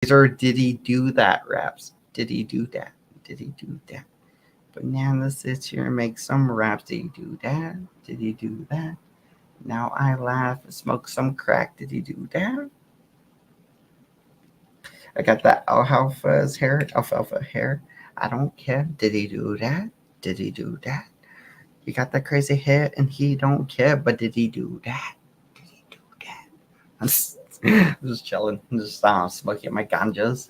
These are did he do that raps. Did he do that? Did he do that? Banana sits here and makes some raps. Did he do that? Did he do that? Now I laugh and smoke some crack. Did he do that? I got that alfalfa hair. I don't care. Did he do that? Did he do that? He got that crazy hair and he don't care. But did he do that? Did he do that? I'm just chilling. I'm just smoking my ganjas.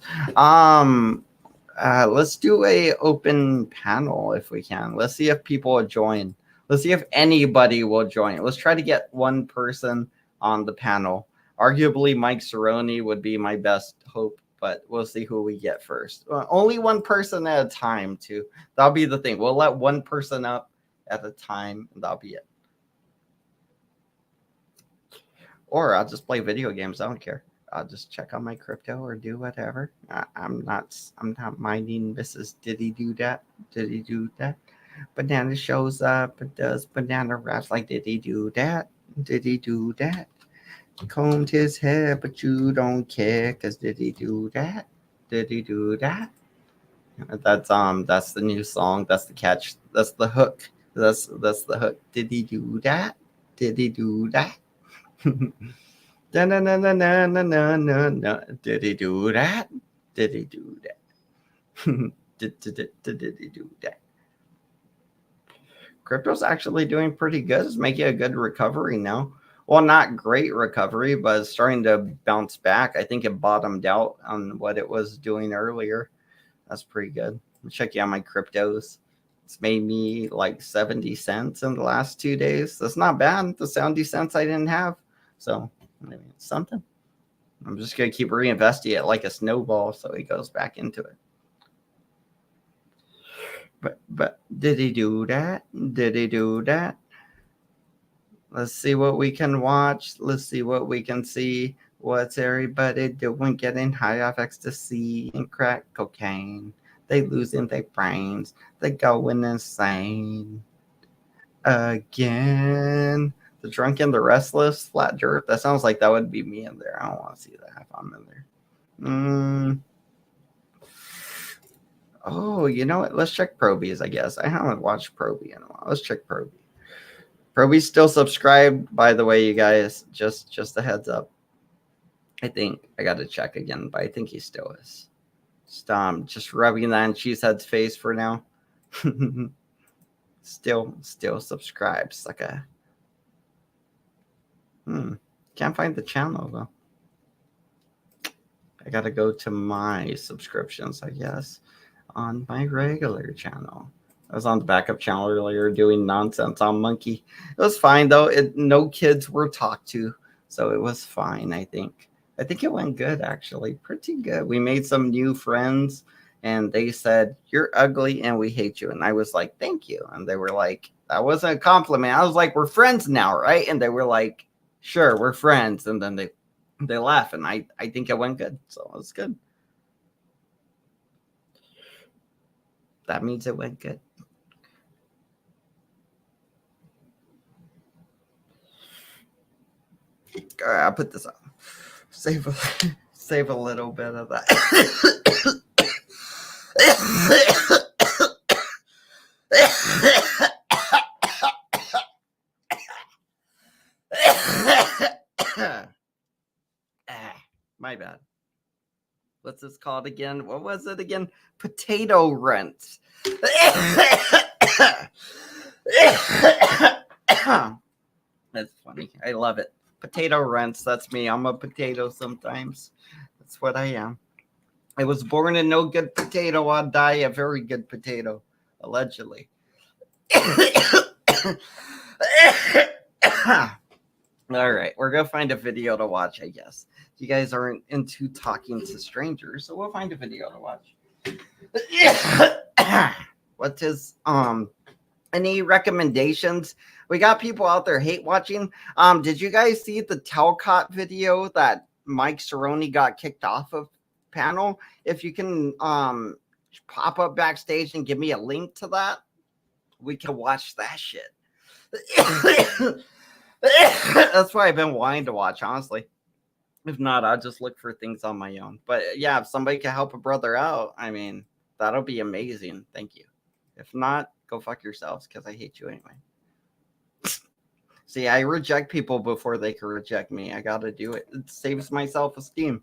Let's do a open panel if we can. Let's see if people will join. Let's see if anybody will join. Let's try to get one person on the panel. Arguably, Mike Cerrone would be my best hope, but we'll see who we get first. Only one person at a time, too. That'll be the thing. We'll let one person up at a time, and that'll be it. Or I'll just play video games. I don't care. I'll just check on my crypto or do whatever. I'm not minding Mrs. Did he do that? Did he do that? Banana shows up and does banana raps like did he do that? Did he do that? Combed his hair, but you don't care, cause did he do that? Did he do that? That's the new song. That's the catch. That's the hook. That's the hook. Did he do that? Did he do that? No, no, no, no, no, no, no, no, no. Did he do that? Did he do that? did he do that? Crypto's actually doing pretty good. It's making a good recovery now. Well, not great recovery, but it's starting to bounce back. I think it bottomed out on what it was doing earlier. That's pretty good. I'm checking out my cryptos. It's made me like 70 cents in the last 2 days. That's not bad. The 70 cents I didn't have. So, I mean, it's something. I'm just going to keep reinvesting it like a snowball so it goes back into it. But did he do that? Did he do that? Let's see what we can watch. Let's see what we can see. What's everybody doing? Getting high off ecstasy and crack cocaine. They losing their brains. They going insane. Again. The Drunk and the Restless, Flat Dirt. That sounds like that would be me in there. I don't want to see that if I'm in there. Oh, you know what? Let's check Probies, I guess. I haven't watched Probie in a while. Let's check Probie. Probie's still subscribed, by the way, you guys. Just a heads up. I think I got to check again, but I think he still is. Just rubbing that in Cheesehead's face for now. still subscribed, sucker. Can't find the channel though. I gotta go to my subscriptions, I guess, on my regular channel. I was on the backup channel earlier doing nonsense on Monkey. It was fine though. No kids were talked to, so it was fine. I think it went good actually, pretty good. We made some new friends, and they said you're ugly and we hate you, and I was like thank you, and they were like that wasn't a compliment. I was like we're friends now, right? And they were like sure, we're friends, and then they laugh, and I think it went good, so it was good. That means it went good. All right, I'll put this on. Save a little bit of that. My bad. What's this called again? What was it again? Potato rent. That's funny. I love it. Potato rents. That's me. I'm a potato sometimes. That's what I am. I was born a no good potato. I'll die a very good potato. Allegedly. All right. We're going to find a video to watch, I guess. You guys aren't into talking to strangers, so we'll find a video to watch. What is any recommendations? We got people out there hate watching. Did you guys see the Talcott video that Mike Cerrone got kicked off of panel? If you can pop up backstage and give me a link to that, we can watch that shit. That's what I've been wanting to watch, honestly. If not, I'll just look for things on my own. But yeah, if somebody can help a brother out, I mean, that'll be amazing. Thank you. If not, go fuck yourselves because I hate you anyway. See, I reject people before they can reject me. I gotta do it. It saves my self esteem.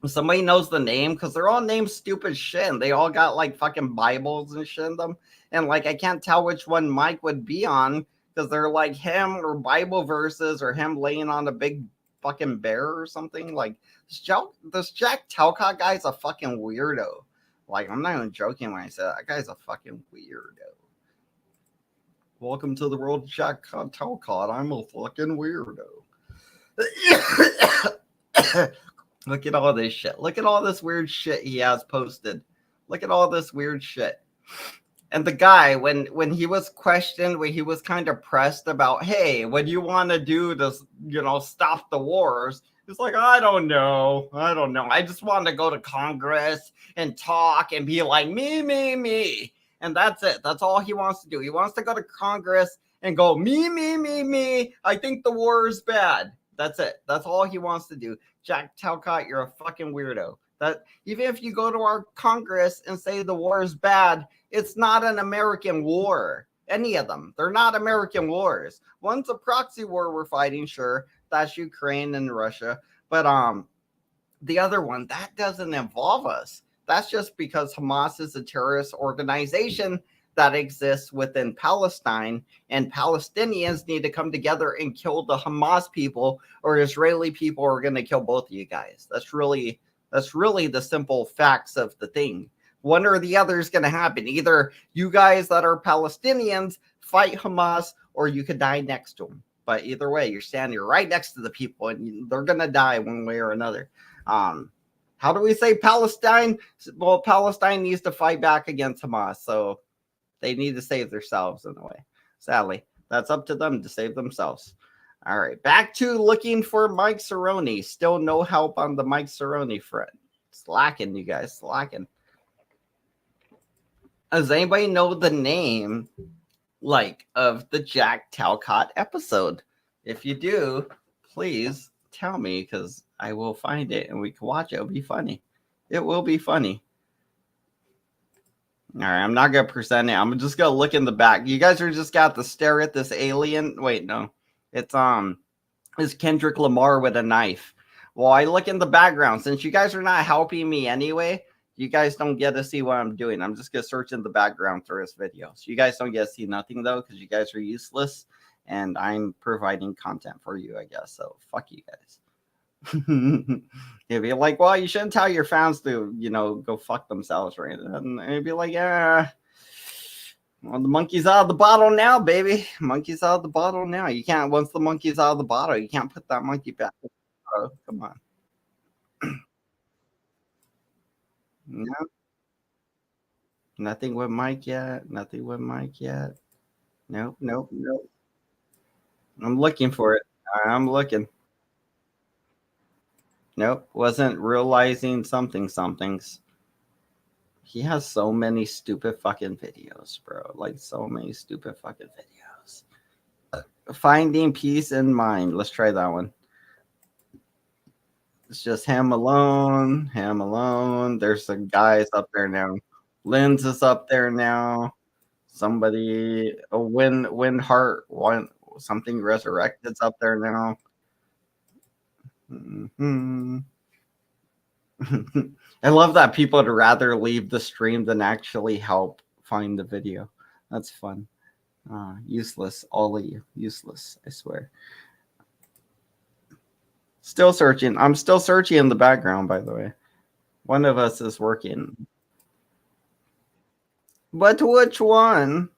Somebody knows the name because they're all named stupid shit and they all got like fucking Bibles and shit in them. And like, I can't tell which one Mike would be on because they're like him or Bible verses or him laying on a big fucking bear or something. Like, this Jack Talcott guy's a fucking weirdo. Like, I'm not even joking when I say that guy's a fucking weirdo. Welcome to the world of Jack Talcott. I'm a fucking weirdo. Look at all this shit. Look at all this weird shit he has posted. Look at all this weird shit. And the guy, when he was questioned, when he was kind of pressed about, hey, what do you want to do to, stop the wars? He's like, I don't know. I just want to go to Congress and talk and be like, me. And that's it. That's all he wants to do. He wants to go to Congress and go, me. I think the war is bad. That's it. That's all he wants to do. Jack Talcott, you're a fucking weirdo. That even if you go to our Congress and say the war is bad, it's not an American war. Any of them. They're not American wars. One's a proxy war we're fighting, sure. That's Ukraine and Russia. But the other one, that doesn't involve us. That's just because Hamas is a terrorist organization that exists within Palestine, and Palestinians need to come together and kill the Hamas people, or Israeli people are going to kill both of you guys. That's really the simple facts of the thing. One or the other is going to happen. Either you guys that are Palestinians fight Hamas, or you could die next to them. But either way, you're standing right next to the people, and they're going to die one way or another. How do we say Palestine? Well, Palestine needs to fight back against Hamas, so they need to save themselves in a way. Sadly, that's up to them to save themselves. All right, back to looking for Mike Cerrone. Still no help on the Mike Cerrone front. Slacking, you guys, slacking. Does anybody know the name, like, of the Jack Talcott episode? If you do, please tell me, because I will find it and we can watch it. It'll be funny. It will be funny. All right, I'm not going to present it. I'm just going to look in the back. You guys are just got to stare at this alien. Wait, no. It's Kendrick Lamar with a knife. Well, I look in the background. Since you guys are not helping me anyway, you guys don't get to see what I'm doing. I'm just going to search in the background for this video. So you guys don't get to see nothing, though, because you guys are useless. And I'm providing content for you, I guess. So fuck you guys. You'd be like, well, you shouldn't tell your fans to, go fuck themselves, right? And it'd be like, yeah, well, the monkey's out of the bottle now, baby. Monkey's out of the bottle now. You can't, once the monkey's out of the bottle, you can't put that monkey back in the bottle. Come on. No, nothing with Mike yet. Nothing with Mike yet. Nope. I'm looking for it. I'm looking. Nope, wasn't realizing somethings. He has so many stupid fucking videos, bro. Like, so many stupid fucking videos. Finding peace in mind. Let's try that one. It's just him alone. There's some guys up there now. Lynn's is up there now. Somebody, a Win Heart, something resurrected's up there now. Mm-hmm. I love that people would rather leave the stream than actually help find the video. That's fun. Useless, all of you. Useless, I swear. Still searching. I'm still searching in the background, by the way. One of us is working. But which one?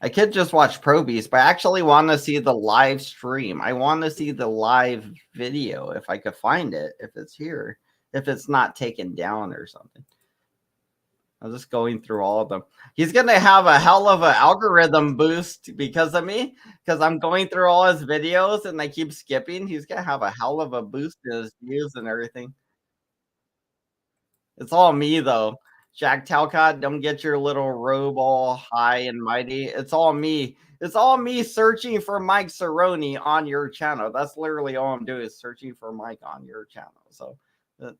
I could just watch Probies, but I actually want to see the live stream. I want to see the live video if I could find it, if it's here, if it's not taken down or something. I'm just going through all of them. He's going to have a hell of an algorithm boost because of me, because I'm going through all his videos and I keep skipping. He's going to have a hell of a boost in his views and everything. It's all me, though. Jack Talcott, don't get your little robe all high and mighty. It's all me. It's all me searching for Mike Cerrone on your channel. That's literally all I'm doing is searching for Mike on your channel. So,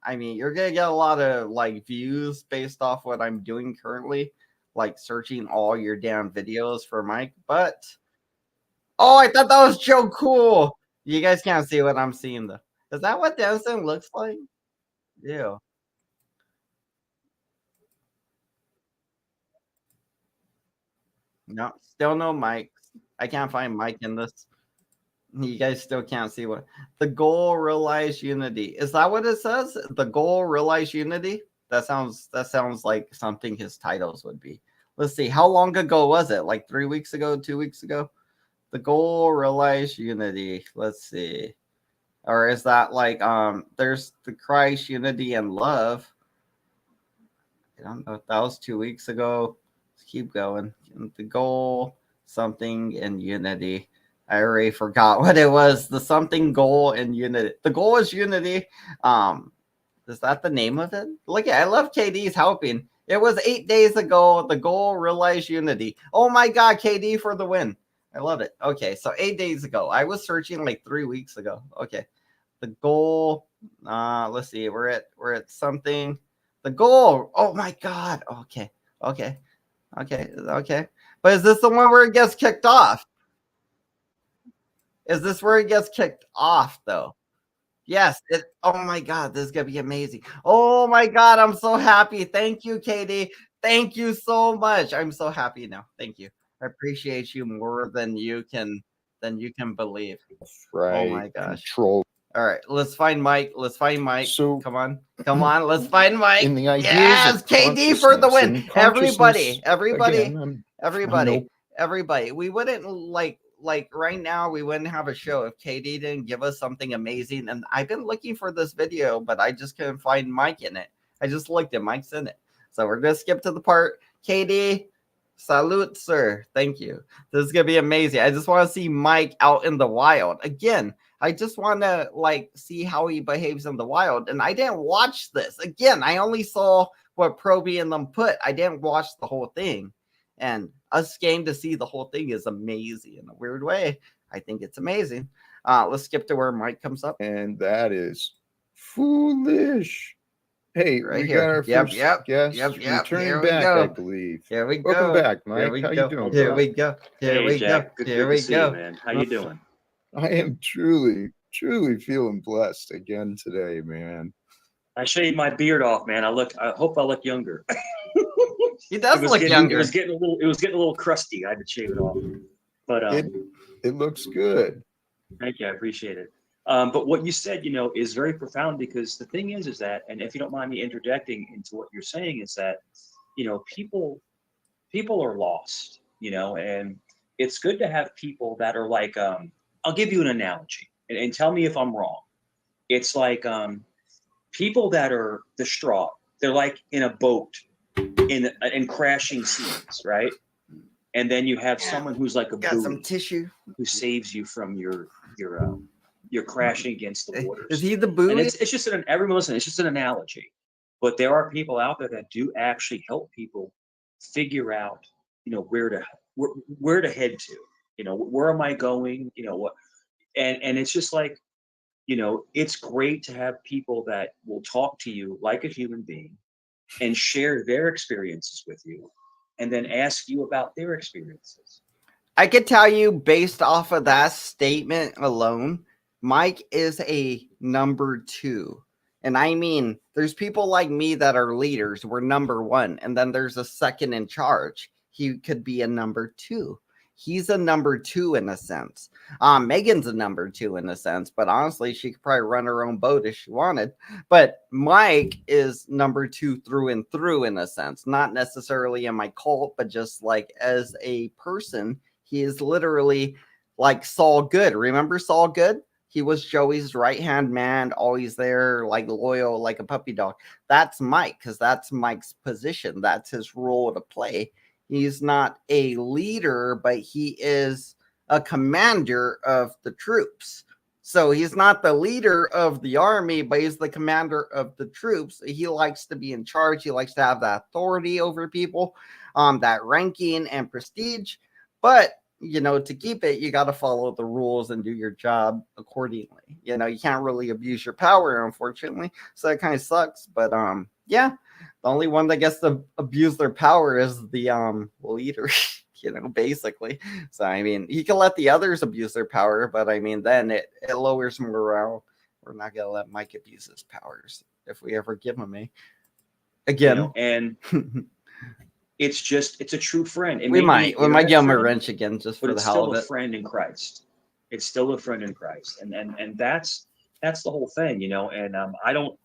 I mean, you're gonna get a lot of like views based off what I'm doing currently, like searching all your damn videos for Mike. But oh, I thought that was so cool. You guys can't see what I'm seeing though. Is that what Denison looks like? Ew. No, still no Mike. I can't find Mike in this. You guys still can't see what the goal realize unity. Is that what it says? The goal realize unity? That sounds like something his titles would be. Let's see. How long ago was it? Like 3 weeks ago, 2 weeks ago? The goal realize unity. Let's see. Or is that like there's the Christ unity and love? I don't know if that was 2 weeks ago. Let's keep going. The goal, something and unity. I already forgot what it was. The something goal and unity. The goal is unity. Is that the name of it? Look at I love KD's helping. It was 8 days ago. The goal realize unity. Oh my god, KD for the win. I love it. Okay, so 8 days ago. I was searching like 3 weeks ago. Okay. The goal. Let's see. We're at something. The goal. Oh my god. Okay. Okay. Okay. But is this the one where it gets kicked off? Is this where it gets kicked off though? Yes. Oh my god, this is gonna be amazing. Oh my god, I'm so happy. Thank you, Katie. Thank you so much. I'm so happy now. Thank you. I appreciate you more than you can believe. Oh Right. my gosh. Control. All right, let's find Mike. Let's find Mike. So come on. Let's find Mike. in the ideas Yes, of KD for the consciousness, win. and consciousness, Everybody, again, I'm everybody, no everybody. We wouldn't like right now. We wouldn't have a show if KD didn't give us something amazing. And I've been looking for this video, but I just couldn't find Mike in it. I just looked at Mike's in it. So we're gonna skip to the part. KD, salute, sir. Thank you. This is gonna be amazing. I just want to see Mike out in the wild again. I just want to like see how he behaves in the wild. And I didn't watch this. Again, I only saw what Proby and them put. I didn't watch the whole thing. And us game to see the whole thing is amazing in a weird way. I think it's amazing. Let's skip to where Mike comes up. and that is foolish. Hey, Right we here. got our Yep, first yep, guest yep. Here returning we back, I go. believe. Here we Welcome go. back, Here Mike. we How go. you doing, Here bro? we go. Here Hey, we Jack. go. Good Here to we see go. you, man. How you doing? I am truly, truly feeling blessed again today, man. I shaved my beard off, man. I hope I look younger. He does look It younger. was getting a little crusty. I had to shave it off. But It looks good. thank you. I appreciate it. But what you said, is very profound because the thing is that, and if you don't mind me interjecting into what you're saying, is that, people are lost, and it's good to have people that are like, I'll give you an analogy and tell me if I'm wrong. It's like people that are distraught. They're like in a boat in crashing seas, right? And then you have someone who's like a Got some buoy tissue. who saves you from your crashing against the waters. Is he the And buoy? it's just everyone listen. It's just an analogy, but there are people out there that do actually help people figure out, where to head to. Where am I going? What? And it's just like, it's great to have people that will talk to you like a human being and share their experiences with you and then ask you about their experiences. I could tell you based off of that statement alone, Mike is a number two. And I mean, there's people like me that are leaders. We're number one. And then there's a second in charge. He could be a number two. He's a number two in a sense. Megan's a number two in a sense, but honestly, she could probably run her own boat if she wanted. But Mike is number two through and through in a sense, not necessarily in my cult, but just like as a person, he is literally like Saul Good. Remember Saul Good? He was Joey's right-hand man, always there, like loyal, like a puppy dog. That's Mike, because that's Mike's position. That's his role to play. He's not a leader, but he is a commander of the troops. So he's not the leader of the army, but he's the commander of the troops. He likes to be in charge. He likes to have that authority over people, that ranking and prestige. But to keep it, you got to follow the rules and do your job accordingly. You can't really abuse your power, unfortunately. So that kind of sucks. But yeah, the only one that gets to abuse their power is the leader. Basically. So I mean, he can let the others abuse their power, but I mean, then it lowers morale. We're not gonna let Mike abuse his powers if we ever give him a again. And it's a true friend. We might give him a wrench again just for the hell of it. It's still a friend in Christ. It's still a friend in Christ, and that's the whole thing, And I don't,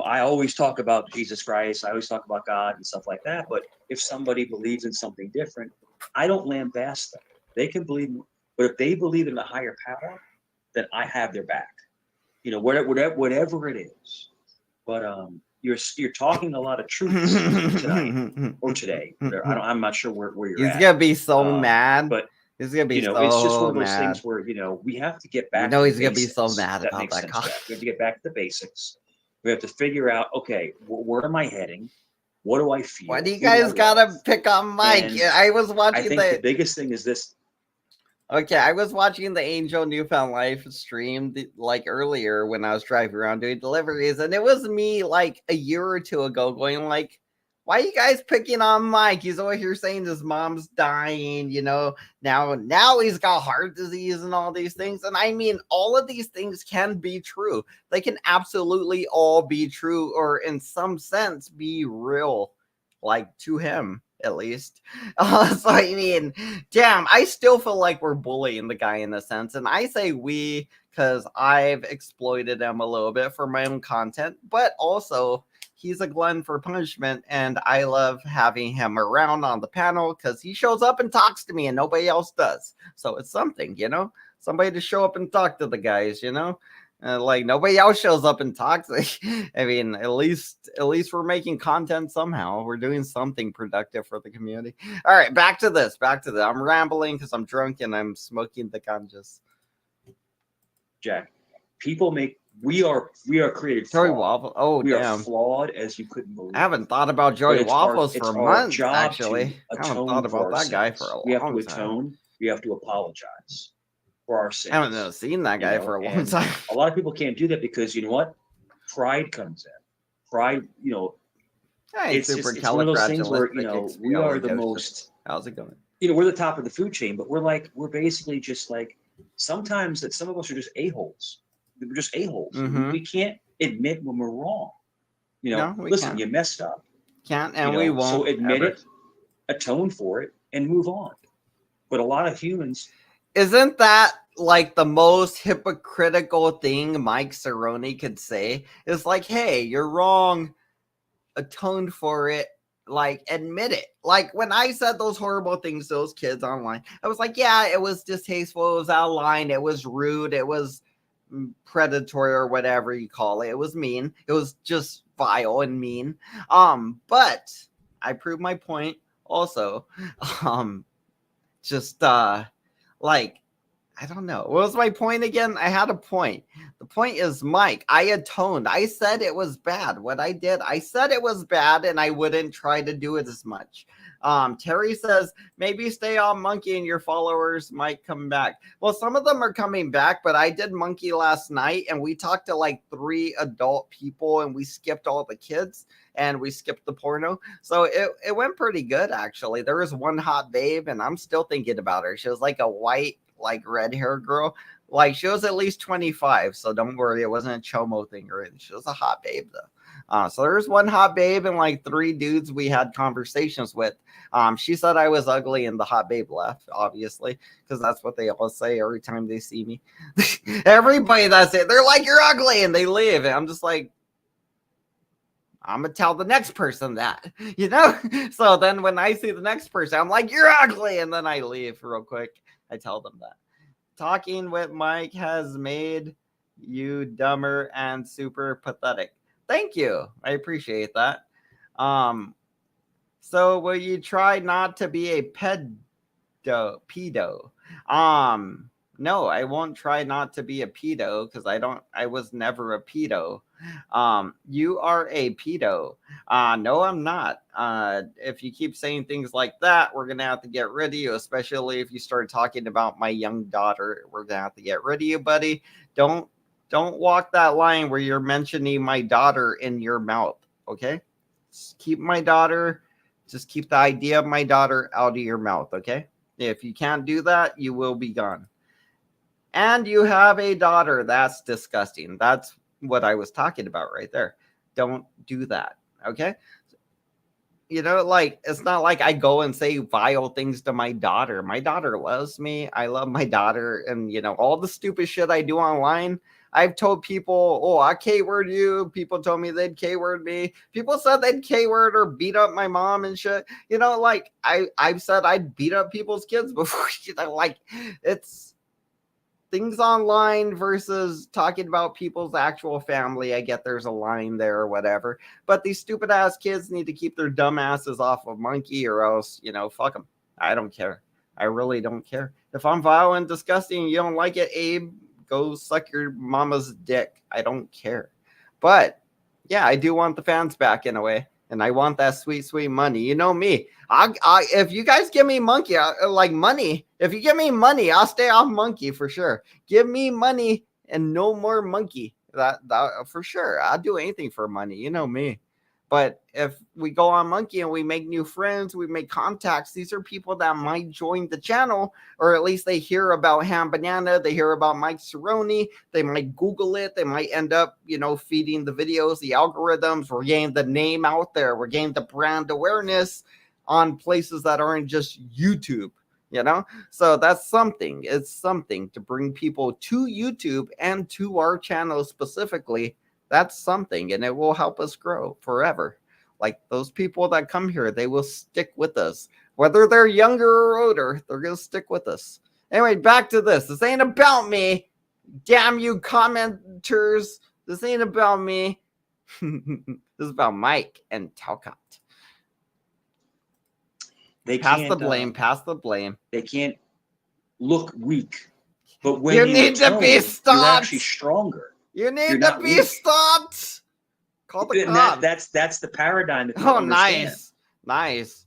I always talk about Jesus Christ. I always talk about God and stuff like that. But if somebody believes in something different, I don't lambast them. They can believe, but if they believe in a higher power, then I have their back. Whatever it is. But you're talking a lot of truth tonight or today. I'm not sure where you're at. He's gonna be so mad, but he's gonna be so it's just one of those mad. things where we have to get back. He's gonna be so mad about that. We have to get back to the basics. We have to figure out, okay, where am I heading? What do I feel? Why do you guys gotta pick on Mike? I was watching. I think the biggest thing is this. Okay, I was watching the Angel Newfound Life stream like earlier when I was driving around doing deliveries, and it was me like a year or two ago going like, why are you guys picking on Mike? He's over here saying his mom's dying, now he's got heart disease and all these things. And I mean, all of these things can be true. They can absolutely all be true, or in some sense be real, like to him at least. So I mean, damn, I still feel like we're bullying the guy in a sense. And I say we because I've exploited him a little bit for my own content, but also he's a glutton for punishment, and I love having him around on the panel because he shows up and talks to me and nobody else does. So it's something, somebody to show up and talk to the guys, like nobody else shows up and talks. I mean, at least we're making content somehow. We're doing something productive for the community. All right, back to this. I'm rambling because I'm drunk and I'm smoking the ganjas. Jack, we are created Joey flawed. Waffle. Oh, we damn. are flawed as you couldn't believe. I haven't thought about Joey Waffles for months, actually. I haven't thought about that guy for a long time. We have to atone. We have to apologize for our sins. I haven't seen that guy for a long time. A lot of people can't do that because pride comes in. Pride, it's one of those things where we are the most. How's it going? We're the top of the food chain, but we're basically just like sometimes that some of us are just a-holes. We're just a-holes. Mm-hmm. We can't admit when we're wrong. Listen, can't. You messed up. Can't, and we won't. So admit it, atone for it, and move on. But a lot of humans. Isn't that like the most hypocritical thing Mike Cerrone could say? Is like, hey, you're wrong. Atone for it. Like, admit it. Like, when I said those horrible things to those kids online, I was like, yeah, it was distasteful. It was out of line. It was rude. It was predatory or whatever you call it. It was mean. It was just vile and mean. But I proved my point also. Like, I don't know. What was my point again? I had a point. The point is, Mike, I atoned. I said it was bad. What I did, I said it was bad and I wouldn't try to do it as much. Terry says, maybe stay on Monkey and your followers might come back. Well, some of them are coming back, but I did Monkey last night and we talked to like 3 adult people and we skipped all the kids and we skipped the porno. So it went pretty good, actually. There was one hot babe and I'm still thinking about her. She was like a white, like red hair girl. Like she was at least 25. So don't worry. It wasn't a chomo thing or anything. She was a hot babe though. So there's one hot babe and like 3 dudes we had conversations with. She said I was ugly and the hot babe left, obviously, because that's what they all say every time they see me. Everybody that's it. They're like, you're ugly, and they leave. And I'm just like, I'm going to tell the next person that, So then when I see the next person, I'm like, you're ugly. And then I leave real quick. I tell them that. Talking with Mike has made you dumber and super pathetic. Thank you. I appreciate that. So will you try not to be a pedo? No, I won't try not to be a pedo because I was never a pedo. You are a pedo. No, I'm not. If you keep saying things like that, we're gonna have to get rid of you, especially if you start talking about my young daughter. We're gonna have to get rid of you, buddy. Don't don't walk that line where you're mentioning my daughter in your mouth, okay? Just keep my daughter, just keep the idea of my daughter out of your mouth, okay? If you can't do that, you will be gone. And you have a daughter. That's disgusting. That's what I was talking about right there. Don't do that. Okay. Like it's not like I go and say vile things to my daughter. My daughter loves me. I love my daughter. And, all the stupid shit I do online. I've told people, oh, I K word you. People told me they'd K word me. People said they'd K word or beat up my mom and shit. Like I've said I'd beat up people's kids before. Like it's things online versus talking about people's actual family. I get there's a line there or whatever, but these stupid ass kids need to keep their dumb asses off of Monkey or else, fuck them. I don't care. I really don't care. If I'm vile and disgusting and you don't like it, Abe, go suck your mama's dick. I don't care. But yeah, I do want the fans back in a way. And I want that sweet, sweet money. You know me. If you guys give me money, if you give me money, I'll stay off Monkey for sure. Give me money and no more Monkey. That for sure. I'll do anything for money. You know me. But if we go on Monkey and we make new friends, we make contacts, these are people that might join the channel, or at least they hear about Ham Banana, they hear about Mike Cerrone, they might Google it, they might end up, feeding the videos, the algorithms, we're getting the name out there, we're getting the brand awareness on places that aren't just YouTube, So that's something. It's something to bring people to YouTube and to our channel specifically. That's something, and it will help us grow forever. Like those people that come here, they will stick with us. Whether they're younger or older, they're going to stick with us. Anyway, back to this. This ain't about me. Damn you commenters. This ain't about me. This is about Mike and Talcott. Pass the blame. They can't look weak. But when you need to be stopped. You're actually stronger. You need to be stopped. Call the cops. That's the paradigm that people understand. Nice.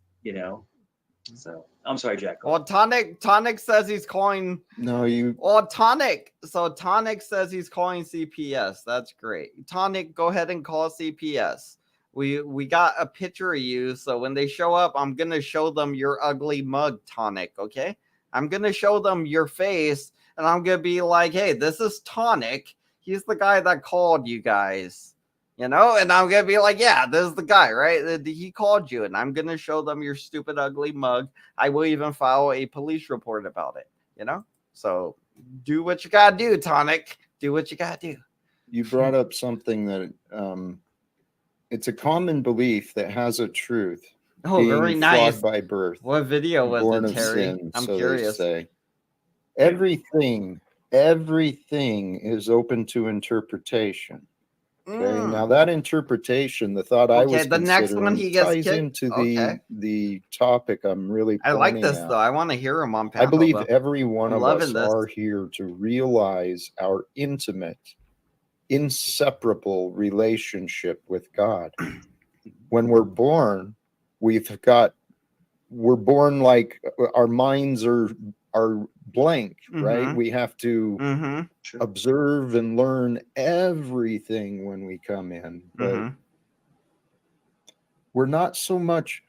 So I'm sorry, Jack. Well, Tonic says he's calling. No, you. Well, Tonic. So Tonic says he's calling CPS. That's great. Tonic, go ahead and call CPS. We got a picture of you, so when they show up, I'm gonna show them your ugly mug, Tonic. Okay, I'm gonna show them your face, and I'm gonna be like, hey, this is Tonic. He's the guy that called you guys, and I'm going to be like, yeah, this is the guy, right? He called you, and I'm going to show them your stupid, ugly mug. I will even file a police report about it, So do what you got to do, Tonic. Do what you got to do. You brought up something that it's a common belief that has a truth. Oh, very nice. By birth. What video was it, Terry? Sin, I'm so curious. Everything is open to interpretation. Okay. Now that interpretation, the thought I was the next one he gets ties into the topic I'm really. I like this though. I want to hear him on panel. I believe every one of us are here to realize our intimate, inseparable relationship with God. When we're born, we're born like our minds are blank, right? We have to observe and learn everything when we come in, but we're not so much.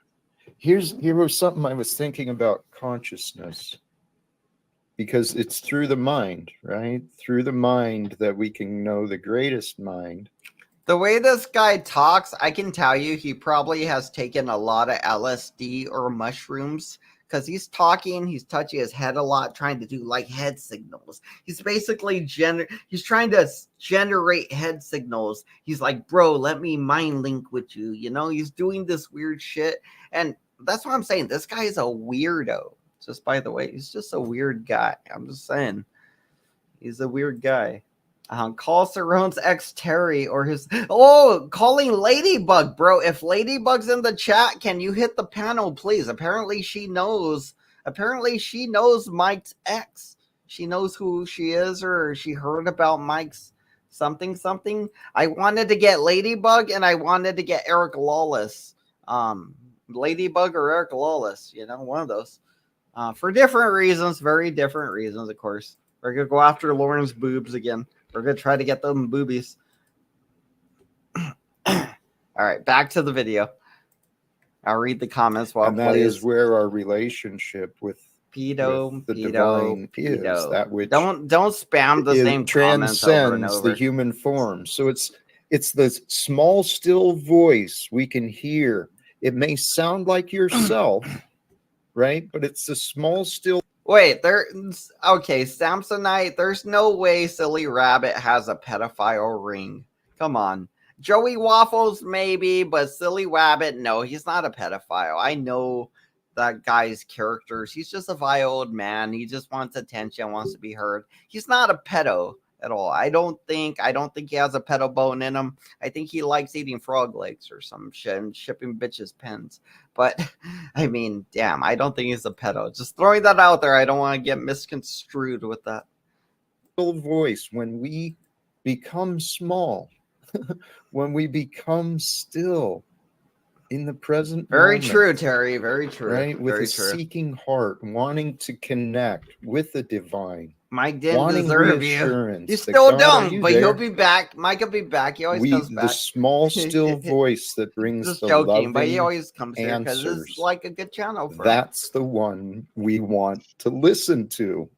Here was something I was thinking about consciousness, because it's through the mind, right? Through the mind that we can know the greatest mind. The way this guy talks, I can tell you he probably has taken a lot of LSD or mushrooms, because he's talking, he's touching his head a lot, trying to do like head signals. He's basically he's trying to generate head signals. He's like, bro, let me mind link with you. He's doing this weird shit. And that's what I'm saying. This guy is a weirdo. Just by the way, he's just a weird guy. I'm just saying. He's a weird guy. Call Cerrone's ex Terry or his. Oh, calling Ladybug, bro. If Ladybug's in the chat, can you hit the panel, please? Apparently she knows Mike's ex. She knows who she is, or she heard about Mike's something. I wanted to get Ladybug, and I wanted to get Eric Lawless. Ladybug or Eric Lawless, one of those. For different reasons, very different reasons, of course. We're gonna go after Lauren's boobs again. We're gonna try to get them boobies. All right, back to the video. I'll read the comments while and that is where our relationship with the divine is, that which don't spam the same comments over and transcends over. the human form. So it's the small still voice we can hear. It may sound like yourself, right? But it's the small still. Wait, okay, Samsonite, there's no way Silly Rabbit has a pedophile ring. Come on. Joey Waffles, maybe, but Silly Rabbit, no, he's not a pedophile. I know that guy's characters. He's just a vile old man. He just wants attention, wants to be heard. He's not a pedo at all. I don't think he has a pedo bone in him. I think he likes eating frog legs or some shit and shipping bitches pens. But I mean, damn, I don't think he's a pedo. Just throwing that out there. I don't want to get misconstrued with that. Voice when we become small, when we become still in the present very moment, true, Terry, very true, right? With very a true. Seeking heart, wanting to connect with the divine. Mike didn't deserve you. You still don't, but he'll be back. Mike will be back. He always comes back. The small still voice that brings just the joking, but he loving always comes here because it's like a good channel for that's the one we want to listen to.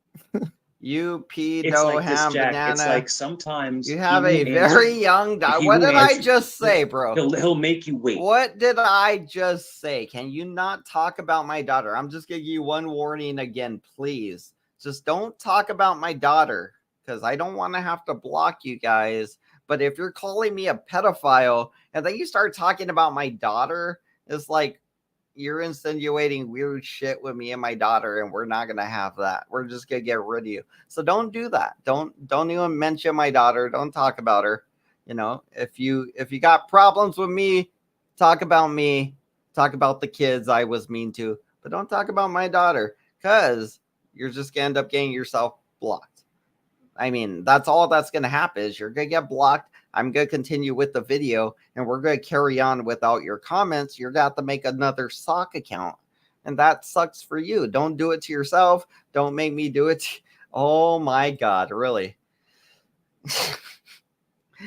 You It's like this, ham Jack. banana. It's like sometimes you have a very young daughter. What did I just say, bro? He'll make you wait. What did I just say? Can you not talk about my daughter? I'm just giving you one warning again, please. Just don't talk about my daughter, because I don't want to have to block you guys. But if you're calling me a pedophile and then you start talking about my daughter, it's like you're insinuating weird shit with me and my daughter, and we're not gonna have that. We're just gonna get rid of you. So don't do that. Don't even mention my daughter. Don't talk about her. If you got problems with me, talk about me. Talk about the kids I was mean to, but don't talk about my daughter, because you're just gonna end up getting yourself blocked. I mean, that's all that's gonna happen is you're gonna get blocked. I'm gonna continue with the video, and we're gonna carry on without your comments. You're gonna have to make another sock account, and that sucks for you. Don't do it to yourself. Don't make me do it. Oh my God, really?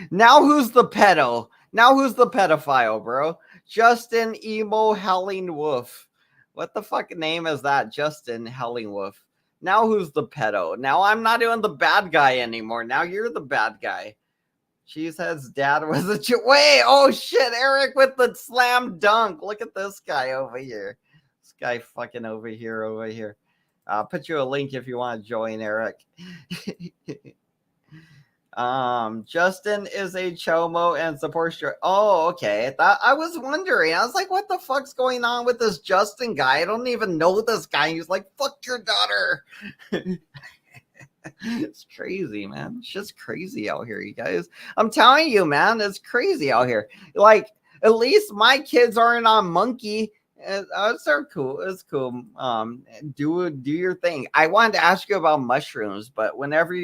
Now who's the pedo? Now who's the pedophile, bro? Justin Emo Helling Wolf. What the fuck name is that? Justin Helling Wolf. Now who's the pedo? Now I'm not even the bad guy anymore. Now you're the bad guy. Cheesehead's dad was a wait. Oh shit, Eric with the slam dunk. Look at this guy over here. This guy fucking over here. I'll put you a link if you want to join, Eric. Justin is a chomo and supports your. Oh, okay. I was wondering. I was like, what the fuck's going on with this Justin guy? I don't even know this guy. He's like, fuck your daughter. It's crazy, man. It's just crazy out here, you guys. I'm telling you, man, it's crazy out here. Like, at least my kids aren't on Monkey. It's cool. It's cool. Do your thing. I wanted to ask you about mushrooms, but whenever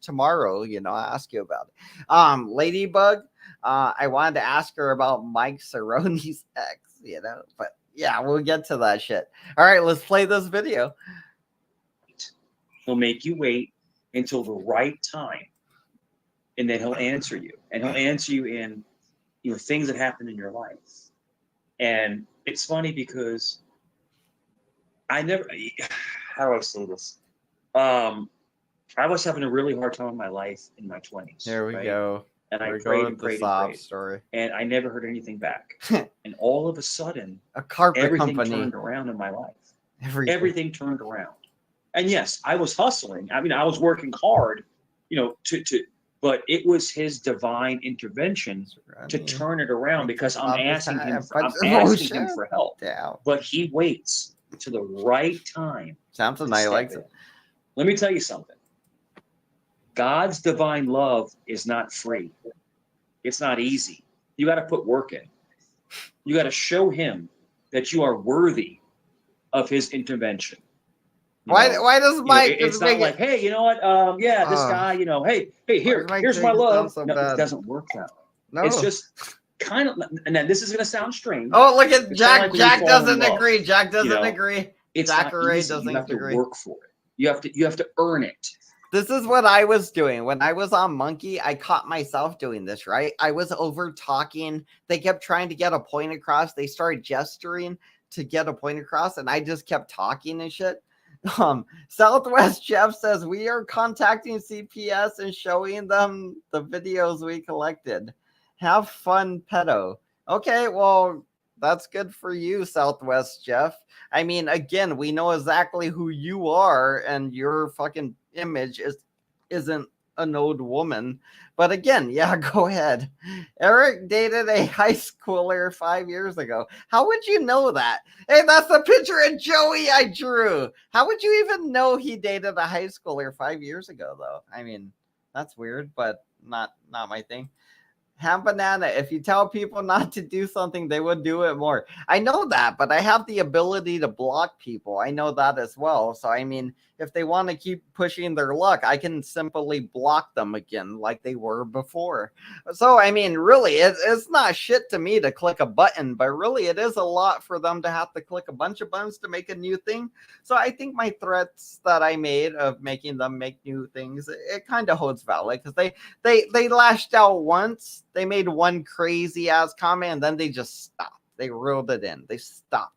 tomorrow, I'll ask you about it. Ladybug, I wanted to ask her about Mike Cerrone's ex, but yeah, we'll get to that shit. All right, let's play this video. He'll make you wait until the right time, and then he'll answer you. And he'll answer you in, things that happen in your life. And it's funny because how do I say this? I was having a really hard time in my life in my 20s. Here we go. And I prayed and prayed. Story. And I never heard anything back. And all of a sudden, a carpet everything company turned around in my life. Everything turned around. And yes, I was hustling. I mean, I was working hard, but it was his divine intervention to turn it around, because I'm asking him for help. But he waits to the right time. Something I like. Let me tell you something. God's divine love is not free. It's not easy. You got to put work in. You got to show him that you are worthy of his intervention. Why does Mike it's just not make like, it? hey, you know what? Yeah, this Uh, guy, hey, why does Mike here's my take it down love. so No, it bad? doesn't work that way. It's No. just kind of, and then this is going to sound strange. Oh, look at It's Jack. kinda like when you Jack fall in doesn't love, agree. Jack doesn't know? agree. It's Jack not Ray easy. You doesn't have to agree. work for it. You have to earn it. This is what I was doing when I was on Monkey. I caught myself doing this, right? I was over talking. They kept trying to get a point across. They started gesturing to get a point across, and I just kept talking and shit. Southwest Jeff says we are contacting CPS and showing them the videos we collected. Have fun, pedo. Okay, well, that's good for you, Southwest Jeff. I mean, again, we know exactly who you are, and your fucking image isn't an old woman. But again, yeah, go ahead. Eric dated a high schooler 5 years ago. How would you know that? Hey, that's the picture of Joey I drew. How would you even know he dated a high schooler 5 years ago, though? I mean, that's weird, but not my thing. Ham Banana, if you tell people not to do something, they would do it more. I know that, but I have the ability to block people. I know that as well. So, I mean, if they want to keep pushing their luck, I can simply block them again like they were before. So, I mean, really, it's not shit to me to click a button, but really it is a lot for them to have to click a bunch of buttons to make a new thing. So I think my threats that I made of making them make new things, it kind of holds valid because they lashed out once. They made one crazy ass comment and then they just stopped. They reeled it in. They stopped.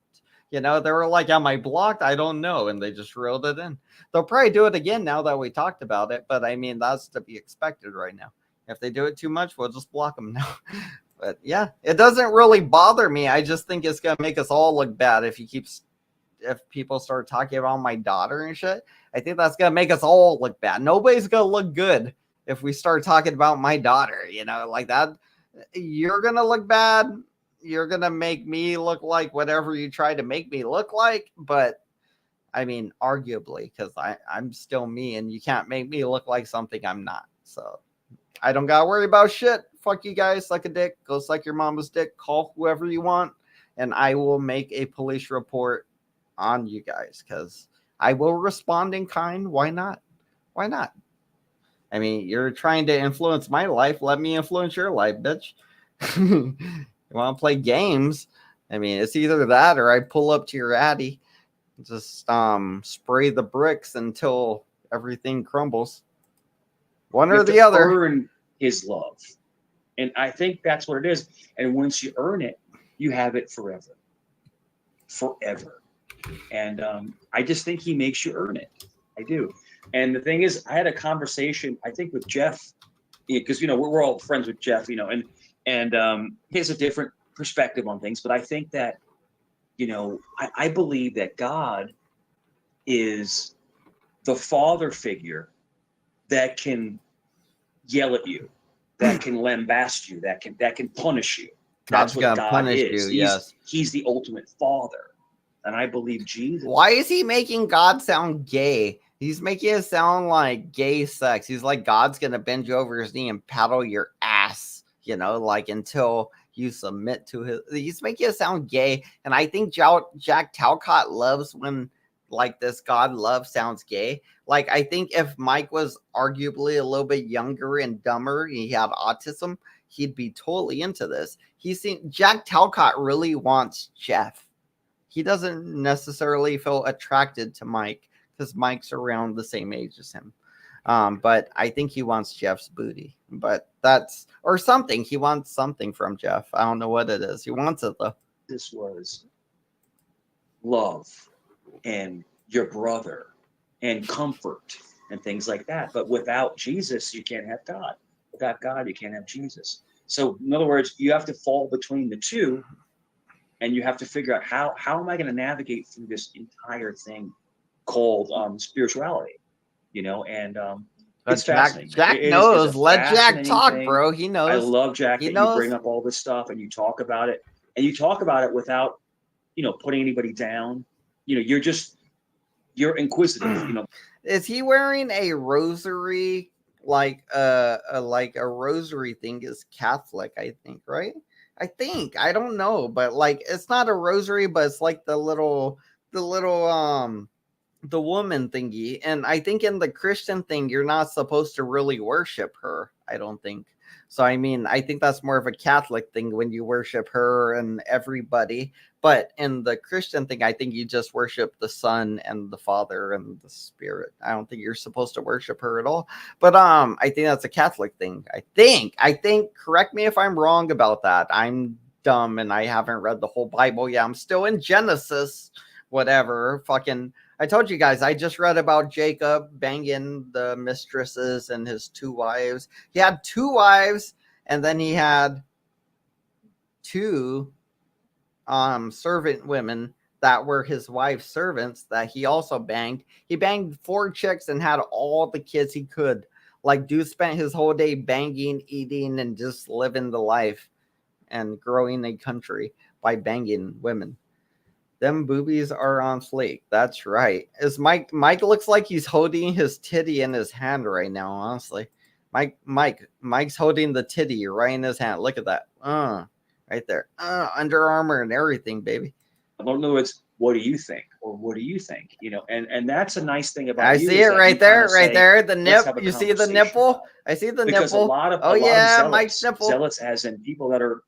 They were like, am I blocked? I don't know. And they just reeled it in. They'll probably do it again now that we talked about it. But I mean, that's to be expected right now. If they do it too much, we'll just block them now. But yeah, it doesn't really bother me. I just think it's going to make us all look bad if people start talking about my daughter and shit. I think that's going to make us all look bad. Nobody's going to look good if we start talking about my daughter, like that. You're going to look bad. You're going to make me look like whatever you try to make me look like. But I mean, arguably, because I'm still me and you can't make me look like something I'm not. So I don't got to worry about shit. Fuck you guys, suck a dick. Go suck your mama's dick. Call whoever you want. And I will make a police report on you guys because I will respond in kind. Why not? Why not? I mean, you're trying to influence my life. Let me influence your life, bitch. You want to play games? I mean, it's either that or I pull up to your addy, just spray the bricks until everything crumbles. One or the other. Earn his love, and I think that's what it is. And once you earn it, you have it forever. And I just think he makes you earn it. I do. And the thing is, I had a conversation, I think, with Jeff, because we're all friends with Jeff, and he has a different perspective on things. But I think that, I believe that God is the father figure that can yell at you, that can lambast you, that can punish you. That's what God punish is. You, yes. He's the ultimate father. And I believe Jesus. Why is he making God sound gay? He's making it sound like gay sex. He's like, God's going to bend you over his knee and paddle your ass, until you submit to his. He's making it sound gay. And I think Jack Talcott loves when, like, this God love sounds gay. Like, I think if Mike was arguably a little bit younger and dumber, he had autism, he'd be totally into this. Jack Talcott really wants Jeff. He doesn't necessarily feel attracted to Mike because Mike's around the same age as him. But I think he wants Jeff's booty. But or something. He wants something from Jeff. I don't know what it is. He wants it, though. This was love and your brother and comfort and things like that. But without Jesus, you can't have God. Without God, you can't have Jesus. So, in other words, you have to fall between the two. And you have to figure out how am I going to navigate through this entire thing called spirituality, and it's fascinating. Jack knows. Let Jack talk, bro. He knows. I love Jack. He that knows. You bring up all this stuff and you talk about it, without, putting anybody down. You're inquisitive. Is he wearing a rosary? Like a rosary thing is Catholic, I think, right? I don't know, but like it's not a rosary, but it's like the little the woman thingy. And I think in the Christian thing, you're not supposed to really worship her. I don't think. So, I mean, I think that's more of a Catholic thing when you worship her and everybody. But in the Christian thing, I think you just worship the Son and the Father and the Spirit. I don't think you're supposed to worship her at all. But I think that's a Catholic thing. I think, correct me if I'm wrong about that. I'm dumb and I haven't read the whole Bible. Yeah, I'm still in Genesis, whatever. Fucking I told you guys, I just read about Jacob banging the mistresses and his 2 wives. He had 2 wives, and then he had 2 servant women that were his wife's servants that he also banged. He banged 4 chicks and had all the kids he could. Like, dude spent his whole day banging, eating, and just living the life and growing a country by banging women. Them boobies are on fleek. That's right. Is Mike looks like he's holding his titty in his hand right now, honestly. Mike's holding the titty right in his hand. Look at that. Right there. Under Armour and everything, baby. I don't know. It's what do you think, or what do you think? You know, and that's a nice thing about I you. see is it that right you there, kinda right say, there. The "Let's nip. have a You see the conversation nipple? about it." I see the Because nipple. a lot of Oh a lot of yeah, zealots, Mike's nipple. zealots as in people that are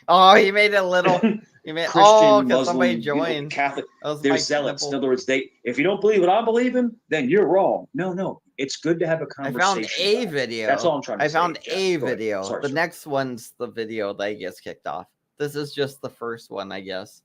Oh, he made it little. He made Christian, because somebody Muslim, you know, joined. Catholic. That was They're Mike's zealots. In nipple. other words, if you don't believe what I believe in, then you're wrong. No. It's good to have a I found conversation a about it. video. That's all I'm trying to I say. found Jeff. a Go ahead. video. Sorry, The sir. next one's the video that gets kicked off. This is just the first one, I guess.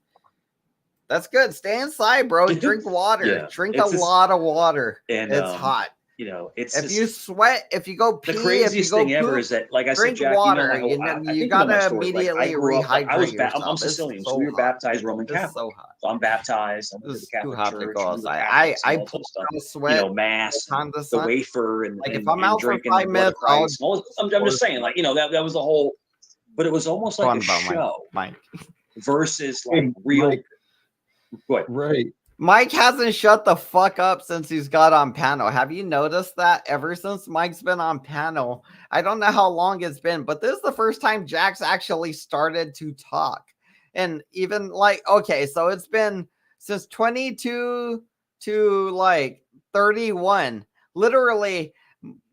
That's good. Stay inside, bro. Drink water. Yeah, Drink a it's just- lot of water. And It's hot. You know, it's If just, you sweat, if you go pee, the if you craziest go thing ever poop, is that, like I said, drink Jack, water. you know, my whole, I you think you know gotta my story. Like, I immediately grew up, like, rehydrate yourself. I'm It's Sicilian, so so we were hot. baptized Roman It's Catholic. so hot. So I'm baptized. I went to the It's too Catholic hot to Church. go We were outside. Catholics and I all this pull other stuff. out You sweat know, mass and on the the sun. wafer and Like if I'm and out for drinking the 5 blood minutes, of Christ. And all this. I'm just saying, like, you know, that was the whole. But it was almost like a show Mike. versus like real. Mike, What? right. Mike hasn't shut the fuck up since he's got on panel. Have you noticed that? Ever since Mike's been on panel, I don't know how long it's been, but this is the first time Jack's actually started to talk. And even like, okay, so it's been since 22 to like 31. Literally,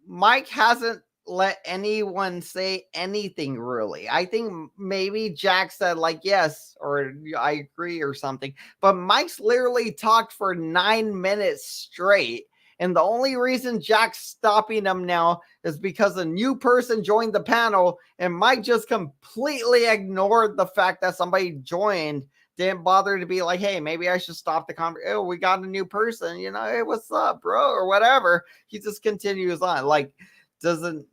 Mike hasn't let anyone say anything really. I think maybe Jack said like yes or I agree or something, but Mike's literally talked for 9 minutes straight. And the only reason Jack's stopping him now is because a new person joined the panel, and Mike just completely ignored the fact that somebody joined. Didn't bother to be like, hey, maybe I should stop the conversation. Oh, we got a new person, you know, hey, what's up, bro, or whatever. He just continues on, like doesn't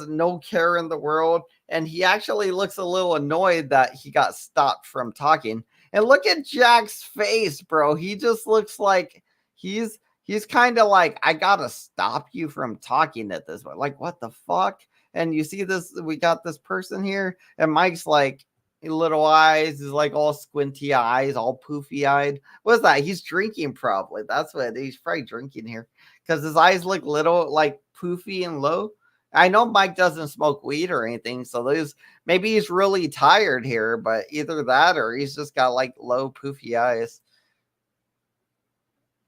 no care in the world. And he actually looks a little annoyed that he got stopped from talking. And look at Jack's face, bro. He just looks like he's kind of like, I gotta stop you from talking at this point. Like, what the fuck? And you see this, we got this person here, and Mike's like little eyes, is like all squinty eyes, all poofy eyed. What's that? He's drinking probably. That's what he's probably drinking here. Because his eyes look little like poofy and low. I know Mike doesn't smoke weed or anything, so there's maybe he's really tired here, but either that or he's just got like low poofy eyes.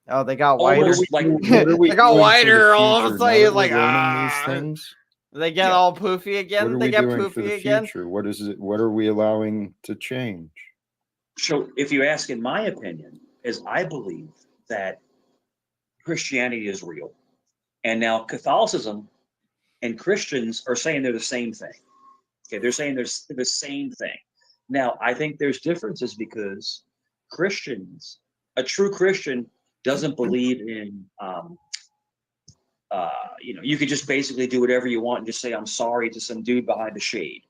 Oh, they got whiter. They got whiter all of a sudden. He's like, these things. They get all poofy again. What are they we get doing for poofy the again. future? What is it? What are we allowing to change? So, if you ask, in my opinion, is I believe that Christianity is real, and now Catholicism and Christians are saying they're the same thing. Okay, they're saying they're the same thing. Now, I think there's differences because Christians, a true Christian, doesn't believe in, you know, you could just basically do whatever you want and just say I'm sorry to some dude behind the shade.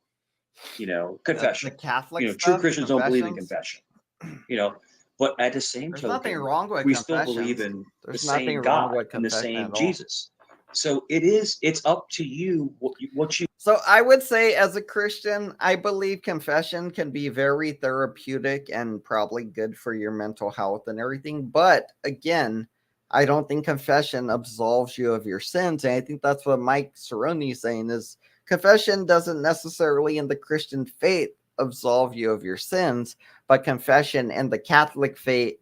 You know, confession. The Catholic, you know, true Christians don't believe in confession. You know, but at the same There's token, nothing wrong with we still believe in There's the nothing same wrong God with and the confession same at all. Jesus. So it's up to you what you. So I would say as a Christian, I believe confession can be very therapeutic and probably good for your mental health and everything. But again, I don't think confession absolves you of your sins. And I think that's what Mike Cerrone is saying is confession doesn't necessarily in the Christian faith absolve you of your sins, but confession and the Catholic faith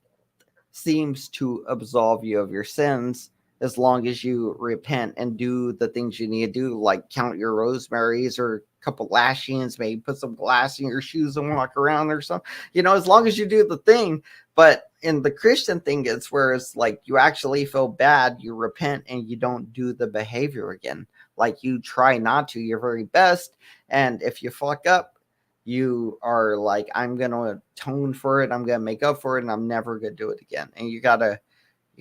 seems to absolve you of your sins as long as you repent and do the things you need to do, like count your rosemarys or a couple lashings, maybe put some glass in your shoes and walk around or something. As long as you do the thing. But in the Christian thing, it's where it's like you actually feel bad, you repent, and you don't do the behavior again. Like you try not to your very best. And if you fuck up, you are like, I'm going to atone for it. I'm going to make up for it. And I'm never going to do it again. And you got to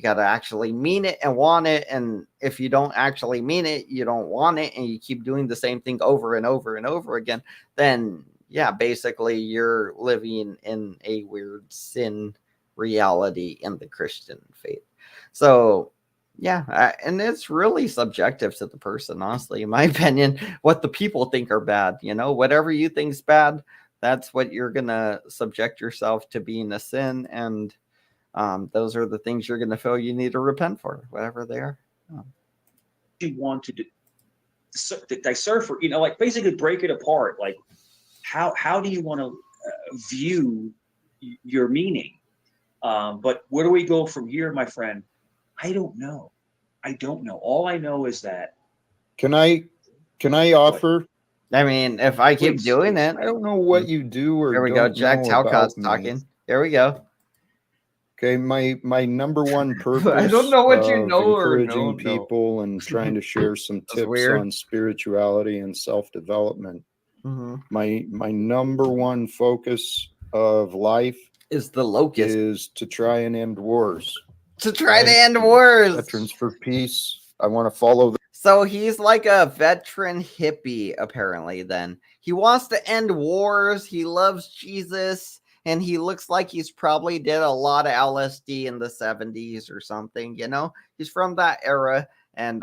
actually mean it and want it. And if you don't actually mean it, you don't want it, and you keep doing the same thing over and over and over again, then yeah, basically you're living in a weird sin reality in the Christian faith. So yeah, and it's really subjective to the person, honestly, in my opinion, what the people think are bad. Whatever you think's bad, that's what you're gonna subject yourself to being a sin, and those are the things you're gonna feel you need to repent for, whatever they are. You want to decipher, like basically break it apart. Like, how do you want to view your meaning? But where do we go from here, my friend? I don't know. All I know is that. Can I offer? I mean, if I keep doing it, I don't know what you do or there we go. don't Jack know Talcott's about me. talking. There we go. Okay, my number one purpose I don't know what you of know or encouraging don't know. people and trying to share some tips weird. on spirituality and self-development. Mm-hmm. My number one focus of life is the locust. Is to try and end wars. To try to end wars. Veterans for Peace. I want to follow. So he's like a veteran hippie, apparently, then. He wants to end wars. He loves Jesus. And he looks like he's probably did a lot of LSD in the 70s or something, He's from that era. And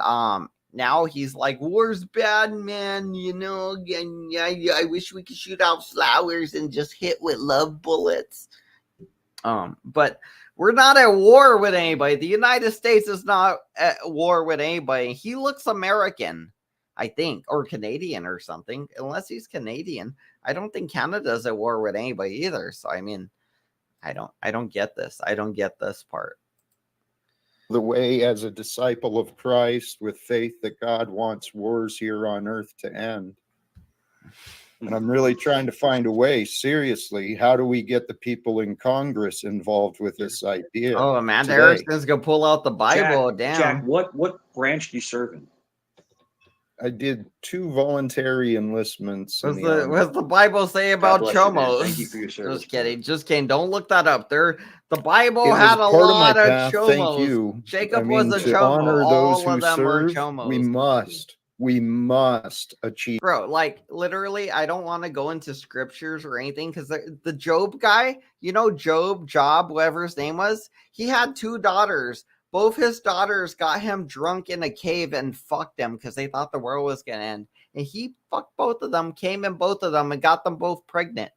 now he's like, war's bad, man, and I wish we could shoot out flowers and just hit with love bullets. But we're not at war with anybody. The United States is not at war with anybody. He looks American, I think, or Canadian or something. Unless he's Canadian, I don't think Canada's at war with anybody either. So I mean, I don't get this. I don't get this part. The way as a disciple of Christ with faith that God wants wars here on earth to end. And I'm really trying to find a way, seriously, how do we get the people in Congress involved with this idea? Oh, Amanda Erickson's going to pull out the Bible. Jack, what branch do you serve in? I did 2 voluntary enlistments. What's the Bible say about chomos? Thank you for your service. Just kidding. Don't look that up. The Bible had a lot of chomos. Thank you. Jacob was a chomo. All of them were chomos. We must achieve. Bro, like literally, I don't want to go into scriptures or anything because the Job guy, Job, whatever his name was, he had 2 daughters. Both his daughters got him drunk in a cave and fucked him because they thought the world was going to end. And he fucked both of them, came in both of them, and got them both pregnant.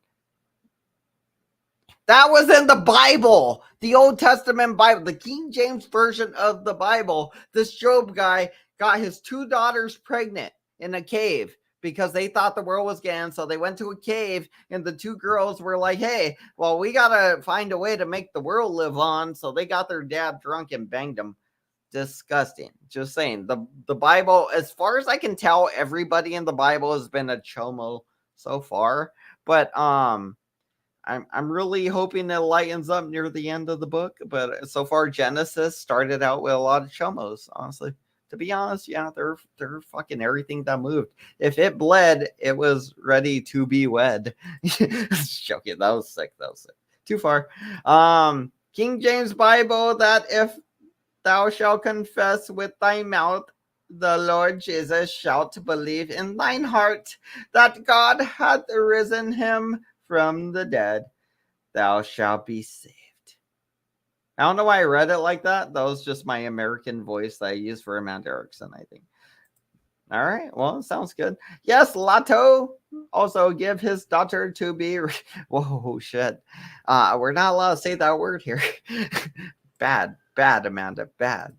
That was in the Bible, the Old Testament Bible, the King James version of the Bible. This Job guy got his 2 daughters pregnant in a cave because they thought the world was going to end. So they went to a cave, and the 2 girls were like, hey, well, we got to find a way to make the world live on. So they got their dad drunk and banged him. Disgusting. Just saying. The Bible, as far as I can tell, everybody in the Bible has been a chomo so far. But I'm really hoping it lightens up near the end of the book. But so far, Genesis started out with a lot of chomos, honestly. To be honest, yeah, they're fucking everything that moved. If it bled, it was ready to be wed. Joking. That was sick. Too far. King James Bible, that if thou shalt confess with thy mouth the Lord Jesus, shalt believe in thine heart that God hath risen him from the dead, thou shalt be saved. I don't know why I read it like that. That was just my American voice that I use for Amanda Erickson, I think. All right. Well, sounds good. Yes, Lato also give his daughter to be. Whoa, shit. We're not allowed to say that word here. Bad, Amanda. Bad.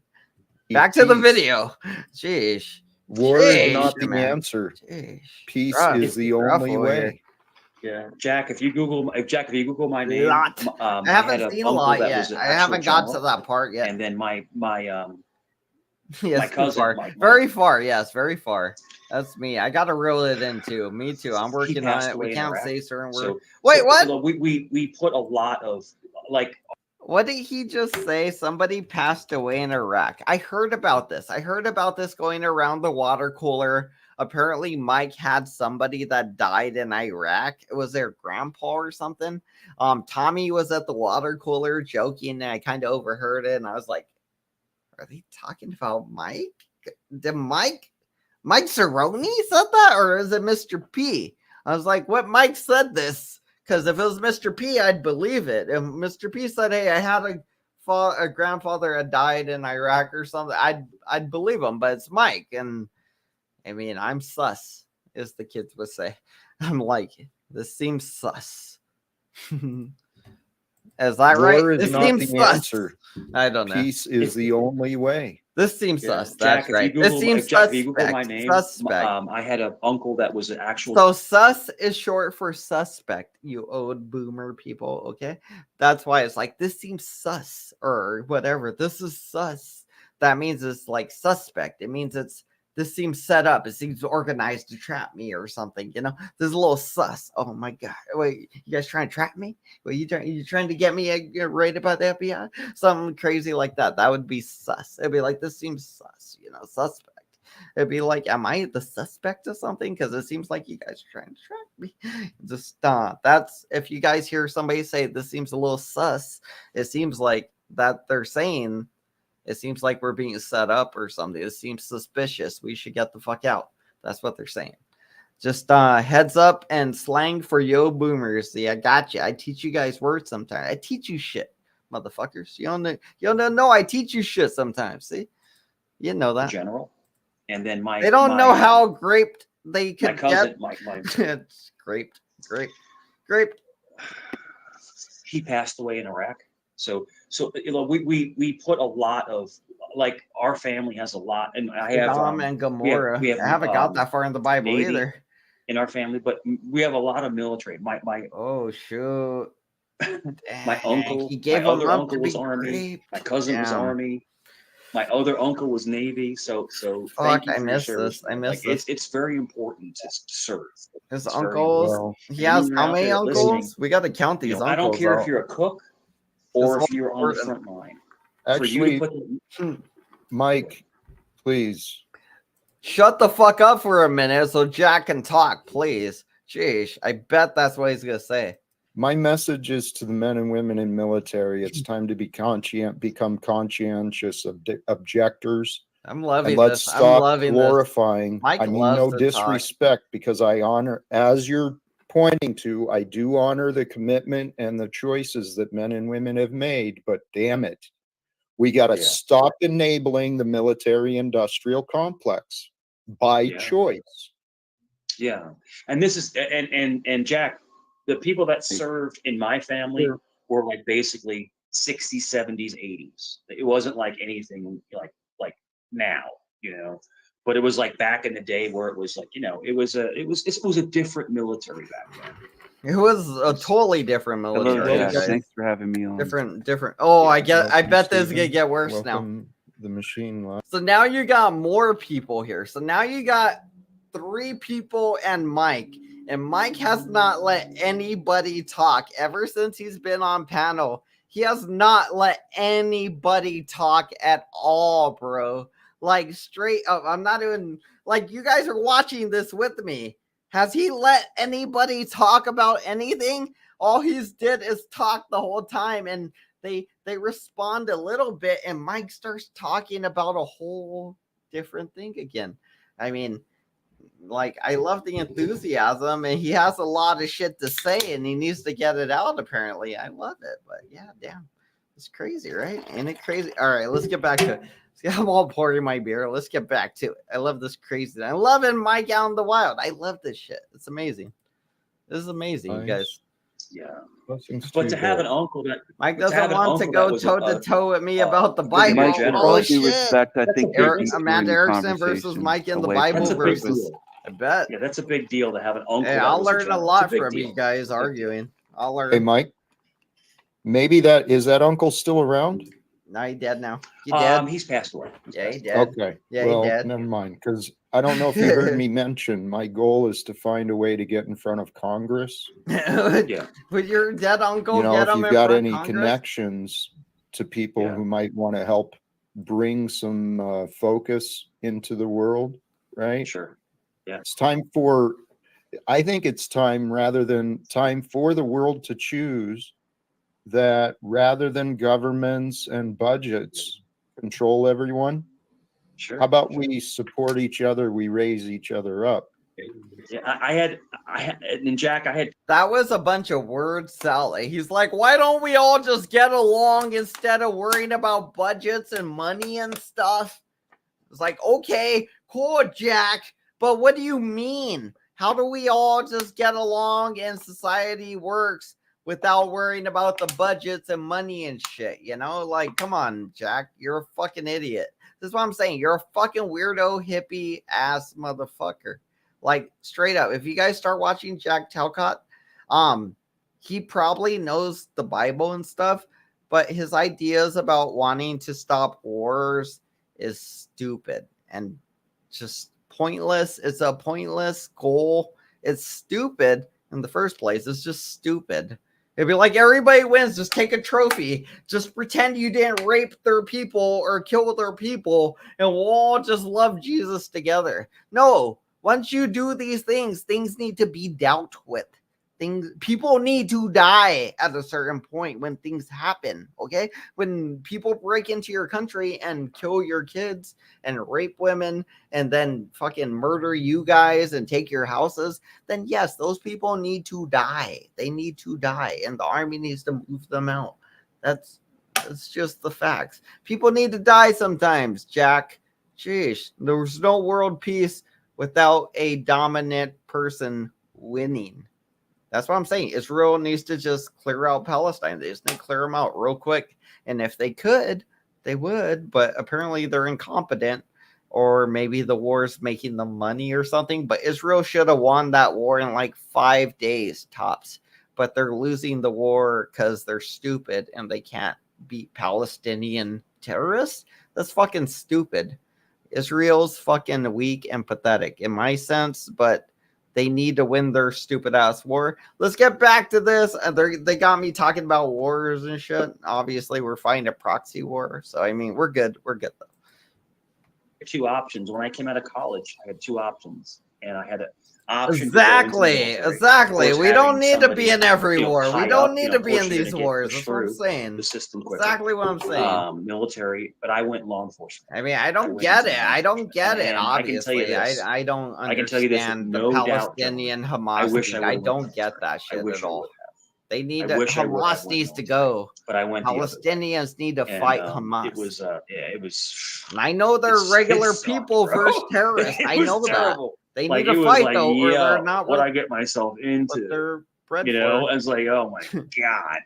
Back to the video. Jeez. War is not the answer. Jeez. Peace is the only way. Yeah, Jack. If you Google my name, Lot. I I had haven't an seen a uncle lot that yet. was an I actual haven't got to general, that part yet. and then my Yes, too cousin, far. Very far. Yes, very far. That's me. I got to reel it in too. Me too. I'm he working on passed it. We away in can't Iraq. say certain words. So Wait, so, what? we put a lot of like What did he just say? Somebody passed away in Iraq. I heard about this. I heard about this going around the water cooler. Apparently, Mike had somebody that died in Iraq. It was their grandpa or something. Tommy was at the water cooler joking, and I kind of overheard it, and I was like, "Are they talking about Mike? Did Mike Cerrone said that, or is it Mr. P?" I was like, "What? Mike said this?" Because if it was Mr. P, I'd believe it. If Mr. P said, "Hey, I had a grandfather had died in Iraq or something," I'd believe him. But it's Mike, and I mean, I'm sus, as the kids would say. I'm like, this seems sus. Is that right? War is This not seems the sus. answer. I don't know. Peace is the only way. This seems yeah, sus. Jack. That's right. This seems Jack, if suspect. you Google my name, Suspect. I had an uncle that was an actual. So sus is short for suspect, you old boomer people. Okay. That's why it's like this seems sus or whatever. This is sus. That means it's like suspect. It means this seems set up. It seems organized to trap me or something. You know, there's a little sus. Oh my god! Wait, you guys trying to trap me? Wait, you trying to get me right about the FBI? Something crazy like that. That would be sus. It'd be like this seems sus. You know, suspect. It'd be like, am I the suspect of something? Because it seems like you guys are trying to trap me. Just that's if you guys hear somebody say this seems a little sus, it seems like that they're saying. It seems like we're being set up or something. It seems suspicious. We should get the fuck out. That's what they're saying. Just heads up and slang for yo boomers. See, I got you. I teach you guys words sometimes. I teach you shit, motherfuckers. You don't know I teach you shit sometimes. See, you know that. General, and then they don't know how graped they could my cousin, get. It's graped. He passed away in Iraq. So we put a lot of like our family has a lot, and I have Sodom and Gomorrah. we have I haven't got that far in the Bible Navy either in our family, but we have a lot of military. My oh shoot. my uncle, he gave my other up uncle to was be Army. great. My cousin was Army. My other uncle was Navy. So Fuck, thank you for I your miss service. this. I miss this. It's very important to serve. His It's uncles. Well, He has anyone how out many there uncles? listening, We got to count these uncles. I don't care out. if you're a cook or This if you're on the whole- front line. actually, For you to put Mike, please. Shut the fuck up for a minute so Jack can talk, please. Jeez, I bet that's what he's gonna say. My message is to the men and women in military. It's time to become conscientious objectors. I'm loving And let's this. stop I'm loving glorifying. Mike I mean, loves no to disrespect, because I honor, as you're pointing to, I do honor the commitment and the choices that men and women have made. But damn it, we got to Yeah. stop enabling the military-industrial complex by choice. Yeah, and this is and Jack, the people that served in my family were like basically 60s, 70s, 80s. It wasn't like anything like now, but it was like back in the day where it was like, it was a different military back then. It was a totally different military. Hello, Jack. guys. Thanks for having me on. Different. Oh, I Welcome, bet this is Stephen. gonna get worse Welcome, the machine line. now. So now you got more people here. So now you got 3 people and Mike. And Mike has not let anybody talk ever since he's been on panel. He has not let anybody talk at all, bro. Like straight up. I'm not even like you guys are watching this with me. Has he let anybody talk about anything? All he's did is talk the whole time, and they respond a little bit, and Mike starts talking about a whole different thing again. I mean, like, I love the enthusiasm, and he has a lot of shit to say, and he needs to get it out, apparently. I love it, but yeah, damn. It's crazy, right? Ain't it crazy? All right, let's get back to it. I'm all pouring my beer. Let's get back to it. I love this crazy. I'm loving Mike out in the wild. I love this shit. It's amazing. This is amazing, you guys. Yeah. Blessings But to you have both. an uncle that Mike to have doesn't an want to uncle go that was toe to toe with me about the good Bible. Mike, Mike, with general. all Oh due shit! respect, I think you're Amanda detouring the Erickson versus conversation Mike in the away Bible from That's a the big versus deal. I bet. Yeah, that's a big deal to have an uncle. Hey, that I'll was learn a general. It's lot big from deal. you guys It's a big deal. arguing. I'll learn. Hey, Mike, maybe that uncle still around? No, he dead now. He dead. He's passed away. Yeah, he passed dead. Okay. Yeah, well, he dead. never mind. Because I don't know if you heard me mention my goal is to find a way to get in front of Congress. Yeah. Would your dead uncle You know, get if him you've in got front any of Congress? connections to people Yeah. who might want to help bring some focus into the world, right? Sure. Yeah. It's time for, I think it's time for the world to choose that rather than governments and budgets control everyone. Sure. How about we support each other? We raise each other up. Yeah, I had, and Jack, I had. That was a bunch of word salad. He's like, why don't we all just get along instead of worrying about budgets and money and stuff? It's like, okay, cool, Jack, but what do you mean? How do we all just get along and society works without worrying about the budgets and money and shit? You know, like, come on, Jack, you're a fucking idiot. This is what I'm saying. You're a fucking weirdo, hippie ass motherfucker. Like, straight up, if you guys start watching Jack Talcott, he probably knows the Bible and stuff, but his ideas about wanting to stop wars is stupid and just pointless. It's a pointless goal. It's stupid in the first place. It's just stupid. It'd be like everybody wins, just take a trophy. Just pretend you didn't rape their people or kill their people, and we'll all just love Jesus together. No, once you do these things, things need to be dealt with. People need to die at a certain point when things happen. Okay, when people break into your country and kill your kids and rape women and then fucking murder you guys and take your houses, then yes, those people need to die. They need to die, and the army needs to move them out. That's just the facts. People need to die sometimes, Jack. Jeez, there's no world peace without a dominant person winning. That's what I'm saying. Israel needs to just clear out Palestine. They just need to clear them out real quick. And if they could, they would. But apparently they're incompetent, or maybe the war is making them money or something. But Israel should have won that war in like 5 days tops. But they're losing the war because they're stupid and they can't beat Palestinian terrorists. That's fucking stupid. Israel's fucking weak and pathetic in my sense, but they need to win their stupid ass war. Let's get back to this. They got me talking about wars and shit. Obviously, we're fighting a proxy war. So, I mean, we're good. We're good, though. 2 options. When I came out of college, I had 2 options. And I had an option. Exactly. We don't need to be in every war. We don't need to be in these wars. That's what I'm saying. The system quicker. Exactly what I'm saying. Military, but I went law enforcement. I mean, I don't get it. I don't get it, obviously. I don't understand the Palestinian Hamas thing. I don't get that shit at all. They need to, Hamas needs to go. But I went. Palestinians need to fight Hamas. It was, it was. And I know they're regular people versus terrorists. I know that. They need to fight though, or they're not. What I get myself into. They're bred I was like, oh my god.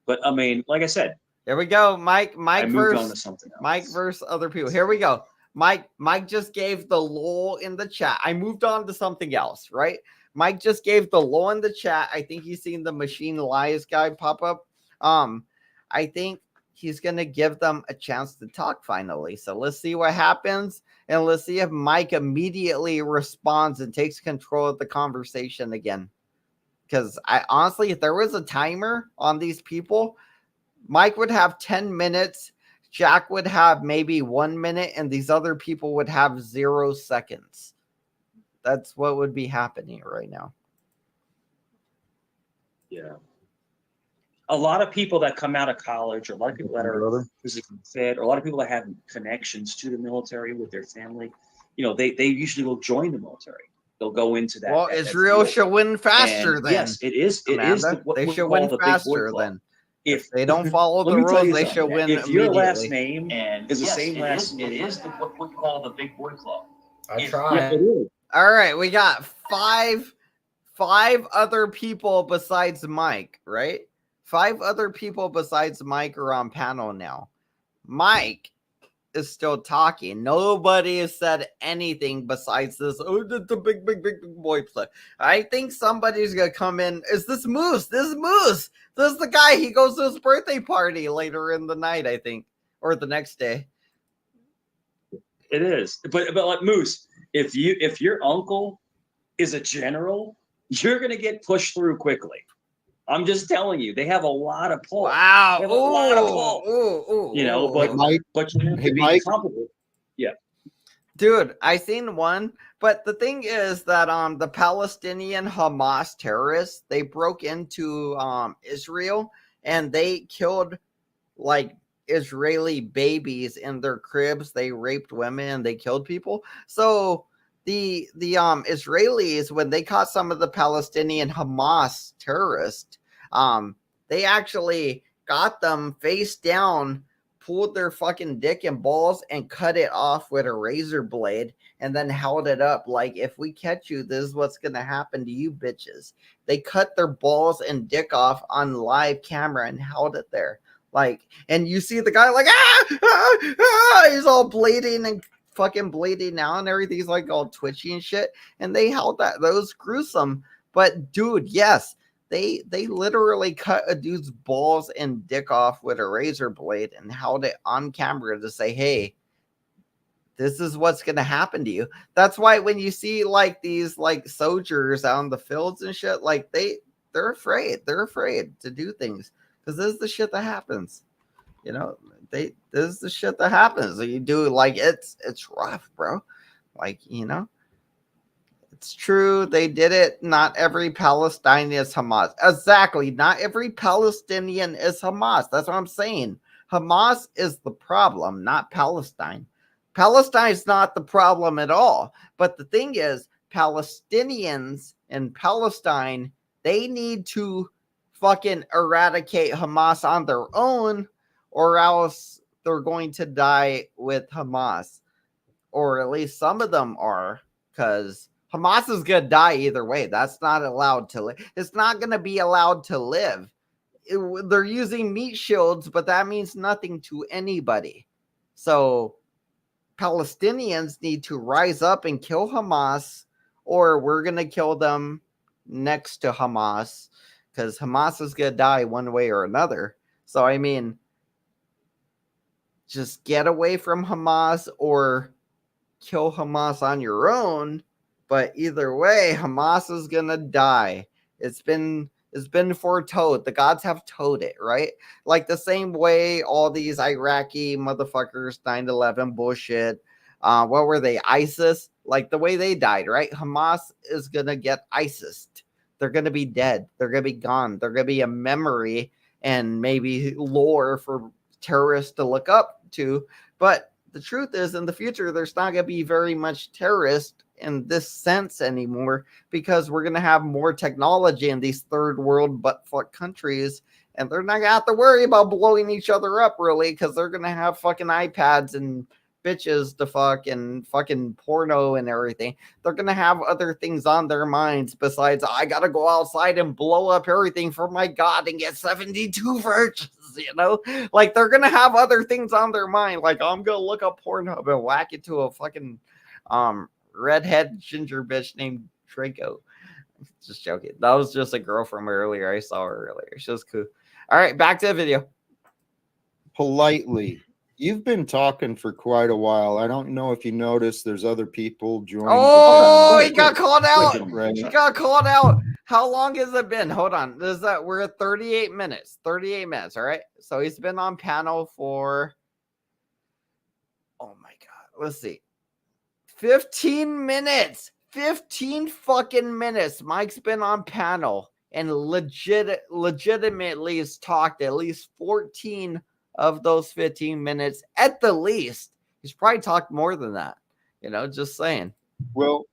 But I mean, like I said. There we go, Mike versus Mike versus other people. Here we go. Mike just gave the lol in the chat. I moved on to something else, right? Mike just gave the lol in the chat. I think he's seen the Machine Lies guy pop up. I think he's gonna give them a chance to talk finally. So let's see what happens, and let's see if Mike immediately responds and takes control of the conversation again. Because I honestly, if there was a timer on these people, Mike would have 10 minutes, Jack would have maybe 1 minute, and these other people would have 0 seconds. That's what would be happening right now. Yeah. A lot of people that come out of college, or a lot of people that are physically fit, or a lot of people that have connections to the military with their family, they usually will join the military. They'll go into that. Well, Israel should win faster then. Yes, it is. It is. They should win faster then. If they don't follow the rules, they should win if immediately. Your last name is the same last name. It is what we call the big boy club. I tried. It is. All right, we got five other people besides Mike, right? 5 other people besides Mike are on panel now. Mike, is still talking. Nobody has said anything besides this. Oh, the big boy play. I think somebody's gonna come in. Is this Moose? This is Moose. This is the guy. He goes to his birthday party later in the night, I think, or the next day. It is, but like Moose, if your uncle is a general, you're gonna get pushed through quickly. I'm just telling you, they have a lot of pull. Wow. They have a lot of pull. Hey, Mike. But you have Hey, to be Mike. comfortable. Yeah. Dude, I seen one, but the thing is that the Palestinian Hamas terrorists, they broke into Israel and they killed like Israeli babies in their cribs. They raped women and they killed people. So the Israelis, when they caught some of the Palestinian Hamas terrorists, they actually got them face down, pulled their fucking dick and balls and cut it off with a razor blade and then held it up like, if we catch you, this is what's gonna happen to you bitches. They cut their balls and dick off on live camera and held it there. Like, and you see the guy like, he's all bleeding and fucking bleeding out and everything. He's like all twitchy and shit. And they held that. That was gruesome. But dude, yes, they literally cut a dude's balls and dick off with a razor blade and held it on camera to say, hey, this is what's gonna happen to you. That's why when you see like these like soldiers out in the fields and shit, like they're afraid. They're afraid to do things. Because this is the shit that happens, this is the shit that happens. So you do like it's rough, bro. Like, it's true. They did it. Not every Palestinian is Hamas. Exactly. Not every Palestinian is Hamas. That's what I'm saying. Hamas is the problem, not Palestine. Palestine is not the problem at all. But the thing is, Palestinians in Palestine, they need to fucking eradicate Hamas on their own, or else they're going to die with Hamas, or at least some of them are, because Hamas is gonna die either way. That's not allowed to live. It's not gonna be allowed to live. They're using meat shields, but that means nothing to anybody. So Palestinians need to rise up and kill Hamas, or we're gonna kill them next to Hamas, because Hamas is going to die one way or another. So, I mean, just get away from Hamas or kill Hamas on your own. But either way, Hamas is going to die. It's been foretold. The gods have told it, right? Like the same way all these Iraqi motherfuckers, 9/11 bullshit. What were they? ISIS? Like the way they died, right? Hamas is going to get ISIS. They're going to be dead. They're going to be gone. They're going to be a memory and maybe lore for terrorists to look up to. But the truth is, in the future, there's not going to be very much terrorist in this sense anymore, because we're going to have more technology in these third world butt-fuck countries, and they're not going to have to worry about blowing each other up, really, because they're going to have fucking iPads and bitches to fuck and fucking porno and everything. They're gonna have other things on their minds besides, I gotta go outside and blow up everything for my god and get 72 virgins, like they're gonna have other things on their mind, like I'm gonna look up Pornhub and whack it to a fucking redhead ginger bitch named Draco. Just joking. That was just a girl from earlier. I saw her earlier. She was cool. All right, back to the video. Politely. You've been talking for quite a while. I don't know if you noticed there's other people joining. Oh, he got called out. Right. He got called out. How long has it been? Hold on. We're at 38 minutes. 38 minutes. All right. So he's been on panel for, oh my God. Let's see. 15 minutes. 15 fucking minutes. Mike's been on panel and legitimately has talked at least 14 of those 15 minutes at the least. He's probably talked more than that. Just saying. Well,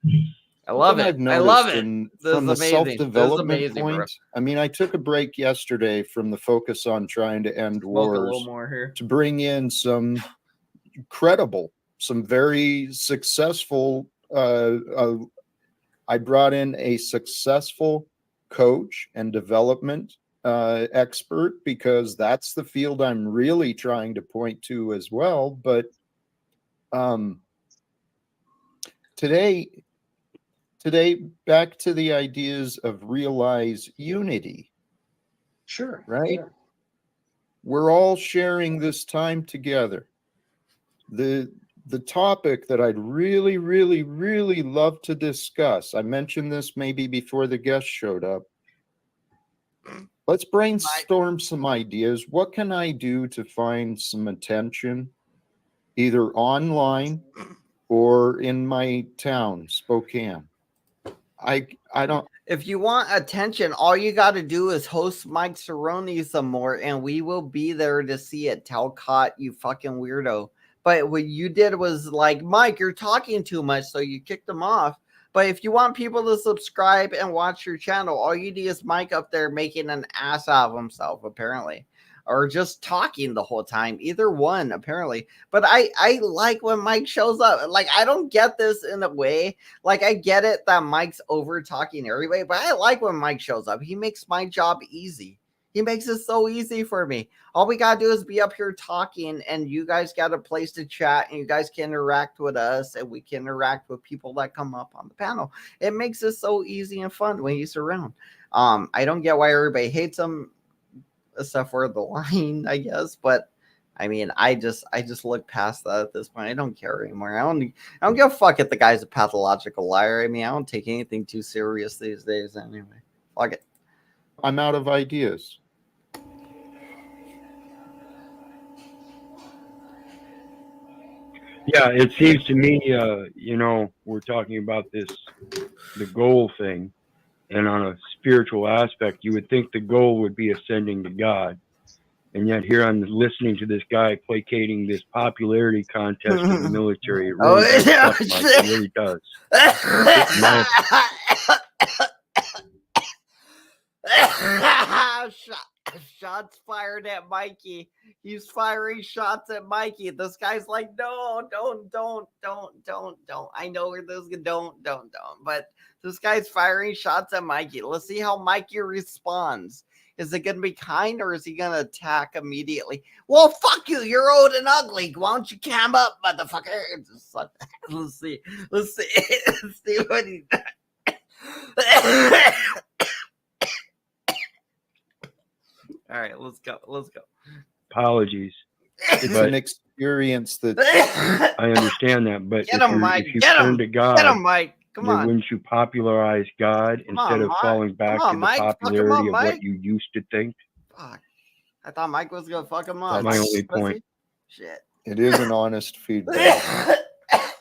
I love it. I love it. From the self-development point, bro. I mean, I took a break yesterday from the focus on trying to end wars, a little more here, to bring in some credible, some very successful. I brought in a successful coach and development expert, because that's the field I'm really trying to point to as well. But Today, back to the ideas of realize unity, Sure. right? Sure. We're all sharing this time together. The topic that I'd really, really, really love to discuss, I mentioned this maybe before the guest showed up. Let's brainstorm some ideas. What can I do to find some attention, either online or in my town, Spokane? I don't. If you want attention, all you got to do is host Mike Cerrone some more, and we will be there to see it. Talcott, you fucking weirdo. But what you did was like, Mike, you're talking too much, so you kicked him off. But if you want people to subscribe and watch your channel, all you need is Mike up there making an ass out of himself, apparently. Or just talking the whole time. Either one, apparently. But I like when Mike shows up. Like, I don't get this in a way. Like, I get it that Mike's over talking everybody, but I like when Mike shows up. He makes my job easy. He makes it so easy for me. All we gotta do is be up here talking, and you guys got a place to chat, and you guys can interact with us, and we can interact with people that come up on the panel. It makes it so easy and fun when he's around. I don't get why everybody hates him, except for the line, I guess. But I mean, I just look past that at this point. I don't care anymore. I don't give a fuck if the guy's a pathological liar. I mean, I don't take anything too serious these days anyway. Fuck it. I'm out of ideas. Yeah, it seems to me, we're talking about the goal thing, and on a spiritual aspect, you would think the goal would be ascending to God. And yet here I'm listening to this guy placating this popularity contest in the military. It really does suck, Mike. It really does. Shots fired at Mikey. He's firing shots at Mikey. This guy's like, no, don't. I know where this is. Don't. But this guy's firing shots at Mikey. Let's see how Mikey responds. Is it going to be kind, or is he going to attack immediately? Well, fuck you. You're old and ugly. Why don't you cam up, motherfucker? Let's see. Let's see what he does. All right, let's go. Apologies. It's an experience that I understand that, but Get him, Mike. if you Get turn him. to God, Get him, Mike. Come on. wouldn't you popularize God instead of Mike. falling back Come on, to the Mike. Fuck him popularity up, of Mike. what you used to think? Fuck. I thought Mike was going to fuck him up. That's my Mike, only pussy. point. Shit. it is an honest feedback.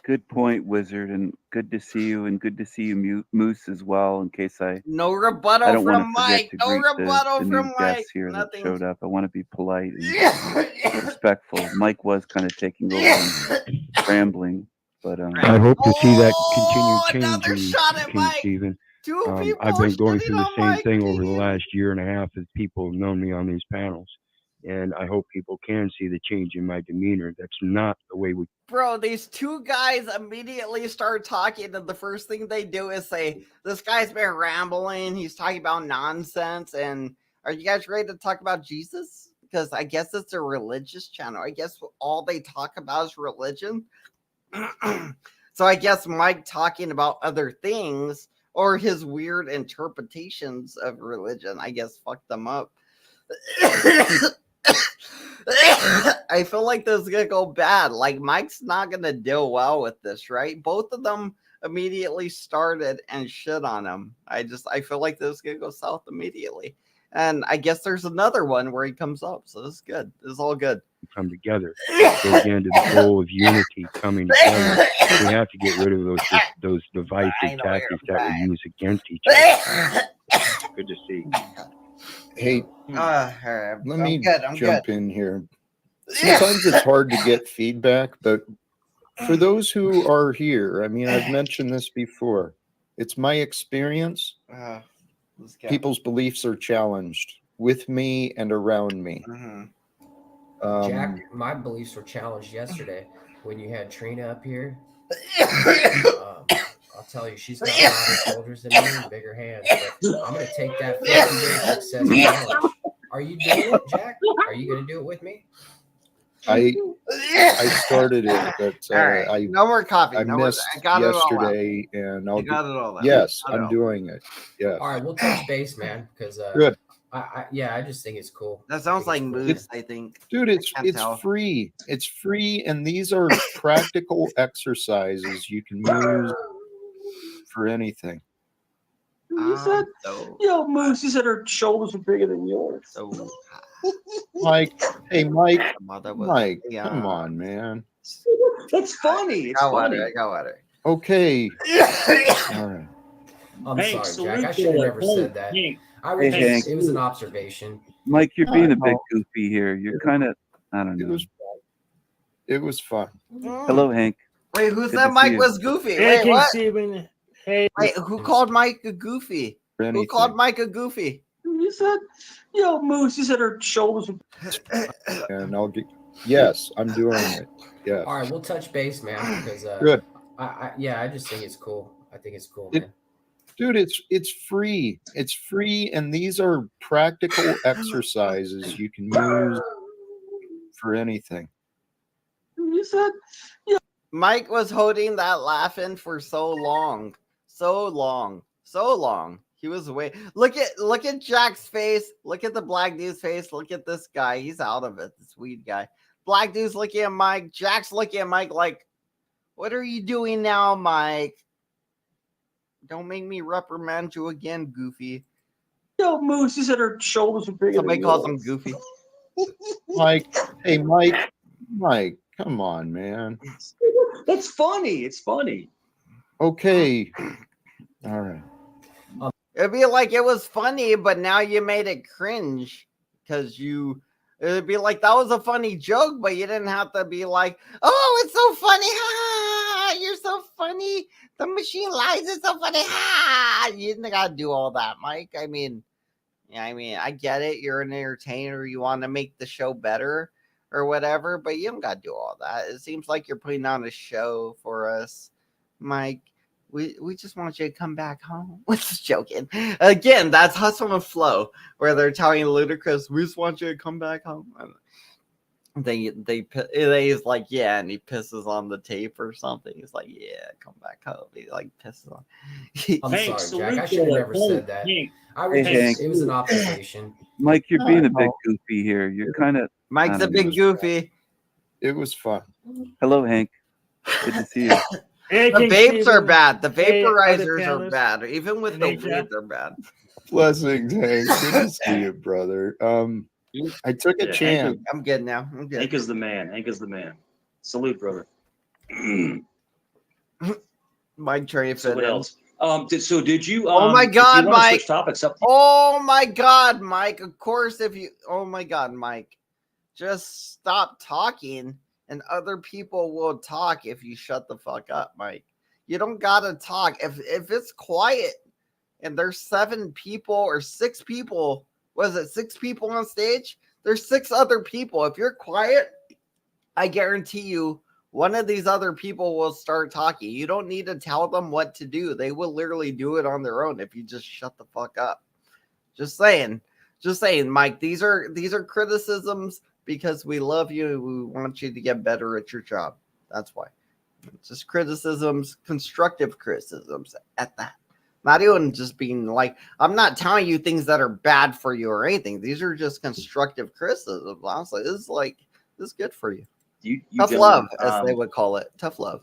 Good point, Wizard, and good to see you, and good to see you, Moose, as well. In case I No rebuttal don't want from to forget Mike. to No greet rebuttal the from new Mike. guests here Nothing. that showed up. I want to be polite and respectful. Mike was kind of taking over and rambling, but I hope to see that Oh, continued another change, shot at King Mike. Stephen. Two people I've been going shitting through the on same Mike, thing over the dude. last year and a half as people have known me on these panels. And I hope people can see the change in my demeanor. That's not the way we. Bro, these two guys immediately start talking, and the first thing they do is say, this guy's been rambling. He's talking about nonsense. And are you guys ready to talk about Jesus? Because I guess it's a religious channel. I guess all they talk about is religion. So I guess Mike talking about other things or his weird interpretations of religion, I guess, fucked them up. I feel like this is gonna go bad. Like, Mike's not gonna deal well with this, right? Both of them immediately started and shit on him. I feel like this is gonna go south immediately. And I guess there's another one where he comes up. So this is good. This is all good. Come together. Go again to the goal of unity coming together. We have to get rid of those divisive tactics that we use against each other. Good to see. Hey, Let let me jump in here. Sometimes it's hard to get feedback, but for those who are here, I mean, I've mentioned this before. It's my experience. People's beliefs are challenged with me and around me. Jack, my beliefs were challenged yesterday when you had Trina up here. I'll tell you, she's got broader shoulders than me and bigger hands. But I'm going to take that 50-day success challenge. Are you doing it, Jack? Are you going to do it with me? I started it, but All right, no more coffee. I No more. missed I got it all out. yesterday, and I'll I got it all out. yes, Got it I'm all. doing it. Yes. All right, we'll touch base, man, because Good. I just think it's cool. That I sounds think like it's cool. moose. I think. Dude, I can't it's tell. free. It's free, and these are practical exercises you can use for anything. You said, So yo, Moose, you said her shoulders are bigger than yours. so. Mike, hey Mike, Mother was. Mike, Yeah. come on, man. It's funny. It's I got funny. water. I got water. Okay. All right. I'm Hank, sorry, Jack. salute I should have to never Hank, said that. Hank. I was Hey, just, Hank. it was an observation. Mike, you're being a bit No. goofy here. You're kind of, I don't It know. was fun. Hello, Hank. Wait, who Good said to see Mike you. was goofy? Hey, Wait, King what? Steven. Hey, Wait, who called Mike a goofy? For Who anything. called Mike a goofy? You said, yo, Moose, you said her shoulders are And I'll get yes, I'm doing it. Yes. All right, we'll touch base, man, because Good. I just think it's cool. I think it's cool, It- man. Dude, it's free. It's free, and these are practical exercises you can use for anything. You said, Mike was holding that laughing for so long. So long. So long. He was away. Look at Jack's face. Look at the black dude's face. Look at this guy. He's out of it. This weed guy. Black dude's looking at Mike. Jack's looking at Mike like, what are you doing now, Mike? Don't make me reprimand you again, Goofy. yo, Moose, you said her shoulders are bigger Somebody than calls yours. him Goofy. Mike, hey Mike, come on, man. It's funny. It's funny. Okay. All right. It'd be like it was funny, but now you made it cringe because it'd be like that was a funny joke, but you didn't have to be like, oh, it's so funny. Ha, you're so funny. The machine lies. It's so funny. Ha, you didn't gotta do all that, Mike. I mean, I get it. You're an entertainer. You want to make the show better or whatever, but you don't gotta do all that. It seems like you're putting on a show for us, Mike. We just want you to come back home. Just joking. Again, that's Hustle and Flow, where they're telling Ludacris, we just want you to come back home. And he's like, yeah, and he pisses on the tape or something. He's like, yeah, come back home. He like pisses on. I'm Hank, sorry, Jack. I salute should have to never said that. Hank. I was Hey, just, it was an observation. Mike, you're being a bit No. goofy here. You're kind of, Mike's a I don't big know. goofy. It was fun. Hello, Hank. Good to see you. hey, The King vapes are Steven. bad. The Hey, other vaporizers are panelists. bad. Even with And the hey, Jack. weed, they're bad. Blessings, Hank. Good to see you, brother. I took a Yeah, chance. I'm good now. I'm good. Hank is the man. Hank is the man. Salute, brother. Mike Trey So fit what in. else? Did you? Oh my if you God, wanna Mike. Switch topics up. Oh my God, Mike. Of course, oh my God, Mike. Just stop talking and other people will talk if you shut the fuck up, Mike. You don't gotta talk. If it's quiet and there's 7 people or 6 people, was it 6 people on stage? There's 6 other people. If you're quiet, I guarantee you one of these other people will start talking. You don't need to tell them what to do. They will literally do it on their own if you just shut the fuck up. Just saying, Mike, these are criticisms because we love you. We want you to get better at your job. That's why. Just criticisms, constructive criticisms at that. Not even just being like, I'm not telling you things that are bad for you or anything. These are just constructive criticisms. Honestly, this is good for you. You Tough gentlemen, love, as they would call it. Tough love.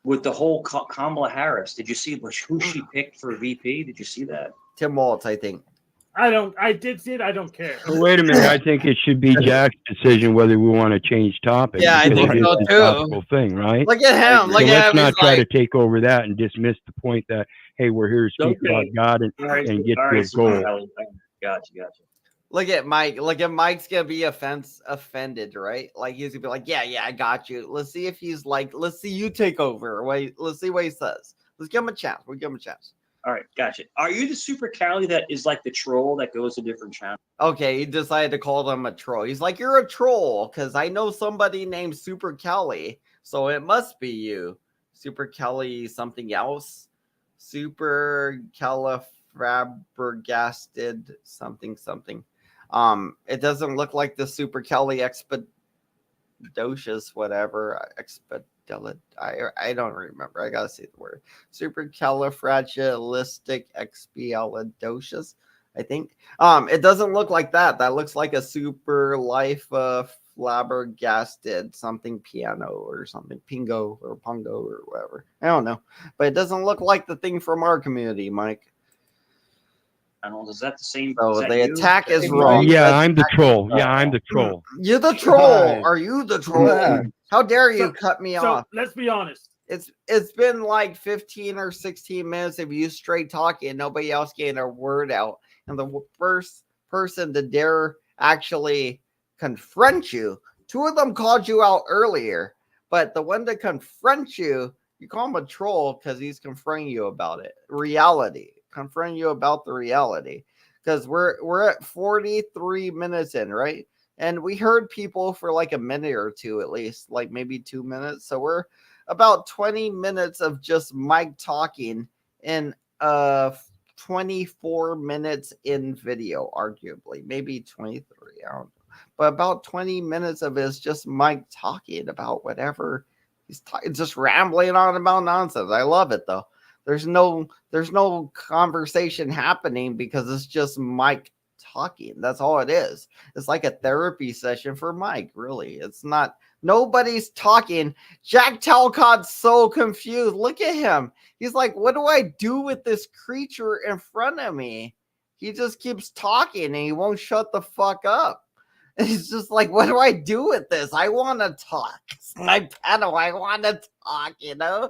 with the whole Kamala Harris. Did you see who she picked for VP? Did you see that? Tim Waltz, I think. I did see it. I don't care. But wait a minute. I think it should be Jack's decision whether we want to change topic. Yeah, I because think it is so, the too. topical thing, right? Look at him. So Look let's at him. not He's try like, to take over that and dismiss the point that, hey, we're here to speak Okay. about God and get to a goal. Gotcha. look at Mike. Look at Mike's gonna be offended, right? Like he's gonna be like, yeah, I got you. Let's see if he's like, let's see you take over. Wait, let's see what he says. Let's give him a chance. We'll give him a chance. All right, gotcha. Are you the super Cali that is like the troll that goes to different channels? Okay, he decided to call them a troll. He's like, you're a troll because I know somebody named Super Kelly, so it must be you. Super Kelly something else. Super Califrabergasted something. It doesn't look like the Super Kelly Supercalifragilisticexpialidocious, whatever. I don't remember. I gotta see the word. Supercalifragilisticexpialidocious. I think. It doesn't look like that. That looks like a super life flabbergasted something piano or something pingo or pongo or whatever. I don't know, but it doesn't look like the thing from our community, Mike. I don't know. Is that the same? So is that the you? attack is Hey, wrong. Mike. Yeah, The I'm the attack- troll. Yeah, I'm the troll. You're the troll. Right. Are you the troll? Relax. How dare you So- cut me So off? let's be honest. It's been like 15 or 16 minutes of you straight talking and nobody else getting a word out. And the first person to dare actually confront you, two of them called you out earlier, but the one to confront you, you call him a troll because he's confronting you about it. Reality. Confronting you about the reality. Because we're at 43 minutes in, right? And we heard people for like a minute or two at least, like maybe 2 minutes. So we're about 20 minutes of just Mike talking in 24 minutes in video, arguably, maybe 23. I don't know. But about 20 minutes of it is just Mike talking about whatever he's just rambling on about nonsense. I love it though. There's no conversation happening because it's just Mike talking. That's all it is. It's like a therapy session for Mike, really. It's not. Nobody's talking. Jack Talcott's so confused. Look at him. He's like, what do I do with this creature in front of me? He just keeps talking and he won't shut the fuck up. And he's just like, what do I do with this? I want to talk. It's my panel. I want to talk, you know?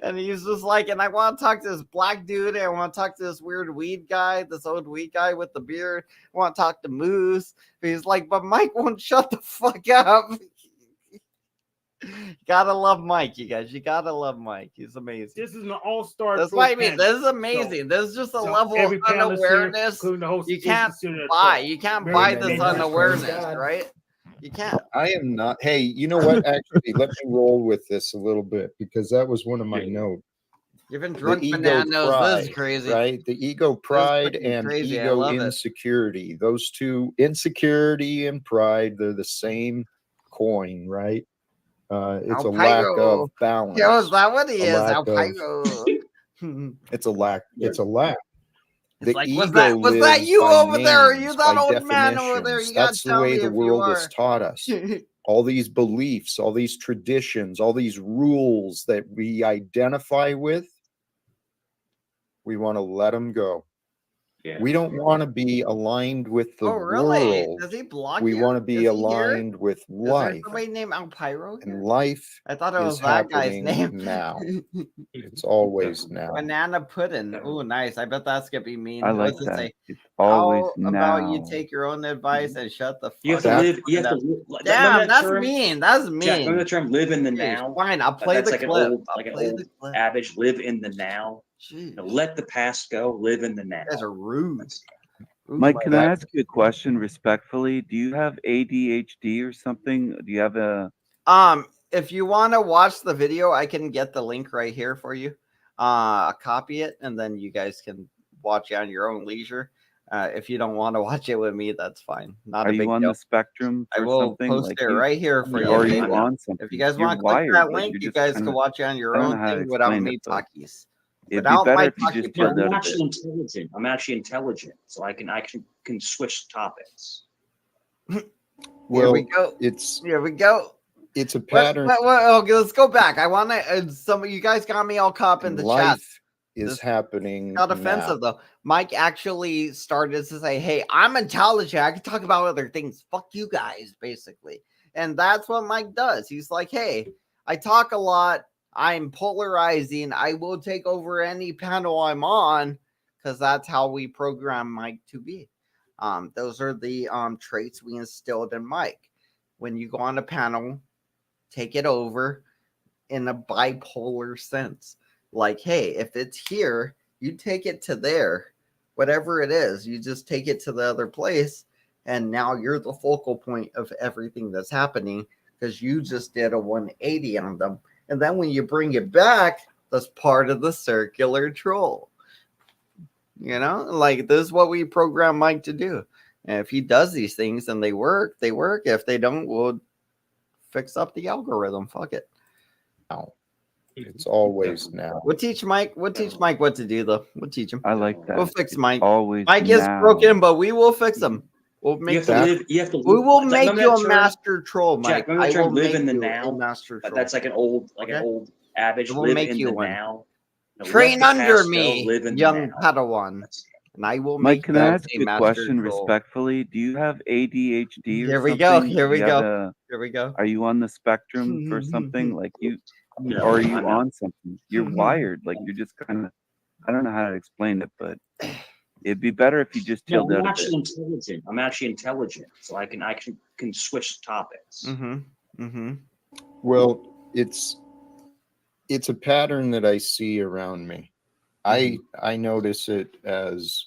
And he's just like, and I want to talk to this black dude. And I want to talk to this weird weed guy, this old weed guy with the beard. I want to talk to Moose. But he's like, but Mike won't shut the fuck up. Gotta love Mike, you guys. You gotta love Mike. He's amazing. This is an all-star. That's what I mean. This is amazing. This is just a level of unawareness you can't buy. You can't buy this unawareness, right? You can't. I am not. Hey, you know what? Actually, let me roll with this a little bit because that was one of my notes. Giving The drunk ego bananas. This is pride, crazy. right? The ego pride fucking and crazy. I ego love it. insecurity. Those two, insecurity and pride, they're the same coin, right? It's a lack of balance. Yo, is that what he A is? lack of- Alpyro. It's a lack. It's a lack. It's The like, ego was that lives you by over there? Are you names, that by old man over there? definitions. You gotta That's the tell way me the if you world are. has taught us. All these beliefs, all these traditions, all these rules that we identify with, we want to let them go. Yeah. We don't want to be aligned with the Oh, really? world. Does he block We you? want to be Is he here? aligned with Is there life. somebody named Alpyro here? And life I thought it is was that guy's happening name. now. It's always now. Banana pudding. Oh, nice. I bet that's gonna be mean. I What like does it that. say? It's always How about you now. take your own advice and shut the fuck You have to up? live. You have to. Remember Damn, that that's term? mean. That's Jack, remember the mean. term "live in the Jeez, now"? fine, I'll play That's the like clip. an old, I'll like an play old the clip. adage. Live in the now. Jeez, Let the past go. Live in the now. you guys are rude. Rude Mike, like can that. I ask you a question respectfully? Do you have ADHD or something? Do you have a If you want to watch the video, I can get the link right here for you. Copy it, and then you guys can watch it on your own leisure. If you don't want to watch it with me, that's fine. Not are a big you on deal. the spectrum I for will something? post Like it right here for you. or are okay? you on something? If you guys You're want to click wired, that like, link, you're you just guys kinda- can watch it on your I don't own know how to thing without explain me it, but talkies. it'd be Without better my if you just talkie Yeah, pulled I'm out a actually bit. intelligent. I'm actually intelligent, so I can switch topics. Here Well, we go. it's Here we go. a pattern. Okay, let's go back. I want to. Some of you guys got me all caught up in the chat. Life is This happening Not offensive now. though. Mike actually started to say, "Hey, I'm intelligent. I can talk about other things. Fuck you guys," basically. And that's what Mike does. He's like, "Hey, I talk a lot. I'm polarizing. I will take over any panel I'm on because that's how we program Mike to be." Those are the traits we instilled in Mike. When you go on a panel, take it over in a bipolar sense. Like, hey, if it's here, you take it to there. Whatever it is, you just take it to the other place. And now you're the focal point of everything that's happening because you just did a 180 on them. And then when you bring it back, that's part of the circular troll. You know, like this is what we program Mike to do. And if he does these things and they work, they work. If they don't, we'll fix up the algorithm. Fuck it. Now. It's always now. We'll teach Mike what to do though. We'll teach him. I like that. We'll fix Mike. Always Mike is now. broken, but we will fix him. We'll You make have to that- live. You have to. we will Jack, make remember you that a term? master troll, Mike. Jack, remember I the term will live make in the you now? a master troll. That's like an old adage. We'll Live make in you the one. now. No, Train let the under past me, go, live in the young now. Padawan, and I will Mike, make can you I ask a you a master question troll. respectfully? Do you have ADHD or Here we something? go. Here we Do you have go. Here we go. Are you on the spectrum for something? Like you, No, or are you I'm not. on something? You're wired. Like you're just kind of. I don't know how to explain it, but it'd be better if you just No, chilled I'm out a actually bit. intelligent. I'm actually intelligent, so I can switch topics. Well, it's a pattern that I see around me. I notice it as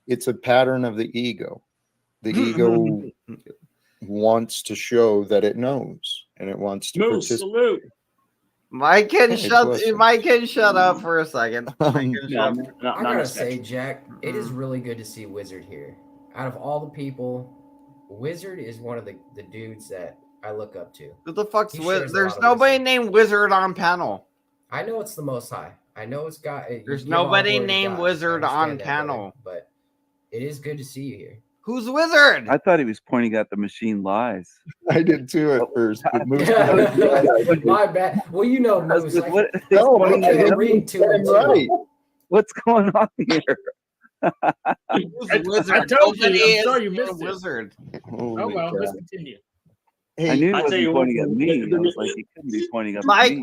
it's a pattern of the ego. The ego wants to show that it knows, and it wants to Moose, participate. salute. Mike can Hey, shut. listen. Mike can shut up for a second. Mike can No, shut up. not I gotta a say, spectrum. Jack, it is really good to see Wizard here. Out of all the people, Wizard is one of the dudes that I look up to. Who the fuck's He shares a There's lot of nobody wisdom. named Wizard on panel. I know it's the Most High. I know it's got. you There's give all nobody glory to named God. Wizard I on understand that, brother, panel. but it is good to see you here. Who's Wizard? I thought he was pointing at the machine lies. I did too at first. But Moose My bad. Well, you know, Moose. I What- No, I I can't didn't read two and two. right. What's going on here? Who's Wizard? I told you, Nobody I'm is sorry you named missed it. Wizard. Oh Holy well, let's crap. continue. I Hey, knew he I tell wasn't you what, pointing at me. I was like, he couldn't be pointing at me.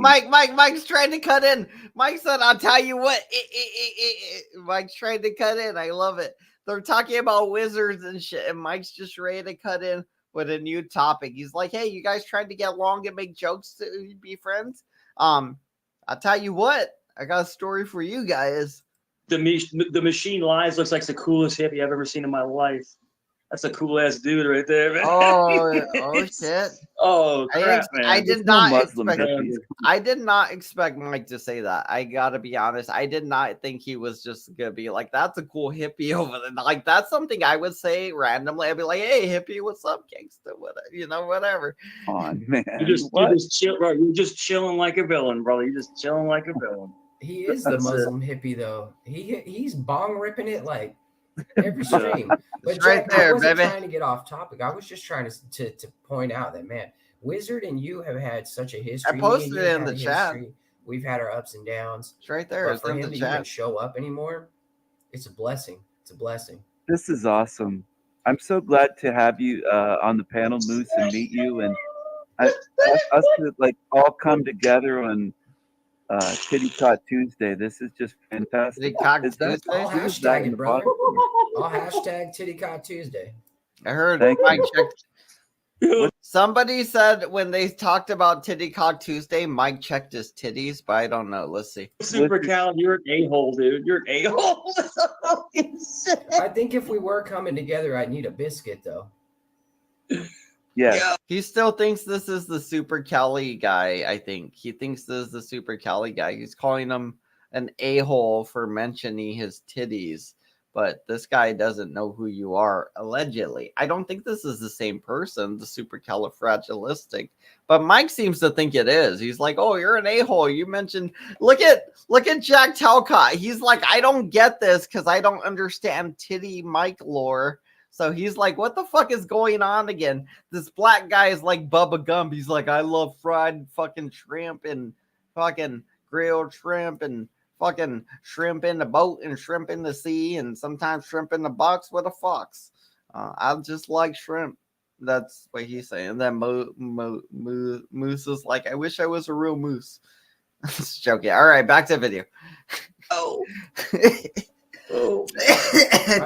Mike's trying to cut in. Mike said, "I'll tell you what." Mike's trying to cut in. I love it. They're talking about wizards and shit, and Mike's just ready to cut in with a new topic. He's like, "Hey, you guys trying to get along and make jokes to be friends?" I'll tell you what. I got a story for you guys. The machine lies looks like the coolest hippie I've ever seen in my life. That's a cool ass dude right there, man. Oh shit! Oh crap, man. I did There's no not Muslim expect. hippies. I did not expect Mike to say that. I gotta be honest. I did not think he was just gonna be like, "That's a cool hippie over there." Like that's something I would say randomly. I'd be like, "Hey, hippie, what's up, gangsta? Whatever, whatever." Come on, man. You're just chill, bro. You're just chilling like a villain, brother. You're just chilling like a villain. He is the That's it. Muslim hippie, though. He's bong ripping it like every stream. But It's right Jack, I there, wasn't baby. trying to get off topic. I was just trying to point out that, man, Wizard and you have had such a history. Me and posted you it in had the a chat. history. We've had our ups and downs. It's right there. But It's for in him the to even chat. show up anymore, it's a blessing. It's a blessing. This is awesome. I'm so glad to have you on the panel, Moose, and meet you. And us to like all come together on Titty Tot Tuesday. This is just fantastic. Titty Cock Is that- Tuesday? I'll who is that hashtag in it, the brother. bottom? I'll hashtag Titty Cot Tuesday. I heard Thank Mike you. checked. Somebody said when they talked about Titty Cock Tuesday, Mike checked his titties, but I don't know. Let's see. Super Cal, you're an a-hole, dude. You're an a-hole. I think if we were coming together, I'd need a biscuit, though. Yes. He still thinks this is the Super Cali guy, I think. He thinks this is the Super Cali guy. He's calling him an a-hole for mentioning his titties. But this guy doesn't know who you are, allegedly. I don't think this is the same person, the supercalifragilistic. But Mike seems to think it is. He's like, "Oh, you're an a-hole. You mentioned look at Jack Talcott. He's like, I don't get this because I don't understand titty Mike lore." So he's like, "What the fuck is going on again?" This black guy is like Bubba Gump. He's like, "I love fried fucking shrimp and fucking grilled shrimp and fucking shrimp in the boat and shrimp in the sea and sometimes shrimp in the box with a fox. I just like shrimp." That's what he's saying. And then Moose is like, "I wish I was a real moose." Just joking. All right, back to the video. Oh. I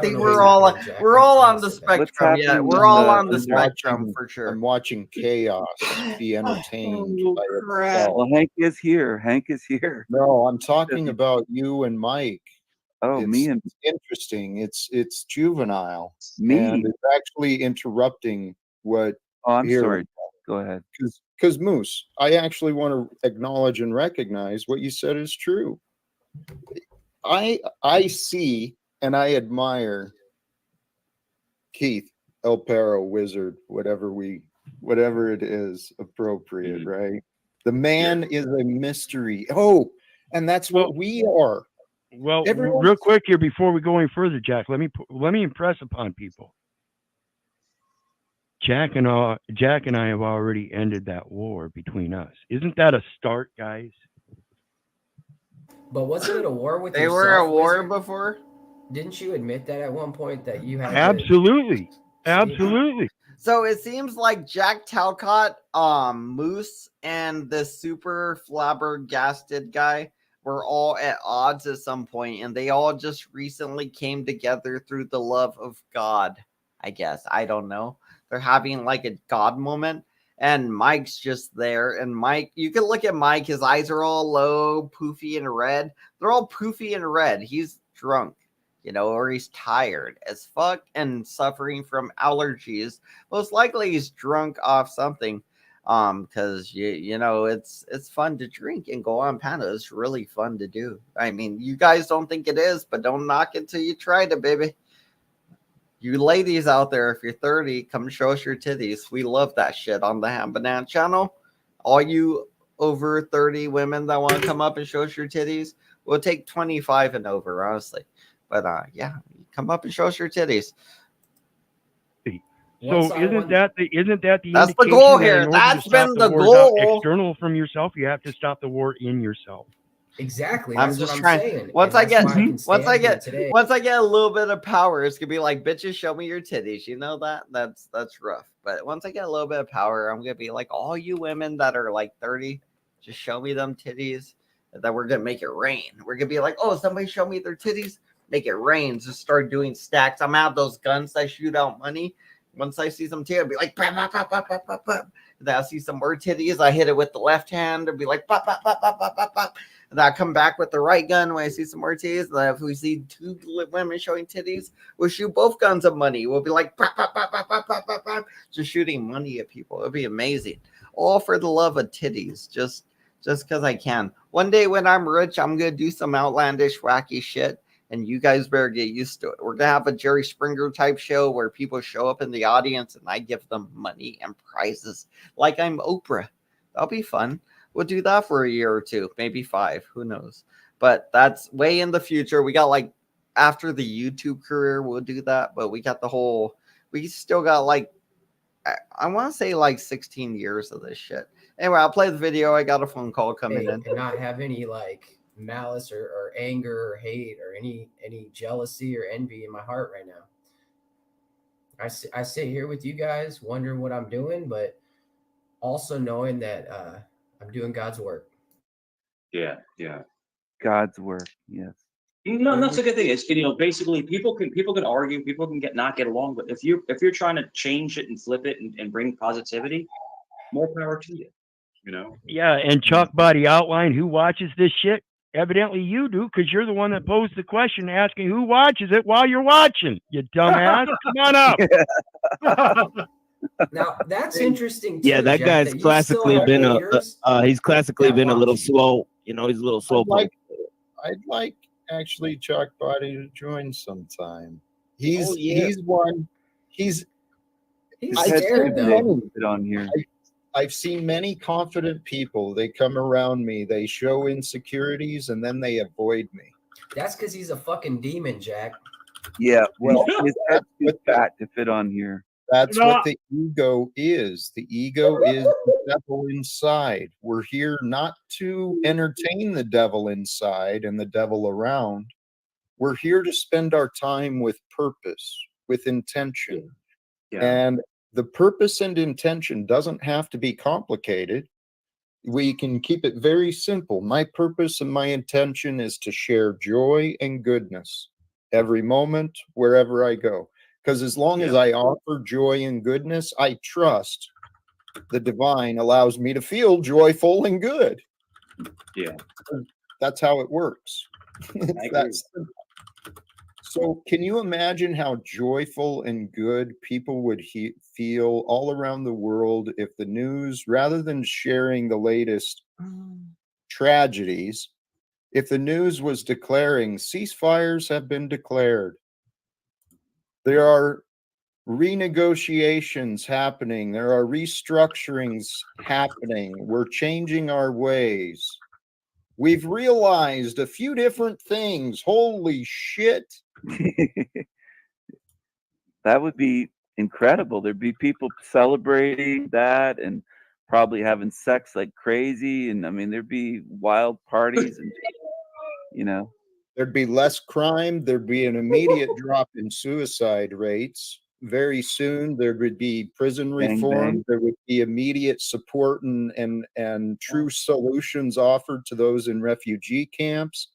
think know we're what's all happening, Jack. we're all on the What's happening? spectrum. Yeah, happening we're in all the- on the in the- spectrum for sure. I'm watching chaos be entertained Oh, by crap. itself. Well, Hank is here. Hank is here. No, I'm talking about you and Mike. Oh, me and It's interesting. It's juvenile. me. And it's actually interrupting what Oh, I'm here- sorry. Go ahead. because Moose, I actually want to acknowledge and recognize what you said is true. I see and I admire Keith El Perro Wizard, whatever we whatever it is appropriate, Mhm. right? The man is a mystery. Oh, and that's what we are. Well, Everyone- real quick here before we go any further, Jack, let me impress upon people. Jack and I have already ended that war between us. Isn't that a start, guys? But wasn't it a war with They yourself? were at war Wizard? before. Didn't you admit that at one point that you had to Absolutely. See? Absolutely. So it seems like Jack Talcott, Moose, and the super flabbergasted guy were all at odds at some point, and they all just recently came together through the love of God. I guess I don't know. They're having like a God moment, and Mike's just there. And Mike, you can look at Mike; his eyes are all low, poofy, and red. They're all poofy and red. He's drunk, or he's tired as fuck and suffering from allergies. Most likely he's drunk off something. Because it's fun to drink and go on panel. It's really fun to do. I mean, you guys don't think it is, but don't knock it till you tried it, baby. You ladies out there, if you're 30, come show us your titties. We love that shit on the Ham Banana channel. All you over 30 women that want to come up and show us your titties, we'll take 25 and over, honestly. But yeah, come up and show us your titties. So isn't that the That's the indication goal that here. in order That's to stop been the the war is out goal. external from yourself, you have to stop the war in yourself. Exactly. I'm That's just what I'm trying. saying. Once And I that's get, why I can stand here today. once I get a little bit of power, it's gonna be like, bitches, show me your titties. You know that? That's rough. But once I get a little bit of power, I'm gonna be like, all you women that are like 30, just show me them titties. And then we're gonna make it rain. We're gonna be like, oh, somebody show me their titties. Make it rain. Just start doing stacks. I'm out those guns that shoot out money. Once I see some titties, I'll be like, pop, pop, pop, pop, pop, pop, pop. Then I'll see some more titties. I hit it with the left hand. It'll be like, pop, pop, pop, pop, pop, pop, pop. And then I come back with the right gun when I see some more titties. Then if we see two women showing titties, we'll shoot both guns of money. We'll be like, pop, pop, pop, pop, pop, pop, pop, pop, just shooting money at people. It'll be amazing. All for the love of titties. Just because I can. One day when I'm rich, I'm going to do some outlandish, wacky shit. And you guys better get used to it. We're going to have a Jerry Springer type show where people show up in the audience and I give them money and prizes like I'm Oprah. That'll be fun. We'll do that for a year or two, maybe 5. Who knows? But that's way in the future. We got like after the YouTube career, we'll do that. But we still got like, I want to say like 16 years of this shit. Anyway, I'll play the video. I got a phone call coming in. And not have any like malice or anger or hate or any jealousy or envy in my heart right now. I sit here with you guys wondering what I'm doing, but also knowing that I'm doing God's work. Yeah. God's work. Yes. No, that's a good thing. It's basically people can argue, people can not get along, but if you're trying to change it and flip it and bring positivity, more power to you. Yeah, and Chalk Body outlined who watches this shit. Evidently you do, because you're the one that posed the question asking who watches it while you're watching. You dumbass. Come on up. Now that's interesting too. Yeah, that Jack, guy's that you classically still have been haters he's classically that been a little watch you. slow. He's a little slow. I'd like actually Chalk Body to join sometime. Yeah. He's one. He's I've scared seen though. many- on here. I've seen many confident people. They come around me, they show insecurities, and then they avoid me. That's because he's a fucking demon, Jack. Yeah. Well, his head's too fat to fit on here. That's No. what the ego is. The ego is the devil inside. We're here not to entertain the devil inside and the devil around. We're here to spend our time with purpose, with intention. Yeah. And the purpose and intention doesn't have to be complicated. We can keep it very simple. My purpose and my intention is to share joy and goodness every moment, wherever I go. Because as long as I offer joy and goodness, I trust the divine allows me to feel joyful and good. Yeah. That's how it works. agree. That's so can you imagine how joyful and good people would feel all around the world if the news, rather than sharing the latest tragedies, if the news was declaring ceasefires have been declared? There are renegotiations happening. There are restructurings happening. We're changing our ways. We've realized a few different things. Holy shit. That would be incredible. There'd be people celebrating that and probably having sex like crazy. And I mean, there'd be wild parties and, you know, There'd be less crime. There'd be an immediate drop in suicide rates. Very soon, there would be prison Bang, reform. bang. There would be immediate support and true solutions offered to those in refugee camps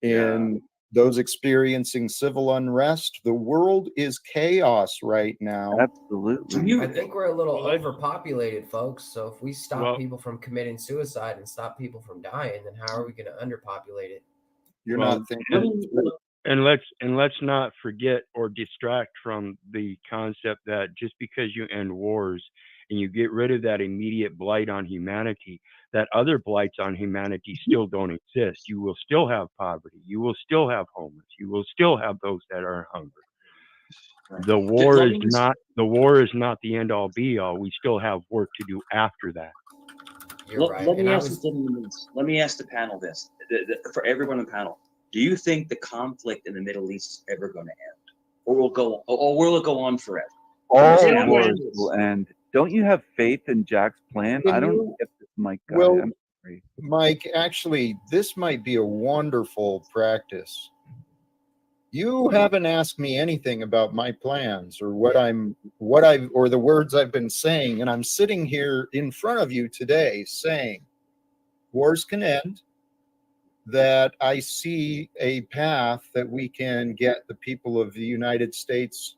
and those experiencing civil unrest. The world is chaos right now. absolutely. I think we're a little Well, let's- overpopulated, folks. So if we stop Well- people from committing suicide and stop people from dying, then how are we going to underpopulate it? You're Well, not thinking. and let's not forget or distract from the concept that just because you end wars and you get rid of that immediate blight on humanity, that other blights on humanity still don't exist. You will still have poverty. You will still have homeless. You will still have those that are hungry. The war Let is me just- not the end all be all. We still have work to do after that. You're right. Let And me I ask was, the gentleman this. Let me ask the panel this. For everyone on the panel, do you think the conflict in the Middle East is ever going to end, or will it go on forever? All Yeah, wars yeah. will end. Don't you have faith in Jack's plan? Can I don't you- get this mic guy. Well, I'm sorry. Mike, actually, this might be a wonderful practice. You haven't asked me anything about my plans or or the words I've been saying, and I'm sitting here in front of you today saying wars can end, that I see a path that we can get the people of the United States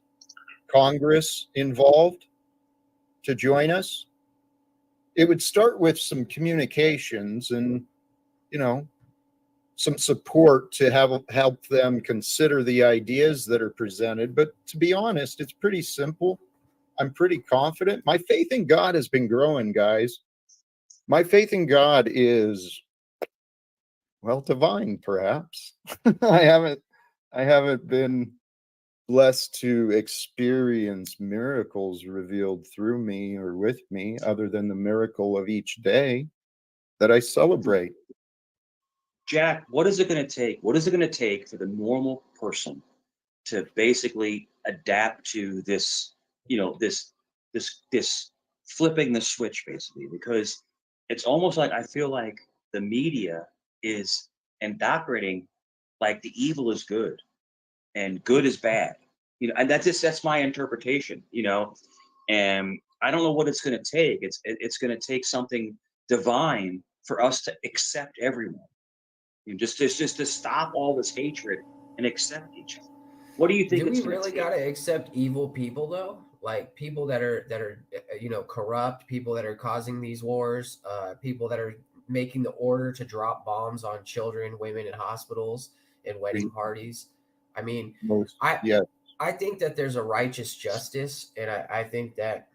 Congress involved to join us. It would start with some communications and, some support to help them consider the ideas that are presented. But to be honest, it's pretty simple. I'm pretty confident. My faith in God has been growing, guys. My faith in God is, well, divine, perhaps. I haven't been blessed to experience miracles revealed through me or with me, other than the miracle of each day that I celebrate. Jack, what is it going to take? What is it going to take for the normal person to basically adapt to this, this flipping the switch, basically? Because it's almost like I feel like the media is indoctrinating like the evil is good and good is bad. And that's my interpretation, and I don't know what it's going to take. It's going to take something divine for us to accept everyone. Just to stop all this hatred and accept each other. What do you think? do we it's gonna really take? got to accept evil people though? Like people that are corrupt, people that are causing these wars, people that are making the order to drop bombs on children, women in hospitals and wedding parties. I mean, Yeah. I think that there's a righteous justice, and I think that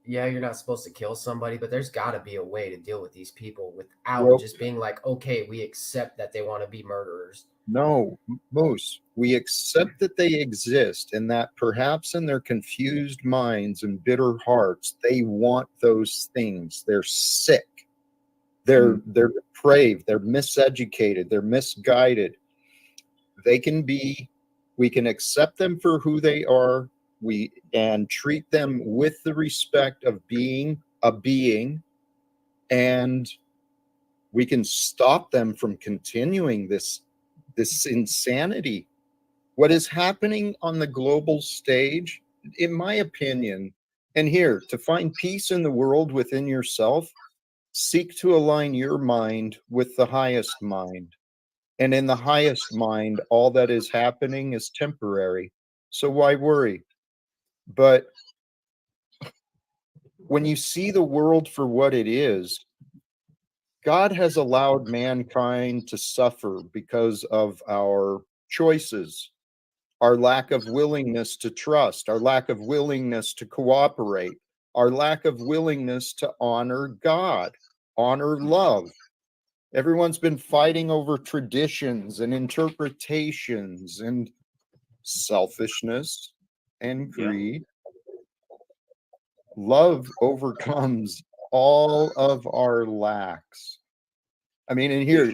you're not supposed to kill somebody, but there's got to be a way to deal with these people without Well- just being like, okay, we accept that they want to be murderers. No, Moose, we accept that they exist and that perhaps in their confused minds and bitter hearts, they want those things. They're sick. They're depraved. They're miseducated. They're misguided. We can accept them for who they are. And treat them with the respect of being a being, and we can stop them from continuing this insanity. What is happening on the global stage, in my opinion, and here, to find peace in the world within yourself, seek to align your mind with the highest mind. And in the highest mind, all that is happening is temporary. So why worry? But when you see the world for what it is, God has allowed mankind to suffer because of our choices, our lack of willingness to trust, our lack of willingness to cooperate, our lack of willingness to honor God, honor love. Everyone's been fighting over traditions and interpretations and selfishness and greed. love overcomes all of our lacks. I mean, and here,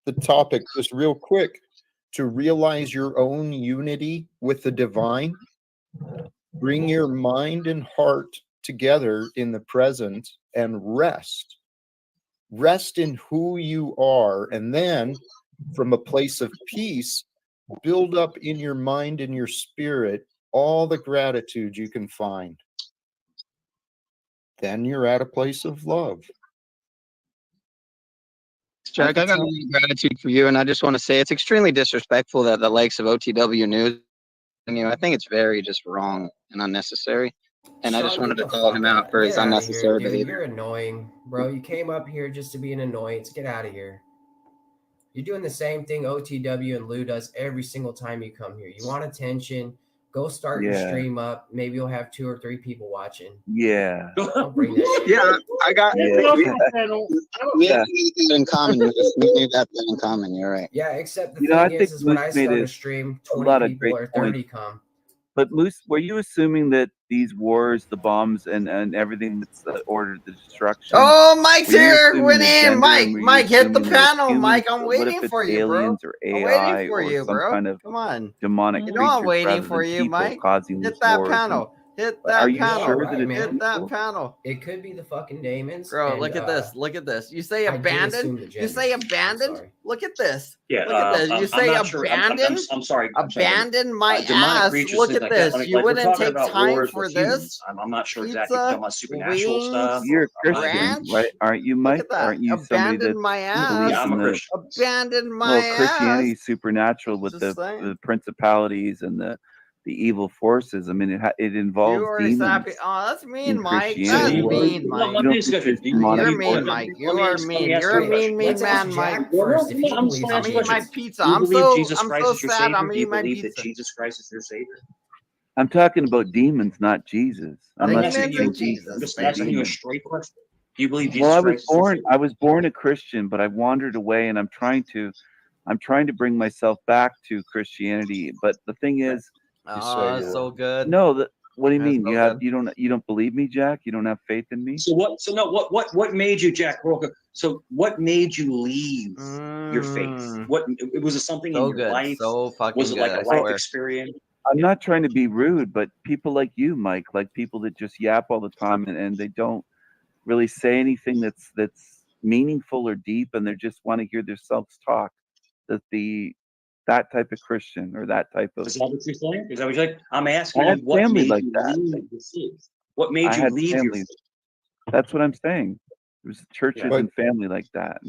the topic, just real quick, to realize your own unity with the divine, bring your mind and heart together in the present and rest. Rest in who you are. And then from a place of peace, build up in your mind and your spirit all the gratitude you can find. Then you're at a place of love. Jack, I got a lot of gratitude for you, and I just want to say it's extremely disrespectful that the likes of OTW News, and I think it's very just wrong and unnecessary. And I just Sean, wanted get to the call fuck him out out. for his Get out of here, unnecessary dude. behavior. You're annoying, bro. You came up here just to be an annoyance. Get out of here. You're doing the same thing OTW and Lou does every single time you come here. You want attention. Go start your Yeah. stream up. Maybe you'll have 2 or 3 people watching. Yeah. Don't bring that shit. Yeah, I got. Yeah. We Yeah. have that in common. We have that in common. You're right. Yeah, except the You know, I thing think is when Moose I made start a it stream, a 20 lot of people great or 30 points. come. But Moose, were you assuming that these wars, the bombs, and everything that's ordered the destruction? Oh, Mike's were you here. assuming Went the in. gender, Mike, and were you Mike, hit the assuming that it's panel. humans? Mike, I'm But what waiting if for it's you, bro. aliens or I'm AI waiting for or you, some bro. kind of Come on. demonic You know I'm creatures waiting rather for than you, people Mike. causing Hit these that wars? And panel. Hit are that you panel. sure Alright, that it's man. Hit that people? panel. It could be the fucking Damons. Bro, and, look at this. Look at this. You say I did assume abandoned? the You gender. say I'm abandoned? sorry. Look at this. Yeah, Look at this. You I'm say not sure. abandoned? I'm sorry. Abandon my demonic ass. creatures, Look things at like that. this. I mean, You like we're wouldn't talking take about time wars for with this? humans. I'm not sure exactly if you're talking about supernatural stuff. Wings, You're a I'm not Christian, ranch. right? Aren't you, Look Mike? at that. Aren't you somebody Abandon that my yeah, believes ass. I'm a in the Christian. Abandon my well, ass. Christianity is supernatural with Just saying. the principalities and the evil forces. I mean, it You involves are sappy. demons Oh, that's in mean, Mike. So That's do you Christianity. believe? mean, No, Mike. let You me don't ask you a think there's question. Do you demonic You're believe? mean, forces? Mike. You Let me are ask. Let mean. me ask You're you a a mean, question. mean Let's ask man, Jack Mike. first if he I'm believes just I'm in eating my Jesus. pizza. Do you believe Jesus I'm Christ so is your sad. savior? I'm Do you eating my believe that pizza. Jesus Christ is your savior? I'm talking about demons, not Jesus. I'm Unless you asking Demons you. and think I'm Jesus Jesus, is just a asking baby. you a demon. straight question. Do you believe Well, Jesus Christ is your savior? I was born a Christian, but I wandered away, and I'm trying to bring myself back to Christianity. But the thing Okay. is, You say Oh, you're so good. no, what do you That's mean? so good. You don't believe me, Jack? You don't have faith in me? So what? So no. What made you, Jack Roca? So what made you leave your faith? What was it? Something in So your good. life? So Was fucking it good. like I a life swear. experience? I'm not trying to be rude, but people like you, Mike, like people that just yap all the time and they don't really say anything that's meaningful or deep, and they just want to hear themselves talk. That type of Christian or that type of Is that what you're saying? Is that what you're saying? I'm I asking had you what family made like you that. leave your faith? What made I you had leave your families. faith? That's what I'm saying. There's churches Yeah. But and family like that.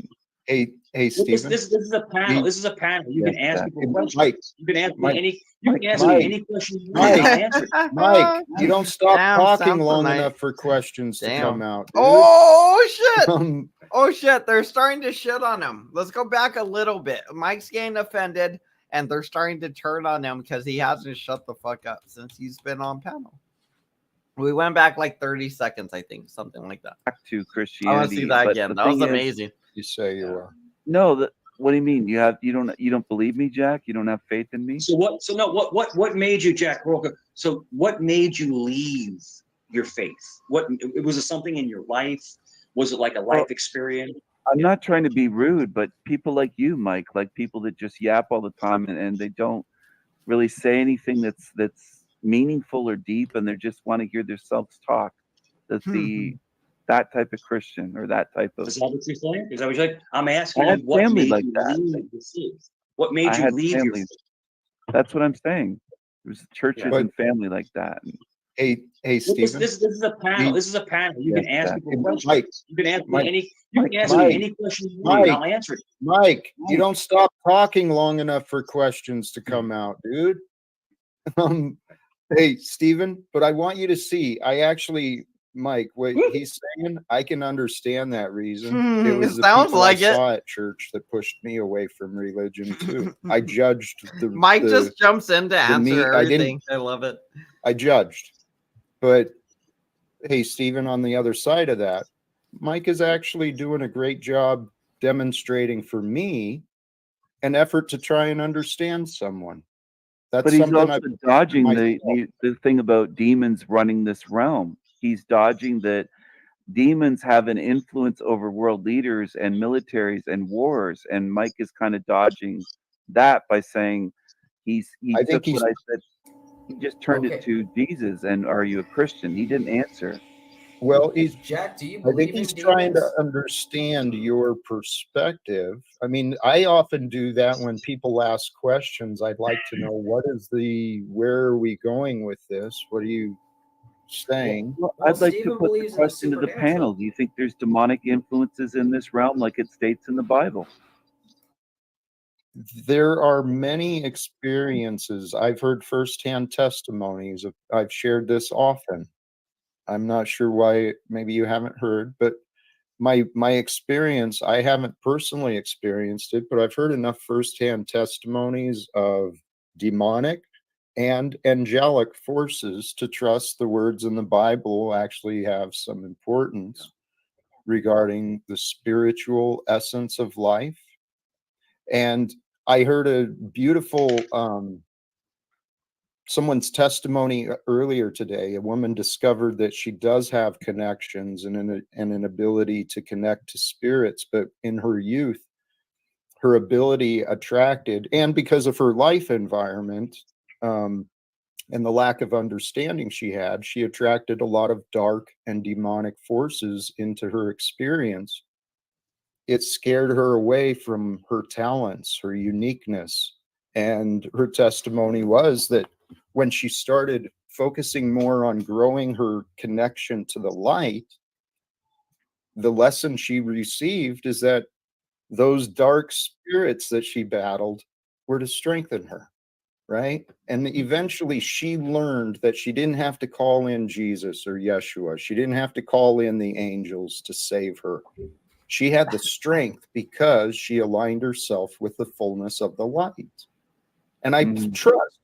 hey, Well, Stephen. this is a panel. You- This is a panel. You Yes, can ask Jack. people questions. Mike, You can ask me Mike, any. You can ask Mike, me any question you want. Mike, I'll answer it. Mike, you don't stop Damn, talking sound long tonight. enough for questions to Damn. come out, dude. Oh shit! Um, Oh shit! They're starting to shit on him. Let's go back a little bit. Mike's getting offended, and they're starting to turn on him because he hasn't shut the fuck up since he's been on panel. We went back like 30 seconds, I think, something like that. Back to I want to Christianity. see that but again. the That was thing is, amazing. you say you are. no, what do you mean? You don't believe me, Jack? You don't have faith in me? So what? So no. What made you, Jack Roca? So what made you leave your faith? Was it something in your life? Was it like a life experience? I'm not trying to be rude, but people like you, Mike, like people that just yap all the time and they don't really say anything that's meaningful or deep, and they just want to hear themselves talk. That type of Christian or that type of Is that what you're saying? Is that what you're saying? I'm asking I had you what family made like you that. leave your faith? What made I you had leave your families. faith? That's what I'm saying. There's churches Yeah. and family like that. Hey, Well, Stephen. this is a panel. You- This is a panel. You Yes, can ask Jack. people questions. Mike, You can ask Mike, me any. You can ask Mike, me any question you want, and I'll answer it. Mike, you don't stop talking long enough for questions to come out, dude. Hey, Stephen, but I want you to see, Mike, what he's saying, I can understand that reason. It was It the sounds people like I it. saw at church that pushed me away from religion too. I judged Mike just jumps in to answer I didn't- everything. I love it. I judged. But hey, Stephen, on the other side of that, Mike is actually doing a great job demonstrating for me an effort to try and understand someone. That's But he's something also dodging the thing about demons running this realm. he's dodging that demons have an influence over world leaders and militaries and wars, and Mike is kind of dodging that by saying he I took think he's what I said. He just turned it Okay. to Jesus and are you a Christian? He didn't answer. well, he's Jack, do you I think believe he's in trying demons? to understand your perspective. I mean, I often do that when people ask questions. I'd like to know where are we going with this? What are you saying? Well, Well, I'd like to Stephen put the believes in the question to the supernatural. panel. Do you think there's demonic influences in this realm like it states in the Bible? There are many experiences. I've heard firsthand testimonies of, I've shared this often. I'm not sure why maybe you haven't heard, but my experience, I haven't personally experienced it, but I've heard enough firsthand testimonies of demonic and angelic forces to trust the words in the Bible actually have some importance regarding the spiritual essence of life. And I heard a beautiful someone's testimony earlier today. A woman discovered that she does have connections and an ability to connect to spirits, but in her youth, her ability attracted, and because of her life environment and the lack of understanding she had, she attracted a lot of dark and demonic forces into her experience. It scared her away from her talents, her uniqueness. And her testimony was that when she started focusing more on growing her connection to the light, the lesson she received is that those dark spirits that she battled were to strengthen her, right? And eventually she learned that she didn't have to call in Jesus or Yeshua. She didn't have to call in the angels to save her. She had the strength because she aligned herself with the fullness of the light. And I trust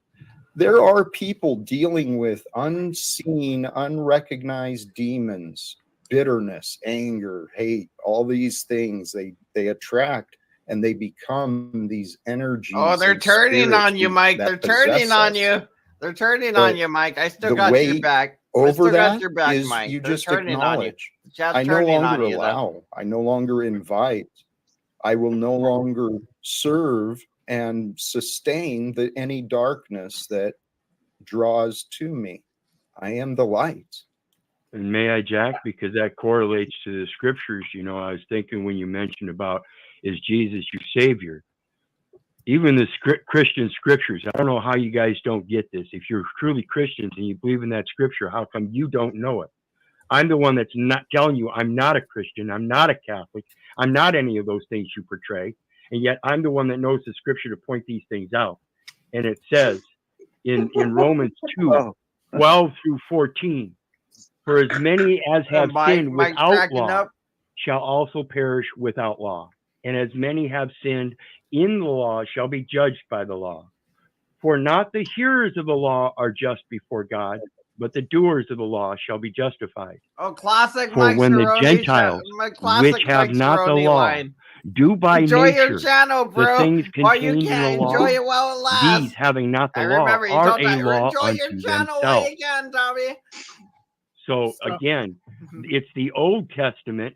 there are people dealing with unseen, unrecognized demons, bitterness, anger, hate, all these things they attract and they become these energies. Oh, they're and turning spirits on you, Mike. that They're turning possess on us. you. They're turning on But you, Mike. I still the got your way back. I over still got that your back, is Mike. you They're just turning on you. acknowledge. Just I no turning on longer you, though. allow. I no longer invite. I will no longer serve and sustain any darkness that draws to me. I am the light. And may I, Jack, because that correlates to the scriptures. You know, I was thinking when you mentioned about, is Jesus your savior? Even the Christian scriptures, I don't know how you guys don't get this. If you're truly Christians and you believe in that scripture, how come you don't know it? I'm the one that's not telling you I'm not a Christian. I'm not a Catholic. I'm not any of those things you portray. And yet I'm the one that knows the scripture to point these things out. And it says in Romans 2:12 through 14, for as many as have sinned Mike's without cracking law up. shall also perish without law. And as many have sinned in the law shall be judged by the law. For not the hearers of the law are just before God, but the doers of the law shall be justified. Oh, classic For Mike when the Cerrone. Gentiles, My which classic have Mike not the Cerrone law, line. do by Enjoy your nature channel, the bro. things While you contained in the can, law, enjoy it while it lasts. these having not the I law remember you are told a that. law Enjoy your unto channel while themselves. you can, Tommy. So again, it's the Old Testament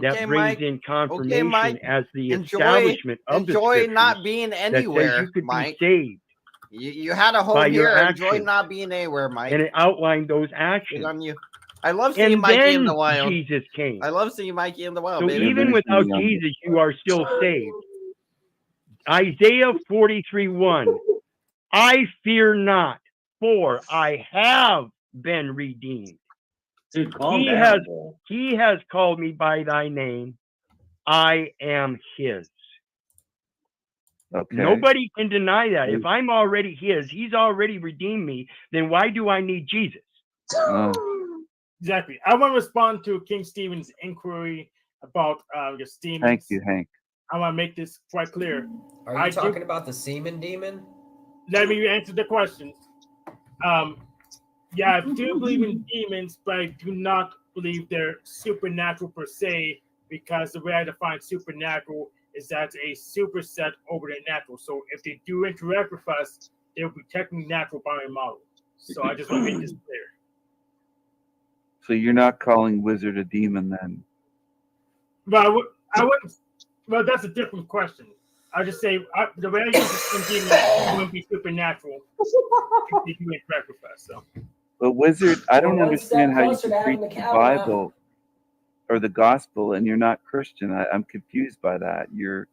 that Okay, brings Mike. in Okay, confirmation Mike. as the Enjoy establishment of the scriptures not being that says anywhere, you could Mike. be saved You had a by home your here. Enjoy actions, not being anywhere, Mike. and it outlined those Good actions. on you. I love seeing And Mikey in the then wild. Jesus came. I love seeing Mikey in the wild, So baby. even without Jesus, you are still saved. Isaiah 43:1. I fear not, for I have been redeemed. Dude, calm down, bro. He has called me by thy name. I am his. Okay. Nobody can deny that. If I'm already his, he's already redeemed me, then why do I need Jesus? Exactly. I want to respond to King Stephen's inquiry about your demons. Thank you, Hank. I want to make this quite clear. Are you talking about the semen demon? Let me answer the question. Yeah, I do believe in demons, but I do not believe they're supernatural per se, because the way I define supernatural is that it's a superset over the natural. So if they do interact with us, they'll be technically natural by my model. So I just want to make this clear. So you're not calling Wizard a demon then? But I wouldn't. Well, that's a different question. I just say the way I use the demon wouldn't be supernatural. They do interact with us, so. But Wizard, I don't Well, one step understand how you closer to can having preach the the cow now. Bible or the gospel and you're not Christian. I'm confused by that. You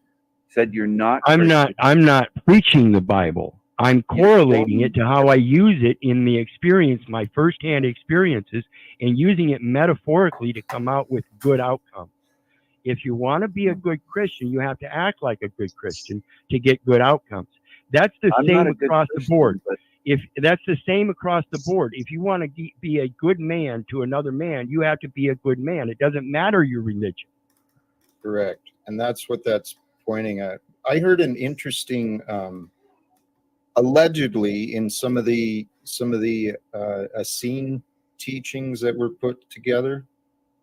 said you're not Christian. I'm not preaching the Bible. I'm correlating it to how I use it in the experience, my firsthand experiences, and using it metaphorically to come out with good outcomes. If you want to be a good Christian, you have to act like a good Christian to get good outcomes. That's the I'm not same a good across the Christian, board. but If that's the same across the board, if you want to be a good man to another man, you have to be a good man. It doesn't matter your religion. Correct. And that's what that's pointing at. I heard an interesting, allegedly in some of the Essene teachings that were put together.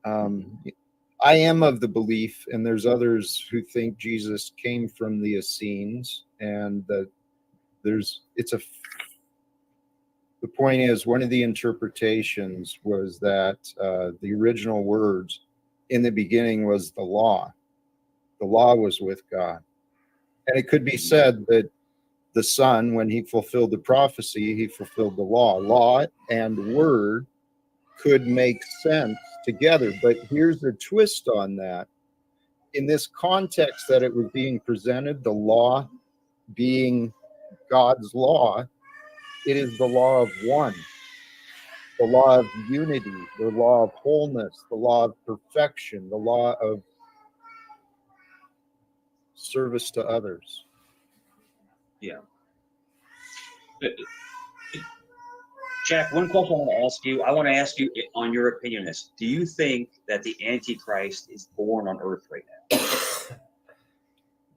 I am of the belief, and there's others who think Jesus came from the Essenes, and that the point is, one of the interpretations was that the original words in the beginning was the law. The law was with God. And it could be said that the Son, when he fulfilled the prophecy, he fulfilled the law. Law and word could make sense together. But here's the twist on that. In this context that it was being presented, the law being God's law, it is the law of one, the law of unity, the law of wholeness, the law of perfection, the law of service to others. Yeah. Jack, one question I want to ask you. I want to ask you on your opinion on this. Do you think that the Antichrist is born on Earth right now?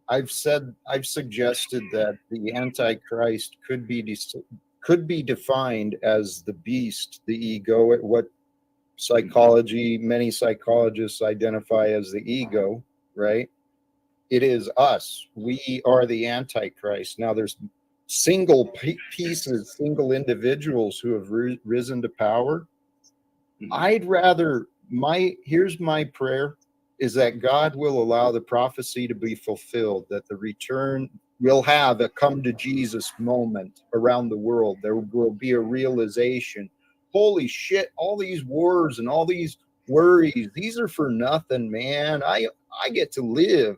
I've suggested that the Antichrist could be defined as the beast, the ego, what many psychologists identify as the ego, right? It is us. We are the Antichrist. Now there's single pieces, single individuals who have risen to power. I'd rather, here's my prayer, is that God will allow the prophecy to be fulfilled, that the return will have a come to Jesus moment around the world. There will be a realization. Holy shit, all these wars and all these worries, these are for nothing, man. I get to live.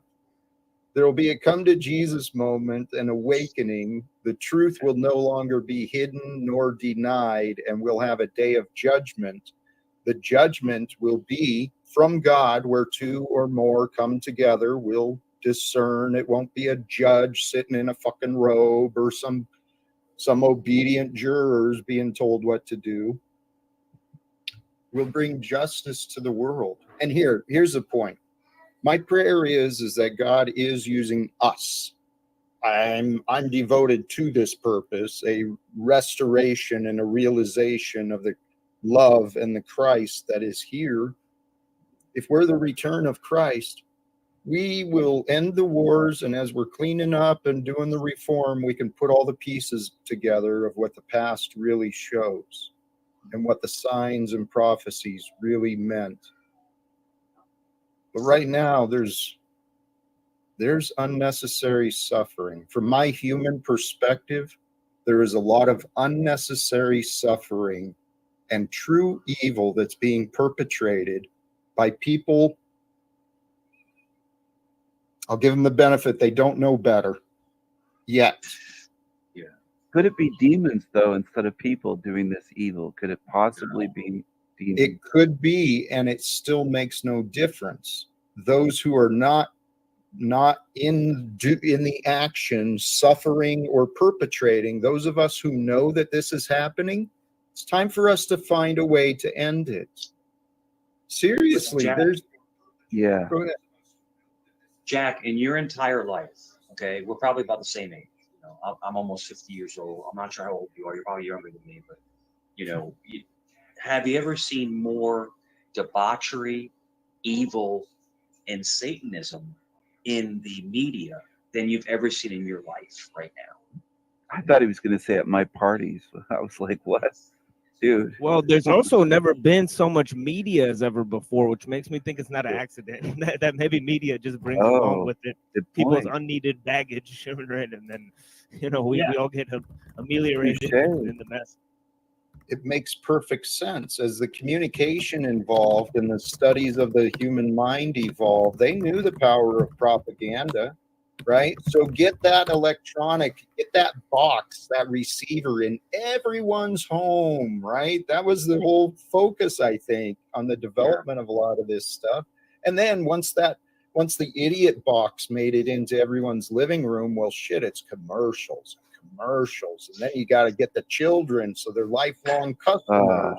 There will be a come to Jesus moment, an awakening. The truth will no longer be hidden nor denied, and we'll have a day of judgment. The judgment will be from God, where two or more come together. We'll discern. It won't be a judge sitting in a fucking robe or some obedient jurors being told what to do. We'll bring justice to the world. And here's the point. My prayer is that God is using us. I'm devoted to this purpose, a restoration and a realization of the love and the Christ that is here. If we're the return of Christ, we will end the wars, and as we're cleaning up and doing the reform, we can put all the pieces together of what the past really shows and what the signs and prophecies really meant. But right now, there's unnecessary suffering. From my human perspective, there is a lot of unnecessary suffering and true evil that's being perpetrated by people. I'll give them the benefit, they don't know better yet. Yeah. Could it be demons, though, instead of people doing this evil? Could it possibly be demons? It could be, and it still makes no difference. Those who are not in the action, suffering or perpetrating, those of us who know that this is happening, it's time for us to find a way to end it. Seriously, Jack, yeah. Go ahead. Jack, in your entire life, okay, we're probably about the same age. You know, I'm almost 50 years old. I'm not sure how old you are. You're probably younger than me, but you know, have you ever seen more debauchery, evil, and Satanism in the media than you've ever seen in your life right now? I thought he was going to say at my parties. I was like, what? dude. Well, there's also never been so much media as ever before, which makes me think it's not an accident. that maybe media just brings along Oh, with it good people's point. unneeded baggage, right? And then, Yeah. we all get ameliorated Touche. in the mess. It makes perfect sense. As the communication involved and the studies of the human mind evolved, they knew the power of propaganda, right? So get that get that box, that receiver in everyone's home, right? That was the whole focus, I think, on the development of a lot of this stuff. And then once the idiot box made it into everyone's living room, well, shit, it's commercials, and then you got to get the children, so they're lifelong customers.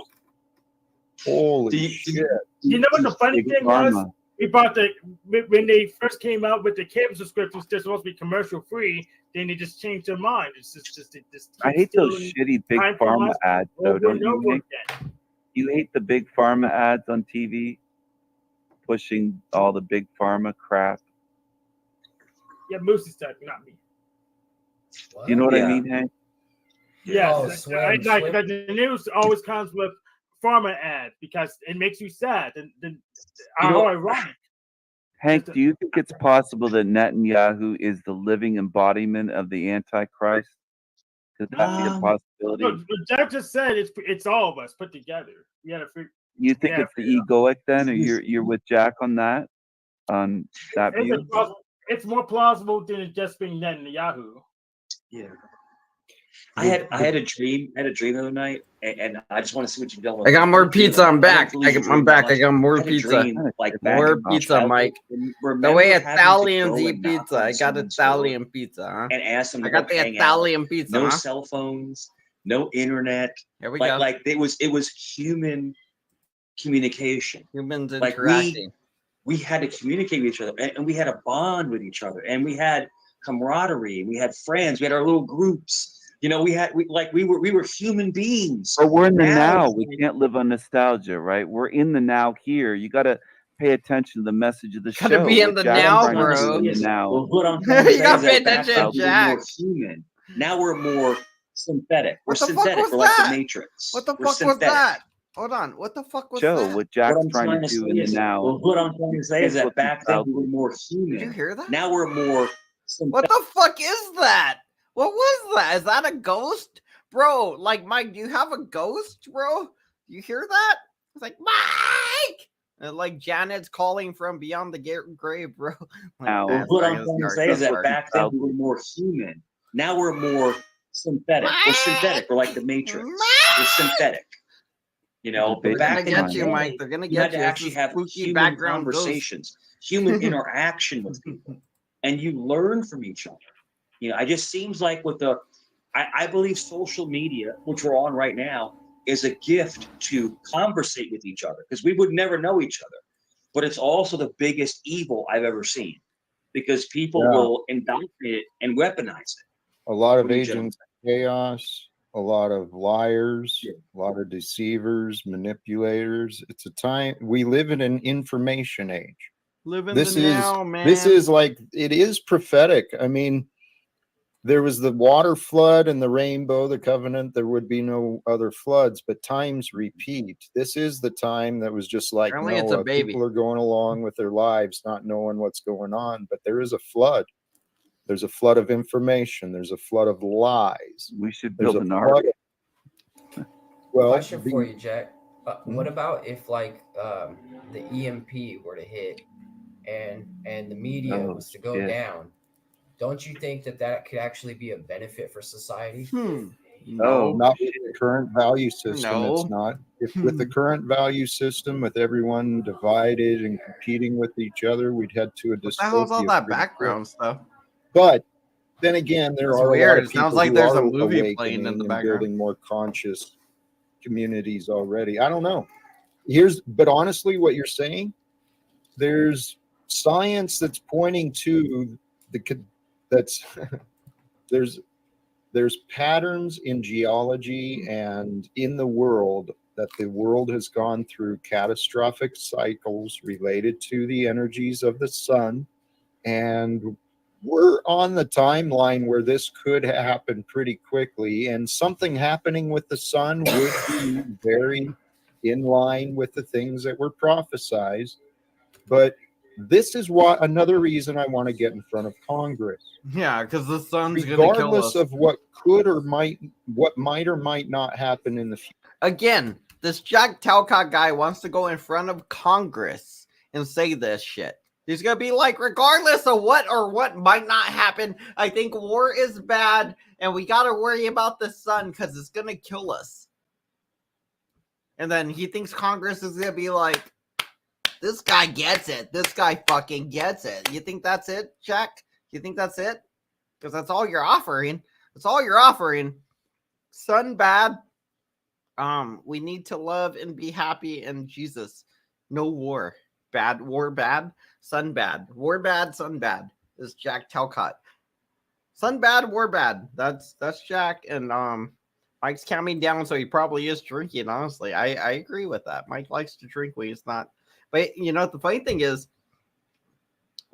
Holy shit! You know what the funny Big thing was? pharma. When they first came out with the cable subscriptions, they're supposed to be commercial free. Then they just changed their mind. It's just I hate those stealing shitty big time from pharma us ads, though, over don't and you, over Nick? again. You hate the big pharma ads on TV, pushing all the big pharma crap. Yeah, Moosey stuff, not me. You know what I Yeah. mean, Hank? Yes, Oh, swim. the news always comes with pharma ads because it makes you sad. And You know- how ironic. Hank, do you think it's possible that Netanyahu is the living embodiment of the Antichrist? Could that be a possibility? Look, Jack just said it's all of us put together. We had to figure. You think Yeah, it's the egoic then, or you're with Jack on that view? It's more plausible than it just being Netanyahu. Yeah. I had a dream. I had a dream the other night, and I just want to see what you've done with. I got more pizza. I'm back. I'm back. I got more I had a pizza. dream, like back More in my pizza, childhood, Mike. and The remember way having to Italians go eat and knock pizza. on I got someone's Italian door pizza, huh? and ask them to I got the hang out. Italian pizza, No huh? cell phones, no internet. Here we go. Like it was human communication. Humans Like interacting. we had to communicate with each other, and we had a bond with each other, and we had camaraderie, we had friends, we had our little groups. We were human beings. But we're in the now. it's We like- can't live on nostalgia, right? We're in the now here. You got to pay attention to the message of the Gotta show. be in what the Jack's now, trying to do bro. in the now. Well, what I'm trying to You say gotta is pay that back attention, then we were more Jack. human. Now we're more synthetic. We're What the fuck synthetic. was We're like that? the Matrix. What the We're fuck was synthetic. that? Hold on. What the fuck was Joe, that? what Jack's What I'm trying to say do in the is, now. what I'm trying to say is Think that what back then we childhood. were more Did you human. hear that? Now we're more What synthetic. the fuck is that? What was that? Is that a ghost? Bro, like, Mike, do you have a ghost, bro? You hear that? It's like, Mike! And like Janet's calling from beyond the grave, bro. Like, Now, man, What sorry, I'm it's trying to dark, say is it's that dark. back then we were more human. Now we're more synthetic. We're synthetic. We're like the Matrix. We're synthetic. But They're back gonna then, get you, Mike. They're gonna you had get to you. actually It's a have spooky human background ghost. conversations, human interaction with people, and you learn from each other. It just seems like I believe social media, which we're on right now, is a gift to conversate with each other because we would never know each other. But it's also the biggest evil I've ever seen because people will indoctrinate it and weaponize it. A lot of What do you gentlemen agents of chaos, a lot of liars, a lot of deceivers, manipulators. It's a time we live in an information age. Live in This the is now, man. this is like it is prophetic. I mean, there was the water flood and the rainbow, the covenant. There would be no other floods, but times repeat. This is the time that was just like Apparently it's a Noah. baby. People are going along with their lives, not knowing what's going on. But there is a flood. There's a flood of information. There's a flood of lies. We should There's build a an ark. flood. Well, Question for you, Jack. What Hmm? about if like the EMP were to hit and the media Oh, was to go shit. down? Don't you think that could actually be a benefit for society? Oh, No. not with the current value system. No. It's not. If with the current value system, with everyone divided and competing with each other, we'd head to a What the hell's all dystopia that pretty background quick. stuff? But then again, there That's are a lot weird. of It sounds people like who there's a are movie playing in the awakening and background. building more conscious communities already. I don't know. But honestly, what you're saying, there's science that's pointing to that's there's patterns in geology and in the world that the world has gone through catastrophic cycles related to the energies of the sun, and we're on the timeline where this could happen pretty quickly, and something happening with the sun would be very in line with the things that were prophesized. But this is why another reason I want to get in front of Congress. Yeah, because the sun's gonna kill Regardless us. of what could or might or might not happen in the future. Again, this Jack Talcott guy wants to go in front of Congress and say this shit. He's gonna be like, regardless of what or what might not happen, I think war is bad, and we gotta worry about the sun because it's gonna kill us. And then he thinks Congress is gonna be like, this guy gets it. This guy fucking gets it. You think that's it, Jack? You think that's it? Because that's all you're offering. That's all you're offering. Sun bad. We need to love and be happy and Jesus. No war. Bad. War bad. Sun bad. War bad. Sun bad. Is Jack Talcott. Sun bad. War bad. That's Jack. And Mike's counting down, so he probably is drinking. Honestly, I agree with that. Mike likes to drink when he's not. But you know the funny thing is,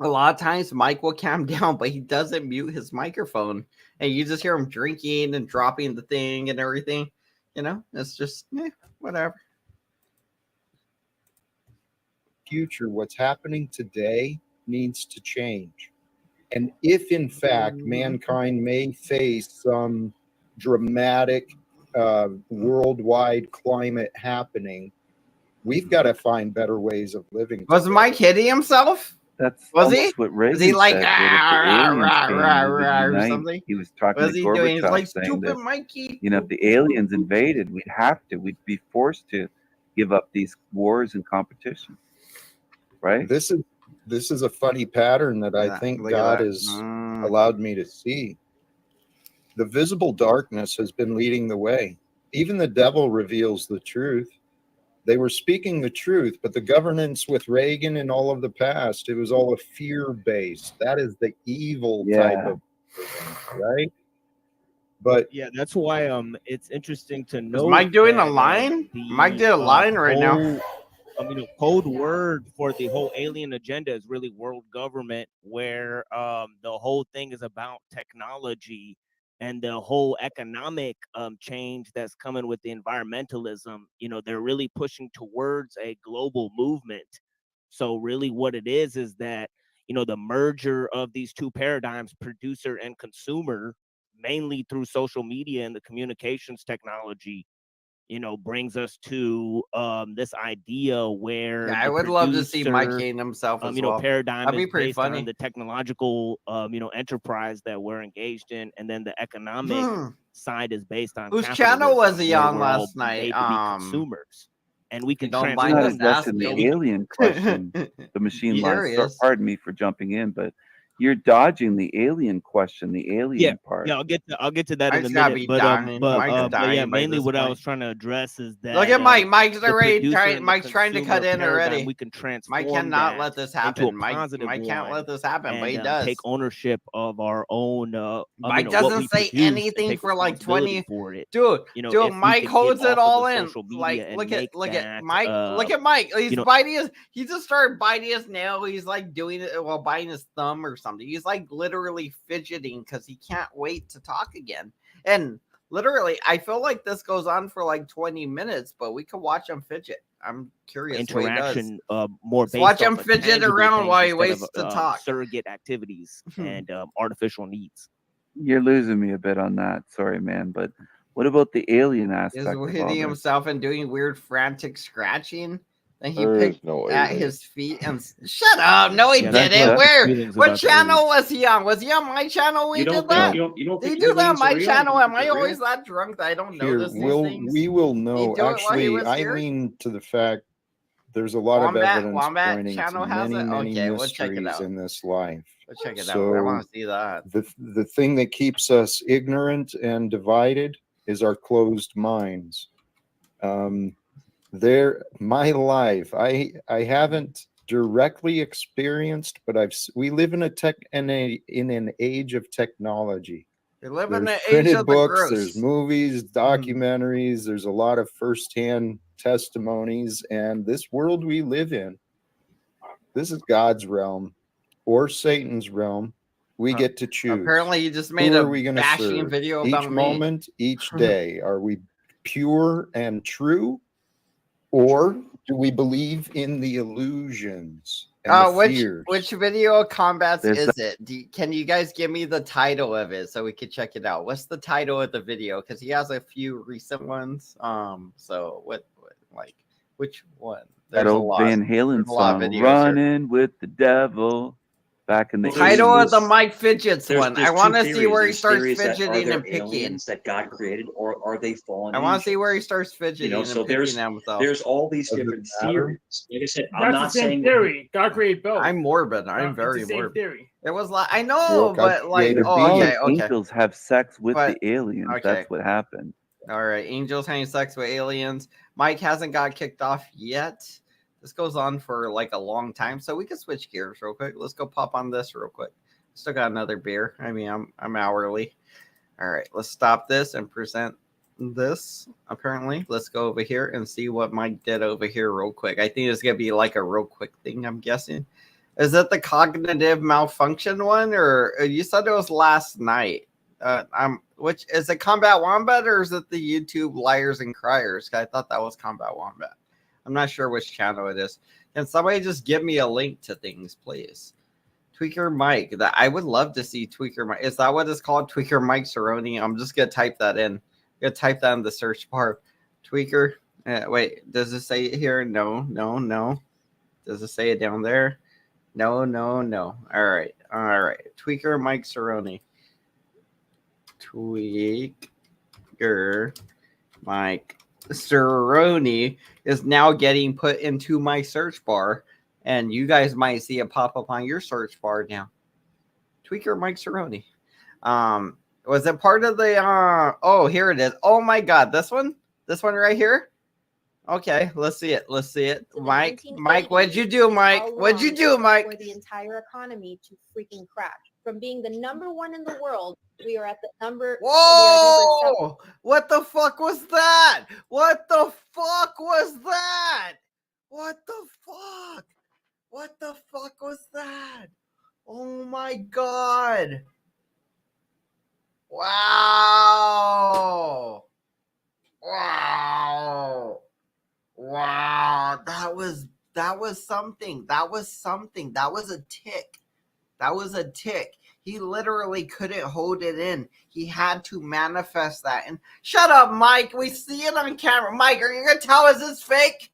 a lot of times Mike will calm down, but he doesn't mute his microphone, and you just hear him drinking and dropping the thing and everything. You know, it's just whatever. Future, what's happening today needs to change. And if in fact mankind may face some dramatic worldwide climate happening, we've got to find better ways of living. Was Mike hitting himself? That's Was he? almost what Reagan Was he like said, that if the aliens came, we would or unite. something? He was talking Was to he doing? He's Gorbachev, like saying stupid that, Mikey. you know, if the aliens invaded, we'd be forced to give up these wars and competition, right? This is a funny pattern that I think God has allowed me to see. The visible darkness has been leading the way. Even the devil reveals the truth. They were speaking the truth, but the governance with Reagan and all of the past, it was all a fear-based. That is the evil type of thing, right? But yeah, that's why it's interesting to know. Is Mike doing a line? Mike did a line right now. Code word for the whole alien agenda is really world government, where the whole thing is about technology and the whole economic change that's coming with the environmentalism. You know, they're really pushing towards a global movement. So really what it is that, you know, the merger of these two paradigms, producer and consumer, mainly through social media and the communications technology, you know, brings us to this idea where I would love to see Mike hating himself as well. Paradigm That'd be is pretty based funny. on the technological enterprise that we're engaged in, and then the economic side is based on whose channel was he on last night? Consumers, and we can I'm not addressing the alien question, the machine line. Pardon me for jumping in, but you're dodging the alien question, the alien part. Yeah, I'll get to that in a minute. But yeah, mainly what I was trying to address is that look at Mike. Mike's already trying. Mike's trying to cut in already. We can transform. Mike cannot let this happen. Mike Mike can't let this happen, but he does. Take ownership of our own. Mike doesn't say anything for like 20. For it. Dude, Mike holds it all in. Like, look at Mike. Look at Mike. He's biting his. He just started biting his nail. He's like doing it while biting his thumb or something. He's like literally fidgeting because he can't wait to talk again. And literally, I feel like this goes on for like 20 minutes, but we could watch him fidget. I'm curious. Interaction, more based watch him fidget around while he waits to talk. Surrogate activities and artificial needs. You're losing me a bit on that. Sorry, man. But what about the alien aspect? Is hitting himself and doing weird frantic scratching? And he picked at his feet and shut up. No, he didn't. What channel was he on? Was he on my channel when he did that? Did he do that on my channel? Am I always that drunk that I don't know these things? We will know. Actually, I lean to the fact there's a lot of evidence pointing to many mysteries in this life. Let's check it out. I want to see that. The thing that keeps us ignorant and divided is our closed minds. My life, I haven't directly experienced, but we live in an age of technology. We live in the age of the books, there's movies, documentaries, there's a lot of firsthand testimonies, and this world we live in, this is God's realm or Satan's realm. We get to choose. Apparently, you just made Who a are we going to bashing serve? video Each about me. moment, each day. Are we pure and true? Or do we believe in the illusions and the fears? Which video of combats There's is it? Can you guys give me the title of it so we could check it out? What's the title of the video? Because he has a few recent ones. So what like which one? that There's a old lot. Van Halen There's a lot of song, videos here. "Running with the Devil," back in the Well, there's- Title of the 80s. Mike Fidgets one. I There's want to two see where he theories. starts Theories that are fidgeting there and picking. aliens that God created, or are they fallen I want to angels? see where he starts fidgeting so and picking there's himself. there's all these Does it different matter? theories. Like I said, I'm That's the not same saying theory. God created both. I'm morbid. I'm It's very the same morbid. theory. It was like I know, Well, God but like created The oh fallen okay, okay. angels have sex with But- the aliens. okay. That's what happened. All right, angels having sex with aliens. Mike hasn't got kicked off yet. This goes on for like a long time, so we can switch gears real quick. Let's go pop on this real quick. Still got another beer. I mean, I'm hourly. All right, let's stop this and present this. Apparently, let's go over here and see what Mike did over here real quick. I think it's gonna be like a real quick thing. I'm guessing. Is it the cognitive malfunction one, or you said it was last night? Which is it Combat Wombat or is it the YouTube Liars and Criers? I thought that was Combat Wombat. I'm not sure which channel it is. Can somebody just give me a link to things, please? Tweaker Mike. That I would love to see Tweaker Mike. Is that what it's called? Tweaker Mike Cerrone. I'm just gonna type that in. Gonna type that in the search bar. Tweaker. Wait, does it say it here? No. Does it say it down there? No. All right. Tweaker Mike Cerrone. Tweaker Mike Cerrone is now getting put into my search bar, and you guys might see it pop up on your search bar now. Tweaker Mike Cerrone. Was it part of the oh, here it is. Oh my god, this one right here. Okay, let's see it. Mike, what'd you do, Mike? What'd you do, Mike? For the entire economy to freaking crash. From being the number one in the world, we are at the number. Whoa! What the fuck was that? What the fuck was that? Oh my god! Wow! That was something. That was a tick. He literally couldn't hold it in. He had to manifest that. And shut up, Mike. We see it on camera. Mike, are you gonna tell us it's fake?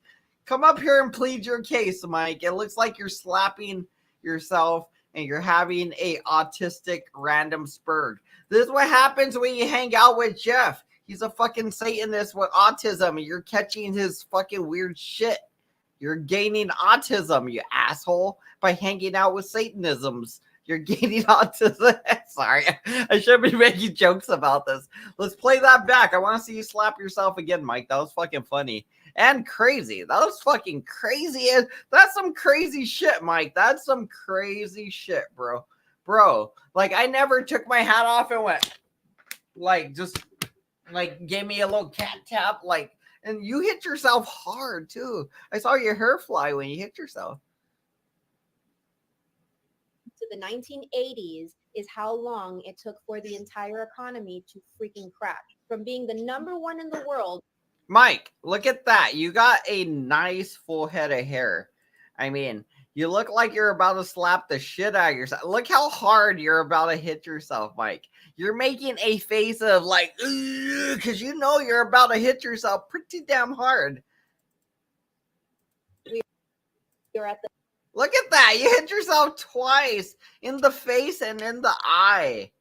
Come up here and plead your case, Mike. It looks like you're slapping yourself and you're having a autistic random spurg. This is what happens when you hang out with Jeff. He's a fucking Satanist with autism, and you're catching his fucking weird shit. You're gaining autism, you asshole, by hanging out with Satanisms. You're gaining autism. Sorry, I should be making jokes about this. Let's play that back. I want to see you slap yourself again, Mike. That was fucking funny and crazy. That was fucking crazy. That's some crazy shit, Mike. That's some crazy shit, bro. Like, I never took my hat off and went, like, just, like, gave me a little cat tap, like, and you hit yourself hard, too. I saw your hair fly when you hit yourself. To the 1980s is how long it took for the entire economy to freaking crash. From being the number one in the world. Mike, look at that. You got a nice full head of hair. I mean, you look like you're about to slap the shit out of yourself. Look how hard you're about to hit yourself, Mike. You're making a face of like, because you know you're about to hit yourself pretty damn hard. You're at the. Look at that. You hit yourself twice in the face and in the eye.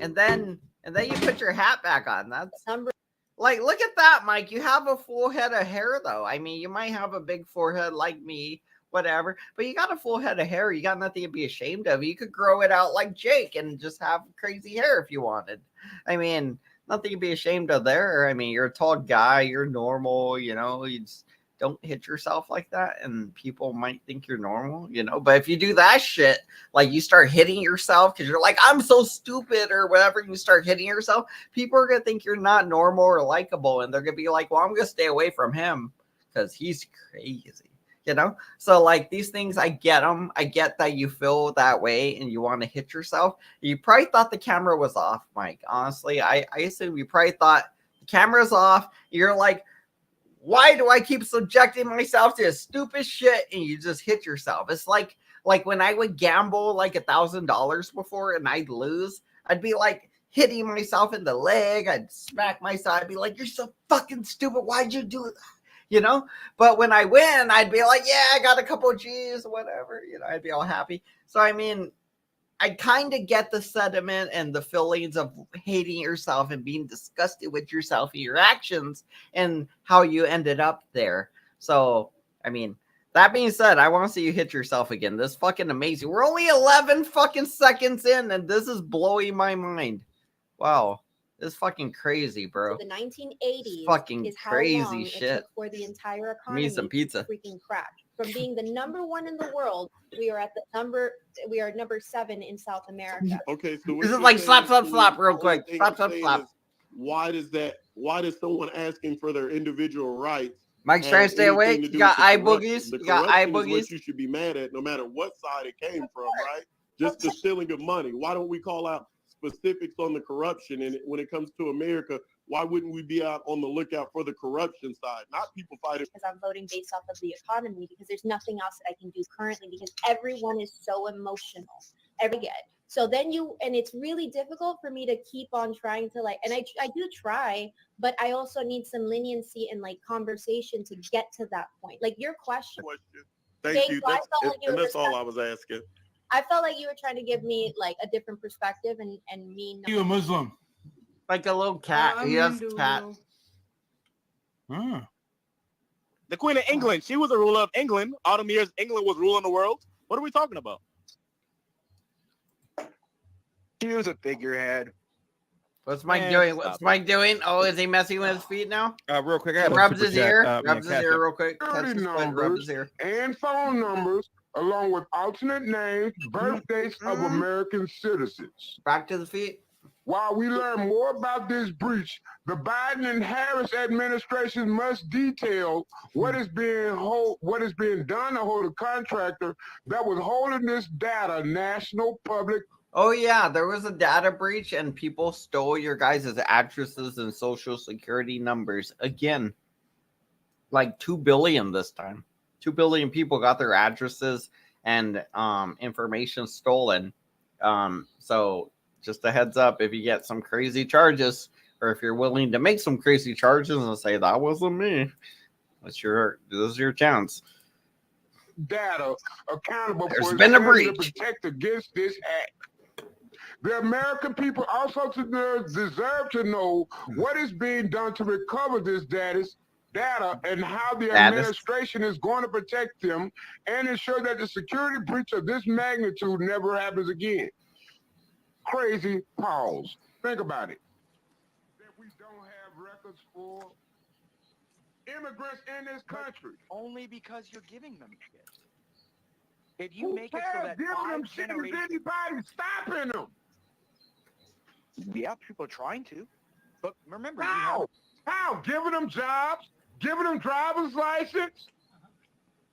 And then you put your hat back on. That's number. Like, look at that, Mike. You have a full head of hair, though. I mean, you might have a big forehead like me, whatever, but you got a full head of hair. You got nothing to be ashamed of. You could grow it out like Jake and just have crazy hair if you wanted. I mean, nothing to be ashamed of there. I mean, you're a tall guy. You're normal, you know. You just don't hit yourself like that, and people might think you're normal, you know. But if you do that shit, like you start hitting yourself because you're like, I'm so stupid or whatever, and you start hitting yourself, people are going to think you're not normal or likable, and they're going to be like, well, I'm going to stay away from him because he's crazy. You know, so like these things, I get them. I get that you feel that way and you want to hit yourself. You probably thought the camera was off, Mike. Honestly, I assume you probably thought the camera's off. You're like, why do I keep subjecting myself to this stupid shit? And you just hit yourself. It's like when I would gamble like $1,000 before and I'd lose, I'd be like hitting myself in the leg. I'd smack myself. I'd be like, you're so fucking stupid. Why'd you do it? You know, but when I win, I'd be like, yeah, I got a couple of G's, whatever, you know, I'd be all happy. So, I mean, I kind of get the sentiment and the feelings of hating yourself and being disgusted with yourself and your actions and how you ended up there. So, I mean, that being said, I want to see you hit yourself again. This is fucking amazing. We're only 11 fucking seconds in and this is blowing my mind. Wow. This is fucking crazy, bro. So the 1980s fucking is how crazy long shit. it took for the entire Give economy me some pizza. to freaking crash. From being the number one in the world, we are number 7 in South America. Okay, so This is like slap, real quick. Slap. Why does someone asking for their individual rights? Mike's trying to stay awake. You got eye boogies. The You got eye corruption is what boogies. you should be mad at, no matter what side it came from, right? Just the stealing of money. Why don't we call out specifics on the corruption? And when it comes to America, why wouldn't we be out on the lookout for the corruption side, not people fighting? Because I'm voting based off of the economy, because there's nothing else that I can do currently, because everyone is so emotional. So then and it's really difficult for me to keep on trying to and I do try, but I also need some leniency and like conversation to get to that point. Like your question. Thank you. And that's all I was asking. I felt like you were trying to give me like a different perspective and me. You a Muslim? Like a little cat. He has a cat. The Queen of England. She was a ruler of England. All them years England was ruling the world. What are we talking about? She was a figurehead. What's Mike doing? What's Mike doing? Oh, is he messing with his feet now? Real quick, I had rubs his ear. Rubs his ear real quick. Touch his foot, rub his ear. And phone numbers, along with alternate names, birthdays of American citizens. Back to the feet. While we learn more about this breach, the Biden and Harris administration must detail what is being done to hold a contractor that was holding this data national public. Oh yeah, there was a data breach and people stole your guys' addresses and social security numbers again. Like 2 billion this time. 2 billion people got their addresses and information stolen. So just a heads up, if you get some crazy charges, or if you're willing to make some crazy charges and say that wasn't me, this is your chance. Data accountable There's for been a failure breach. to protect against this act. The American people also deserve to know what is being done to recover this data and how the administration is going to protect them and ensure that the security breach of this magnitude never happens again. Crazy pause. Think about it. That we don't have records for immigrants in this country. Only because you're giving them shit. If you make it so that giving them shit is anybody stopping them? Yeah, people are trying to. But remember, How? Giving them jobs? Giving them driver's license?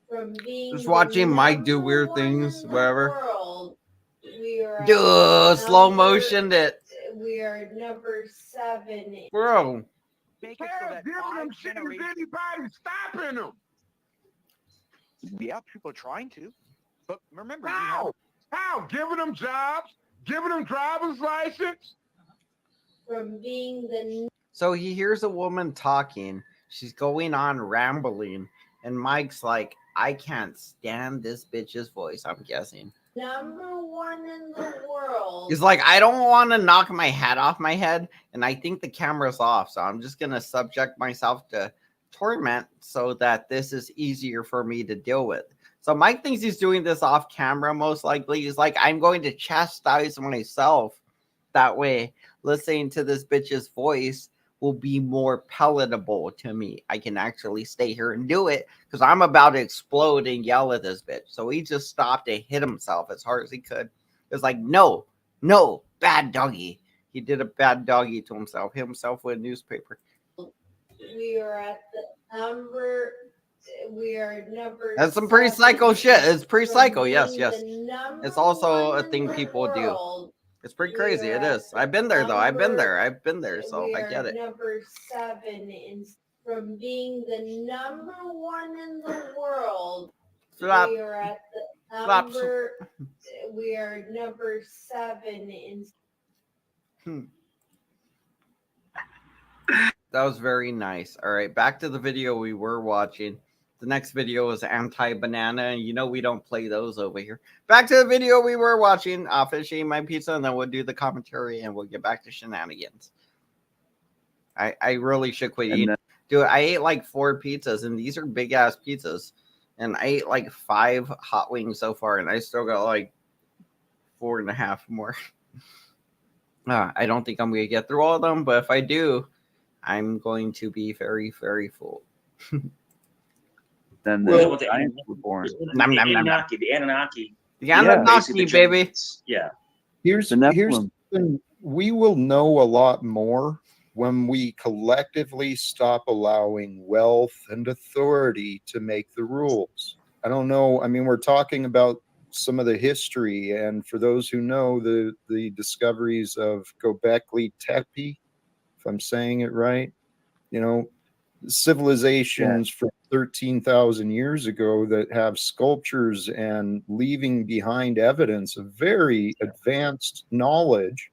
From being Just watching Mike do weird things, whatever. world, we are Dude, slow motioned it. We are number 7. Bro. Make it so that giving them shit is anybody stopping them? Yeah, people are trying to. But remember, How? Giving them jobs? Giving them driver's license? From being the So he hears a woman talking. She's going on rambling. And Mike's like, I can't stand this bitch's voice, I'm guessing. number 1 in the world. He's like, I don't want to knock my hat off my head. And I think the camera's off. So I'm just going to subject myself to torment so that this is easier for me to deal with. So Mike thinks he's doing this off camera, most likely. He's like, I'm going to chastise myself. That way, listening to this bitch's voice will be more palatable to me. I can actually stay here and do it because I'm about to explode and yell at this bitch. So he just stopped and hit himself as hard as he could. It's like, no, bad doggy. He did a bad doggy to himself, hit himself with a newspaper. We are at the number we are number. That's some pretty psycho shit. It's pretty from psycho. Yes, being yes. the number It's also a one thing in the people do. world. It's pretty We crazy. are It at is. I've been there though. I've been there. number- I've been there. So we I are get it. number 7 in from being the number 1 in the world. Slap. We are at the Slap. number. We are number 7 in. That was very nice. All right, back to the video we were watching. The next video is anti-banana, and you know we don't play those over here. Back to the video we were watching. I'll finish eating my pizza, and then we'll do the commentary, and we'll get back to shenanigans. I really should quit eating. Dude, I ate like 4 pizzas, and these are big-ass pizzas. And I ate like 5 hot wings so far, and I still got like 4.5 more. I don't think I'm going to get through all of them, but if I do, I'm going to be very, very full. Then Well, the Giants were born. The Anunnaki. The Anunnaki. The Anunnaki, basically the baby. giants. Yeah. Here's something. We will know a lot more when we collectively stop allowing wealth and authority to make the rules. I don't know. I mean, we're talking about some of the history, and for those who know the discoveries of Göbekli Tepe, if I'm saying it right, you know, civilizations from 13,000 years ago that have sculptures and leaving behind evidence of very advanced knowledge.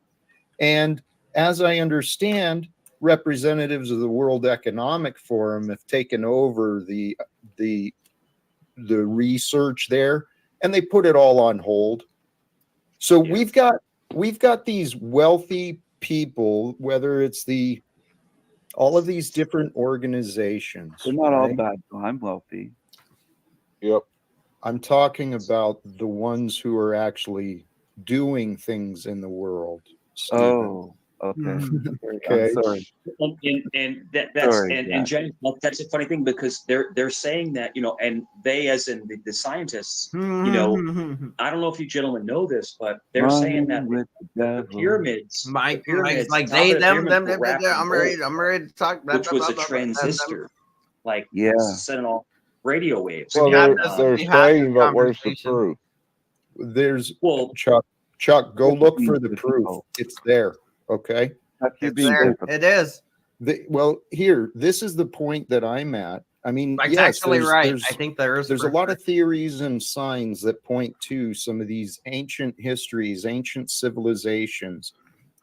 And as I understand, representatives of the World Economic Forum have taken over the research there, and they put it all on hold. So we've got these wealthy people, whether it's all of these different organizations. They're not all bad. I'm wealthy. Yep. I'm talking about the ones who are actually doing things in the world. Stephen. Oh, okay. Okay. I'm sorry. And that's Sorry, and Jen, that's a funny thing because they're saying that, you know, and they, as in the scientists, you know, I don't know if you gentlemen know this, but they're saying that the pyramids, Mike, the pyramids, like top they, of the them, pyramids were wrapped in I'm ready to talk. which was a transistor, like sending off radio waves. Well, they're saying, but where's the proof? There's Chuck, go look for the proof. It's there. Okay. It's there. It is. This is the point that I'm at. I mean, Mike's yes, actually right. I think there's a lot of theories and signs that point to some of these ancient histories, ancient civilizations.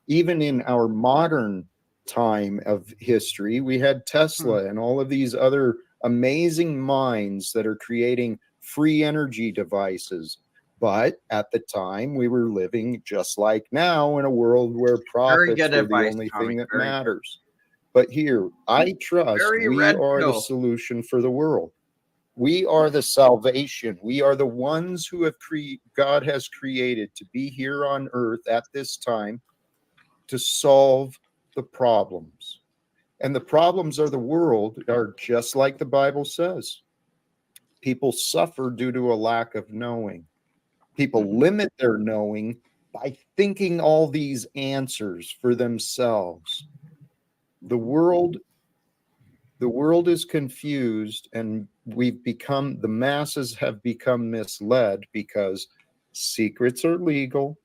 Even in our modern time of history, we had Tesla and all of these other amazing minds that are creating free energy devices. But at the time, we were living just like now in a world where profits are the only thing that matters. But here, I trust we are the solution for the world. We are the salvation. We are the ones who have God has created to be here on earth at this time to solve the problems. And the problems of the world are just like the Bible says. People suffer due to a lack of knowing. People limit their knowing by thinking all these answers for themselves. The world is confused, and the masses have become misled because secrets are legal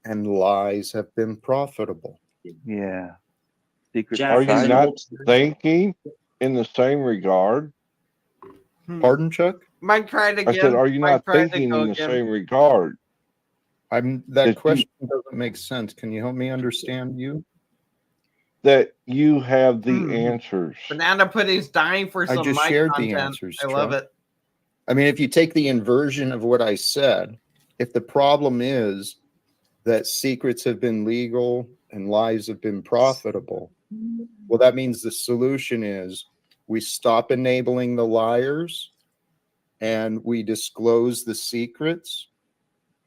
and lies have been profitable. Yeah. Are you not thinking in the same regard? Pardon, Chuck? Mike tried again. I said, are you not thinking in the same regard? That question doesn't make sense. Can you help me understand you? That you have the answers. Banana Pudding's dying for some I just Mike shared content. the answers. I love it. I mean, if you take the inversion of what I said, if the problem is that secrets have been legal and lies have been profitable, well, that means the solution is we stop enabling the liars and we disclose the secrets.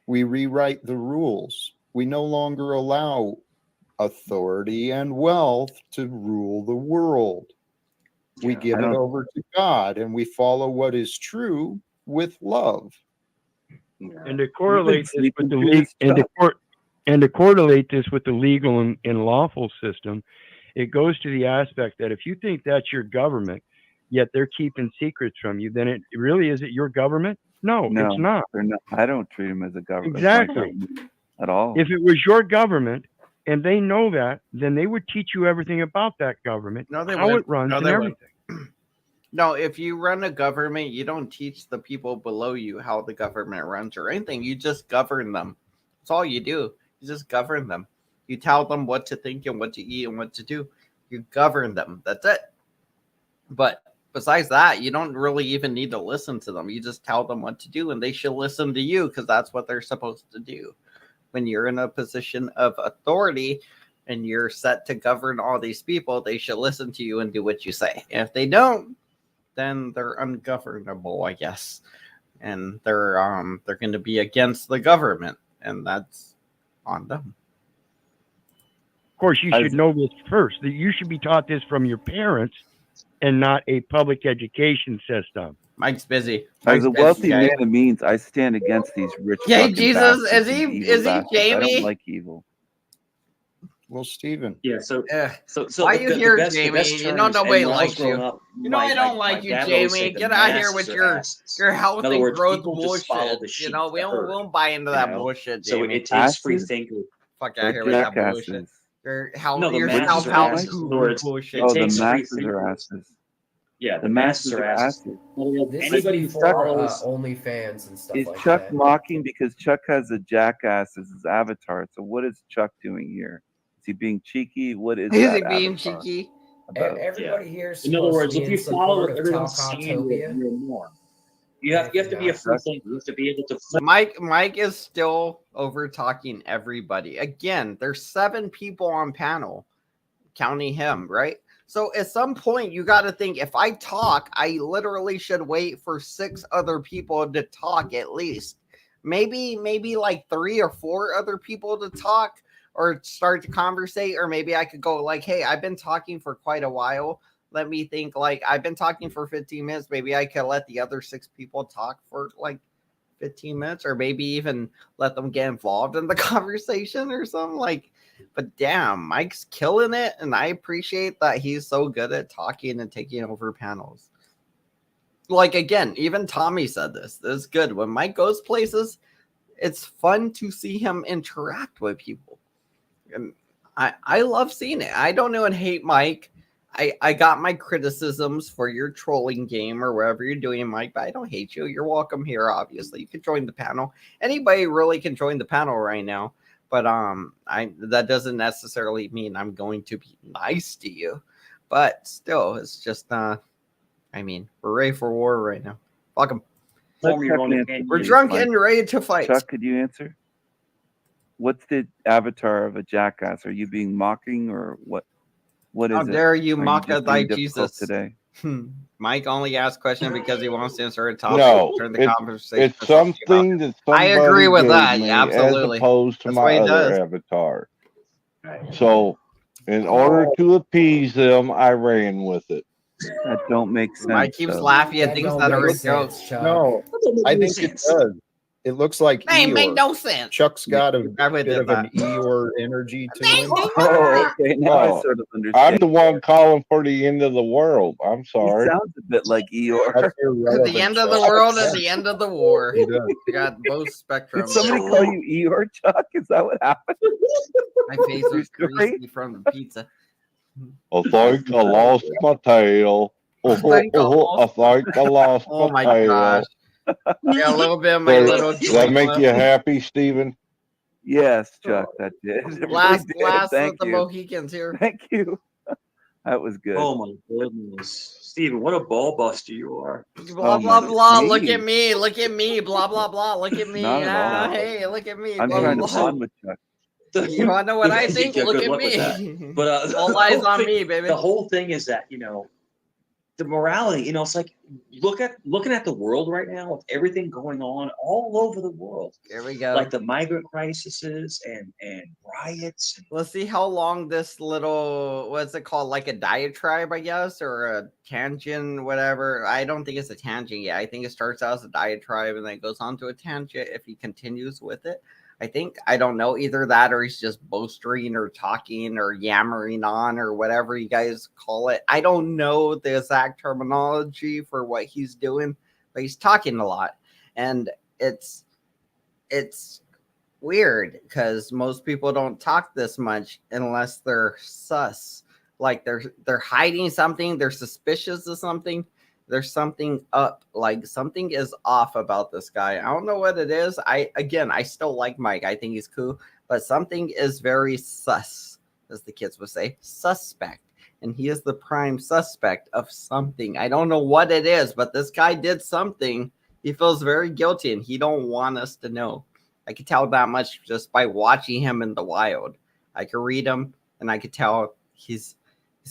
We rewrite the rules. We no longer allow authority and wealth to rule the world. We give it over to God and we follow what is true with love. And to correlate this with to correlate this with the legal and lawful system, it goes to the aspect that if you think that's your government, yet they're keeping secrets from you, then it really is it your government? No, No, it's not. they're not. I don't treat them as a government. Exactly. At all. If it was your government and they know that, then they would teach you everything about that government, No, they how wouldn't. it runs, No, and they everything. wouldn't. No, if you run a government, you don't teach the people below you how the government runs or anything. You just govern them. That's all you do. You just govern them. You tell them what to think and what to eat and what to do. You govern them. That's it. But besides that, you don't really even need to listen to them. You just tell them what to do, and they should listen to you because that's what they're supposed to do. When you're in a position of authority and you're set to govern all these people, they should listen to you and do what you say. And if they don't, then they're ungovernable, I guess. And they're going to be against the government, and that's on them. Of course, you should know this first. That you should be taught this from your parents and not a public education system. Mike's busy. As a wealthy man of means, I stand against these rich. Yay, fucking Jesus! bastards, Is he these evil bastards. I Jamie? don't like evil. Well, Steven. Yeah. So why the, you here, the best, Jamie? The best You know terms, nobody and when I was likes growing you. Up, You know I don't like you, Jamie. Get out of here with your health In other and words, growth people just follow bullshit. the sheep, You know, we the don't, herd, we don't buy into you that know? bullshit, So Jamie. it takes free Bastards. thinking. Fuck out They're here with that bullshit. jackasses. Your health, No, the your masses are self-help asses. In other words, bullshit. Oh, the takes free masses thinkers. are asses. Yeah, The masses are asses. In other words, This anybody is who before follows OnlyFans and stuff Is like Chuck that. mocking because Chuck has a jackass as his avatar? So what is Chuck doing here? Is he being cheeky? What is Is that he being avatar cheeky? about? Everybody here is In other supposed words, to be if in you follow support what of everyone's saying, Talcottopia. you're more. You have to be a free thinker. You have to be able to flip. Mike is still over talking everybody. Again, there's 7 people on panel, counting him, right? So at some point you got to think, if I talk, I literally should wait for 6 other people to talk at least. Maybe like 3 or 4 other people to talk or start to conversate, or maybe I could go like, hey, I've been talking for quite a while. Let me think, like, I've been talking for 15 minutes. Maybe I could let the other 6 people talk for like 15 minutes, or maybe even let them get involved in the conversation or something. Like, but damn, Mike's killing it, and I appreciate that he's so good at talking and taking over panels. Like, again, even Tommy said this. This is good. When Mike goes places, it's fun to see him interact with people. And I love seeing it. I don't know and hate Mike. I got my criticisms for your trolling game or wherever you're doing, Mike, but I don't hate you. You're welcome here, obviously. You can join the panel. Anybody really can join the panel right now. But that doesn't necessarily mean I'm going to be nice to you. But still, it's just we're ready for war right now. Welcome. We're drunk and ready to fight. Chuck, could you answer? What's the avatar of a jackass? Are you being mocking or what? What is How it? dare you Are mock just thy being difficult Jesus today? Mike only asked question because he wants to answer a topic. No, Turn the conversation. it's something that I somebody agree with gave that. me Yeah, absolutely. as opposed to That's my what he other does. avatar. So, in order to appease them, I ran with it. That don't make sense. Mike keeps laughing at things that are a joke. No, I think it does. It looks like Ain't make Eeyore. no sense. Chuck's got a I would bit do of an that. Eeyore energy to him. Oh, okay. Now I Oh, sort of I'm understand. the one calling for the end of the world. I'm He sorry. sounds a bit like Eeyore. That's irrelevant. The end of the Chuck. world and the end of the war. He does. You got both spectrums. Did somebody call you Eeyore, Chuck? Is that what happened? My face was greasy from the pizza. I think I lost my tail. I think I lost Oh my tail. gosh. Yeah, a little bit of my Does little that make you happy, Stephen? Yes, Chuck, that did. It really last did. of Thank the you. Mohicans here. Thank you. That was good. Oh my goodness, Steven, what a ball buster you are! Blah Oh blah my- blah. me? Look at me. Look at me. Blah blah blah. Look at me. Not at all. Hey, look at me. I'm Blah, trying blah, to blah. bond with Chuck. You want to know what I think? Yeah, Look good at luck with me. that. But All the eyes whole on thing- me, baby. The whole thing is that the morality. It's like looking at the world right now with everything going on all over the world. Here we go. Like the migrant crises and riots. And Let's see how long this little, what's it called? Like a diatribe, I guess, or a tangent, whatever. I don't think it's a tangent yet. I think it starts out as a diatribe and then it goes on to a tangent if he continues with it. I think, I don't know, either that or he's just boastering or talking or yammering on or whatever you guys call it. I don't know the exact terminology for what he's doing, but he's talking a lot. And it's weird because most people don't talk this much unless they're sus. Like they're hiding something, they're suspicious of something. There's something up, like something is off about this guy. I don't know what it is. I still like Mike. I think he's cool, but something is very sus, as the kids would say, suspect. And he is the prime suspect of something. I don't know what it is, but this guy did something. He feels very guilty and he don't want us to know. I could tell that much just by watching him in the wild. I could read him and I could tell he's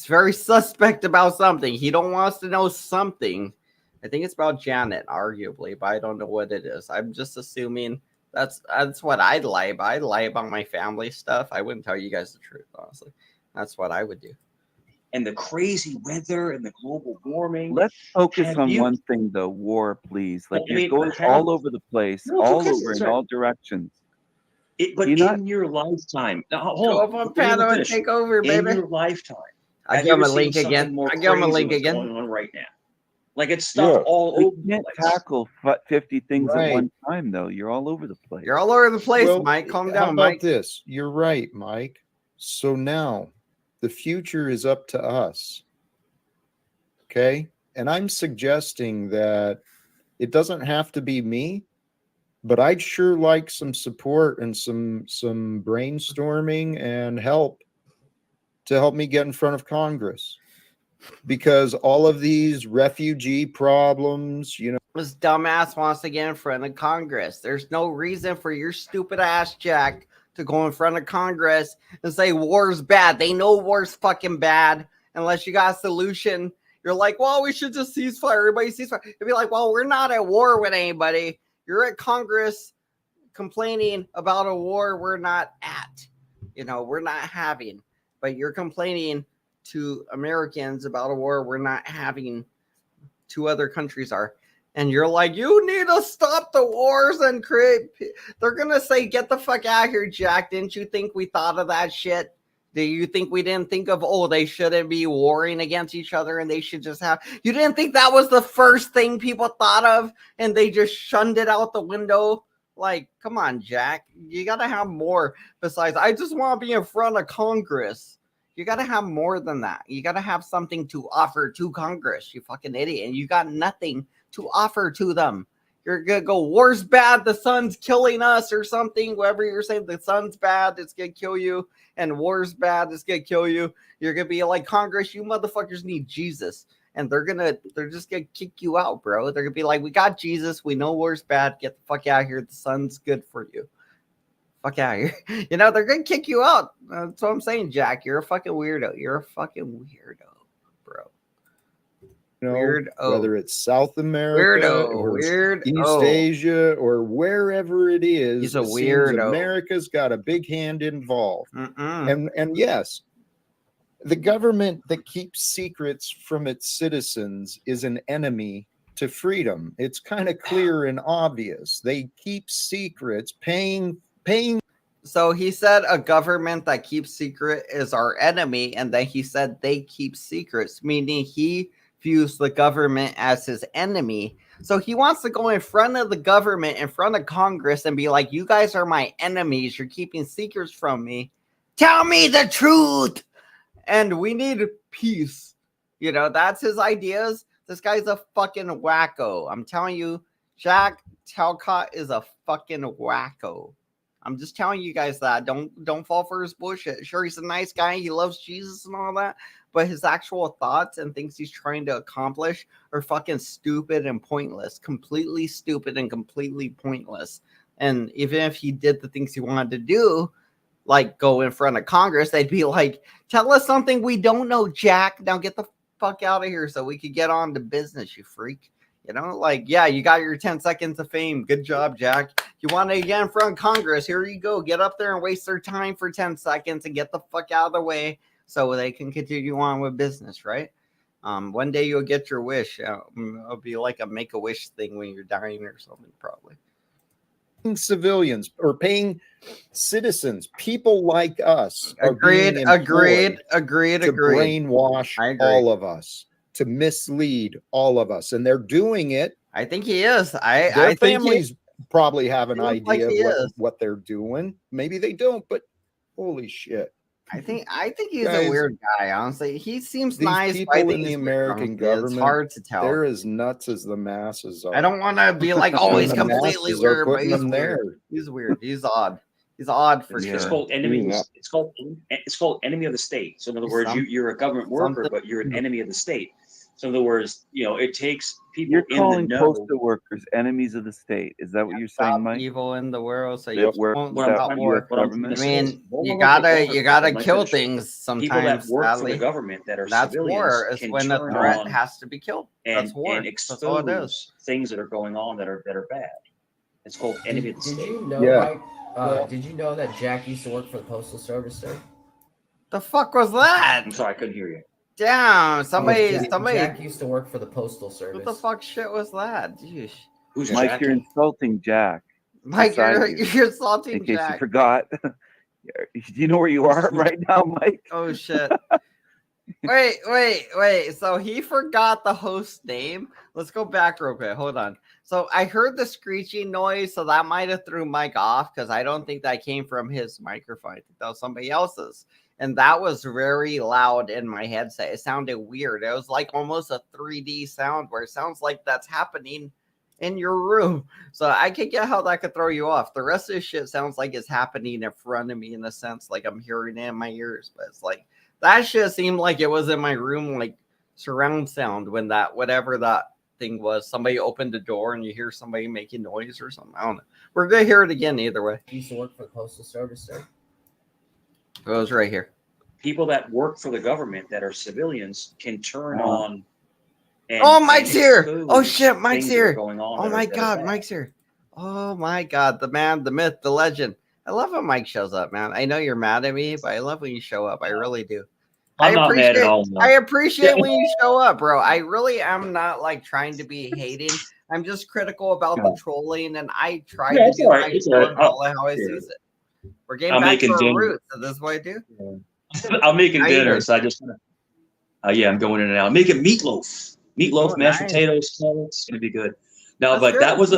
very suspect about something. He don't want us to know something. I think it's about Janet, arguably, but I don't know what it is. I'm just assuming that's what I'd lie about. I'd lie about my family stuff. I wouldn't tell you guys the truth, honestly. That's what I would do. And the crazy weather and the global warming. Let's focus Have on you- one thing, though. War, please. Like, I you're mean, going have- all over the place, No, it's all okay, over it's in right. all directions. But You're not- in your lifetime, now, hold Go on, up on let me panel and finish. take over, In baby. your lifetime, I have give you him ever a link seen something again. more I give him a crazy link what's again. going on right now? Like it's stuff Yeah. all You over the can't place. tackle 50 things Right. at one time, though. You're all over the place. You're all over the place, Well, Mike. Calm how down, about Mike. this? You're right, Mike. So now the future is up to us. Okay? And I'm suggesting that it doesn't have to be me, but I'd sure like some support and some brainstorming and help to help me get in front of Congress. Because all of these refugee problems, you know, This dumbass wants to get in front of Congress. There's no reason for your stupid ass Jack to go in front of Congress and say war's bad. They know war's fucking bad unless you got a solution. You're like, well, we should just ceasefire. Everybody ceasefire. You'd be like, well, we're not at war with anybody. You're at Congress complaining about a war we're not at. You know, we're not having. But you're complaining to Americans about a war we're not having. Two other countries are. And you're like, you need to stop the wars and create. They're going to say, get the fuck out of here, Jack. Didn't you think we thought of that shit? Do you think we didn't think of, oh, they shouldn't be warring against each other and they should just have. You didn't think that was the first thing people thought of and they just shunned it out the window? Like, come on, Jack. You got to have more besides, I just want to be in front of Congress. You got to have more than that. You got to have something to offer to Congress, you fucking idiot. And you got nothing to offer to them. You're going to go, war's bad, the sun's killing us or something. Whatever you're saying, the sun's bad, it's going to kill you. And war's bad, it's going to kill you. You're going to be like, Congress, you motherfuckers need Jesus. And they're just going to kick you out, bro. They're going to be like, we got Jesus. We know war's bad. Get the fuck out of here. The sun's good for you. Fuck out of here. You know, they're going to kick you out. That's what I'm saying, Jack. You're a fucking weirdo. You're a fucking weirdo, bro. you know, Weirdo. whether it's South America Weirdo. or Weirdo. East Asia or wherever it is, He's a it seems weirdo. America's got a big hand involved. Mm-mm. And yes, the government that keeps secrets from its citizens is an enemy to freedom. It's kind of clear and obvious. They keep secrets, paying. So he said a government that keeps secret is our enemy, and then he said they keep secrets, meaning he views the government as his enemy. So he wants to go in front of the government, in front of Congress, and be like, you guys are my enemies. You're keeping secrets from me. Tell me the truth. And we need peace. You know, that's his ideas. This guy's a fucking wacko. I'm telling you, Jack Talcott is a fucking wacko. I'm just telling you guys that. Don't fall for his bullshit. Sure, he's a nice guy. He loves Jesus and all that. But his actual thoughts and things he's trying to accomplish are fucking stupid and pointless. Completely stupid and completely pointless. And even if he did the things he wanted to do, like go in front of Congress, they'd be like, tell us something we don't know, Jack. Now get the fuck out of here so we could get on to business, you freak. You know, like, yeah, you got your 10 seconds of fame. Good job, Jack. You want to get in front of Congress. Here you go. Get up there and waste their time for 10 seconds and get the fuck out of the way so they can continue on with business, right? One day you'll get your wish. It'll be like a make-a-wish thing when you're dying or something, probably. civilians or paying citizens, people like us, are Agreed, being agreed, employed to brainwash I agree. all of us, to mislead all of us, and they're doing it. I think he is. Their I think families probably have an seems like idea he of is. what they're doing. Maybe they don't, but holy shit. I think he's Guys, a weird guy. Honestly, he seems These nice. people but I in think the he's weird, American honestly. government, It's hard to tell. they're as nuts as the masses are. I don't want to be like, oh, And he's the completely masses are weird, but putting he's them weird. there. He's weird. He's odd. He's odd for It's sure. called enemy. It's called enemy of the state. So in other words, you're a government worker, but you're an enemy of the state. So in other words, it takes people You're in the calling know. postal workers enemies of the state. Is that what you're saying, Stop Mike? evil in the world, so That you work won't without stop the war. US government? I mean, you Hold on, gotta let me kill finish. things People that sometimes. work for Sadly, the government that are that's civilians war. Is can when a turn threat on has to be killed. That's war. and That's all it is. expose things that are going on that are bad. It's called enemy of the Did state. you know, Yeah. Mike? Did you know that Jack used to work for the Postal Service, sir? The fuck was that? I'm sorry, I couldn't hear you. Damn! Somebody. Jack used to work for the Postal Service. What the fuck shit was that? Jeez. Who's Mike, Jack? you're insulting Jack. Mike, beside you, you're insulting in case Jack. you forgot. Do you know where you are right now, Mike? Oh shit. Wait. So he forgot the host name. Let's go back real quick. Hold on. So I heard the screeching noise, so that might have threw Mike off because I don't think that came from his microphone. I think that was somebody else's. And that was very loud in my headset. It sounded weird. It was like almost a 3D sound where it sounds like that's happening in your room. So I could get how that could throw you off. The rest of this shit sounds like it's happening in front of me in a sense, like I'm hearing it in my ears. But it's like that shit seemed like it was in my room, like surround sound when that whatever that thing was. Somebody opened the door and you hear somebody making noise or something. I don't know. We're gonna hear it again either way. You used to work for the Postal Service, sir? It was right here. People that work for the government that are civilians can turn on. Oh, Mike's here. Oh expose shit, Mike's things that are here. going on Oh that are- my that are god, bad. Mike's here. Oh my god, the man, the myth, the legend. I love when Mike shows up, man. I know you're mad at me, but I love when you show up. I really do. I'm not mad at all, no. I appreciate when you show up, bro. I really am not like trying to be hating. I'm just critical about the trolling, and I try Yeah, to it's do all right. my It's all right. part, call it how I Yeah. sees it. We're getting I'm back making to our dinner. roots, so this is what I do. I'm making How you dinner, doing? so I just yeah, I'm going in and out. I'm making meatloaf, Oh, mashed nice. potatoes, carrots. It's gonna be good. No, That's but good. that was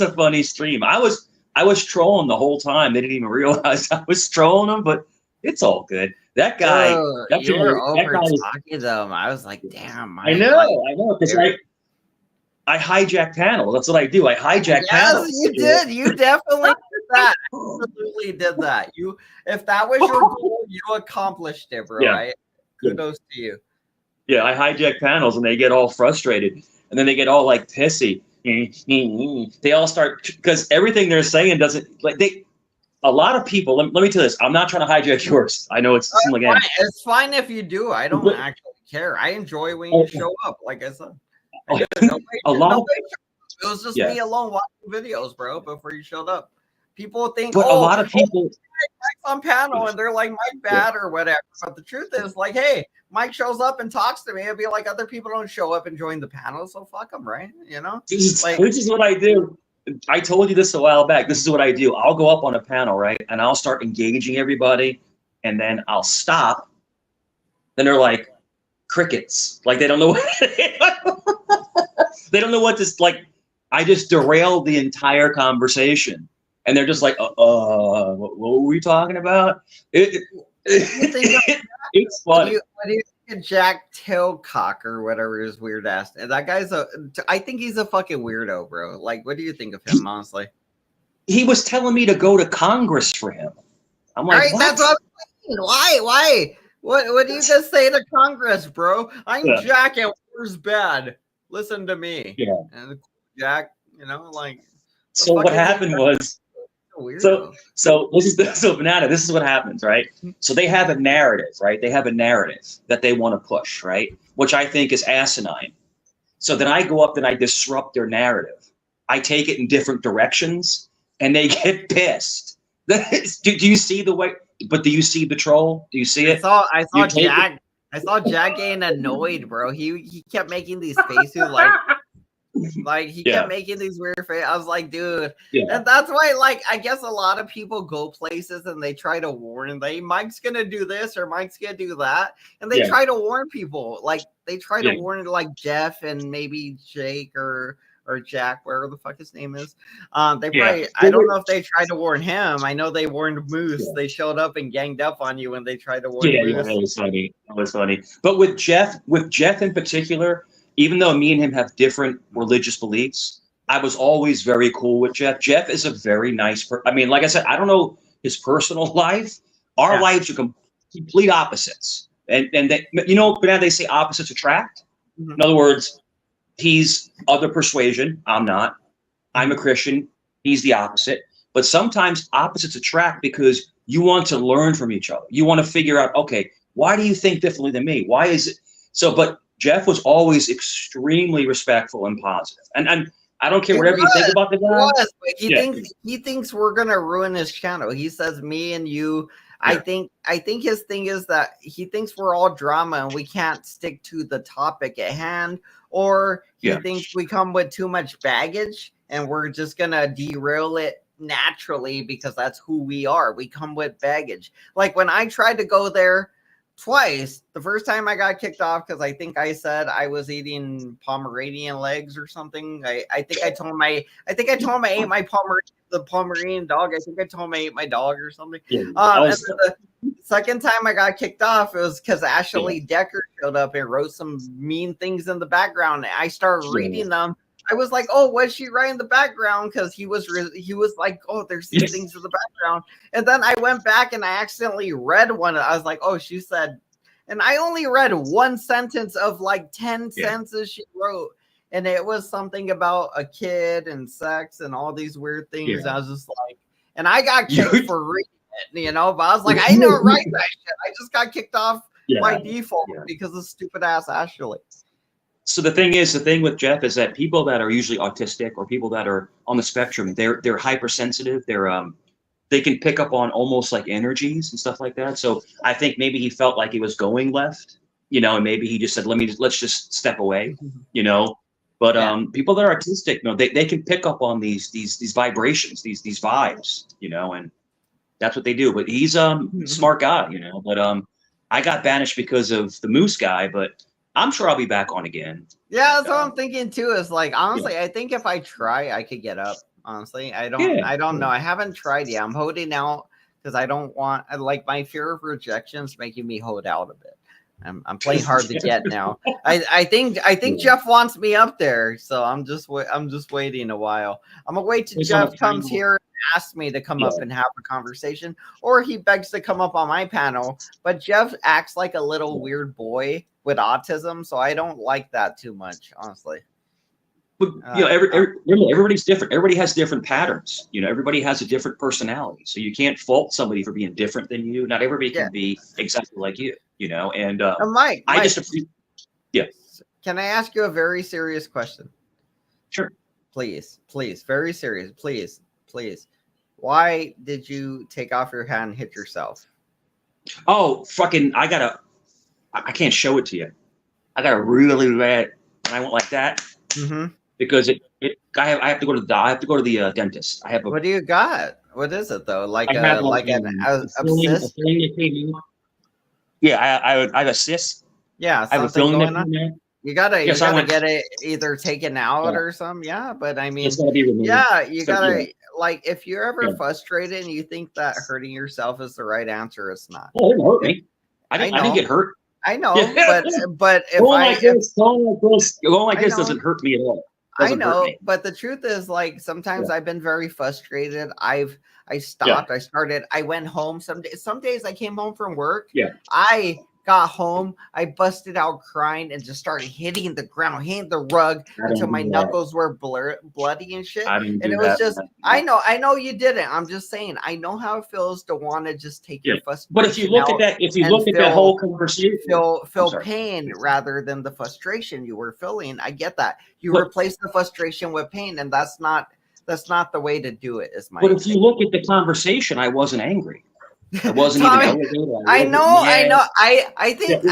a funny stream. I was trolling the whole time. They didn't even realize I was trolling them, but it's all good. That guy, that You were guy over was- talking them. I was like, damn, Mike. I know, because I hijack panels. That's what I do. I hijack Yes, panels. you did. You definitely did that. Absolutely did that. If that was your goal, you accomplished it, bro. Yeah. Right? Kudos to you. Yeah, I hijack panels and they get all frustrated and then they get all like pissy. They all start because everything they're saying doesn't like a lot of people. Let me tell you this. I'm not trying to hijack yours. I know it's like It's fine if you do. I don't actually care. I enjoy when you show up. Like I said, a lot of it was just Yeah. me alone watching videos, bro. Before you showed up, people think, But a lot of people Mike's on panel and they're like Mike bad or whatever. But the truth is, like, hey, Mike shows up and talks to me. It'd be like other people don't show up and join the panel, so fuck them, right? You know, this is what I do. I told you this a while back. This is what I do. I'll go up on a panel, right? And I'll start engaging everybody and then I'll stop. Then they're like crickets. Like they don't know they don't know what this like. I just derailed the entire conversation. And they're just like, what were we talking about? It's funny. What do you think of Jack Talcott or whatever his weird ass? That guy's I think he's a fucking weirdo, bro. Like, what do you think of him, honestly? He was telling me to go to Congress for him. I'm like, All right, what? that's what I'm saying. Why? What do you just say to Congress, bro? I'm Yeah. Jack and war's bad. Listen to me. Yeah. And Jack, you know, like. So what happened was, so Banana, this is what happens, right? So they have a narrative, right? They have a narrative that they want to push, right? Which I think is asinine. So then I go up and I disrupt their narrative. I take it in different directions and they get pissed. do you see the way, but do you see the troll? Do you see it? I saw You take Jack. I saw Jack getting annoyed, bro. He kept making these faces like Like he Yeah. kept making these weird faces. I was like, dude, Yeah. and that's why, like, I guess a lot of people go places and they try to warn. Mike's gonna do this or Mike's gonna do that, and they Yeah. try to warn people. Like they try to Yeah. warn like Jeff and maybe Jake or Jack, wherever the fuck his name is. They Yeah. probably, I don't know if they tried to warn him. I know they warned Moose. Yeah. They showed up and ganged up on you when they tried to warn Yeah, Moose. that was funny. That was funny. But with Jeff in particular, even though me and him have different religious beliefs, I was always very cool with Jeff. Jeff is a very nice person. I mean, like I said, I don't know his personal life. Our lives are complete opposites. And they, now they say opposites attract. Mm-hmm. In other words, he's of the persuasion. I'm not. I'm a Christian. He's the opposite. But sometimes opposites attract because you want to learn from each other. You want to figure out, okay, why do you think differently than me? Why is it so? But Jeff was always extremely respectful and positive. And I don't care whatever you think about the guy. But he thinks we're gonna ruin his channel. He says me and you. I think his thing is that he thinks we're all drama and we can't stick to the topic at hand, or he thinks we come with too much baggage and we're just gonna derail it naturally because that's who we are. We come with baggage. Like when I tried to go there twice, the first time I got kicked off because I think I said I was eating Pomeranian legs or something. I think I told him I ate my Pomeranian dog. I think I told him I ate my dog or something. And then the second time I got kicked off, it was because Ashley Decker showed up and wrote some mean things in the background. I started reading them. I was like, oh, what's she writing in the background? Because he was like, oh, there's these things in the background. And then I went back and I accidentally read one. I was like, oh, she said, and I only read one sentence of like 10 sentences she wrote. And it was something about a kid and sex and all these weird things. I was just like, and I got kicked for reading it, but I was like, I didn't write that shit. I just got kicked off by default because of stupid ass Ashley. So the thing with Jeff is that people that are usually autistic or people that are on the spectrum, they're hypersensitive. They can pick up on almost like energies and stuff like that. So I think maybe he felt like he was going left, and maybe he just said, let's just step away, But people that are autistic, they can pick up on these vibrations, these vibes, and that's what they do. But he's a smart guy, But I got banished because of the Moose guy, but I'm sure I'll be back on again. Yeah, that's what I'm thinking too. Is like honestly, I think if I try, I could get up. Honestly, I don't know. I haven't tried yet. I'm holding out because I don't want. Like my fear of rejection is making me hold out a bit. I'm playing hard to get now. I think Jeff wants me up there, so I'm just waiting a while. I'm gonna wait till Jeff comes here and asks me to come up and have a conversation, or he begs to come up on my panel. But Jeff acts like a little weird boy with autism, so I don't like that too much, honestly. But everybody's different. Everybody has different patterns. Everybody has a different personality, so you can't fault somebody for being different than you. Not everybody can be exactly like you. And Mike, I just appreciate. Yeah. Can I ask you a very serious question? Sure. Please, very serious. Please. Why did you take off your hat and hit yourself? Oh, fucking! I can't show it to you. I got a really bad, and I went like that because I have to go to the dentist. I have a. What do you got? What is it though? Like I have an cyst? Yeah, I have a cyst. Yeah, I have a feeling going on. You gotta get it either taken out or something. Yeah, but I mean, it's gotta be removed. Yeah, you gotta like if you're ever frustrated and you think that hurting yourself is the right answer, it's not. Oh, it didn't hurt me. I didn't get hurt. I know, but if going like this doesn't hurt me at all. I know, but the truth is, like, sometimes I've been very frustrated. I stopped. I started. I went home. Some days I came home from work. Yeah. I got home. I busted out crying and just started hitting the ground, hitting the rug until my knuckles were bloody and shit. And it was just. I know you didn't. I'm just saying. I know how it feels to want to just take your frustration. But if you look at that, that whole conversation, feel pain rather than the frustration you were feeling. I get that. You replace the frustration with pain, and that's not the way to do it. Is my. But if you look at the conversation, I wasn't angry. I wasn't Tommy, even. I know. I think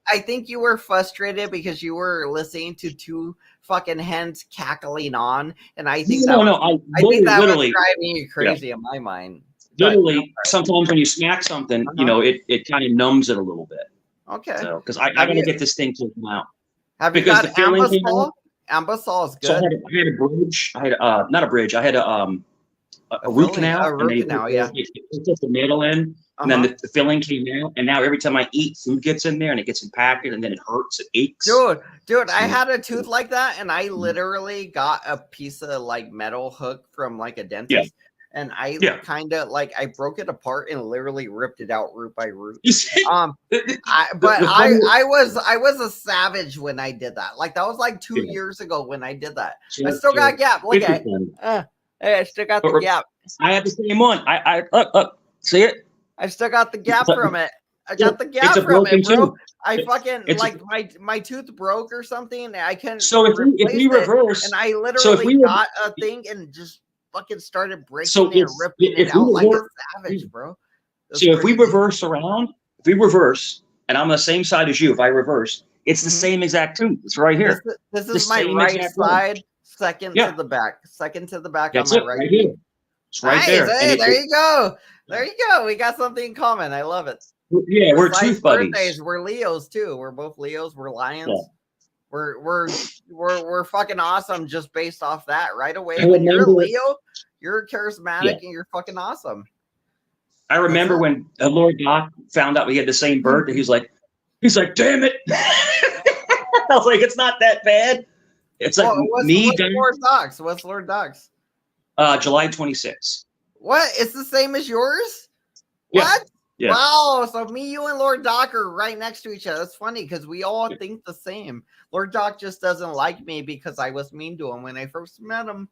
I think you were frustrated because you were listening to two fucking hens cackling on, and I think that was literally driving you crazy in my mind. Literally, sometimes when you smack something, it kind of numbs it a little bit. Okay. So, because I got to get this thing taken out. Have you got Ambisol? Ambisol is good. So I had a bridge. I had not a bridge. I had a root canal. A root canal, yeah. It took the middle in, and then the filling came out. And now every time I eat, food gets in there, and it gets impacted, and then it hurts. It aches. Dude, I had a tooth like that, and I literally got a piece of like metal hook from like a dentist. Yeah. And I kind of like I broke it apart and literally ripped it out root by root. But I was a savage when I did that. Like that was like 2 years ago when I did that. I still got gap. Look at it. Hey, I still got the gap. I have the same one. I look, see it? I still got the gap from it. I got the gap from it, bro. I fucking my tooth broke or something. I couldn't. So if we reverse, and I literally got a thing and just fucking started breaking and ripping it out like a savage, bro. So if we reverse around, and I'm on the same side as you, if I reverse, it's the same exact tooth. It's right here. This is my right side, second to the back. Second to the back on my right. It's right there. Hey, there you go. There you go. We got something in common. I love it. Yeah, we're tooth buddies. Birthdays, we're Leos too. We're both Leos. We're lions. Yeah. We're fucking awesome just based off that right away. When you're a Leo, you're charismatic and you're fucking awesome. I remember when Lord Doc found out we had the same birthday. He's like, damn it. I was like, it's not that bad. It's like what's Lord Doc's? What's Lord Doc's? July 26th. What? It's the same as yours? Yeah. What? Yeah. Wow, so me, you, and Lord Doc are right next to each other. That's funny because we all think the same. Lord Doc just doesn't like me because I was mean to him when I first met him.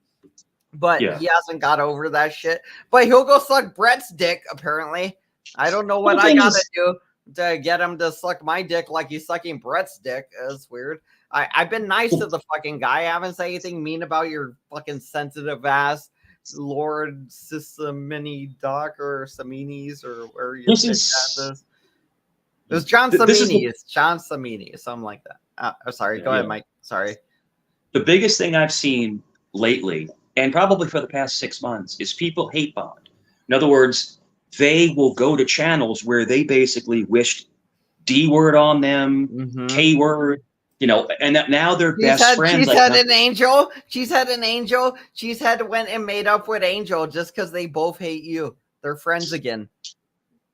But he hasn't got over that shit. But he'll go suck Brett's dick, apparently. I don't know what I gotta do to get him to suck my dick like he's sucking Brett's dick. That's weird. I've been nice to the fucking guy. I haven't said anything mean about your fucking sensitive ass Lord Sissamini Doc or Saminis or where you think that is. It was John Samini. It's John Samini, something like that. Sorry, go ahead, Mike. Sorry. The biggest thing I've seen lately, and probably for the past 6 months, is people hate bond. In other words, they will go to channels where they basically wished D word on them, K word, and that now they're best friends. She's had an angel. She's had an angel. She's had went and made up with Angel just because they both hate you. They're friends again.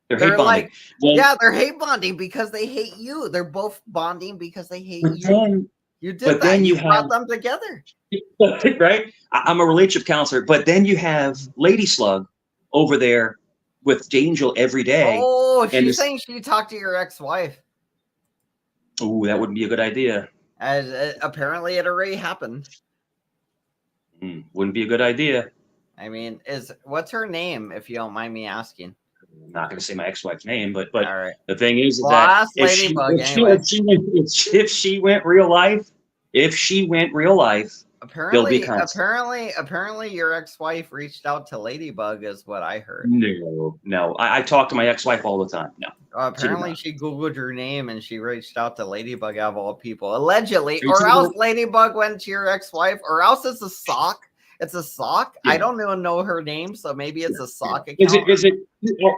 They're hate bonding. They're hate bonding because they hate you. They're both bonding because they hate you. You did that. Then you brought them together. Right? I'm a relationship counselor, but then you have Lady Slug over there with Angel every day. Oh, she's saying she talked to your ex-wife. Oh, that wouldn't be a good idea. Apparently, it already happened. Wouldn't be a good idea. I mean, what's her name, if you don't mind me asking? I'm not going to say my ex-wife's name, but all right. The thing is that if she went real life, apparently your ex-wife reached out to Ladybug, is what I heard. No, I talk to my ex-wife all the time. No. Apparently she Googled your name and she reached out to Ladybug out of all people, allegedly, or else Ladybug went to your ex-wife, or else it's a sock. It's a sock. Yeah. I don't even know her name, so maybe it's a sock account.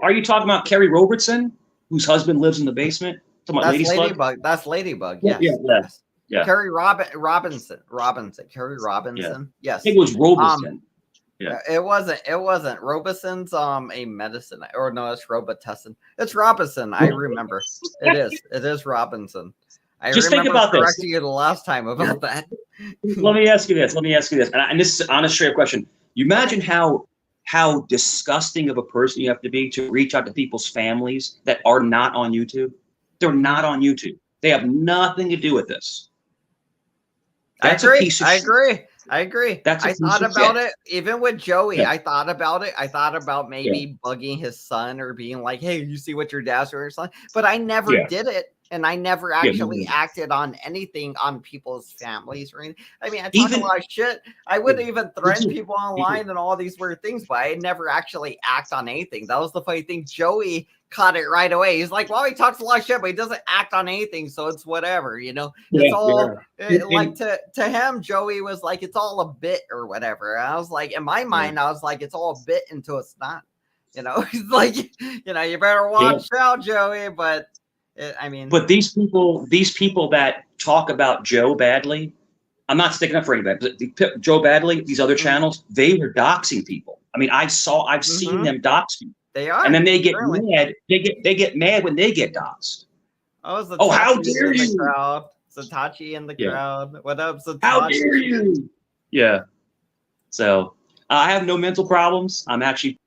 Are you talking about Kerry Robertson, whose husband lives in the basement? That's Ladybug. That's Ladybug. Yes. Yeah. Kerry Robinson. Kerry Robinson. Yeah. Yes. I think it was Robertson. It wasn't. Robison's a medicine, or no, it's Robitussin. It's Robinson. I remember. It is Robinson. I just think about this. You the last time about that. Let me ask you this. And this is an honest, straight up question. You imagine how disgusting of a person you have to be to reach out to people's families that are not on YouTube. They're not on YouTube. They have nothing to do with this. That's I agree. A piece of I agree. That's I thought about it. Even with Joey, I thought about it. I thought about maybe bugging his son or being like, "Hey, you see what your dad's doing or something?" But I never did it. And I never actually acted on anything on people's families or anything. I mean, I talk a lot of shit. I would even threaten people online and all these weird things, but I never actually act on anything. That was the funny thing. Joey caught it right away. He's like, well, he talks a lot of shit, but he doesn't act on anything, so it's whatever, you know. It's all like to him, Joey was like, it's all a bit or whatever. And I was like, in my mind, I was like, it's all a bit until it's not. You know, he's like, you know, you better watch out, Joey. But I mean, but these people that talk about Joe badly, I'm not sticking up for anybody. But Joe badly, these other channels, they were doxing people. I mean, I've seen them dox people. They are, and then they get mad. They get mad when they get doxed. Oh, how dare you! Crowd. Satachi in the crowd. What up, Satachi? How dare you! Yeah. So I have no mental problems. I'm actually.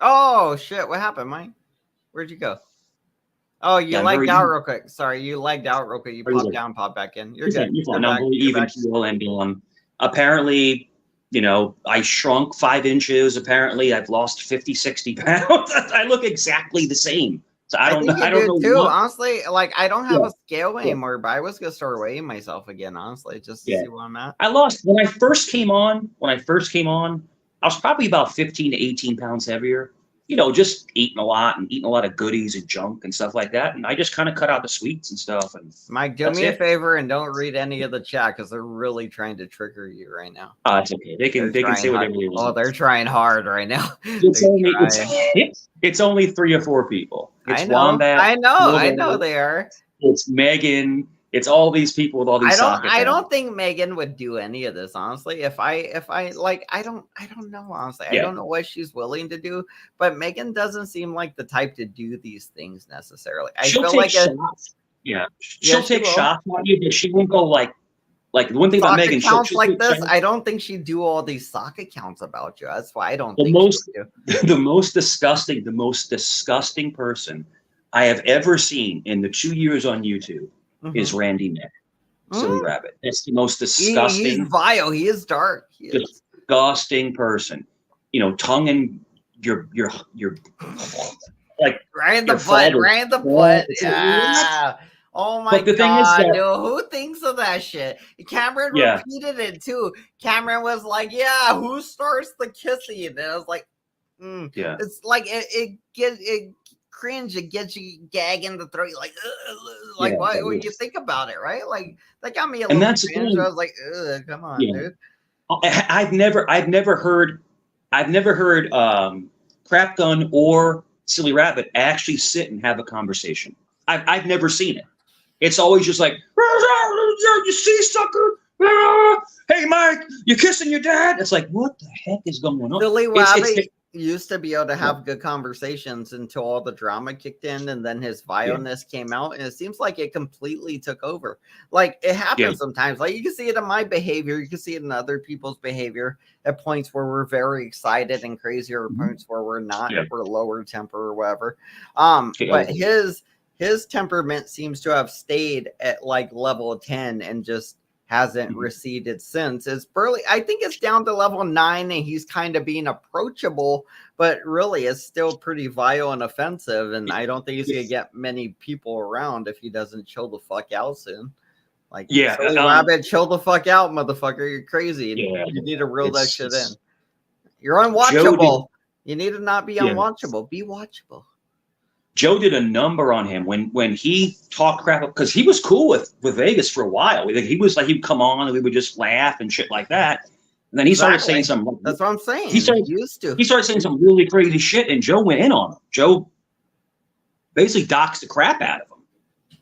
Oh shit! What happened, Mike? Where'd you go? Oh, you lagged out real quick. Sorry, you lagged out real quick. You popped down, popped back in. You're good. You're fine. I'm even keel, and apparently, you know, I shrunk 5 inches. Apparently, I've lost 50, 60 pounds. I look exactly the same. So I don't know. Too. Honestly, like I don't have a scale anymore, but I was gonna start weighing myself again. Honestly, just to see where I'm at. I lost when I first came on. I was probably about 15 to 18 pounds heavier. You know, just eating a lot of goodies and junk and stuff like that. And I just kind of cut out the sweets and stuff. And Mike, do me a favor and don't read any of the chat because they're really trying to trigger you right now. Oh, it's okay. They can say whatever they want. Oh, they're trying hard right now. It's only 3 or 4 people. It's I know. Wombat. I know they are. It's Megan. It's all these people with all these. I don't think Megan would do any of this, honestly. If I like, I don't know, honestly. I don't know what she's willing to do, but Megan doesn't seem like the type to do these things necessarily. She'll take shots. She'll take shots on you, but she won't go like the one thing about Megan. Accounts like this, I don't think she'd do all these sock accounts about you. That's why I don't think the most disgusting person I have ever seen in the 2 years on YouTube. Is Randy Nick, Silly Rabbit. That's the most disgusting. He's vile. He is dark. Disgusting person. You know, tongue in your like right in the butt. Right in the butt. Yeah. Oh my god, thing is that, dude, who thinks of that shit? Cameron repeated it too. Cameron was like, "Yeah, who starts the kissing?" And I was like, It's like it cringe, it gets you gag in the throat, like what when you think about it, right? Like that got me a little cringe. I was like, come on, dude. I've never heard Crap Gun or Silly Rabbit actually sit and have a conversation. I've never seen it. It's always just like, you see, sucker. Hey, Mike, you kissing your dad? It's like, what the heck is going on? Silly Rabbit used to be able to have good conversations until all the drama kicked in, and then his vileness came out, and it seems like it completely took over. Like it happens sometimes. Like you can see it in my behavior, you can see it in other people's behavior at points where we're very excited and crazy, or points where we're not, we're lower temper or whatever. But his temperament seems to have stayed at like level 10 and just hasn't receded since. It's barely, I think it's down to level 9 and he's kind of being approachable, but really it's still pretty vile and offensive. And I don't think he's gonna get many people around if he doesn't chill the fuck out soon. Like, Rabbit, chill the fuck out, motherfucker. You're crazy. You need to reel that shit in. You're unwatchable. You need to not be unwatchable. Be watchable. Joe did a number on him when he talked crap, because he was cool with Vegas for a while. He was like, he'd come on and we would just laugh and shit like that. And then he started saying some. That's what I'm saying. He started saying some really crazy shit, and Joe went in on him. Joe basically doxed the crap out of him.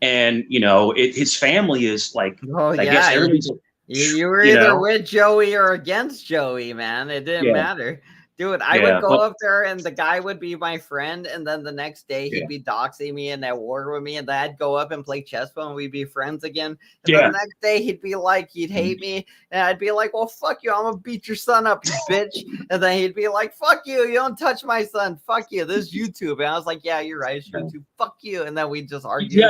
And you know, his family is like, I guess everybody's. You were either with Joey or against Joey, man. It didn't matter. Dude, I would go up there and the guy would be my friend, and then the next day he'd be doxing me and at war with me, and then I'd go up and play chess and we'd be friends again. And then the next day he'd be like, he'd hate me, and I'd be like, well, fuck you, I'm gonna beat your son up, you bitch. And then he'd be like, fuck you, you don't touch my son, fuck you, this is YouTube. And I was like, yeah, you're right, it's YouTube, fuck you. And then we just argue.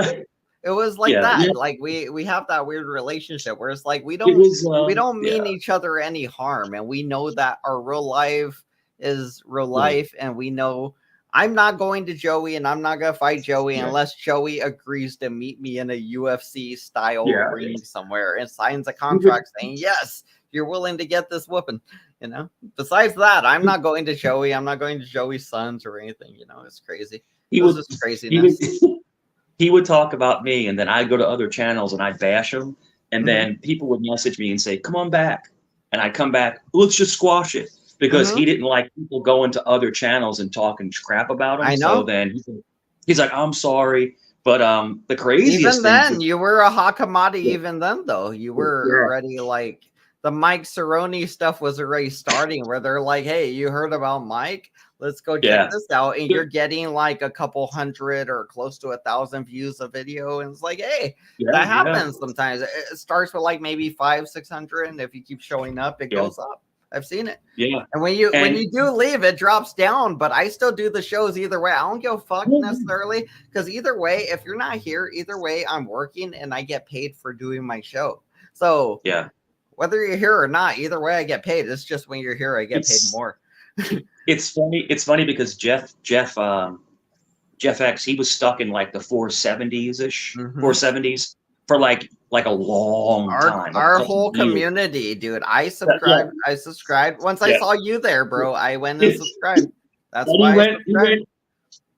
It was like that. Like we have that weird relationship where it's like we don't mean each other any harm, and we know that our real life is real life, and we know I'm not going to Joey and I'm not gonna fight Joey unless Joey agrees to meet me in a UFC style ring somewhere and signs a contract saying, yes, you're willing to get this whooping. You know, besides that, I'm not going to Joey, I'm not going to Joey's sons or anything. You know, it's crazy. he It was would just he would craziness. he would talk about me, and then I'd go to other channels and I'd bash him, and Mhm. then people would message me and say, "Come on back," and I'd come back. Let's just squash it because Mhm. he didn't like people going to other channels and talking crap about him. I So know. then he's like, "I'm sorry," but the craziest Even thing then, to you were a hot commodity. yeah, Even then, though, you were yeah, already like the Mike Cerrone stuff was already starting, where they're like, "Hey, you heard about Mike? Let's go check yeah. this out." And you're getting like a couple hundred or close to 1,000 views a video, and it's like, hey, Yeah, that yeah, happens sometimes. It starts with like maybe 500-600, and if you keep showing up, it yeah, goes up. I've seen it. yeah. And when you And do leave, it drops down. But I still do the shows either way. I don't give a fuck necessarily because either way, if you're not here, either way, I'm working and I get paid for doing my show. So yeah, whether you're here or not, either way, I get paid. It's just when you're here, I get paid it's more. it's funny. It's funny because Jeff X, he was stuck in like the 470s ish, Mhm. 470s for like a long time, a Our couple whole years. community, dude. I Yeah, subscribed. I subscribed once I yeah. saw you there, bro. I went and subscribed. That's And why I subscribed.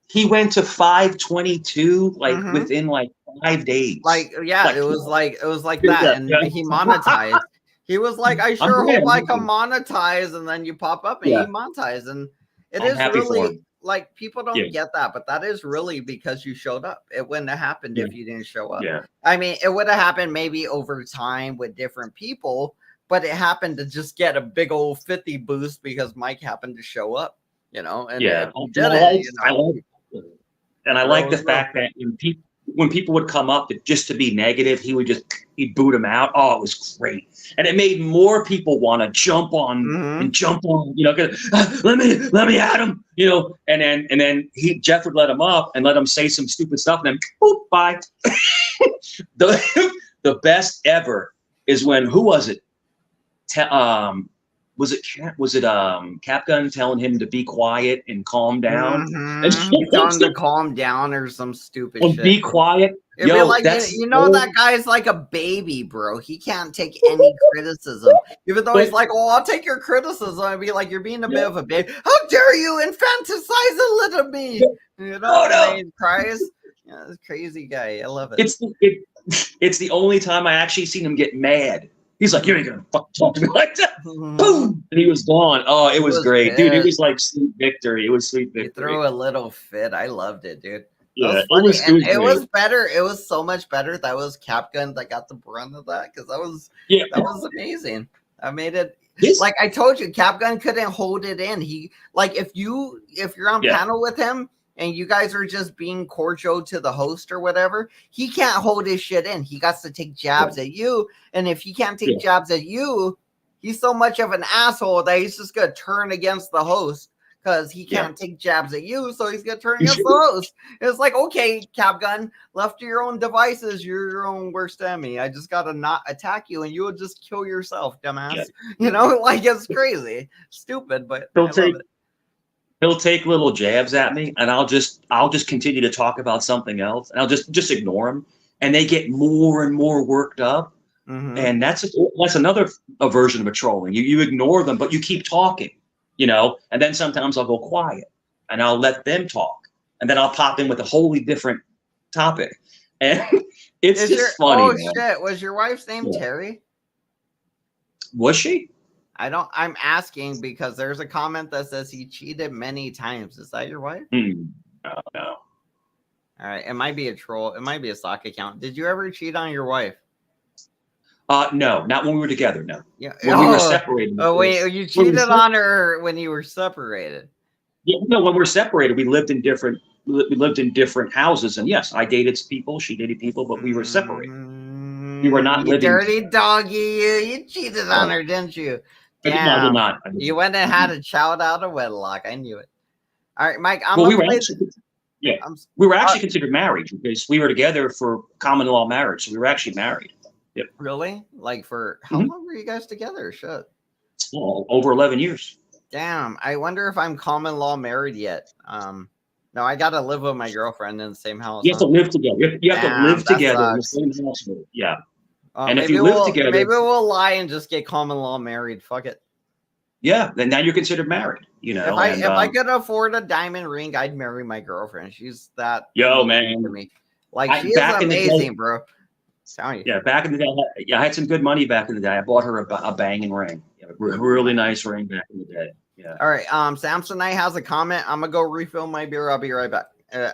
he went to 522 like Mhm. within like 5 days. Like, yeah, Like it was like yeah, that, and yeah. he monetized. He was like, I I'm sure glad, hope I I'm can happy. monetize, and then you pop up and Yeah, he monetized, and it I'm is happy for really him. like people Yeah, don't get that, but that is really because you showed up. It wouldn't have happened yeah, if you didn't show up. yeah. I mean, it would have happened maybe over time with different people, but it happened to just get a big old 50 boost because Mike happened to show up, and Yeah, if he and didn't, I bro like the was real. fact that when people would come up just to be negative, he'd boot them out. Oh, it was great, and it made more people want to jump on Mhm. and jump on. 'Cause, let me at him, and then Jeff would let him up and let him say some stupid stuff, and then boop, bye. the best ever is when who was it? Was it Cap Gun telling him to be quiet and calm down and You tell him to calm down or some stupid shit. be quiet? It'd be Yo, like, that's that guy's like a baby, bro. He can't take any criticism. Even though he's like, oh, I'll take your criticism. I'd be like, you're being a bit of a baby. How dare you infantilize a little me? Oh, And no. then he cries. Yeah, this crazy guy. I love it. It's the only time I actually seen him get mad. He's like, you ain't gonna fucking talk to me like that. Boom! And he was gone. Oh, it was great, dude. It was like sweet victory. It was sweet He victory. threw a little fit. I loved it, dude. That Yeah, was it funny. was And it great. was better. It was so much better. That was Cap Gun that got the brunt of that because that was amazing. I made it like I told you, Cap Gun couldn't hold it in. He like if you're on panel with him and you guys are just being cordial to the host or whatever, he can't hold his shit in. He got to take jabs at you. And if he can't take jabs at you, he's so much of an asshole that he's just gonna turn against the host. Because he can't take jabs at you, so he's gonna turn against the host. It's like, okay, Cap Gun, left to your own devices, you're your own worst enemy. I just gotta not attack you, and you will just kill yourself, dumbass. Like it's crazy, stupid, but I love it. He'll take little jabs at me, and I'll just continue to talk about something else, and I'll just ignore him, and they get more and more worked up, and that's another version of a trolling. You ignore them, but you keep talking. And then sometimes I'll go quiet and I'll let them talk, and then I'll pop in with a wholly different topic, and it's just funny. Oh man. shit! Was your wife's name Terry? Was she? I'm asking because there's a comment that says he cheated many times. Is that your wife? No. All right, it might be a troll. It might be a stock account. Did you ever cheat on your wife? No, not when we were together. No. Yeah. When we were separated. Oh wait, you cheated on her when you were separated. Yeah, no, when we were separated, we lived in different houses, and yes, I dated people, she dated people, but we were separated. We were not living. Dirty doggy, you cheated on her, didn't you? Damn. I did not. You went and had a child out of wedlock. I knew it. All right, Mike. we were actually considered married because we were together for common law marriage, so we were actually married. Yep. Really? Like for how long were you guys together? Shit. Well, over 11 years. Damn. I wonder if I'm common law married yet. No, I gotta live with my girlfriend in the same house. You have to live together. You have to live together in the same house. Yeah. And if you live together, maybe we'll lie and just get common law married. Fuck it. Yeah, then now you're considered married. You know, if I could afford a diamond ring, I'd marry my girlfriend. She's that yo, amazing man, to me. Like she is back in the day, amazing, bro. Telling you. yeah, back in the day, I had some good money back in the day. I bought her a banging ring, really nice ring back in the day. Yeah. All right. Samsonite has a comment. I'm gonna go refill my beer. I'll be right back.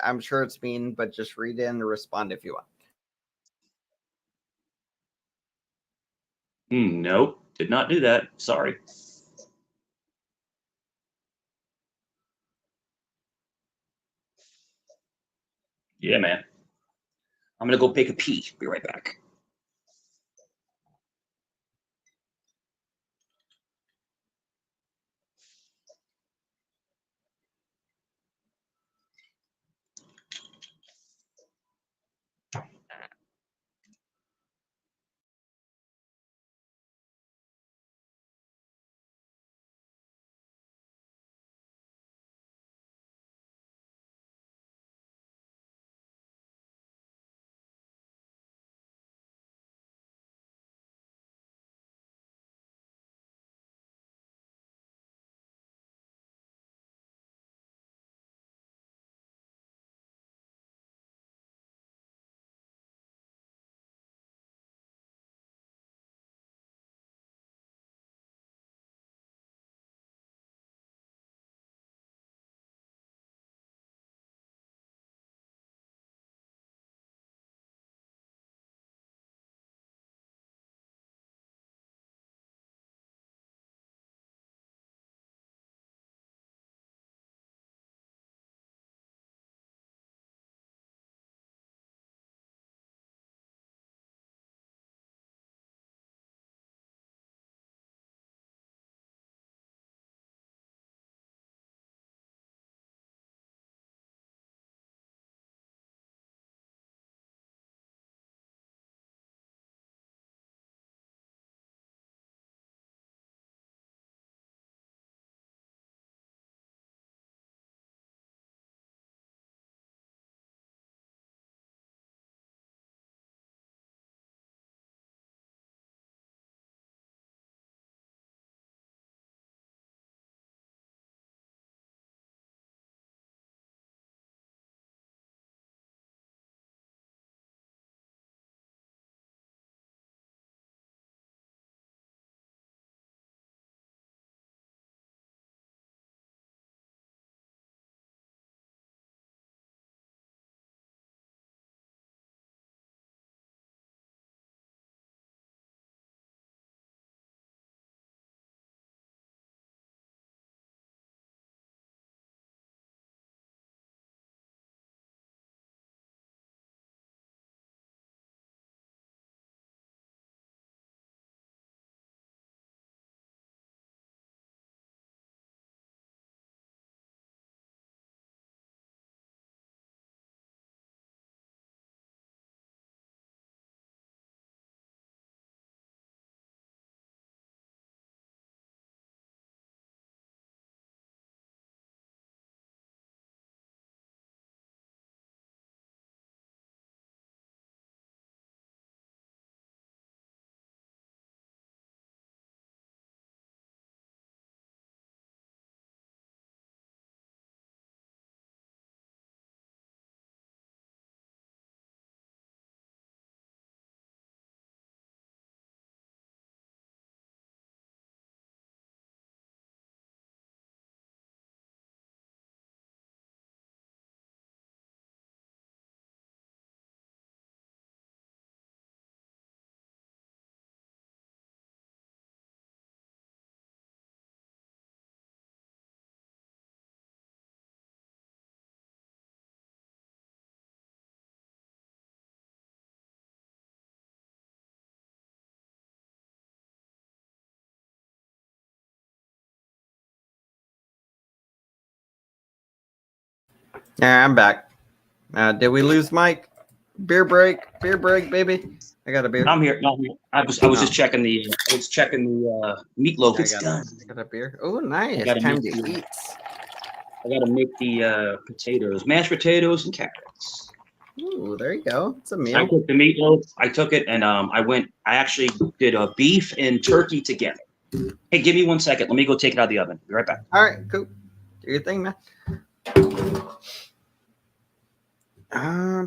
I'm sure it's mean, but just read it and respond if you want. Nope, did not do that. Sorry. Yeah, man. I'm gonna go take a pee. Be right back. Yeah, I'm back. Did we lose Mike? Beer break, baby. I got a beer. I'm here. No, I'm here. I was just checking the meatloaf. I It's got done. I got a beer. Oh, nice. gotta Time make to the- eat. I got to make the potatoes, mashed potatoes and carrots. Ooh, there you go. It's a I meal. cooked the meatloaf. I took it and I actually did a beef and turkey together. Hey, give me 1 second. Let me go take it out of the oven. Be right back. All right, cool. Do your thing, man. I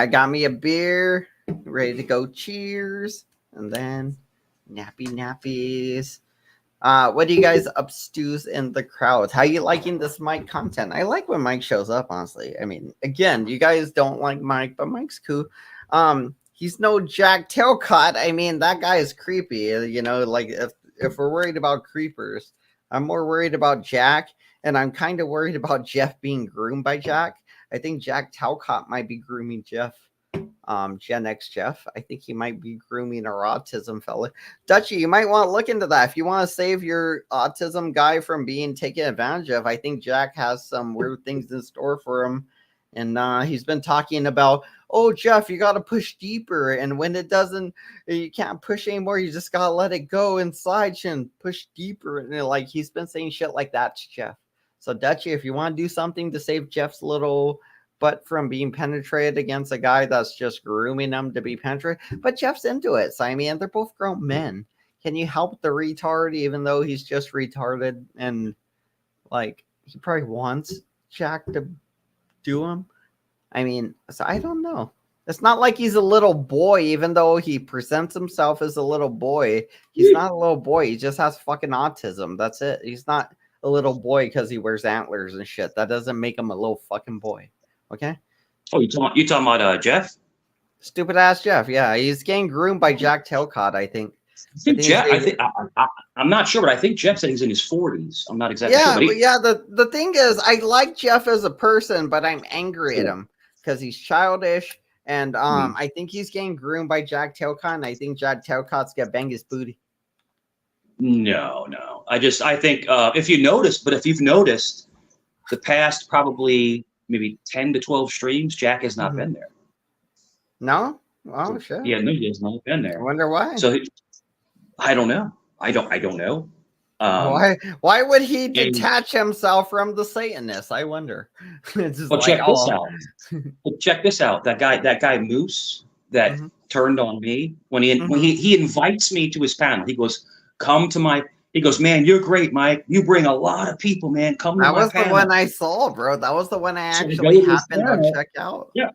got me a beer, ready to go. Cheers, and then nappies. What do you guys upstews in the crowd? How you liking this Mike content? I like when Mike shows up, honestly. I mean, again, you guys don't like Mike, but Mike's cool. He's no Jack Talcott. I mean, that guy is creepy. You know, like if we're worried about creepers, I'm more worried about Jack, and I'm kind of worried about Jeff being groomed by Jack. I think Jack Talcott might be grooming Jeff. Gen X Jeff. I think he might be grooming our autism fella. Dutchy, you might want to look into that. If you want to save your autism guy from being taken advantage of, I think Jack has some weird things in store for him. And he's been talking about, oh, Jeff, you got to push deeper. And when it doesn't, you can't push anymore. You just got to let it go inside and push deeper. And like he's been saying shit like that to Jeff. So Dutchy, if you want to do something to save Jeff's little butt from being penetrated against a guy that's just grooming them to be penetrated, but Jeff's into it. So I mean, they're both grown men. Can you help the retard even though he's just retarded and like he probably wants Jack to do him? I mean, so I don't know. It's not like he's a little boy, even though he presents himself as a little boy. He's not a little boy. He just has fucking autism. That's it. He's not a little boy because he wears antlers and shit. That doesn't make him a little fucking boy. Okay. Oh, you talking about Jeff? Stupid ass Jeff. Yeah, he's getting groomed by Jack Talcott. I think. I'm not sure, but I think Jeff said he's in his 40s. I'm not exactly sure. But yeah. The thing is, I like Jeff as a person, but I'm angry at him because he's childish, and I think he's getting groomed by Jack Talcott. And I think Jack Talcott's gonna bang his booty. No. I think if you've noticed, the past probably maybe 10 to 12 streams, Jack has not been there. No? Oh, shit. Yeah, no, he has not been there. I wonder why. So I don't know. I don't know. Why would he detach himself from the Satanists? I wonder. Check this out. That guy Moose that turned on me when he invites me to his panel. He goes, come to my. He goes, man, you're great, Mike. You bring a lot of people, man. Come to my panel. That was the one I saw, bro. That was the one I actually happened to check out. Yeah.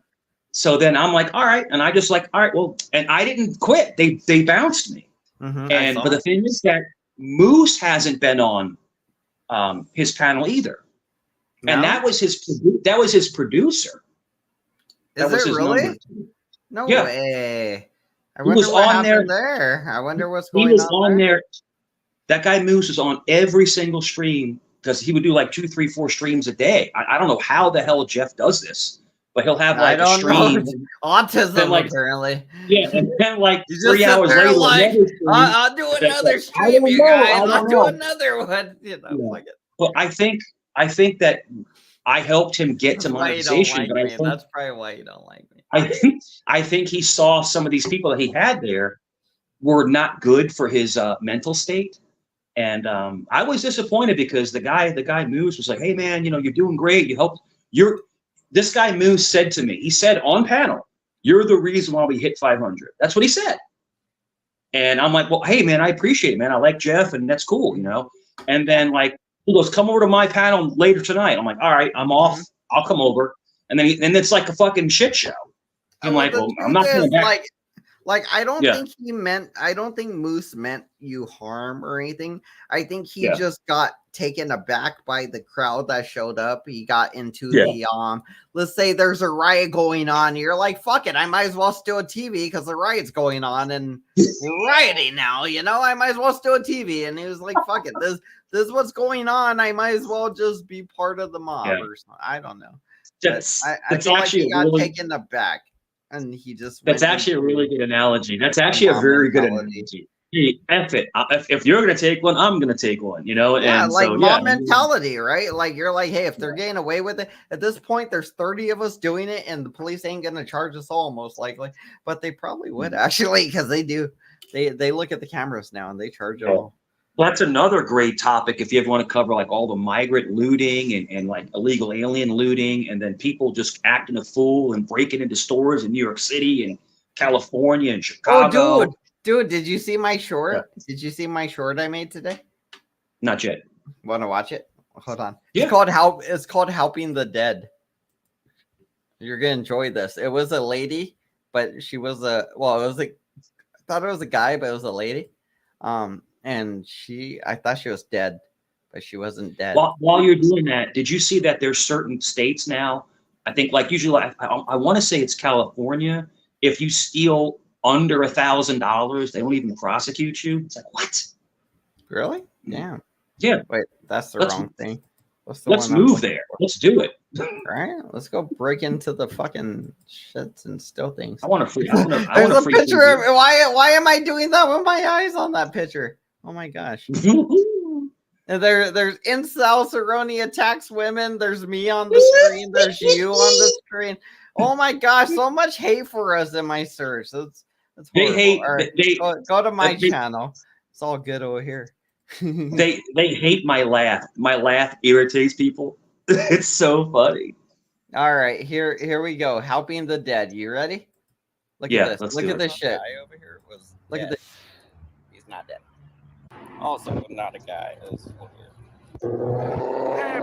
So then I'm like, all right. And I just like, all right, well, and I didn't quit. They bounced me. But the thing is that Moose hasn't been on his panel either. No? And that was his producer. Is it really? No way. I wonder what happened there. I wonder what's going on. He was on there. That guy Moose is on every single stream because he would do like 2, 3, 4 streams a day. I don't know how the hell Jeff does this, but he'll have like a stream. Autism, like, apparently. Yeah, and then like 3 hours later, like, I'll do another stream, you guys. I'll do another one. You know, like it. Well, I think that I helped him get to monetization, but that's probably why you don't like me. I think he saw some of these people that he had there were not good for his mental state. And I was disappointed because the guy Moose was like, hey man, you're doing great. You helped. This guy Moose said to me, he said on panel, you're the reason why we hit 500. That's what he said. And I'm like, well, hey man, I appreciate it, man. I like Jeff and that's cool, And then like, he goes, come over to my panel later tonight. I'm like, all right, I'm off. I'll come over. And then it's like a fucking shit show. I'm like, well, I'm not coming back. Like, I don't think Moose meant you harm or anything. I think he just got taken aback by the crowd that showed up. He got into the, let's say there's a riot going on. You're like, fuck it. I might as well steal a TV because the riot's going on and we're rioting now, I might as well steal a TV. And he was like, fuck it. This is what's going on. I might as well just be part of the mob or something. I don't know. I feel like he got taken aback. And he just. That's actually a really good analogy. That's actually a very good analogy. Hey, F it. If you're gonna take one, I'm gonna take one. Yeah, and like so, mob mentality, right? Like you're like, hey, if they're getting away with it, at this point, there's 30 of us doing it, and the police ain't gonna charge us all, most likely. But they probably would actually, because they do. They look at the cameras now and they charge them all. Well, that's another great topic if you ever want to cover like all the migrant looting and like illegal alien looting, and then people just acting a fool and breaking into stores in New York City and California and Oh, Chicago. dude, did you see my short? Did you see my short I made today? Not yet. Want to watch it? Hold on. Yeah. It's called Helping the Dead. You're gonna enjoy this. It was a lady, but she was I thought it was a guy, but it was a lady. And I thought she was dead, but she wasn't dead. While you're doing that, did you see that there's certain states now? I think like usually I want to say it's California. If you steal under $1,000, they won't even prosecute you. It's like, what? Really? Damn. Yeah. Wait, that's the wrong thing. Let's move there. Let's do it. Right? Let's go break into the fucking shits and steal things. I want to free. There's a picture of why am I doing that with my eyes on that picture? Oh my gosh. And there's incel Cerrone attacks women. There's me on the screen. There's you on the screen. Oh my gosh, so much hate for us in my search. That's They horrible. hate. All right, go to my channel. It's all good over here. They hate my laugh. My laugh irritates people. It's so funny. All right, here we go. Helping the dead. You ready? Look at this. Let's Look do at it. this shit. Guy over here was Look at dead. this. He's not dead. Also, not a guy. It's weird.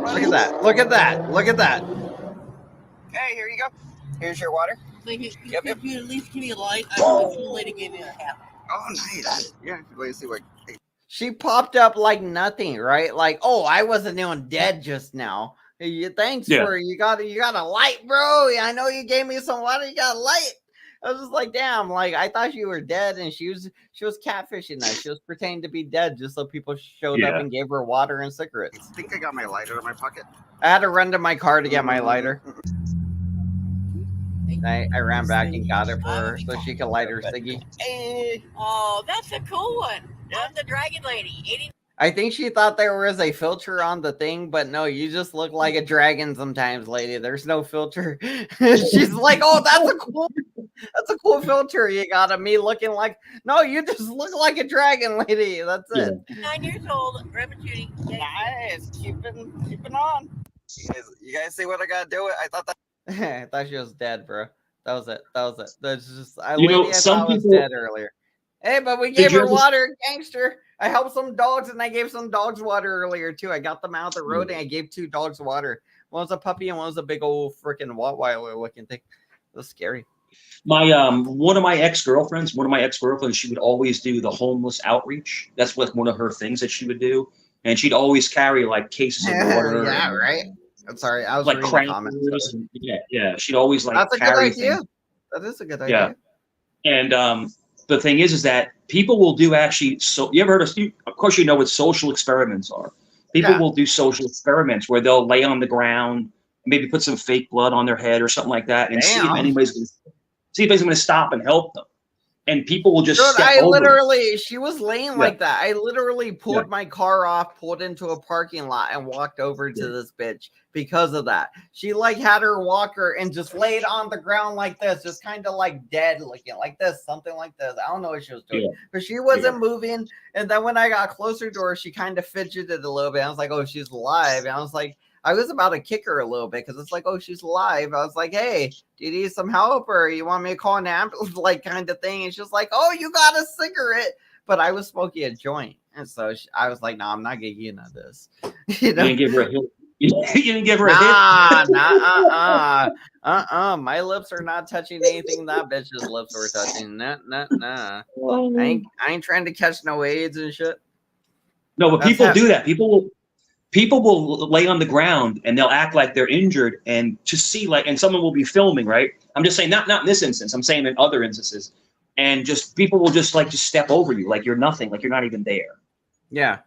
Look at that. Look at that. Look at that. Okay, here you go. Here's your water. Thank you. Yep, yep. If you at least give me a light, the lady gave me a hat. Oh, nice. Yeah, let me see what. She popped up like nothing, right? Like, oh, I wasn't even dead just now. Thanks for you got a light, bro. I know you gave me some water. You got a light. I was just like, damn, like I thought you were dead, and she was catfishing us. She was pretending to be dead just so people showed up and gave her water and cigarettes. I think I got my lighter in my pocket. I had to run to my car to get my lighter. I ran back and got it for her so she could light her ciggy. Oh, that's a cool one. I'm the dragon lady. 80. I think she thought there was a filter on the thing, but no, you just look like a dragon sometimes, lady. There's no filter. She's like, oh, that's a cool filter. You got of me looking like, no, you just look like a dragon, lady. That's it. 9 years old, rabbit shooting. Nice, keeping on. You guys see what I gotta do? I thought that. I thought she was dead, bro. That was it. That's just I some thought was people dead earlier. Hey, but we gave her water, gangster. I helped some dogs, and I gave some dogs water earlier too. I got them out the road, and I gave 2 dogs water. One was a puppy, and one was a big old freaking Rottweiler looking thing. It was scary. My one of my ex-girlfriends, she would always do the homeless outreach. That's what one of her things that she would do, and she'd always carry like cases of water. Yeah, right. I'm sorry, I was like reading the comments. crackers. Yeah. She'd always like. That's a good carry idea. things. That is a good idea. Yeah, and the thing is that people will do actually. So you ever heard of? Of course, you know what social experiments are. People will do social experiments where they'll lay on the ground, maybe put some fake blood on their head or something like that, and see if anybody's going to stop and help them. And people will just. Dude, she was laying like that. I literally pulled my car off, pulled into a parking lot, and walked over to this bitch because of that. She like had her walker and just laid on the ground like this, just kind of like dead looking, like this, something like this. I don't know what she was doing, but she wasn't moving. And then when I got closer to her, she kind of fidgeted a little bit. I was like, oh, she's alive. And I was like, I was about to kick her a little bit because it's like, oh, she's alive. I was like, hey, do you need some help or you want me to call an ambulance, like kind of thing? And she was like, oh, you got a cigarette. But I was smoking a joint. And so I was like, no, I'm not going to get into this. You know? You didn't give her a hit. You didn't give her a hit. My lips are not touching anything that bitch's lips were touching. Nah. I ain't trying to catch no AIDS and shit. No, but people do that. People will lay on the ground and they'll act like they're injured and to see like, and someone will be filming, right? I'm just saying, not in this instance. I'm saying in other instances, and just people will just step over you like you're nothing, like you're not even there. Yeah,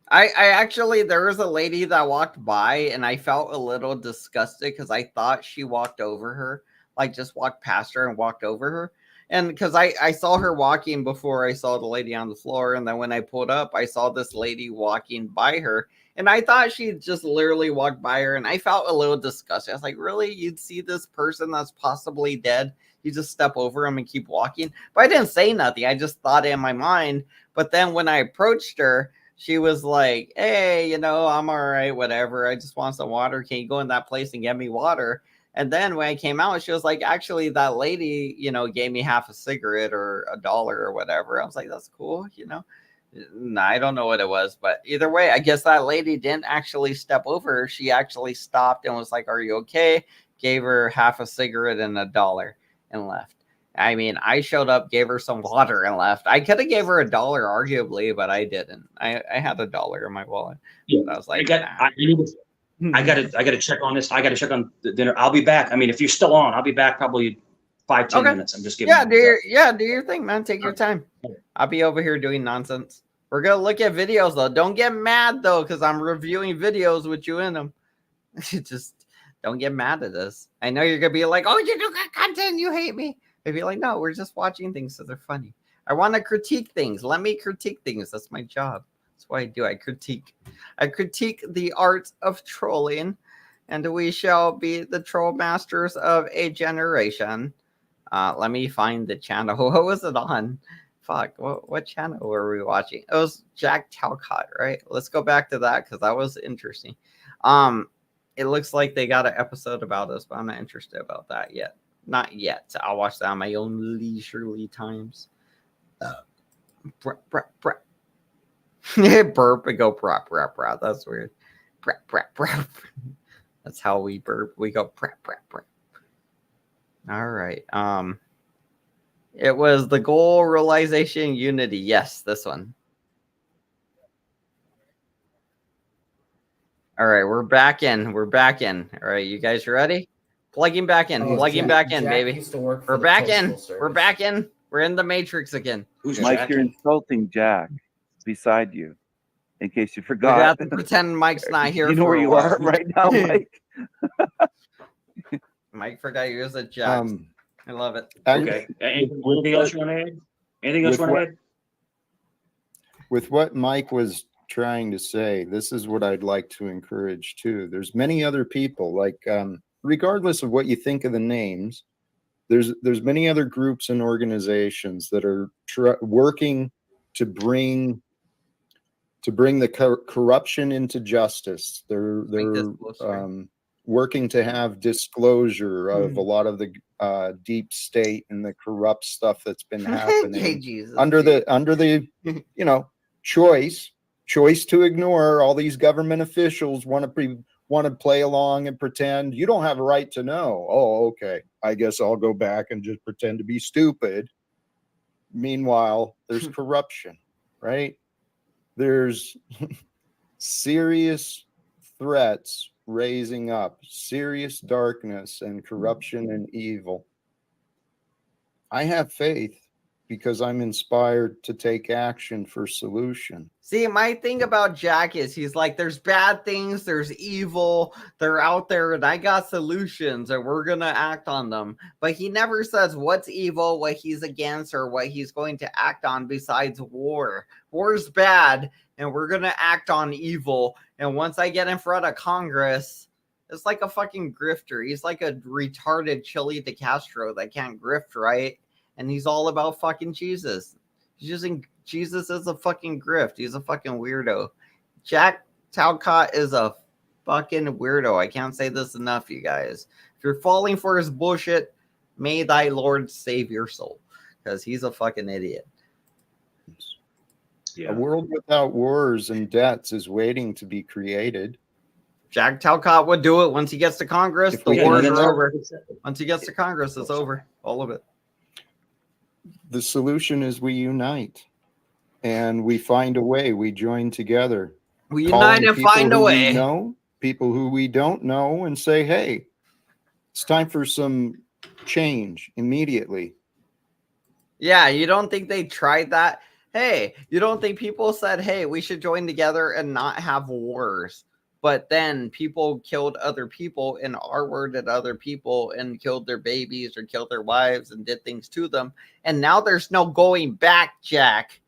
I actually there was a lady that walked by and I felt a little disgusted because I thought she walked over her, like just walked past her and walked over her. And because I saw her walking before I saw the lady on the floor. And then when I pulled up, I saw this lady walking by her. And I thought she just literally walked by her. And I felt a little disgusted. I was like, really? You'd see this person that's possibly dead? You just step over him and keep walking? But I didn't say nothing. I just thought it in my mind. But then when I approached her, she was like, hey, I'm all right, whatever. I just want some water. Can you go in that place and get me water? And then when I came out, she was like, actually, that lady, gave me half a cigarette or $1 or whatever. I was like, that's cool, No, I don't know what it was, but either way, I guess that lady didn't actually step over her. She actually stopped and was like, are you okay? Gave her half a cigarette and $1 and left. I mean, I showed up, gave her some water and left. I could have gave her $1 arguably, but I didn't. I had $1 in my wallet. Yeah, I was like, I gotta check on this. I gotta check on the dinner. I'll be back. I mean, if you're still on, I'll be back probably 5-10 minutes. I'm just giving. Do your thing, man. Take your time. I'll be over here doing nonsense. We're gonna look at videos though. Don't get mad though, because I'm reviewing videos with you in them. Just don't get mad at us. I know you're gonna be like, oh, you do good content, you hate me. I'd be like, no, we're just watching things so they're funny. I want to critique things. Let me critique things. That's my job. That's what I do. I critique the art of trolling, and we shall be the troll masters of a generation. Let me find the channel. What was it on? Fuck, what channel were we watching? It was Jack Talcott, right? Let's go back to that because that was interesting. It looks like they got an episode about us, but I'm not interested about that yet. Not yet. I'll watch that on my own leisurely times. Burp and go brap. That's weird. Brap. That's how we burp. We go brap. All right. It was the goal, realization, unity. Yes, this one. All right, we're back in. All right, you guys ready? Plugging back in. Jack, baby. Used to work for We're the back Postal in. Service. We're back in. We're in the Matrix again. Who's Mike, Jack? you're insulting Jack beside you. In case you We forgot. have to pretend Mike's not here. You know for where a you while. are right now, Mike? Mike forgot you was a Jack. I love it. Okay. Anything else you want to add? Anything else you want to add? With what Mike was trying to say, this is what I'd like to encourage too. There's many other people, like regardless of what you think of the names, there's many other groups and organizations that are working to bring the corruption into justice. They're working to have disclosure of a lot of the deep state and the corrupt stuff that's been happening under the choice to ignore. All these government officials want to play along and pretend. You don't have a right to know. Oh, okay, I guess I'll go back and just pretend to be stupid. Meanwhile, there's corruption, right? There's serious threats raising up, serious darkness and corruption and evil. I have faith because I'm inspired to take action for solution. See, my thing about Jack is he's like, there's bad things, there's evil, they're out there, and I got solutions, and we're going to act on them. But he never says what's evil, what he's against, or what he's going to act on besides war. War's bad, and we're going to act on evil. And once I get in front of Congress, it's like a fucking grifter. He's like a retarded Chile de Castro that can't grift right. And he's all about fucking Jesus. He's using Jesus as a fucking grift. He's a fucking weirdo. Jack Talcott is a fucking weirdo. I can't say this enough, you guys. If you're falling for his bullshit, may thy Lord save your soul. Because he's a fucking idiot. Yeah. A world without wars and debts is waiting to be created. Jack Talcott would do it once he gets to Congress. The wars are over. Once he gets to Congress, it's over. All of it. The solution is we unite and we find a way. We join together. We unite and find a way. People who we don't know and say, hey, it's time for some change immediately. Yeah, you don't think they tried that? Hey, you don't think people said, hey, we should join together and not have wars? But then people killed other people and R-worded other people and killed their babies or killed their wives and did things to them. And now there's no going back, Jack.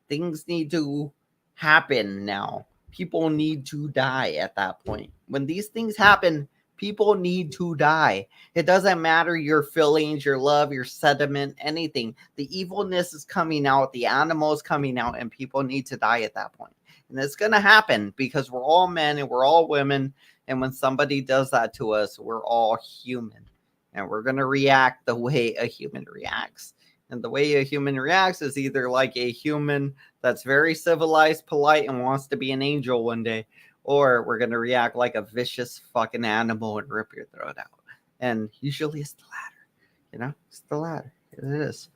Things need to happen now. People need to die at that point. When these things happen, people need to die. It doesn't matter your feelings, your love, your sentiment, anything. The evilness is coming out. The animal is coming out, and people need to die at that point. And it's going to happen because we're all men and we're all women. And when somebody does that to us, we're all human. And we're going to react the way a human reacts. And the way a human reacts is either like a human that's very civilized, polite, and wants to be an angel one day, or we're going to react like a vicious fucking animal and rip your throat out. And usually it's the latter. It's the latter. It is.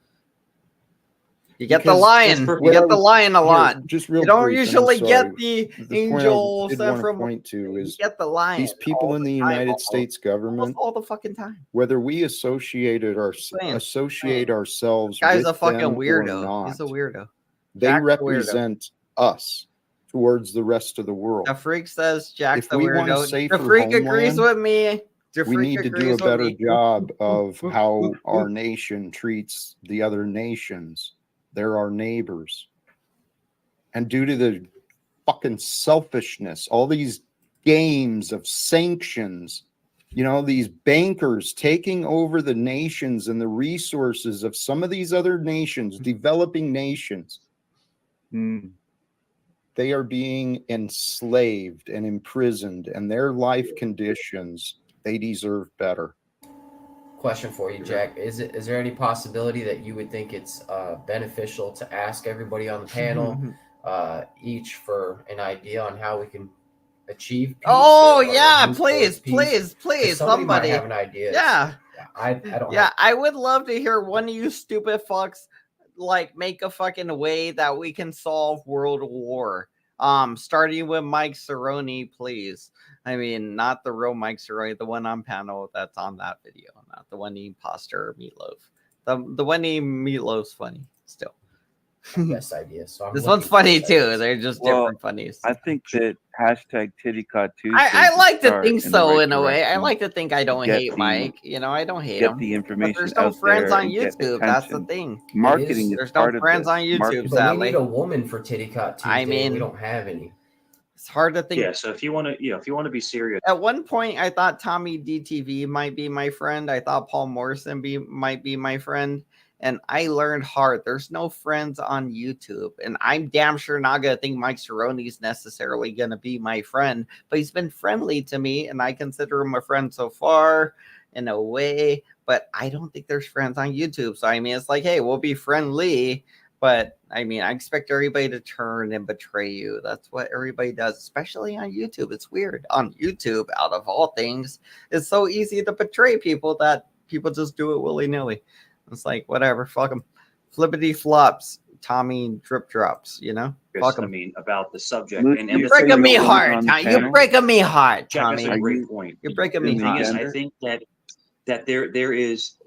You get the lion. You get the lion a lot. Just real you don't brief, and I'm usually sorry. get the point I angel did sent want to from. point to is you get the lion. these people in the United States government, all the fucking time. whether we associate ourselves Guy's with a fucking them weirdo. or not, He's a weirdo. they Jack's a weirdo. represent us towards the rest of the world. The freak says Jack's If the we want a weirdo. safer The freak agrees homeland, with me. The we freak need to do a agrees with better me. job of how our nation treats the other nations. They're our neighbors. And due to the fucking selfishness, all these games of sanctions, these bankers taking over the nations and the resources of some of these other nations, developing nations, they are being enslaved and imprisoned, and their life conditions, they deserve better. Question for you, Jack. Is there any possibility that you would think it's beneficial to ask everybody on the panel each for an idea on how we can achieve peace? Oh or yeah, move please, towards peace? please, Somebody somebody might have an idea. Yeah. I don't. Yeah, I would love to hear one of you stupid fucks make a fucking way that we can solve world war. Starting with Mike Cerrone, please. I mean, not the real Mike Cerrone, the one on panel that's on that video, not the one eating pasta or meatloaf. The one eating meatloaf's funny still. Best idea. So this one's funny too. They're just different funnies. I think that hashtag Tittycott Tuesday. I like to think so in a way. I like to think I don't hate the- Mike. I don't hate get him. the But information there's no out friends there on and get YouTube. That's the attention. thing. Marketing is There's part no of friends this. on YouTube, Marketing. But we sadly. need a woman for Tittycott Tuesday. I mean, we don't have any. It's hard to think. Yeah, so if you want to be serious, At one point, I thought Tommy DTV might be my friend. I thought Paul Morrison might be my friend. And I learned hard. There's no friends on YouTube. And I'm damn sure not going to think Mike Cerrone is necessarily going to be my friend. But he's been friendly to me, and I consider him a friend so far in a way. But I don't think there's friends on YouTube. So, I mean, it's like, hey, we'll be friendly. But, I mean, I expect everybody to turn and betray you. That's what everybody does, especially on YouTube. It's weird. On YouTube, out of all things, it's so easy to betray people that people just do it willy-nilly. It's like, whatever, fuck them. Flippity flops, Tommy drip drops, Fuck them. I mean, about the subject. Luke, And you're the breaking thing me about- hard. You're breaking me hard, Jack, Tommy. that's a great point. You're breaking me The thing is, hard. I think that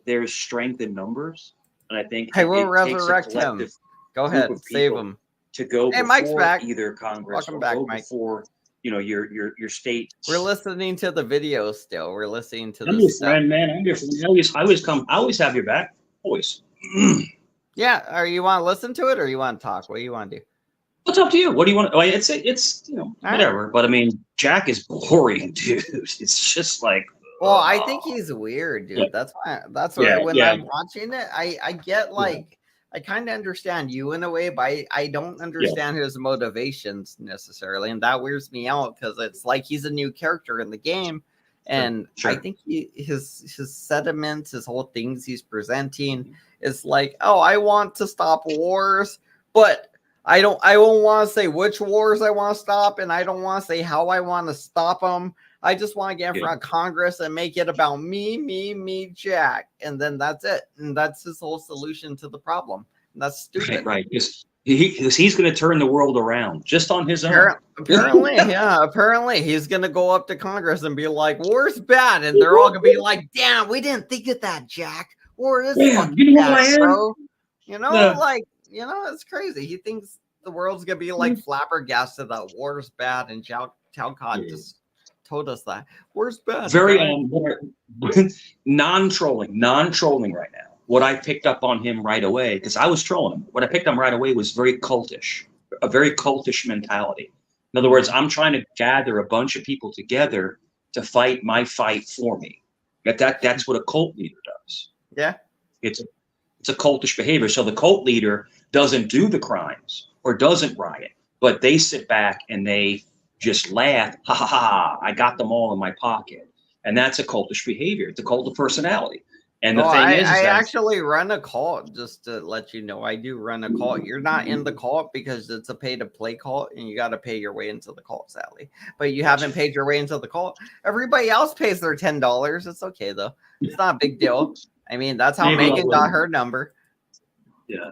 there's strength in numbers, and I think I will it takes a resurrect him. collective Go group ahead, of save people him. to go Hey, Mike's before back. either Congress Welcome or back, go Mike. before your state. We're listening to the video still. We're listening to I'm the your stuff. friend, man. I'm your friend. I always have your back. Always. Yeah, or you want to listen to it or you want to talk? What do you want to do? It's up to you. What do you want? Well, it's right. whatever. But I mean, Jack is boring, dude. It's just like. Well, I think he's weird, dude. That's why. That's why Yeah, when yeah. I'm watching it, I get like I kind of understand you in a way, but I don't understand his motivations necessarily, and that weirds me out because it's like he's a new character in the game, and Sure. I think his sentiments, his whole things he's presenting is like, oh, I want to stop wars, but I don't want to say which wars I want to stop, and I don't want to say how I want to stop them. I just want to get in front of Congress and make it about me, Jack. And then that's it. And that's his whole solution to the problem. And that's stupid. Right. Because he's going to turn the world around just on his own. Apparently, yeah. Apparently, he's going to go up to Congress and be like, war's bad. And they're all going to be like, damn, we didn't think of that, Jack. War is fucking you know who I bad, am? bro. Yeah. It's crazy. He thinks the world's going to be like flabbergasted that war's bad. And Talcott just told us that war's bad. Very non-trolling right now. What I picked up on him right away, because I was trolling him, what I picked up right away was very cultish, a very cultish mentality. In other words, I'm trying to gather a bunch of people together to fight my fight for me. That's what a cult leader does. Yeah. It's a cultish behavior. So the cult leader doesn't do the crimes or doesn't riot, but they sit back and they just laugh. Ha ha ha! I got them all in my pocket, and that's a cultish behavior. It's a cult of personality. And the Oh, thing I is that actually run a cult, just to let you know. I do run a cult. You're not in the cult because it's a pay-to-play cult, and you got to pay your way into the cult, Sally. But you haven't paid your way into the cult. Everybody else pays their $10. It's okay, though. It's not a big deal. I mean, that's how Maybe I Megan will. got her number. Yeah.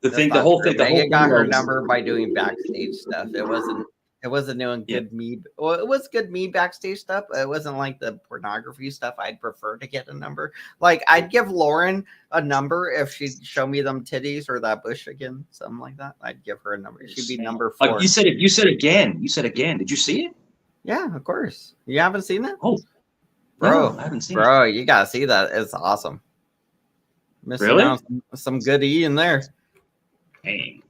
That's The not whole true. thing, the whole Megan thing got her was, number by doing backstage stuff. It wasn't doing good me. Well, it was good me backstage stuff. But it wasn't like the pornography stuff. I'd prefer to get a number. Like I'd give Lauren a number if she'd show me them titties or that bush again, something like that. I'd give her a number. She'd be number 4. you said it. You said again. You said again. Did you see it? Yeah, of course. You haven't seen it? Oh, bro, no, I haven't seen bro, you gotta see that. It's awesome. Missing Really? out on some good E in there. Dang.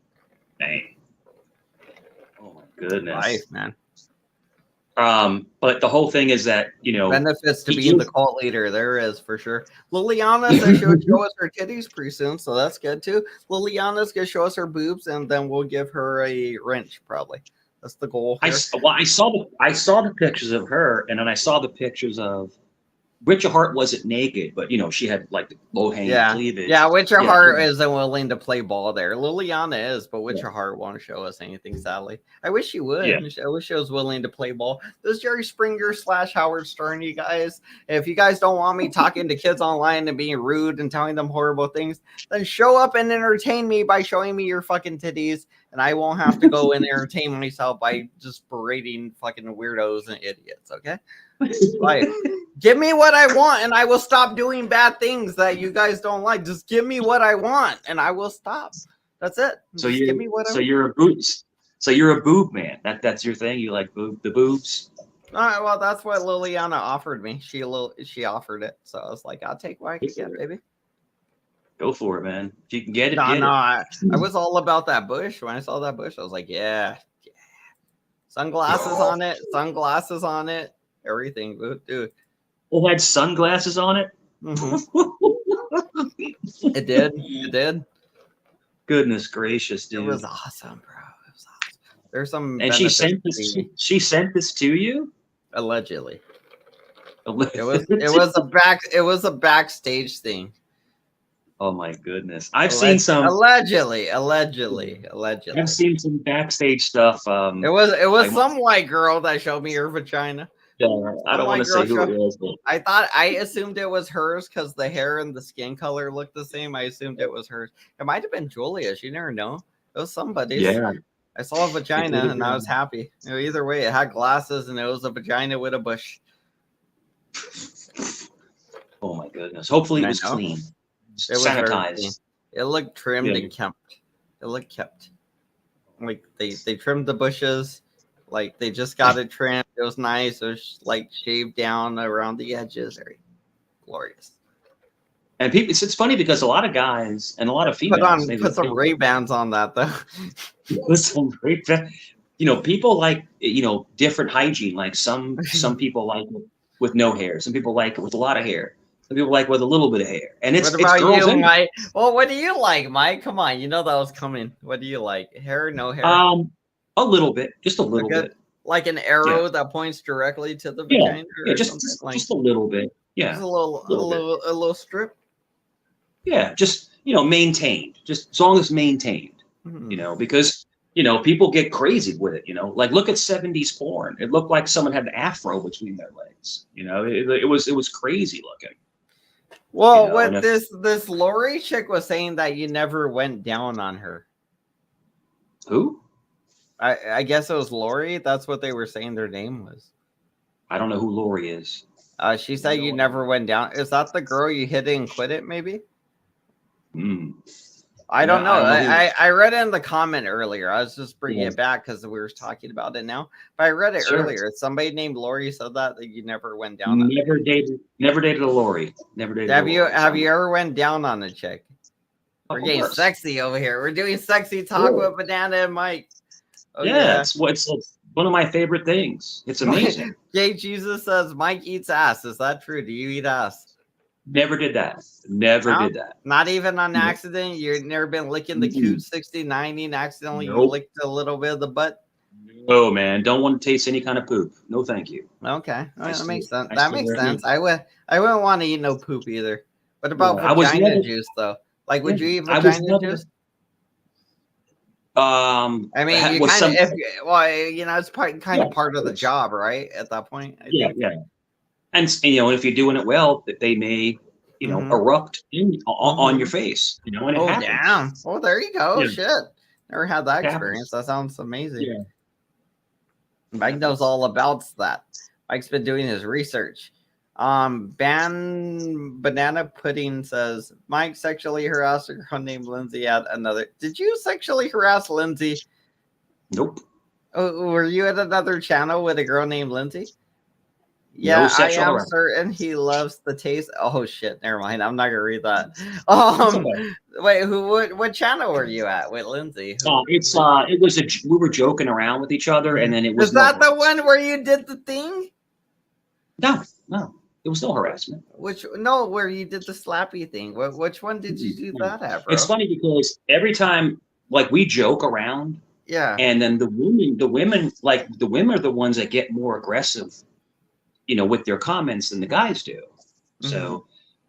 Oh my goodness. Life, man. But the whole thing is that, you know, Benefits to being the cult leader. There is for sure. Liliana says she'll show us her titties pretty soon, so that's good too. Liliana's gonna show us her boobs, and then we'll give her a wrench probably. That's the goal. I saw the pictures of her, and then I saw the pictures of Richard Hart wasn't naked, but you know, she had like the low hanging cleavage. Yeah, Witcher Hart isn't willing to play ball there. Liliana is, but Witcher Hart won't show us anything, sadly. I wish she would. Yeah. I wish she was willing to play ball. This is Jerry Springer / Howard Stern, you guys. If you guys don't want me talking to kids online and being rude and telling them horrible things, then show up and entertain me by showing me your fucking titties, and I won't have to go and entertain myself by just berating fucking weirdos and idiots, okay? Like, give me what I want and I will stop doing bad things that you guys don't like. Just give me what I want and I will stop. That's it. So Just give me what I want. you're a boobs. So you're a boob man. That's your thing. You like the boobs. All right, well, that's what Liliana offered me. She offered it, so I was like, I'll take what I can get, baby. Go for it, man. If you can get it, No, get it. I was all about that bush. When I saw that bush, I was like, yeah. Sunglasses on it, everything, dude. It had sunglasses on it. It did. Goodness gracious, dude. It was awesome, bro. It was awesome. There's some. And she sent benefits this. to me. She sent this to you. Allegedly. It was a backstage thing. Oh my goodness! I've seen some allegedly. I've seen some backstage stuff. It was some white girl that showed me her vagina. Yeah, I don't want to say who it was, but I assumed it was hers because the hair and the skin color looked the same. I assumed it was hers. It might have been Julia's. You never know. It was somebody's. Yeah. I saw a vagina and I was happy. You know, either way, it had glasses and it was a vagina with a bush. Oh my goodness! Hopefully it was clean. It was very sanitized. clean. It looked trimmed and kept. It looked kept. Like they trimmed the bushes. Like they just got it trimmed. It was nice. It was like shaved down around the edges. Very glorious. And people, it's funny because a lot of guys and a lot of females Put some Ray-Bans on that though. Put some Ray-Bans. You know, people like, you know, different hygiene. Like some people like it with no hair. Some people like it with a lot of hair. Some people like with a little bit of hair. And it's What about girls you, anyway. Mike? Well, what do you like, Mike? Come on, you know that was coming. What do you like? Hair, no hair? A little bit, just a little bit. Like an arrow that points directly to the Yeah, vagina. yeah, or just something? Like, just a little bit. Yeah, just a little strip. Yeah, just, you know, maintained. Just as long as maintained. You know, because, you know, people get crazy with it. You know, like look at 70s porn. It looked like someone had an afro between their legs. You know, it was crazy looking. Well, You know, what and this Lori chick was saying that you never went down on her. Who? I guess it was Lori. That's what they were saying their name was. I don't know who Lori is. She said you never went down. Is that the girl you hit it and quit it? Maybe. I don't know. I read it in the comment earlier. I was just bringing it back because we were talking about it now. But I read it earlier. Somebody named Lori said that you never went down on. Never dated a Lori. Never dated. Have a you Lori. have you ever went down on a chick? We're Of getting course. sexy over here. We're doing sexy talk Cool. with Banana and Mike. Oh, Yeah, it's one of my favorite things. It's amazing. Jay Jesus says Mike eats ass. Is that true? Do you eat ass? Never did that. Never No? did that. Not even on Nope. accident. You've never been licking the cute 60/90 and accidentally you Nope. licked a little bit of the butt. No, man. Don't want to taste any kind of poop. No, thank you. Okay, I that makes sense. I That still makes wear sense. it. I wouldn't want to eat no poop either. What about Yeah, I was vagina never. juice though? Like, would Yeah, you eat I was vagina never. juice? I mean, you Was kind of, some. well, it's kind Yeah, of part of the of course. job, right? At that point, I Yeah, think. yeah. And if you're doing it well, that they may, Mm-hmm. erupt on your Mm-hmm. face. And it Oh, happens. damn. Oh, there you go. Yeah, Shit. Never had that it experience. happens. That sounds amazing. Yeah. Mike knows all about that. Mike's been doing his research. Banana Pudding says Mike sexually harassed a girl named Lindsay at another. Did you sexually harass Lindsay? Nope. Oh, were you at another channel with a girl named Lindsay? No Yeah, I sexual am harassment. certain he loves the taste. Oh shit, never mind. I'm not gonna read that. It's okay. Wait, what channel were you at with Lindsay? It was we were joking around with each other, and then it was Is that the one where you did the thing? no, it was no harassment. Where you did the slappy thing? Which one did you do that at, bro? It's funny because every time, like, we joke around, Yeah. and then the women are the ones that get more aggressive, with their comments than the guys do. So,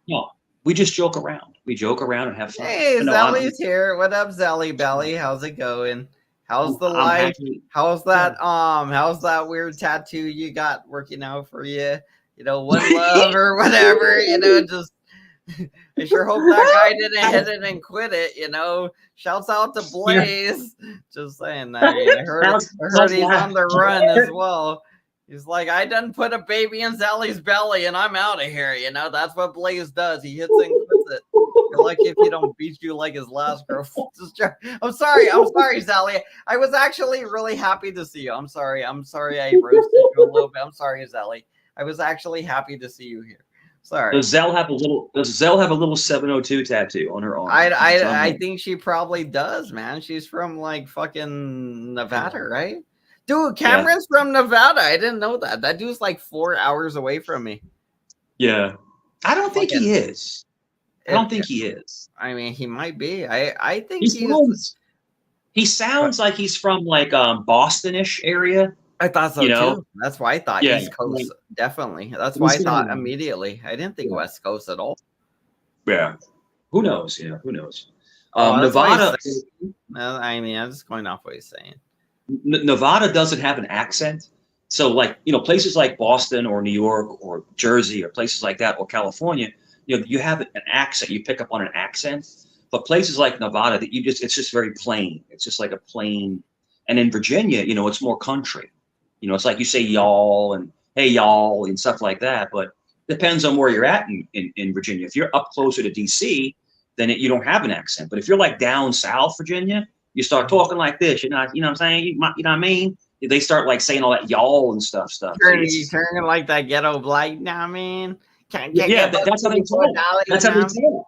no, we just joke around. We joke around and have fun. Hey, But no, Zelly's here. What up, Zelly Belly? How's it going? How's the I'm life? happy. How's that weird tattoo you got working out for you? One love or whatever, just I sure hope that guy didn't hit it and quit it, Shouts out to Blaze. Just saying that. I heard he's on the run as well. He's like, I done put a baby in Sally's belly and I'm out of here. That's what Blaze does. He hits it and quits it. You're like, if he don't beat you like his last girl. I'm sorry, Sally. I was actually really happy to see you. I'm sorry I roasted you a little bit. I'm sorry, Sally. I was actually happy to see you here. Sorry. Does Zell have a little 702 tattoo on her arm? I think she probably does, man. She's from like fucking Nevada, right? Dude, Cameron's from Nevada. I didn't know that. That dude's like 4 hours away from me. Yeah. I don't think he is. I don't think he is. I mean, he might be. I think he sounds like he's from like Boston-ish area. I thought so too. That's why I thought East Coast. Definitely. That's why I thought immediately. I didn't think West Coast at all. Yeah. Who knows? Yeah, who knows? Nevada. I mean, I'm just going off what he's saying. Nevada doesn't have an accent. So like, places like Boston or New York or Jersey or places like that or California, you have an accent, you pick up on an accent. But places like Nevada it's just very plain. It's just like a plain. And in Virginia, it's more country. It's like you say y'all and hey y'all and stuff like that, but depends on where you're at in Virginia. If you're up closer to DC, then you don't have an accent. But if you're like down south Virginia, you start talking like this, you know what I'm saying? You know what I mean? They start like saying all that y'all and stuff. You turning like that ghetto blight, you know what I mean? That's how they talk. That's how they talk.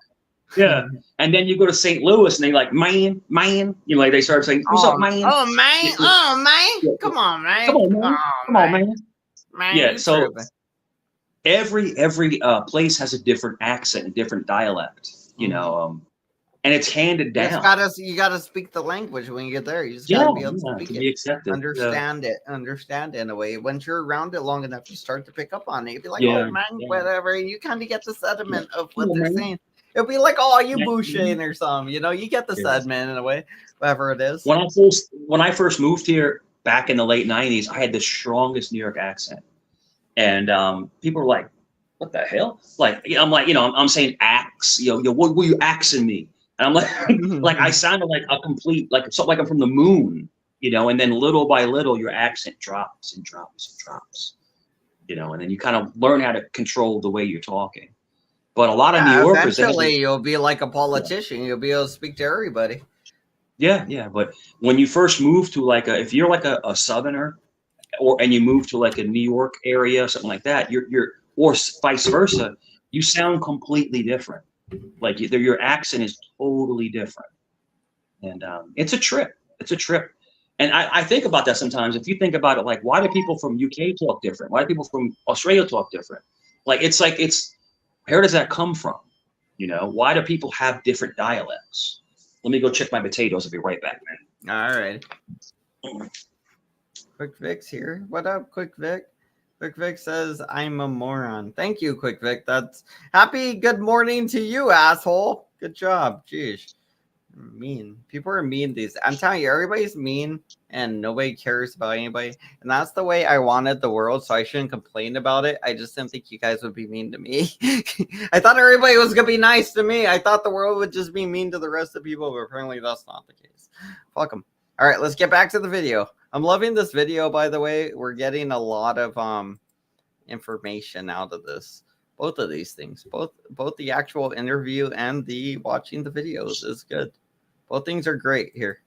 Yeah. And then you go to St. Louis and they like, man, they start saying, what's up, man? Oh, man. Come on, man. Come on, man. Yeah. So every place has a different accent, a different dialect, and it's handed down. You gotta speak the language when you get there. You just gotta be able to speak it, understand it in a way. Once you're around it long enough, you start to pick up on it. You'll be like, oh man, whatever. And you kind of get the sediment of what they're saying. It'll be like, oh, you bushing or something. You get the sediment in a way, whatever it is. When I first moved here back in the late 90s, I had the strongest New York accent, and people were like, "What the hell?" Like, I'm like, I'm saying axe. What were you axing me? And I'm like, like I sounded like a complete, like something like I'm from the moon, And then little by little, your accent drops and drops and drops, And then you kind of learn how to control the way you're talking. But a lot of New Yorkers, eventually you'll be like a politician. You'll be able to speak to everybody. Yeah. But when you first move to if you're like a Southerner, and you move to like a New York area, something like that, or vice versa, you sound completely different. Like your accent is totally different, and it's a trip. It's a trip. And I think about that sometimes. If you think about it, like, why do people from UK talk different? Why do people from Australia talk different? Where does that come from? You know, why do people have different dialects? Let me go check my potatoes. I'll be right back, man. All right. Quick Vic's here. What up, Quick Vic? Quick Vic says, I'm a moron. Thank you, Quick Vic. That's happy good morning to you, asshole. Good job. Jeez. Mean. People are mean these. I'm telling you, everybody's mean and nobody cares about anybody. And that's the way I wanted the world, so I shouldn't complain about it. I just didn't think you guys would be mean to me. I thought everybody was gonna be nice to me. I thought the world would just be mean to the rest of the people, but apparently that's not the case. Fuck them. All right, let's get back to the video. I'm loving this video, by the way. We're getting a lot of information out of this. Both of these things, both the actual interview and the watching the videos is good. Both things are great here.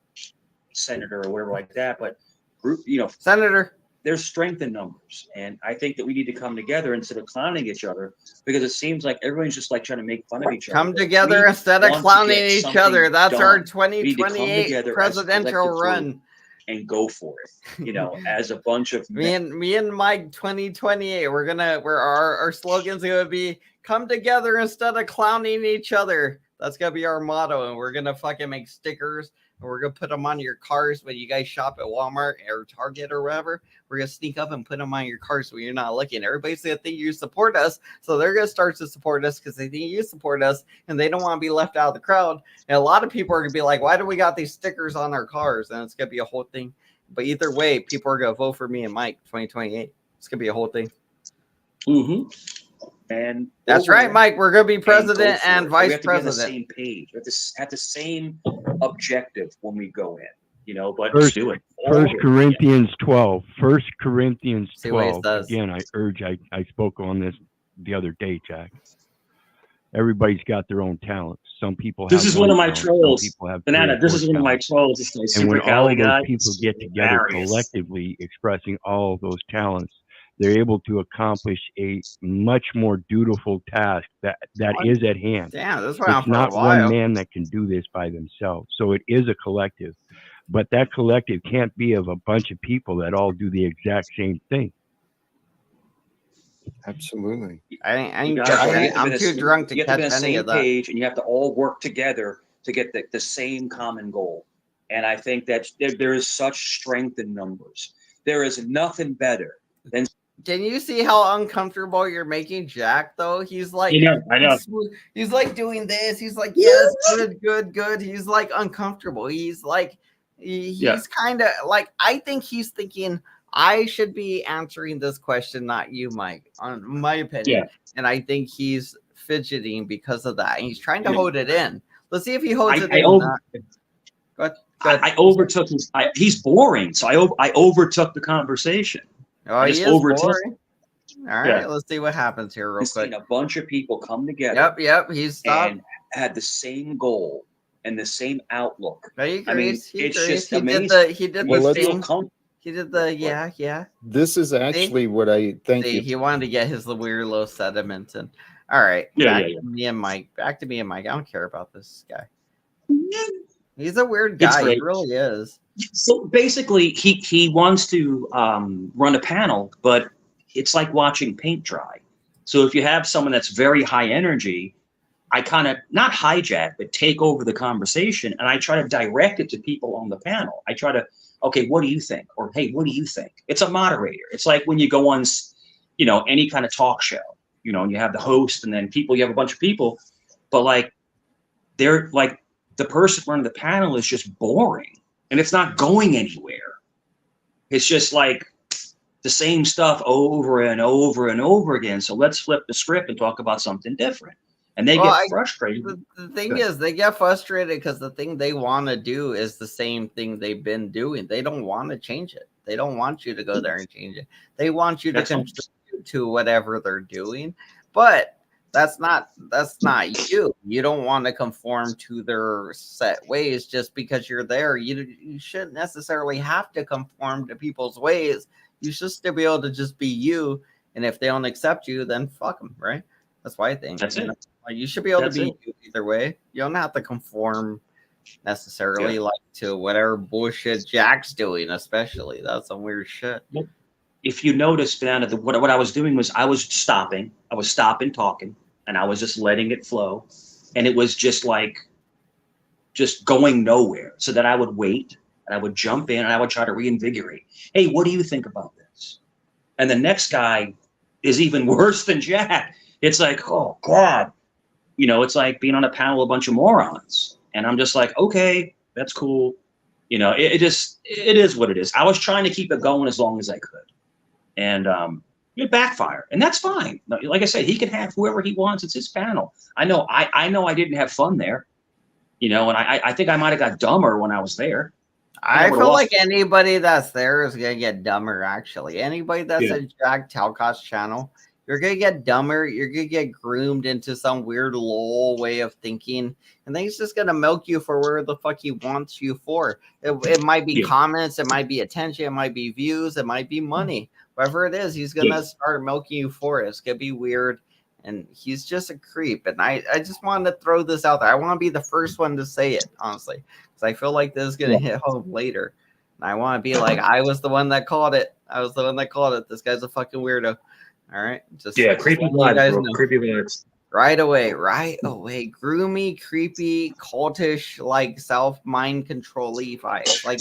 Senator or whatever like that, but group, you know, Senator, there's strength in numbers, and I think that we need to come together instead of clowning each other, because it seems like everyone's just like trying to make fun of each other. Come together instead of clowning each other. That's our 2028 presidential run. And go for it, you know, as a bunch of me and Mike 2028. Our slogan's gonna be come together instead of clowning each other. That's gonna be our motto, and we're gonna fucking make stickers and we're gonna put them on your cars when you guys shop at Walmart or Target or wherever. We're gonna sneak up and put them on your cars when you're not looking. Everybody's gonna think you support us, so they're gonna start to support us because they think you support us and they don't want to be left out of the crowd. And a lot of people are gonna be like, why do we got these stickers on our cars? And it's gonna be a whole thing. But either way, people are gonna vote for me and Mike 2028. It's gonna be a whole thing. And that's right, Mike. We're gonna be president and vice we have to president. Be on the same page. We have to have the same objective when we go in, you know. But First, do it. 1 Corinthians 12. 1 Corinthians See what he 12. says. Again, I spoke on this the other day, Jack. Everybody's got their own talents. Some people have. This is one of my talent, trolls. Some people have Banana, three or this is four one of my talents. trolls. This is And when super all Cali those guy. people get together collectively, expressing all of those talents, they're able to accomplish a much more dutiful task that is at hand. Damn, this went on It's for a not while. one man that can do this by themselves. So it is a collective. But that collective can't be of a bunch of people that all do the exact same thing. Absolutely. I'm too drunk to you have to be on catch the any same of that. page, and you have to all work together to get the same common goal. And I think that there is such strength in numbers. There is nothing better than. Can you see how uncomfortable you're making Jack, though? He's like, I know. He's like doing this. He's like, yes, good. He's like uncomfortable. He's like, he's kind of like, I think he's thinking, I should be answering this question, not you, Mike, on my opinion. And I think he's fidgeting because of that. And he's trying to hold it in. Let's see if he holds it in. Go ahead. I overtook his. He's boring, so I overtook the conversation. Oh, he is boring. All right, let's see what happens here real quick. A bunch of people come together. Yep. He's stopped. And had the same goal and the same outlook. He agrees. I mean, it's just amazing. He did the yeah. This is actually what I think. He wanted to get his weird low sediment and. All right, back to me and Mike. I don't care about this guy. He's a weird guy. He really is. So basically, he wants to run a panel, but it's like watching paint dry. So if you have someone that's very high energy, I kind of not hijack, but take over the conversation, and I try to direct it to people on the panel. I try to, okay, what do you think? Or hey, what do you think? It's a moderator. It's like when you go on, any kind of talk show, and you have the host, and then people. You have a bunch of people, but like they're like. The person running the panel is just boring, and it's not going anywhere. It's just like the same stuff over and over and over again. So let's flip the script and talk about something different. And they get frustrated. The thing is, they get frustrated because the thing they want to do is the same thing they've been doing. They don't want to change it. They don't want you to go there and change it. They want you to contribute to whatever they're doing. But that's not you. You don't want to conform to their set ways just because you're there. You shouldn't necessarily have to conform to people's ways. You should still be able to just be you. And if they don't accept you, then fuck them, right? That's why I think. That's it. You should be able to be you either way. You don't have to conform necessarily to whatever bullshit Jack's doing, especially. That's some weird shit. If you notice, Banana, what I was doing was I was stopping talking, and I was just letting it flow, and it was just like just going nowhere. So that I would wait and I would jump in and I would try to reinvigorate. Hey, what do you think about this? And the next guy is even worse than Jack. It's like, oh God, it's like being on a panel with a bunch of morons. And I'm just like, okay, that's cool. It is what it is. I was trying to keep it going as long as I could. And it backfired. And that's fine. Like I said, he can have whoever he wants. It's his panel. I know I didn't have fun there. And I think I might have got dumber when I was there. I feel like anybody that's there is gonna get dumber. Actually, anybody that's at Jack Talcott's channel, you're gonna get dumber. You're gonna get groomed into some weird lol way of thinking, and then he's just gonna milk you for where the fuck he wants you for. It might be comments, it might be attention, it might be views, it might be money. Whatever it is, he's gonna start milking you for it. It's gonna be weird. And he's just a creep. And I just wanted to throw this out there. I want to be the first one to say it, honestly, because I feel like this is going to hit home later. And I want to be like, I was the one that called it. I was the one that called it. This guy's a fucking weirdo. All right. Creepy vibes, bro. Creepy vibes. Right away. Groomy, creepy, cultish, like self-mind control-y vibes. Like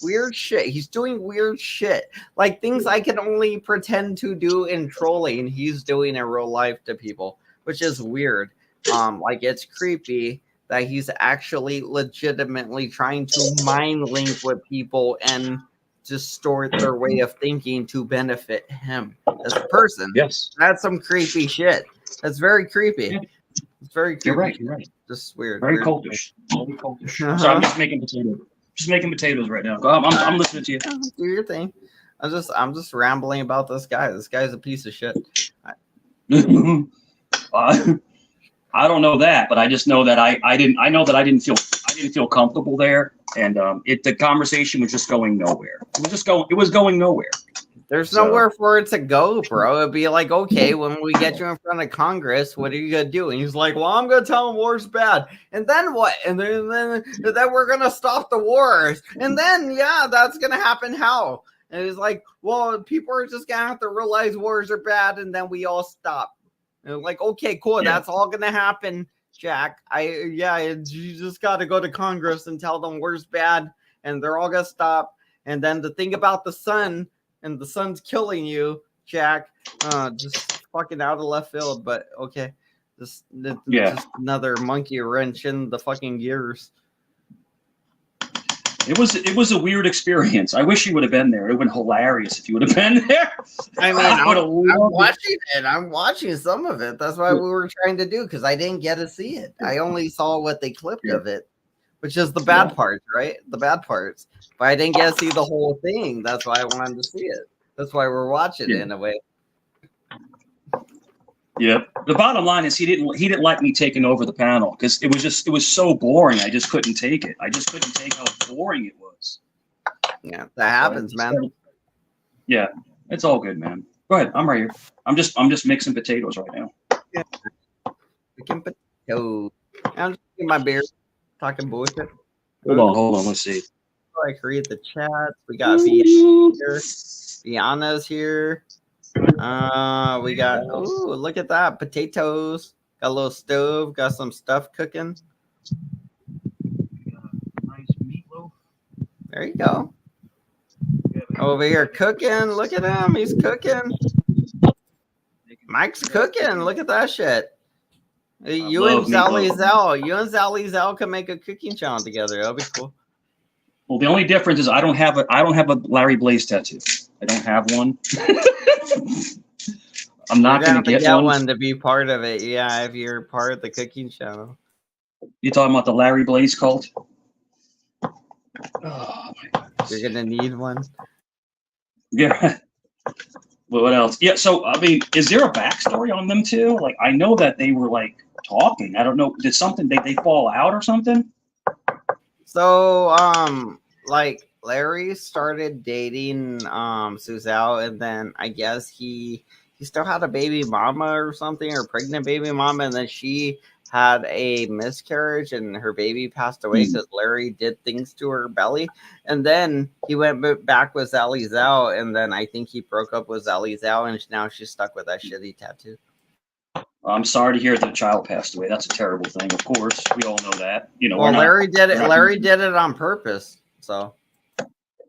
weird shit. He's doing weird shit. Like things I can only pretend to do in trolling, he's doing in real life to people, which is weird. Like it's creepy that he's actually legitimately trying to mind link with people and distort their way of thinking to benefit him as a person. Yes. That's some creepy shit. That's very creepy. Yeah. It's very creepy. You're right. Just weird. Very weird. cultish. Very cultish. So I'm just making potatoes. Just making potatoes right now. I'm listening to you. Do your thing. I'm just rambling about this guy. This guy's a piece of shit. I don't know that, but I just know that I didn't feel comfortable there, and the conversation was just going nowhere. It was going nowhere. There's nowhere for it to go, bro. It'd be like, okay, when we get you in front of Congress, what are you gonna do? And he's like, well, I'm gonna tell him war's bad. And then what? And then we're gonna stop the wars. And then that's gonna happen. How? And he's like, well, people are just gonna have to realize wars are bad, and then we all stop. And I'm like, okay, cool. That's all gonna happen, Jack. You just gotta go to Congress and tell them war's bad, and they're all gonna stop. And then the thing about the sun. And the sun's killing you, Jack. Just fucking out of left field, but okay. Just another monkey wrench in the fucking gears. It was a weird experience. I wish you would have been there. It would have been hilarious if you would have been there. I mean, I'm watching it. I'm watching some of it. That's why we were trying to do, because I didn't get to see it. I only saw what they clipped of it, which is the bad parts, right? The bad parts. But I didn't get to see the whole thing. That's why I wanted to see it. That's why we're watching it in a way. Yep. The bottom line is he didn't like me taking over the panel because it was so boring. I just couldn't take it. I just couldn't take how boring it was. Yeah, that happens, man. Yeah, it's all good, man. Go ahead. I'm right here. I'm just mixing potatoes right now. Yeah. Making potatoes. I'm just getting my beer, talking bullshit. Hold on. Let's see. I read the chat. We got Viana's here. We got look at that, potatoes. Got a little stove. Got some stuff cooking. Nice meatloaf. There you go. Over here cooking. Look at him. He's cooking. Mike's cooking. Look at that shit. You and Zally Zell can make a cooking channel together. That'll be cool. Well, the only difference is I don't have a Larry Blaze tattoo. I don't have one. I'm not going to get one to be part of it. Yeah, if you're part of the cooking channel. You talking about the Larry Blaze cult? Oh my God. You're going to need one. Yeah. Well, what else? Yeah. So, I mean, is there a backstory on them too? Like, I know that they were like talking. I don't know. Did something they fall out or something? So, like Larry started dating Suzelle, and then I guess he still had a baby mama or something, or pregnant baby mama, and then she had a miscarriage and her baby passed away because Larry did things to her belly. And then he went back with Zally Zell, and then I think he broke up with Zally Zell, and now she's stuck with that shitty tattoo. I'm sorry to hear that a child passed away. That's a terrible thing. Of course, we all know that. You know, Well, Larry did it. we're not Larry doing- did it on purpose. So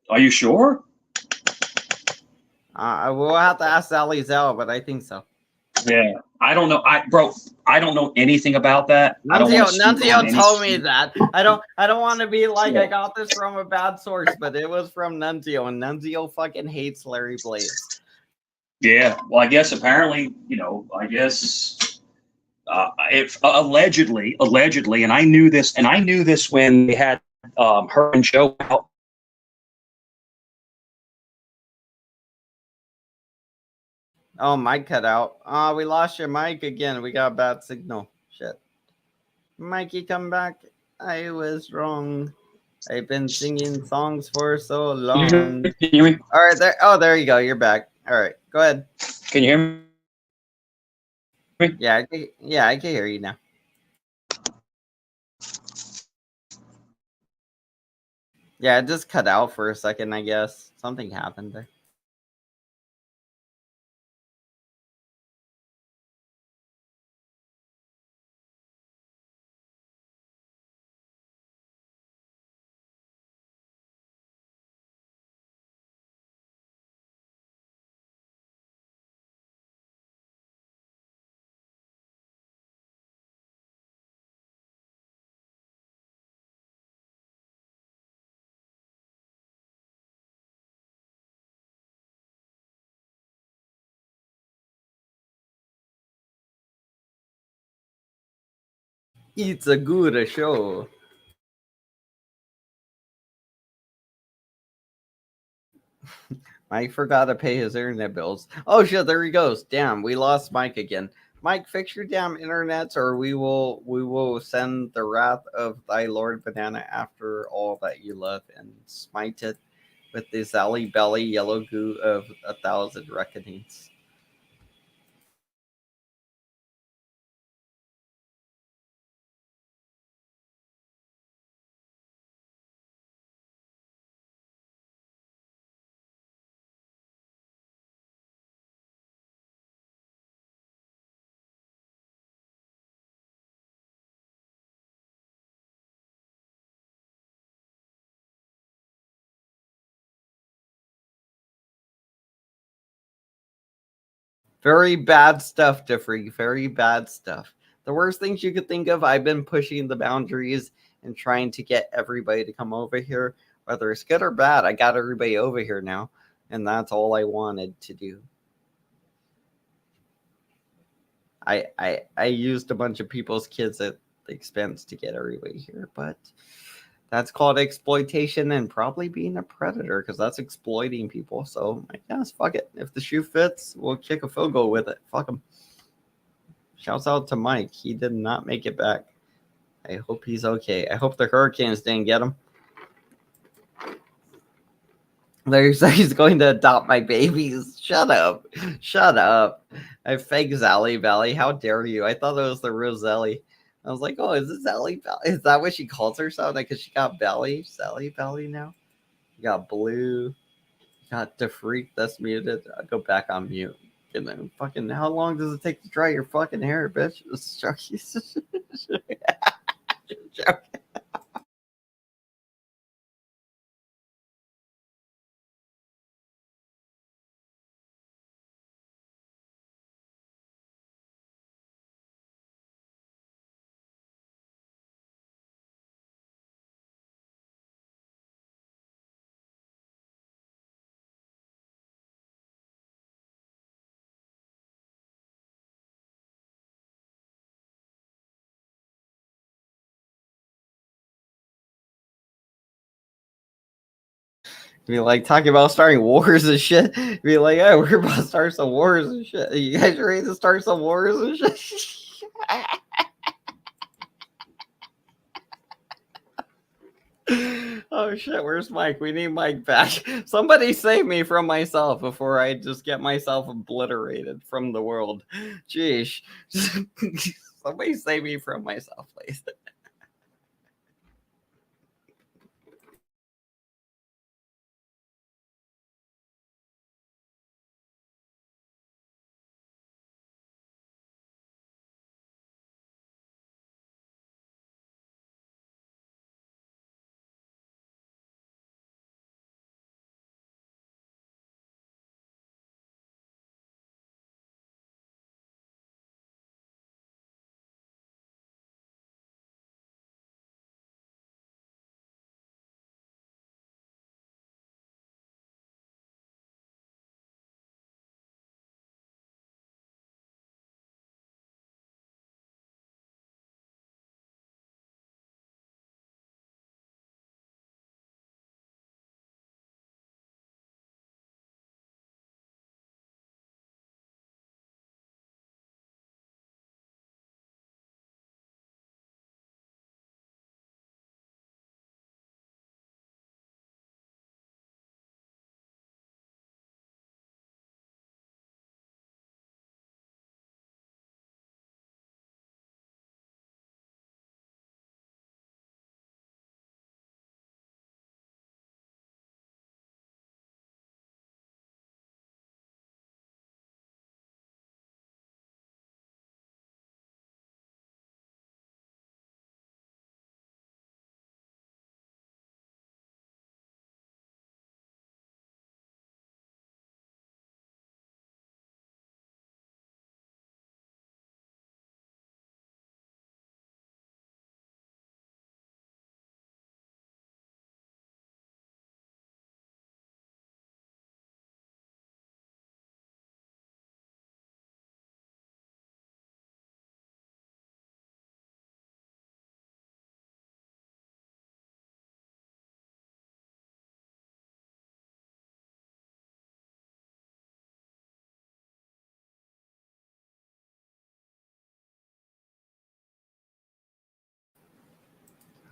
Are you sure? we'll have to ask Sally Zell, but I think so. Yeah, I don't know. I don't know anything about that. I don't want to speak Nunzio on any. told me that. I don't want to be like I got this from a bad source, but it was from Nunzio, and Nunzio fucking hates Larry Blaze. Yeah, well, I guess apparently, you know, I guess if allegedly, and I knew this when they had her and Joe out. Oh, mic cut out. We lost your mic again. We got a bad signal. Shit. Mikey, come back. I was wrong. I've been singing songs for so long. Can you hear me? All right, there. Oh, there you go. You're back. All right, go ahead. Can you hear me? Yeah, I can hear you now. Yeah, it just cut out for a second, I guess. Something happened there. It's a good show. Mike forgot to pay his internet bills. Oh shit, there he goes. Damn, we lost Mike again. Mike, fix your damn internets, or we will send the wrath of thy Lord Banana after all that you love, and smite it with the Sally Belly yellow goo of 1,000 reckonings. Very bad stuff, Jeffrey. Very bad stuff. The worst things you could think of, I've been pushing the boundaries and trying to get everybody to come over here. Whether it's good or bad, I got everybody over here now. And that's all I wanted to do. I used a bunch of people's kids at the expense to get everybody here, but that's called exploitation and probably being a predator, because that's exploiting people. So I guess fuck it. If the shoe fits, we'll kick a field goal with it. Fuck him. Shouts out to Mike. He did not make it back. I hope he's okay. I hope the Hurricanes didn't get him. Larry said he's going to adopt my babies. Shut up. Shut up. I fake Sally Valley. How dare you? I thought it was the real Zelly. I was like, oh, is this Sally Valley? Is that what she calls herself? Because she got Belly. Sally Valley now? You got Blue. You got the freak that's muted. I'll go back on mute. And then fucking, how long does it take to dry your fucking hair, bitch? It's joking. Be like talking about starting wars and shit. Be like, hey, we're about to start some wars and shit. You guys ready to start some wars and shit? Oh shit, where's Mike? We need Mike back. Somebody save me from myself before I just get myself obliterated from the world. Jeez. Somebody save me from myself, please.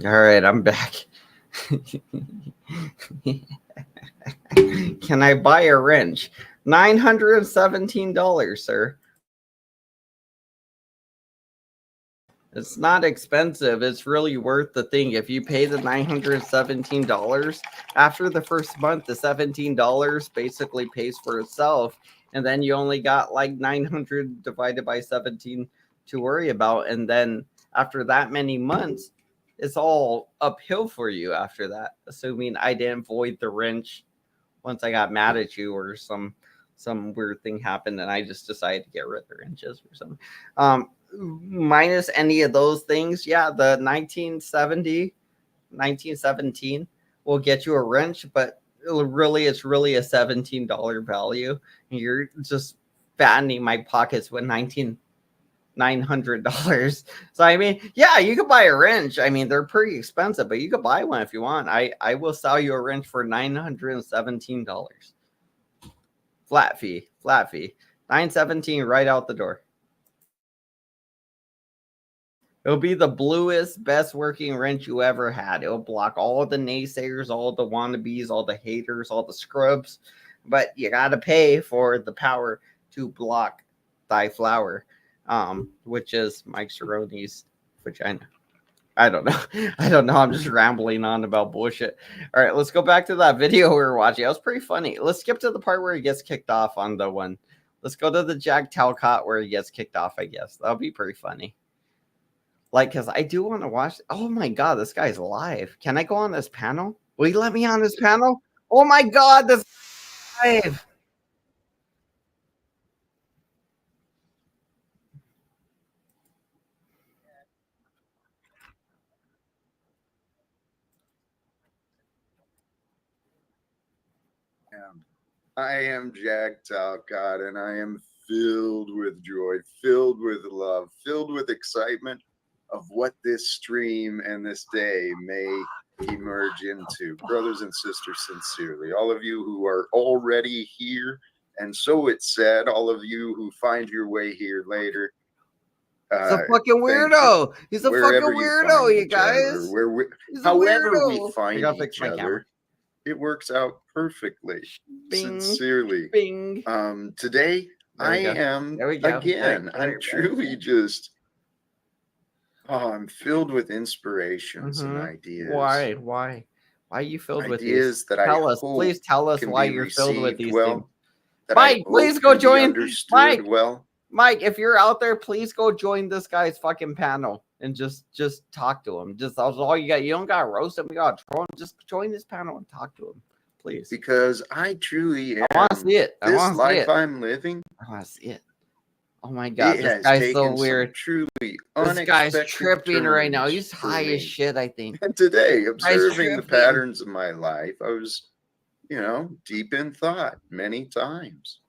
All right, I'm back. Can I buy a wrench? $917, sir. It's not expensive. It's really worth the thing. If you pay the $917 after the first month, the $17 basically pays for itself, and then you only got like 900 divided by 17 to worry about, and then after that many months, it's all uphill for you after that. Assuming I didn't void the wrench once I got mad at you or some weird thing happened and I just decided to get rid of the wrenches or something. Minus any of those things, yeah, the 1917 will get you a wrench, but it's really a $17 value. And you're just fattening my pockets with $900. So I mean, yeah, you could buy a wrench. I mean, they're pretty expensive, but you could buy one if you want. I will sell you a wrench for $917. Flat fee. $917 right out the door. It'll be the bluest, best working wrench you ever had. It'll block all the naysayers, all the wannabes, all the haters, all the scrubs. But you got to pay for the power to block thy flower, which is Mike Cerrone's vagina. I don't know. I'm just rambling on about bullshit. All right, let's go back to that video we were watching. It was pretty funny. Let's skip to the part where he gets kicked off on the one. Let's go to the Jack Talcott where he gets kicked off, I guess. That'll be pretty funny. Like, because I do want to watch. Oh my God, this guy's live. Can I go on this panel? Will you let me on this panel? Oh my God, this live. I am Jack Talcott, and I am filled with joy, filled with love, filled with excitement of what this stream and this day may emerge into. Brothers and sisters, sincerely, all of you who are already here, and so it's said, all of you who find your way here later. He's a fucking weirdo. He's a fucking weirdo, you guys. However we find each other, it works out perfectly. Bing, sincerely. Bing. Today There we go. am There we go. again. Right. I'm truly just I'm filled with inspirations and ideas. Why are you filled with these? Ideas that Please tell us can why be you're filled with received these well, things. that I Mike, hope please go can be join. understood well. Mike, if you're out there, please go join this guy's fucking panel and just talk to him. That's all you got. You don't got to roast him. You got to troll him. Just join this panel and talk to him, please. Because I truly am. I want to see it. This life I'm living. I want to see it. Oh my God, It this has guy's taken so some weird. truly This guy's unexpected tripping right now. turns He's for high as me. shit, I think. And today, Guy's observing the tripping. patterns of my life, I was, deep in thought many times.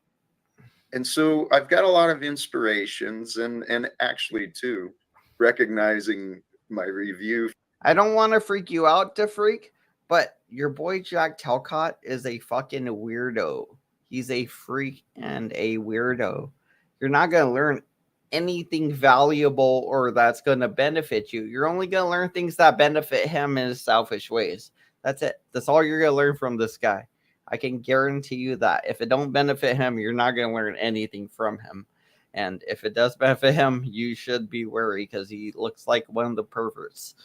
And so I've got a lot of inspirations and actually too, recognizing my review. I don't want to freak you out to freak, but your boy Jack Talcott is a fucking weirdo. He's a freak and a weirdo. You're not going to learn anything valuable or that's going to benefit you. You're only going to learn things that benefit him in his selfish ways. That's it. That's all you're going to learn from this guy. I can guarantee you that. If it don't benefit him, you're not going to learn anything from him. And if it does benefit him, you should be wary because he looks like one of the perverts.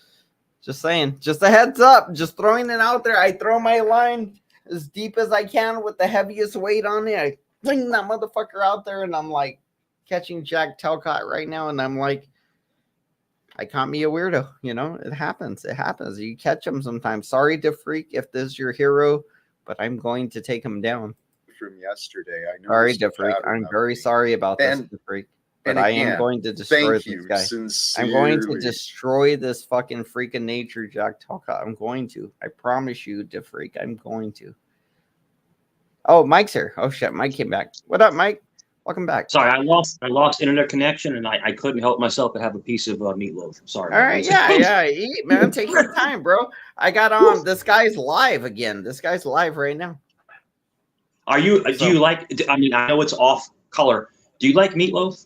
Just saying. Just a heads up. Just throwing it out there. I throw my line as deep as I can with the heaviest weight on it. I fling that motherfucker out there, and I'm like catching Jack Talcott right now, and I'm like, I caught me a weirdo. It happens. It happens. You catch him sometimes. Sorry to freak if this is your hero, but I'm going to take him down. From yesterday, I Sorry, noticed a DeFreak. pattern I'm of very me. sorry about this, And- DeFreak. and But I again, am going to destroy thank this you, guy. I'm going to sincerely. destroy this fucking freak of nature, Jack Talcott. I'm going to. I promise you, DeFreak. I'm going to. Oh, Mike's here. Oh shit, Mike came back. What up, Mike? Welcome back. Sorry, I lost internet connection, and I couldn't help myself to have a piece of meatloaf. Sorry. All right, yeah, eat, man. Take your time, bro. I got on. This guy's live again. This guy's live right now. Are you? Do you like? I mean, I know it's off color. Do you like meatloaf?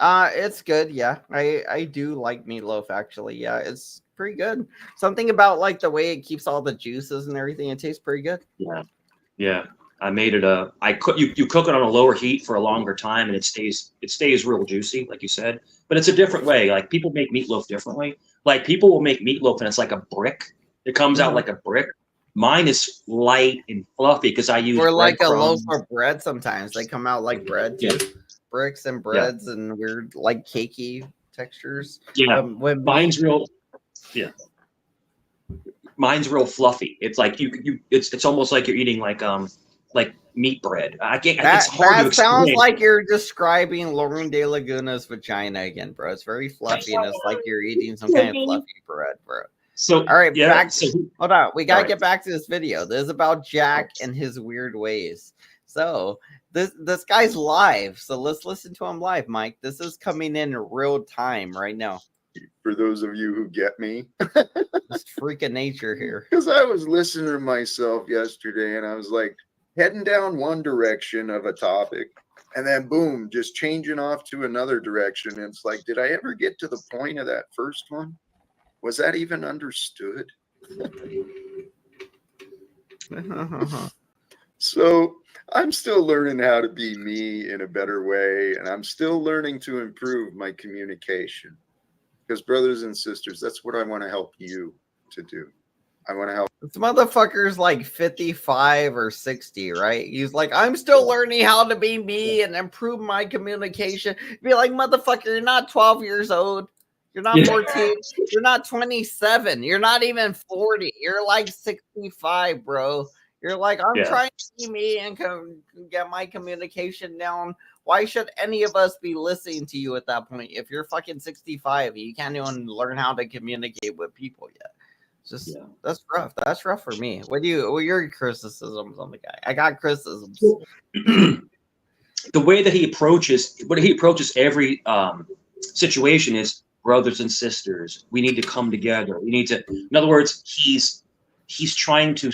It's good. Yeah, I do like meatloaf actually. Yeah, it's pretty good. Something about like the way it keeps all the juices and everything. It tastes pretty good. Yeah. Yeah. I made it I cook you cook it on a lower heat for a longer time and it stays real juicy, like you said. But it's a different way. Like people make meatloaf differently. Like people will make meatloaf and it's like a brick. It comes out like a brick. Mine is light and fluffy because I use Or like a loaf breadcrumbs. of bread. Sometimes they come out like bread too. Yeah. Bricks and breads and weird like cakey textures. Yeah. When Mine's real. Yeah. Mine's real fluffy. It's like it's almost like you're eating like meat bread. I can't. It's hard to that sounds explain. like you're describing Lauren De Laguna's vagina again, bro. It's very fluffy and it's like you're eating some kind of fluffy bread, bro. So all right, yeah, back. so, Hold on, we gotta right. get back to this video. This is about Jack and his weird ways. So this guy's live. So let's listen to him live, Mike. This is coming in real time right now. For those of you who get me, this freak of nature here. Because I was listening to myself yesterday and I was like heading down one direction of a topic and then boom, just changing off to another direction. And it's like, did I ever get to the point of that first one? Was that even understood? So I'm still learning how to be me in a better way. And I'm still learning to improve my communication. Because brothers and sisters, that's what I want to help you to do. I want to help. This motherfucker's like 55 or 60, right? He's like, I'm still learning how to be me and improve my communication. Be like, motherfucker, you're not 12 years old. You're not 14. You're not 27. You're not even 40. You're like 65, bro. You're like, I'm trying to be me and get my communication down. Why should any of us be listening to you at that point? If you're fucking 65, you can't even learn how to communicate with people yet. Just that's rough. That's rough for me. What are your criticisms on the guy? I got criticisms. The way that he approaches every situation is brothers and sisters. We need to come together. We need to. In other words, he's trying to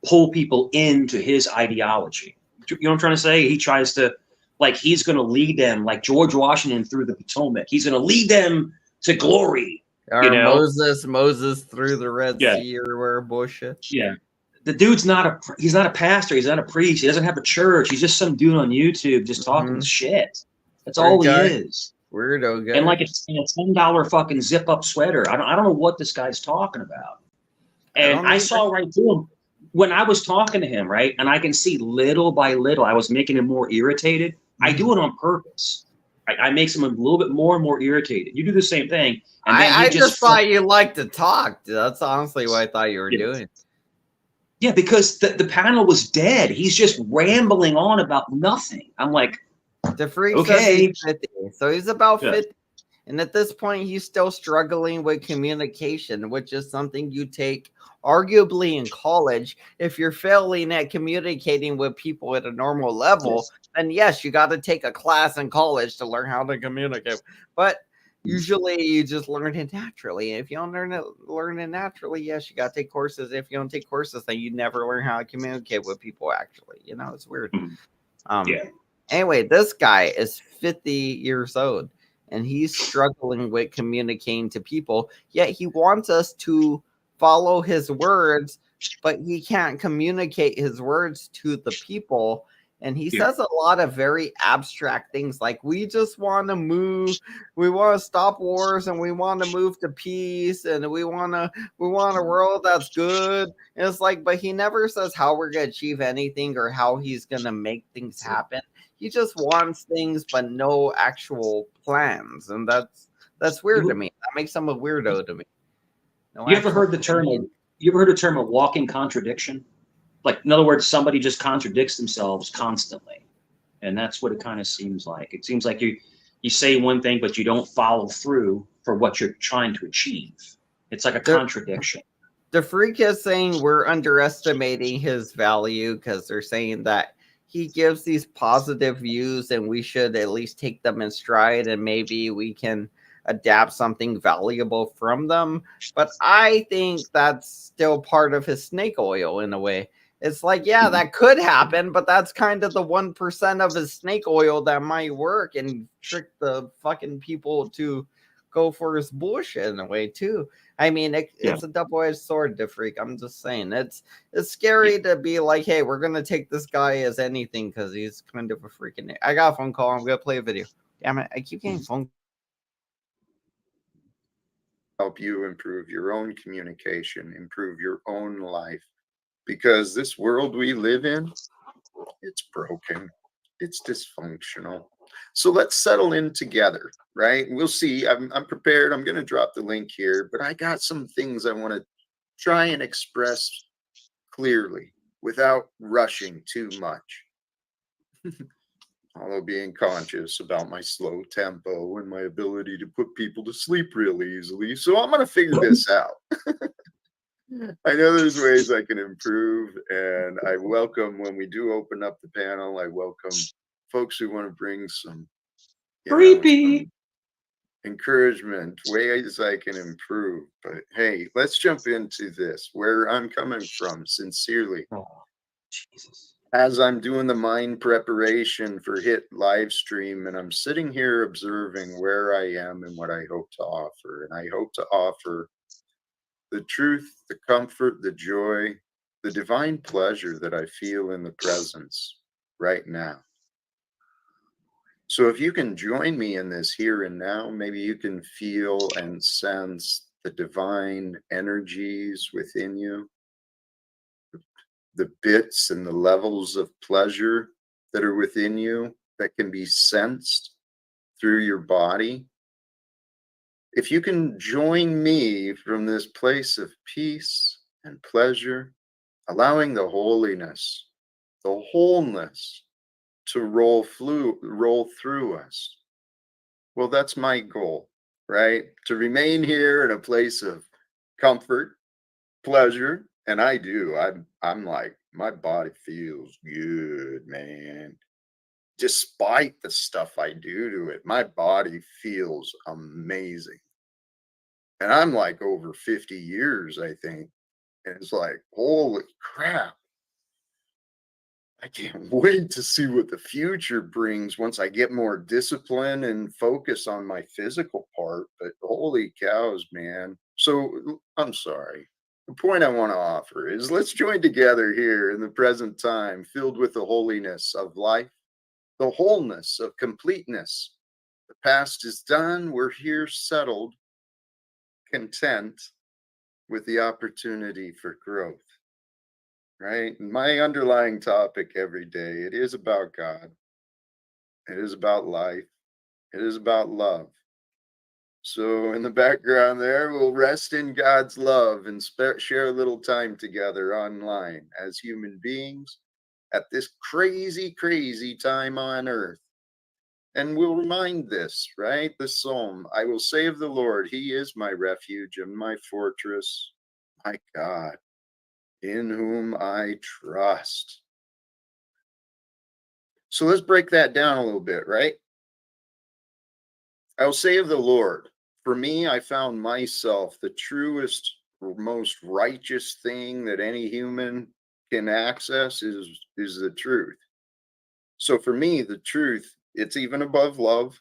pull people into his ideology. You know what I'm trying to say? He tries to, like, he's going to lead them like George Washington through the Potomac. He's going to lead them to glory. Or you know? Moses through the Red Sea or where bullshit. Yeah. The dude's he's not a pastor. He's not a priest. He doesn't have a church. He's just some dude on YouTube just talking shit. That's all he is. Weirdo guy. And like it's a $10 fucking zip up sweater. I don't know what this guy's talking about. And I saw right through him when I was talking to him, right? And I can see little by little, I was making him more irritated. I do it on purpose. I make him a little bit more and more irritated. You do the same thing. And then I just thought you liked to talk. That's honestly what I thought you were doing. Yeah, because the panel was dead. He's just rambling on about nothing. I'm like, the freak okay. He's 50. So he's about 50. And at this point, he's still struggling with communication, which is something you take arguably in college. If you're failing at communicating with people at a normal level, then yes, you got to take a class in college to learn how to communicate. But usually you just learn it naturally. If you don't learn it naturally, yes, you got to take courses. If you don't take courses, then you never learn how to communicate with people, actually. You know, it's weird. Anyway, this guy is 50 years old. And he's struggling with communicating to people, yet he wants us to follow his words, but he can't communicate his words to the people. And he says a lot of very abstract things like, we just want to move, we want to stop wars, and we want to move to peace, and we want a world that's good. And it's like, but he never says how we're going to achieve anything or how he's going to make things happen. He just wants things, but no actual plans, and that's weird to me. That makes him a weirdo to me. You ever heard the term? You ever heard the term a walking contradiction? Like, in other words, somebody just contradicts themselves constantly, and that's what it kind of seems like. It seems like you say one thing, but you don't follow through for what you're trying to achieve. It's like a contradiction. The freak is saying we're underestimating his value because they're saying that he gives these positive views and we should at least take them in stride and maybe we can adapt something valuable from them. But I think that's still part of his snake oil in a way. It's like, yeah, that could happen, but that's kind of the 1% of his snake oil that might work and trick the fucking people to go for his bullshit in a way too. I mean, it's a double-edged sword, Freak. I'm just saying, it's scary to be like, hey, we're gonna take this guy as anything because he's kind of a freaking. I got a phone call. I'm gonna play a video. Damn it, I keep getting phone. Help you improve your own communication, improve your own life. Because this world we live in, it's broken, it's dysfunctional. So let's settle in together, right? We'll see. I'm prepared. I'm going to drop the link here, but I got some things I want to try and express clearly without rushing too much. Although being conscious about my slow tempo and my ability to put people to sleep real easily. So I'm going to figure this out. I know there's ways I can improve, and I welcome when we do open up the panel. I welcome folks who want to bring some some encouragement, ways I can improve. But hey, let's jump into this. Where I'm coming from, sincerely. Jesus. As I'm doing the mind preparation for Hit live stream, and I'm sitting here observing where I am and what I hope to offer, and I hope to offer the truth, the comfort, the joy, the divine pleasure that I feel in the presence right now. So if you can join me in this here and now, maybe you can feel and sense the divine energies within you, the bits and the levels of pleasure that are within you that can be sensed through your body. If you can join me from this place of peace and pleasure, allowing the holiness, the wholeness to roll through us. Well, that's my goal, right? To remain here in a place of comfort, pleasure, and I do. I'm like, my body feels good, man. Despite the stuff I do to it, my body feels amazing. And I'm like over 50 years, I think. And it's like, holy crap. I can't wait to see what the future brings once I get more discipline and focus on my physical part. But holy cows, man. So I'm sorry. The point I want to offer is let's join together here in the present time, filled with the holiness of life, the wholeness of completeness. The past is done. We're here settled, content with the opportunity for growth. Right? And my underlying topic every day, it is about God. It is about life. It is about love. So in the background there, we'll rest in God's love and share a little time together online as human beings at this crazy, crazy time on earth. And we'll remind this, right? The Psalm, I will say of the Lord, He is my refuge and my fortress, my God, in whom I trust. So let's break that down a little bit, right? I will say of the Lord, for me, I found myself the truest, most righteous thing that any human can access is the truth. So for me, the truth, it's even above love,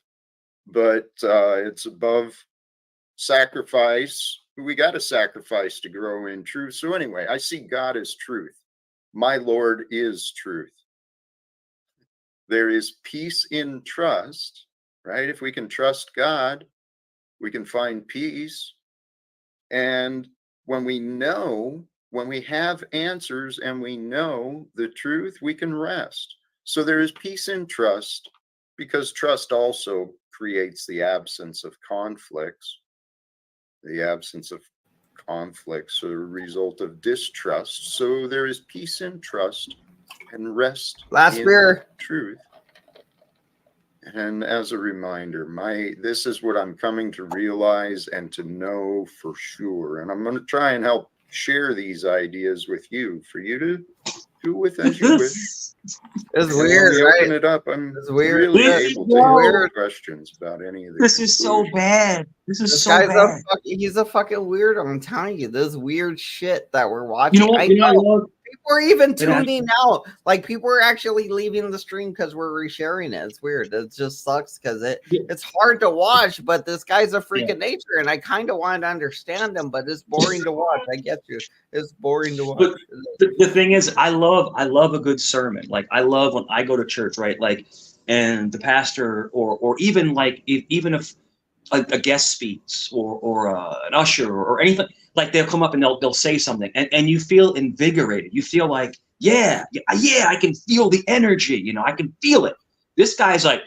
but it's above sacrifice. We got to sacrifice to grow in truth. So anyway, I see God as truth. My Lord is truth. There is peace in trust, right? If we can trust God, we can find peace. And when we know, when we have answers and we know the truth, we can rest. So there is peace in trust because trust also creates the absence of conflicts. The absence of conflicts are a result of distrust. So there is peace in trust and rest in truth. And as a reminder, this is what I'm coming to realize and to know for sure. And I'm going to try and help share these ideas with you for you to do with as you wish. It's weird, when we right? open it up, I'm weird. really This able is to weird. answer questions about any of the This is so bad. This is so guy's bad. he's a fucking weirdo. I'm telling you, this weird shit that we're watching. You know what? I You know, I know love. people are even It actually- tuning out. Like people are actually leaving the stream because we're resharing it. It's weird. It just sucks because it's hard to watch. But this guy's a freak of nature, and I kind of want to understand him, but it's boring to watch. I get you. It's boring to watch. But the thing is, I love a good sermon. Like I love when I go to church, right? Like, and the pastor or even like even if a guest speaks or an usher or anything, like they'll come up and they'll say something, and you feel invigorated. You feel like, yeah, I can feel the energy. You know, I can feel it. This guy's like,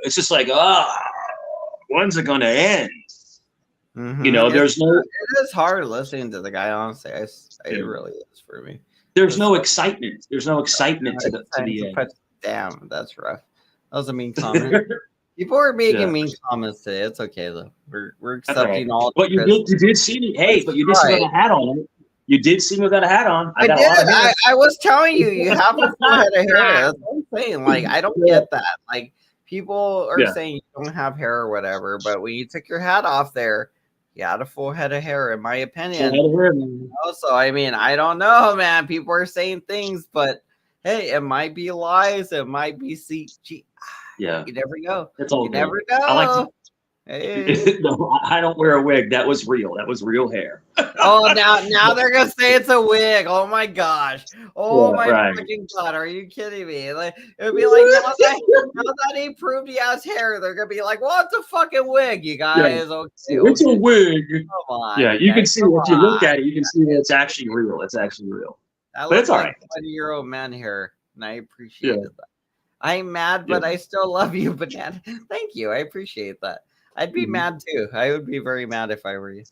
it's just like, when's it gonna end? You know, there's no. It is hard listening to the guy. Honestly, it really is for me. There's no excitement. There's no excitement to the end. Damn, that's rough. That was a mean comment. People are making mean comments today. It's okay though. We're accepting all. But you did see me. Hey, but you did see me with a hat on. You did see me without a hat on. I got a lot of did. hair. I was telling you, you have a full head of hair. That's what I'm saying. Like, I don't get that. Like, people are saying you don't have hair or whatever, but when you took your hat off there, you had a full head of hair, in my opinion. Also, I mean, I don't know, man. People are saying things, but hey, it might be lies. It might be CG. Yeah. You never know. It's all you good. never know. I like to. Hey. No, I don't wear a wig. That was real. That was real hair. Oh, now they're gonna say it's a wig. Oh my gosh. Oh my right. freaking god. Are you kidding me? Like it'd be like now that he proved he has hair, they're gonna be like, well, it's a fucking wig, you guys. Okay, It's a wig. Come on. Yeah, you can see come if you look on. at it, you can see that it's actually real. It's actually real. That But it's looks all like right. 20-year-old man hair, and I appreciate that. I'm mad, but I still love you, Banana. Thank you. I appreciate that. I'd be mad too. I would be very mad if I were you.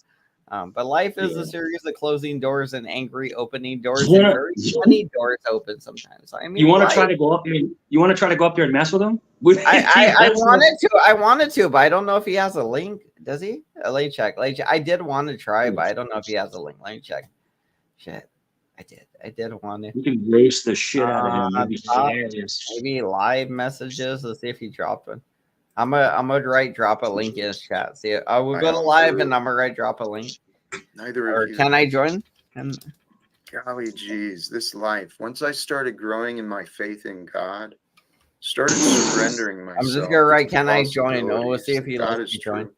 But life is a series of closing doors and angry opening doors and very funny doors open sometimes. I mean, You want to try to go up there? You want to try to go up there and mess with him? I wanted to, but I don't know if he has a link. Does he? Let me check. I did want to try, but I don't know if he has a link. Let me check. Shit. I did want to. You can roast the shit out of him. That'd be hilarious. Maybe live messages. Let's see if he dropped one. I'm gonna drop a link in his chat. See, I will go to live and I'm gonna drop a link. Neither or of you. can I join? Golly geez, this life. Once I started growing in my faith in God, started surrendering myself. I'm just gonna write, to can I join? possibilities We'll see if he that God lets is me join. true.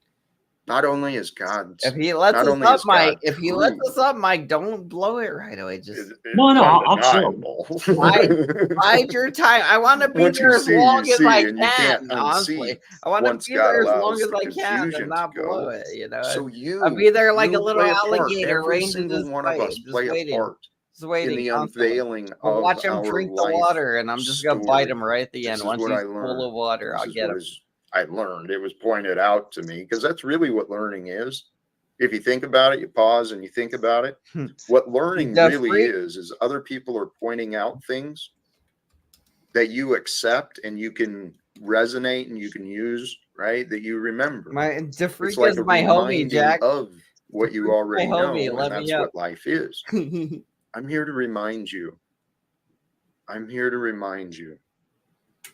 Not only is God, If he lets not us only up, is God Mike. If he lets true, us up, Mike, don't blow it right away. Just No, I'll chill. bide your time. I want to be Once there you as see, long you as see, I and you can. can't Honestly, unsee I want to once be God there as long allows as the I can and confusion not to blow go. it. You know, So you, I'll be there like a you little play a part. alligator, Every range single just one of us just play a waiting. part Just waiting in the constantly. unveiling I'll of watch him our drink the life water, and I'm just gonna bite him right at the This end. is Once what he's I learned. full of water, This I'll is get what him. I learned. It was pointed out to me because that's really what learning is. If you think about it, you pause and you think about it. What learning really is other people are pointing out things that you accept and you can resonate and you can use, right? That you remember. The freak It's like is a my homie, reminding Jack. of what you already my homie, know, let and me that's up. what life is. I'm here to remind you. I'm here to remind you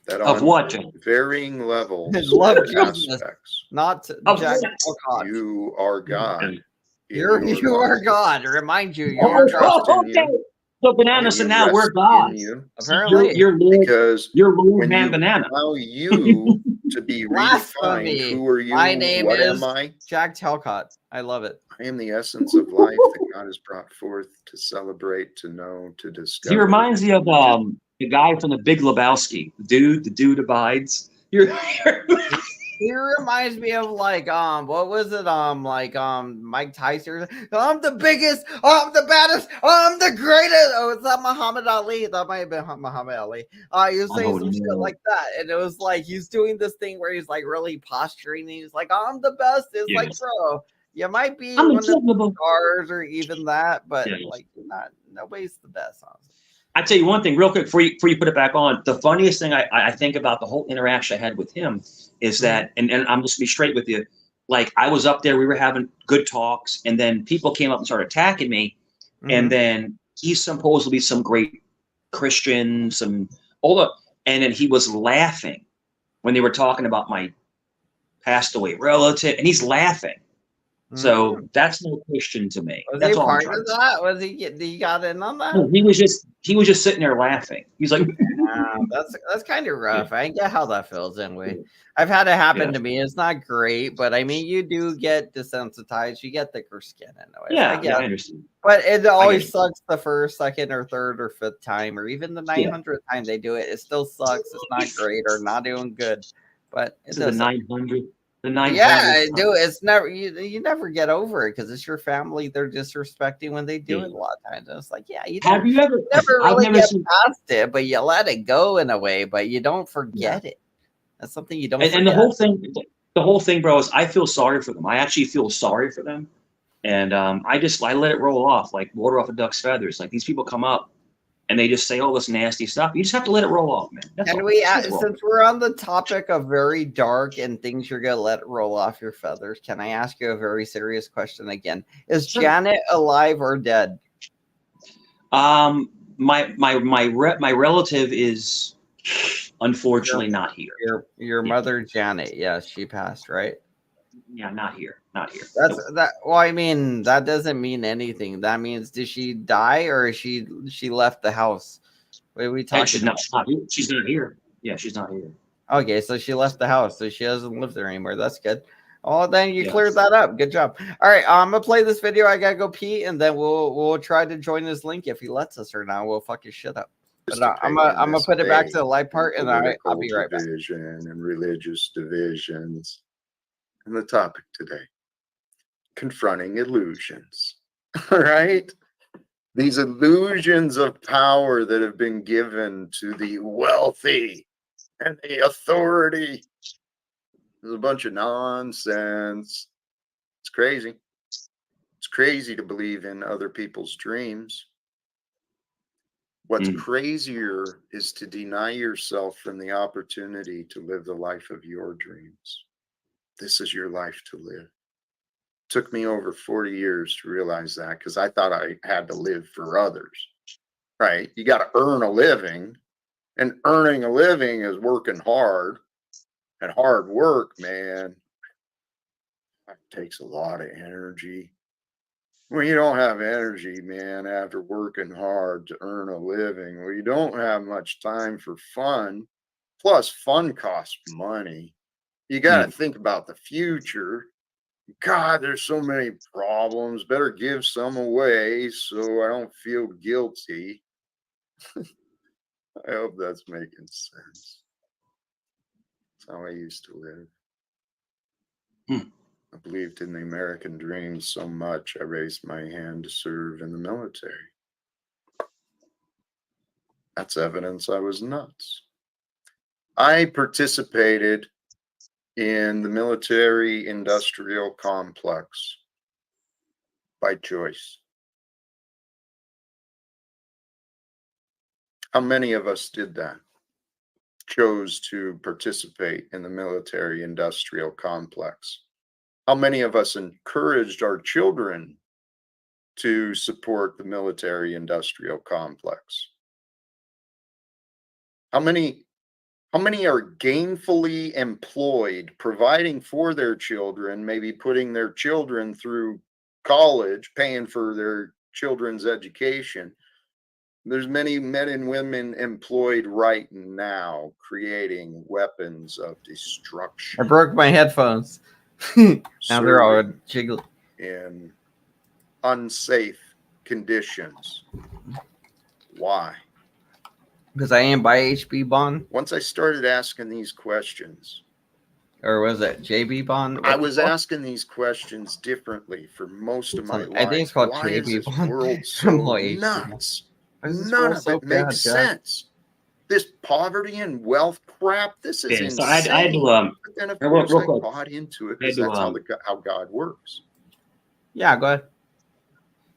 that Of on what, Jim? varying levels, Love and Jesus, aspects, not Of Jack what? Talcott. you are God. in You your are life. God. Remind you, You you're trust God. in you. So Banana, And so you now we're rest God. in you. Apparently, You're Lord, Because you're Lord when Man you Banana. allow you to be redefined, blasphemy. who are you? My name What is am I? Jack Talcott. I love it. I am the essence of life that God has brought forth to celebrate, to know, to discover. He reminds me of the guy from the Big Lebowski. The dude abides. He reminds me of like what was it Mike Tyson. I'm the biggest, I'm the baddest, I'm the greatest. Oh, it's not Muhammad Ali. That might have been Muhammad Ali. He was saying some shit like that, and it was like he's doing this thing where he's like really posturing. And he's like, I'm the best. It's like, bro, you might be one of the stars or even that, but like you're not. Nobody's the best, honestly. I tell you one thing, real quick, before you put it back on. The funniest thing I think about the whole interaction I had with him is that, and I'm just gonna be straight with you. Like I was up there, we were having good talks, and then people came up and started attacking me, and then he's supposed to be some great Christian, and then he was laughing when they were talking about my passed away relative, and he's laughing. So that's no Christian to me. Was That's he all I'm part trying of to say. that? Was he got in on that? No, he was just sitting there laughing. He's like, That's kind of rough. I get how that feels anyway. I've had it happen Yeah. to me. It's not great, but I mean, you do get desensitized. You get thicker skin anyway. So I yeah, get I it. understand. But it I always get it. sucks the first, second, or third, or fifth time, or even the 900th time they do it. It still sucks. It's not great or not doing good, but it This is the does suck. 900. The 900th Yeah, I time. do. It's never you never get over it because it's your family. They're disrespecting when they do it a lot of times. And it's like, yeah, you Have you ever? never I've really never get seen. past it, but you let it go in a way, but you don't forget it. That's something you don't And forget. the whole thing, bro, is I feel sorry for them. I actually feel sorry for them, and I let it roll off like water off a duck's feathers. Like these people come up and they just say all this nasty stuff. You just have to let it roll off, man. That's Can all. we, Just let it roll. since we're on the topic of very dark and things you're gonna let roll off your feathers, can I ask you a very serious question again? Is Janet alive or dead? My relative is unfortunately not here. Your mother Janet, yes, she passed, right? Yeah, not here. Not here. That's Nope. that. Well, I mean, that doesn't mean anything. That means did she die or is she left the house? What are we And talking she's about? not here. She's not here. Yeah, she's not here. Okay, so she left the house, so she doesn't live there anymore. That's good. Oh, then you Yeah. cleared that up. Good job. All right, I'm gonna play this video. I gotta go pee, and then we'll try to join this link if he lets us, or not. We'll fuck his shit up. But I'm gonna put it back to the live part, and I'll be right back. Division and religious divisions. And the topic today: confronting illusions. All right. These illusions of power that have been given to the wealthy and the authority. There's a bunch of nonsense. It's crazy. It's crazy to believe in other people's dreams. What's crazier is to deny yourself from the opportunity to live the life of your dreams. This is your life to live. Took me over 40 years to realize that because I thought I had to live for others, right? You got to earn a living, and earning a living is working hard, and hard work, man, that takes a lot of energy. When you don't have energy, man, after working hard to earn a living, well, you don't have much time for fun. Plus, fun costs money. You got to think about the future. God, there's so many problems. Better give some away so I don't feel guilty. I hope that's making sense. That's how I used to live. I believed in the American dream so much, I raised my hand to serve in the military. That's evidence I was nuts. I participated in the military industrial complex by choice. How many of us did that? Chose to participate in the military industrial complex? How many of us encouraged our children to support the military industrial complex? How many are gainfully employed, providing for their children, maybe putting their children through college, paying for their children's education? There's many men and women employed right now creating weapons of destruction. I broke my headphones. Now they're all jiggled. In unsafe conditions. Why? Because I am by HB Bond. Once I started asking these questions, or was it JB Bond? I was asking these questions differently for most of my life. I think it's called Why is JB this Bond. world so nuts? None of it makes sense. This poverty and wealth crap, this is insane. So I had to, but then of real course I quick. bought into it because that's how God works. Yeah, go ahead.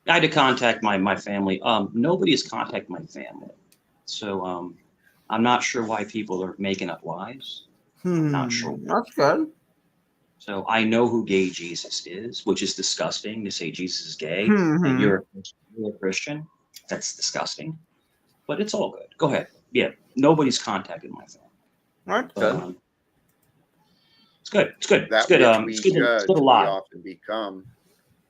I had to contact my family. Nobody has contacted my family. So I'm not sure why people are making up lies. I'm not sure. That's good. So I know who gay Jesus is, which is disgusting to say Jesus is gay Mhm. and you're a Christian. That's disgusting. But it's all good. Go ahead. Yeah, nobody's contacted my family. That's good. It's good. It's good. That It's good. which It's we good. It's judge, good a we lot. often become.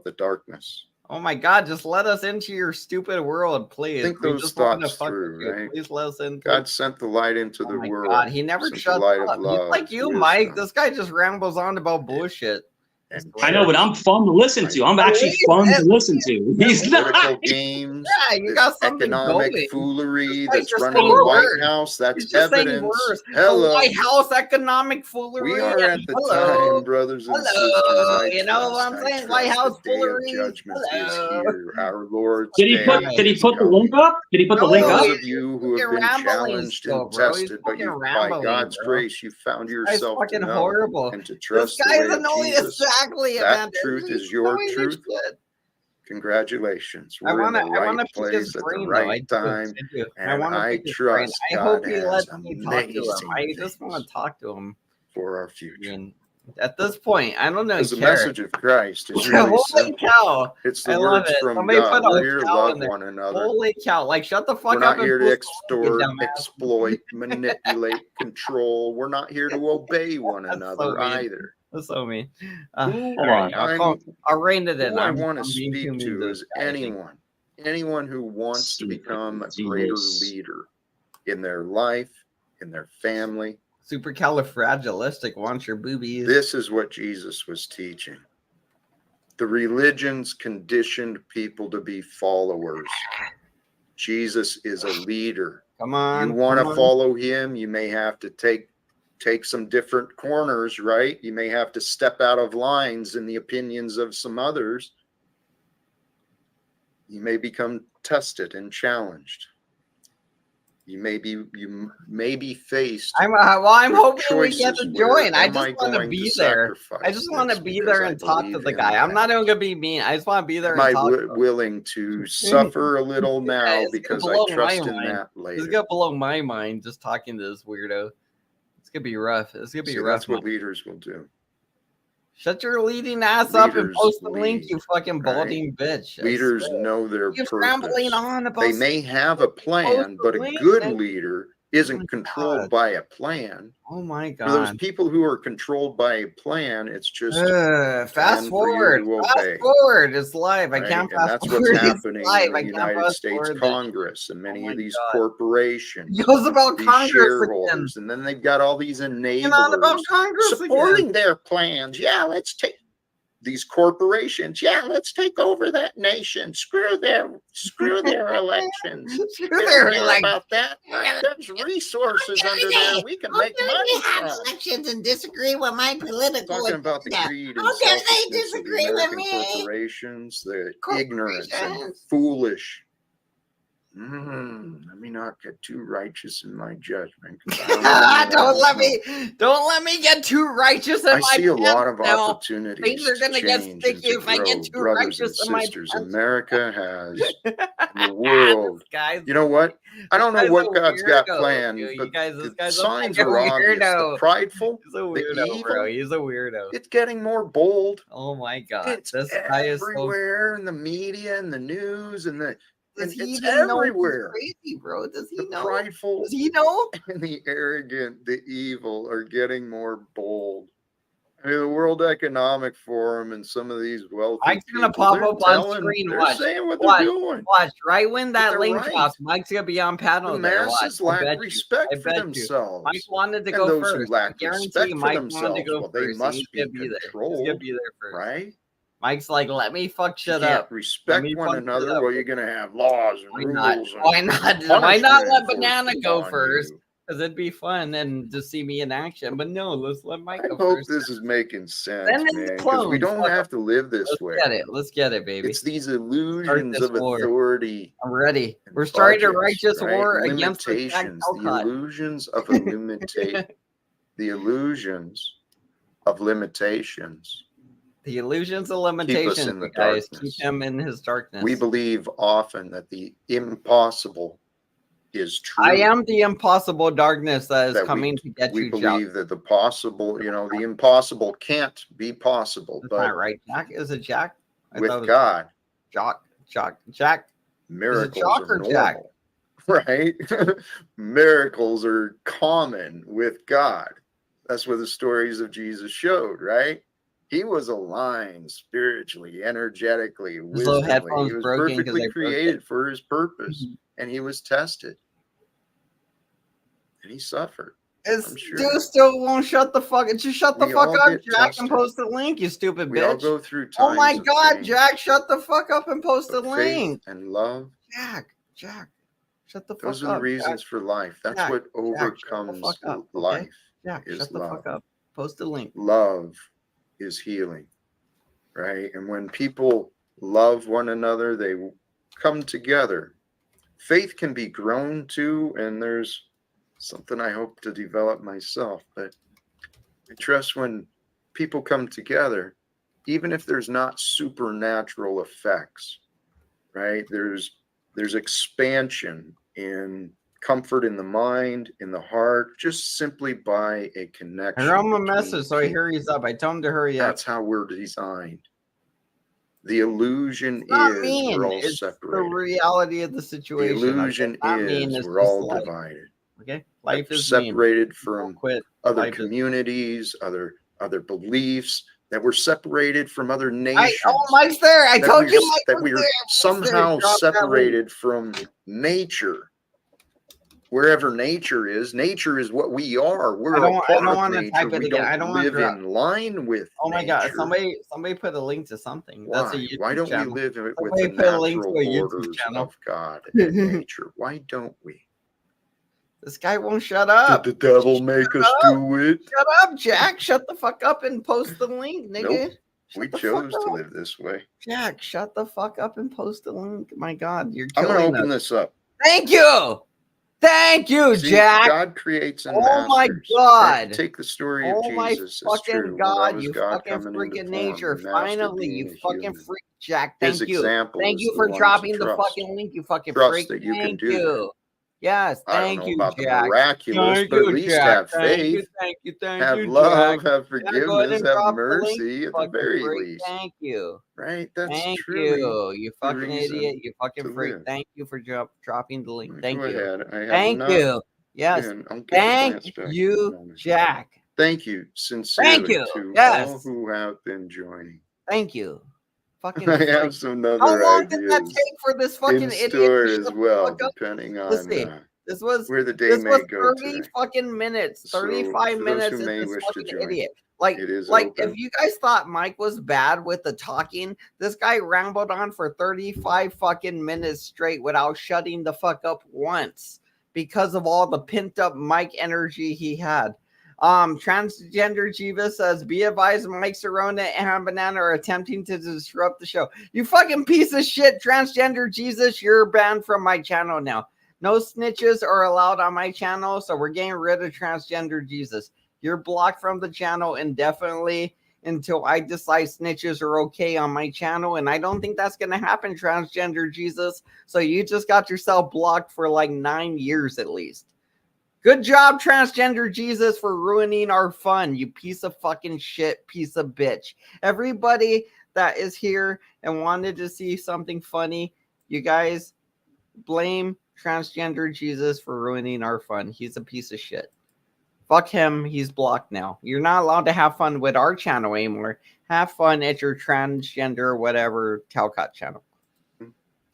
of the darkness. Oh my God, just let us into your stupid world, please. Think We those just want to thoughts fuck through, with you. right? Please let us in. God sent the light into the Oh my world. God, he never sent the shuts light up. of love, He's like you, wisdom, Mike. This guy just rambles on about bullshit. I know, but I'm fun to listen to. I'm actually fun to listen to. He's political not. games, Yeah, you this got something economic going. foolery This guy's that's just running saying the White words. House. That's He's just saying evidence. words. The Hello. White House economic foolery. We are and at the hello. time, brothers and Hello. sisters. I You know trust. what I'm I saying? White trust House the day of foolery. judgment is Hello. here. Our Lord's Did he day put? Did he is put the coming. link up? Did he put the No, link up? Those of you who have been rambling challenged still, and bro. He's tested, but fucking by rambling, God's bro. grace, you found This guy's yourself to fucking know horrible. and to This trust the guy's way of annoying. Jesus. exactly, That Amanda. truth He's is your showing me truth. shit. Congratulations. I We're in wanna the right pick his place at the brain though. I right do. time. I do. I And wanna I pick his brain. trust I hope God he has lets me talk to him. amazing I just want things to talk to him. for our I future. mean, at this point, I don't know. Because the Care. message of Christ is really Holy simple. cow! It's I the love words it. from Somebody God. put a We're here to cow love in there. one another. Holy cow! Like, shut the fuck We're up not here and to post the link, you extort, dumbass. exploit, manipulate, control. We're not here to obey one That's another so mean. either. That's so mean. Who All right, I'll rein it in. Who I want to I'm being too speak mean to to is this guy, I think. anyone who wants to become a greater leader in their life, in their family. Supercalifragilistic wants your boobies. This is what Jesus was teaching. The religions conditioned people to be followers. Jesus is a leader. Come on. You want come to on. follow him, you may have to take some different corners, right? You may have to step out of lines in the opinions of some others. You may become tested and challenged. You may be faced. I'm hoping we get choices to where join. I am just I want to going be to there. I sacrifice just want to this be because there I and talk to believe the in guy. I'm not that? even gonna be mean. I just want to be there Am and I talk to him. willing to suffer a little now It's gonna because I blow my trust in mind. that It's later? gonna blow my mind just talking to this weirdo. It's gonna be rough. It's gonna be See, rough. that's what leaders will do. Shut your leading ass up and Leaders post the link, lead, you fucking right? balding bitch. I Leaders swear. know their You're rambling purpose. on about They may have a plan, but a link, good man. leader Oh isn't my controlled God. by a plan. Oh my For those God. people who are controlled by a plan, it's just a Fast plan for you forward. to Fast obey. forward. It's live. I Right? can't And fast that's forward. what's It's happening live. in the I can't United fast States forward this. Congress and many Oh of my these God. corporations, It was about these Congress shareholders, again. and then they've got all these You're not enablers about Congress supporting again. their plans. Yeah, let's take these corporations. Yeah, let's take over that nation. Screw their elections. Screw We their don't care elections. about that. There's resources under there we can make money have from. elections and disagree with my political Talking about the agenda. greed and How dare they selfishness of the disagree with American me? corporations, the ignorance and foolish. Let me not get too righteous in my judgment. 'Cause I don't know Don't let me get too righteous in I my see a lot of pants now. opportunities Things are to gonna get change and sticky to if I get grow, too brothers and righteous in my sisters. pants. America has the world. Guy's You know what? I don't know guy's what a God's got weirdo, planned, dude. but This the guy's a signs fucking are obvious. The weirdo. prideful, He's a the weirdo, bro. evil, He's a weirdo. it's getting more bold. Oh my God. It's This guy is so. everywhere in the media and the news and Does he it's even know he's everywhere. crazy, bro? Does he The know? prideful Does he know? and the arrogant, the evil are getting more bold. I mean, the World Economic Forum and some of these wealthy Mike's gonna people, pop they're up on telling, screen. they're Watch. saying what Watch. they're doing. Watch. Right when But that they're link right. drops, Mike's gonna be on panel The there. Watch. masses I lack bet you. respect I for bet you. themselves. Mike wanted to And go those who first. I lack guarantee respect you, for Mike wanted to themselves, go well, they first. must He's be gonna be there. He's gonna controlled, be there first. right? Mike's like, let me fuck You shit can't up. Let respect me one fuck shit another. up. Well, you're going to have laws and Why not? rules and Why not? Why punishment not let Banana enforced go upon first? you. Because it'd be fun and to see me in action. But no, let's let Mike I go hope first. this is making sense, Send in the man, because we clones. don't Fuck have 'em. to live this Let's way. get it. Let's get it, baby. It's these Start illusions this of war. authority. I'm ready. and We're starting a budgets, righteous right? war against the Jack Limitations, the Talcott. illusions of the illusions of limitations. The illusions of Keep us limitations, in the you guys. darkness. Keep him in his darkness. We believe often that the impossible is true. I am the impossible darkness that is that coming to get we you, Jack. believe that the possible, the impossible can't be possible. That's But not right, Jack. Is it Jack? I thought it with was God, Jack. miracles Jock are or Jack? normal, right? Miracles are common with God. That's what the stories of Jesus showed, right? He was aligned spiritually, energetically, His little wisdomly. headphones He was broken 'cause perfectly they broke created for his purpose, Mhm. and he was tested, and he suffered. This I'm sure. dude still won't shut the fuck. Just shut the We fuck all up, get Jack, and tested. post the link, you stupid We all bitch. go through Oh my times of God, pain. Jack, shut the fuck up and post the But faith link. and love, Jack, shut the fuck those are up. the reasons for life. That's Jack, what shut the overcomes fuck up, okay? life. Jack, is shut the love. fuck up. Post the link. Love is healing, right? And when people love one another, they come together. Faith can be grown to, and there's something I hope to develop myself. But I trust when people come together, even if there's not supernatural effects, right? There's expansion in comfort in the mind, in the heart, just simply by a connection. I wrote him a between message, so he people. hurries up. I told him to hurry up. That's how we're designed. The illusion Not is mean. we're all It's the separated. reality of the The situation. illusion Not mean. is It's we're just all life. divided. Okay, That life we're is mean. separated Don't from quit. other Life is communities, other beliefs, that we're separated from other nations. Mike's there. I that told we're, you Mike that was we're there. Mike's somehow there. Drop that link. separated from nature. Wherever nature is what we are. We're I don't a part of want to nature. type it We again. don't I don't want to live drop. in line with Oh my god! nature. Somebody put a link to something. That's a Why? YouTube Why don't channel. we live with Somebody the put a link natural to a YouTube borders channel. of God and nature? Why don't we? This guy won't shut up. Did the devil make us do it? Shut up, Jack. Shut the fuck up and post the link, nigga. Nope. We chose to live this way. Jack, shut the fuck up and post the link. My god, you're I'm killing going to open us. this up. Thank you. Thank you, See, Jack. God creates and Oh my masters. god. Take the story of Oh my Jesus as fucking true. Well, that god, was you God fucking coming into freaking form. nature. He mastered Finally, being you a fucking human. freak, Jack. His Thank you. example Thank is you the for one to dropping the trust. fucking link, you fucking Trust freak. that you can Thank do that. you. Yes, I don't thank know you, about the Jack. miraculous, Thank but at you, least Jack. have Thank you, faith, thank you, thank have you, love, Jack. have Yeah, go ahead forgiveness, and have drop the link, mercy you at the fucking very freak. least. Thank you. Right? That's Thank truly you, you the fucking reason idiot, you fucking to freak. live. Thank you for dropping the link. Thank Go you. ahead. I have Thank not. you. Yes. Again, I'll get the Thank plants back in a you, moment. Jack. Thank you Thank sincerely you. to all Yes. who have been joining. Thank you. Fucking I freak. have some How other long did that ideas take for this in fucking idiot store to as shut the well, fuck up? depending Let's on see. This was where the day may go 30 today. fucking minutes, So 35 for those who minutes, and may this wish to fucking join, idiot. it is Like open. if you guys thought Mike was bad with the talking, this guy rambled on for 35 fucking minutes straight without shutting the fuck up once because of all the pent up Mike energy he had. Transgender Jiva says, be advised, Mike Cerrone and Banana are attempting to disrupt the show. You fucking piece of shit, Transgender Jesus, you're banned from my channel now. No snitches are allowed on my channel, so we're getting rid of Transgender Jesus. You're blocked from the channel indefinitely until I decide snitches are okay on my channel, and I don't think that's going to happen, Transgender Jesus. So you just got yourself blocked for like 9 years at least. Good job, Transgender Jesus, for ruining our fun, you piece of fucking shit, piece of bitch. Everybody that is here and wanted to see something funny, you guys blame Transgender Jesus for ruining our fun. He's a piece of shit. Fuck him. He's blocked now. You're not allowed to have fun with our channel anymore. Have fun at your transgender whatever Talcott channel.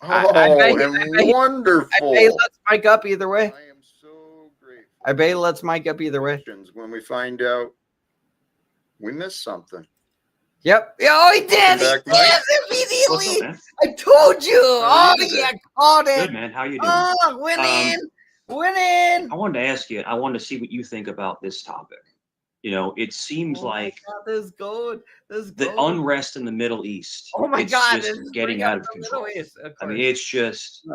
Wonderful. I bet he lets Mike up either way. I am so grateful. I bet he lets Mike up either way. When we find out we missed something. Yep. Oh, he did. Welcome He back, did immediately. What's up, man? I told you. How Oh, you doing? yeah, caught it. Good, man. How you doing? Oh, winning. Winning. I wanted to ask you. I wanted to see what you think about this topic. You know, it seems like this is good. This is the good. unrest in the Middle East. Oh my it's God, just this is getting bring out up of the control. Middle East, of I mean, course. it's just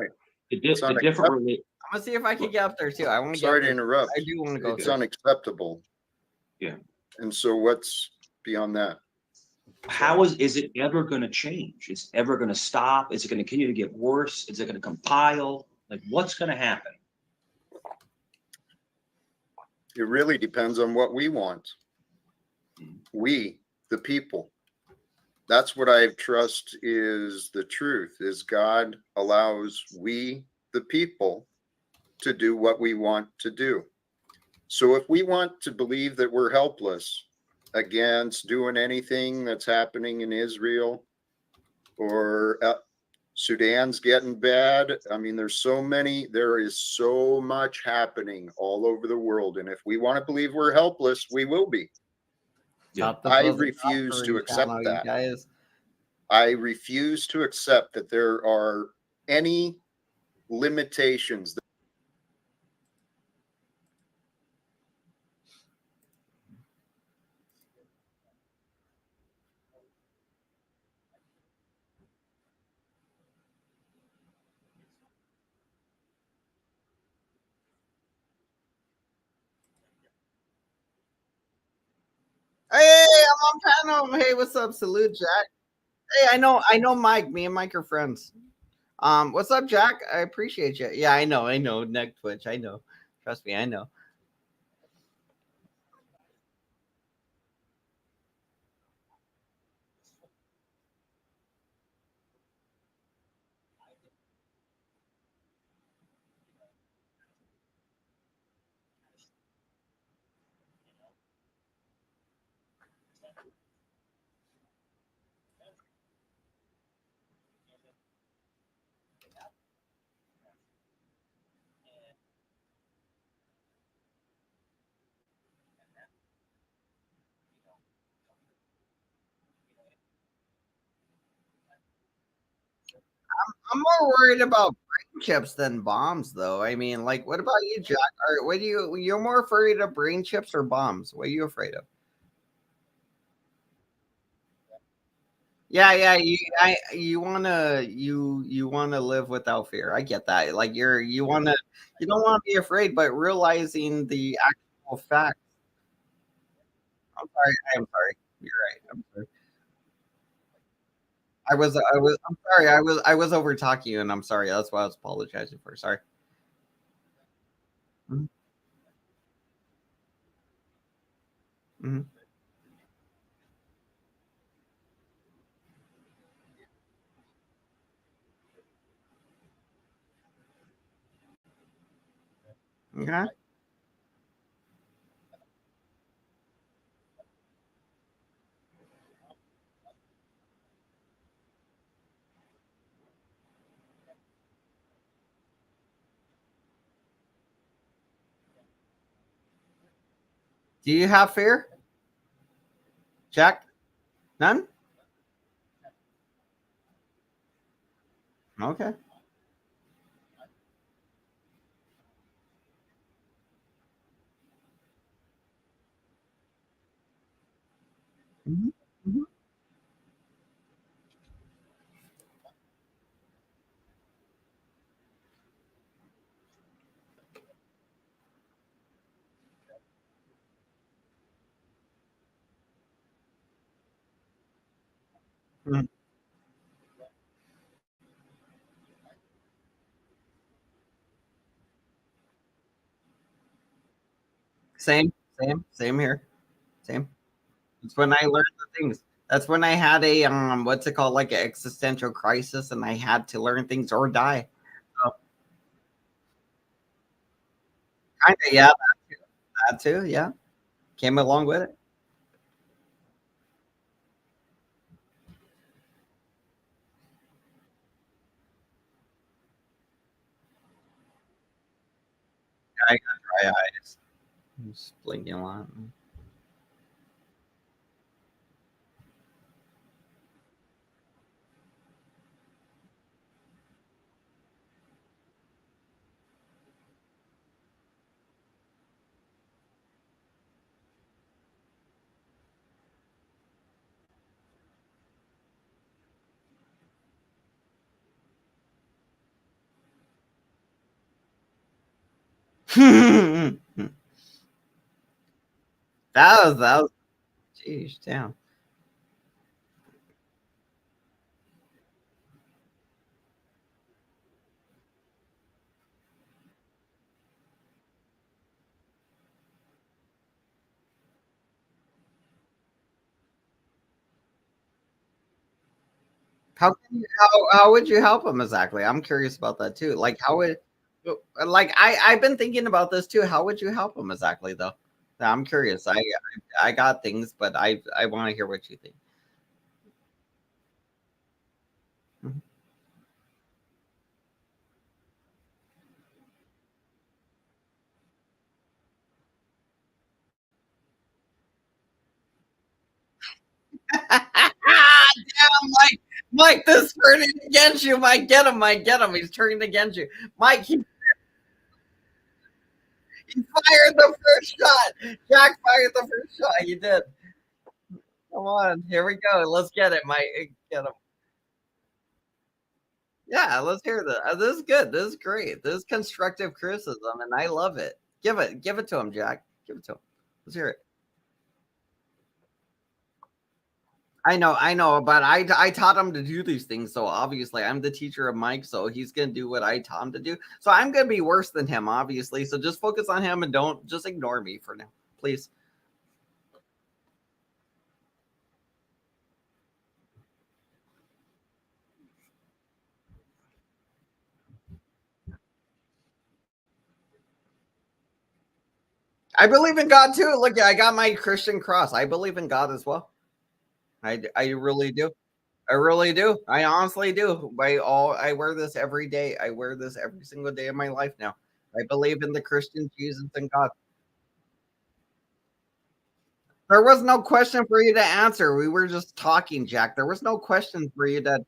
the different. I'm gonna see if I can get up there too. I want to get Sorry up to there. interrupt. I do want to go It's there. unacceptable. Yeah. And so what's beyond that? How is it ever going to change? Is it ever going to stop? Is it going to continue to get worse? Is it going to compile? Like, what's going to happen? It really depends on what we want. We, the people. That's what I trust is the truth, is God allows we, the people, to do what we want to do. So if we want to believe that we're helpless against doing anything that's happening in Israel or Sudan's getting bad. I mean, there is so much happening all over the world. And if we want to believe we're helpless, we will be. I refuse to accept that. Guys. I refuse to accept that there are any limitations. Hey, on panel. Hey, what's up? Salute, Jack. Hey, I know Mike. Me and Mike are friends. What's up, Jack? I appreciate you. Yeah, I know. Neck twitch. I know. Trust me, I know. I'm more worried about brain chips than bombs, though. I mean, like, what about you, Jack? Or what do you're more afraid of brain chips or bombs? What are you afraid of? Yeah, you wanna live without fear. I get that. Like you don't want to be afraid, but realizing the actual fact. I'm sorry. You're right. I'm sorry. I'm sorry. I was over talking you, and I'm sorry. That's why I was apologizing for. Sorry. Mhm, mhm. Okay. Do you have fear, Jack? None? Okay. Mhm, mhm. Mhm. Same here. Same. It's when I learned the things. That's when I had a what's it called, like an existential crisis, and I had to learn things or die. So, kind of, yeah, that too, yeah. Came along with it. I got dry eyes. I'm just blinking a lot. That was geez, damn. How would you help him exactly? I'm curious about that too. Like how would like I've been thinking about this too. How would you help him exactly though? I'm curious. I got things, but I want to hear what you think. Mhm. Damn, Mike, this turning against you. Mike, get him, Mike, get him. He's turning against you. Mike, he fired the first shot. Jack fired the first shot. He did. Come on, here we go. Let's get it, Mike. Get him. Yeah, let's hear this. This is good. This is great. This is constructive criticism, and I love it. Give it to him, Jack. Give it to him. Let's hear it. I know, but I taught him to do these things. So obviously, I'm the teacher of Mike, so he's gonna do what I taught him to do. So I'm gonna be worse than him, obviously. So just focus on him and don't just ignore me for now, please. I believe in God too. Look, I got my Christian cross. I believe in God as well. I really do. I really do. I honestly do. I wear this every day. I wear this every single day of my life now. I believe in the Christian Jesus and God. There was no question for you to answer. We were just talking, Jack. There was no question for you to.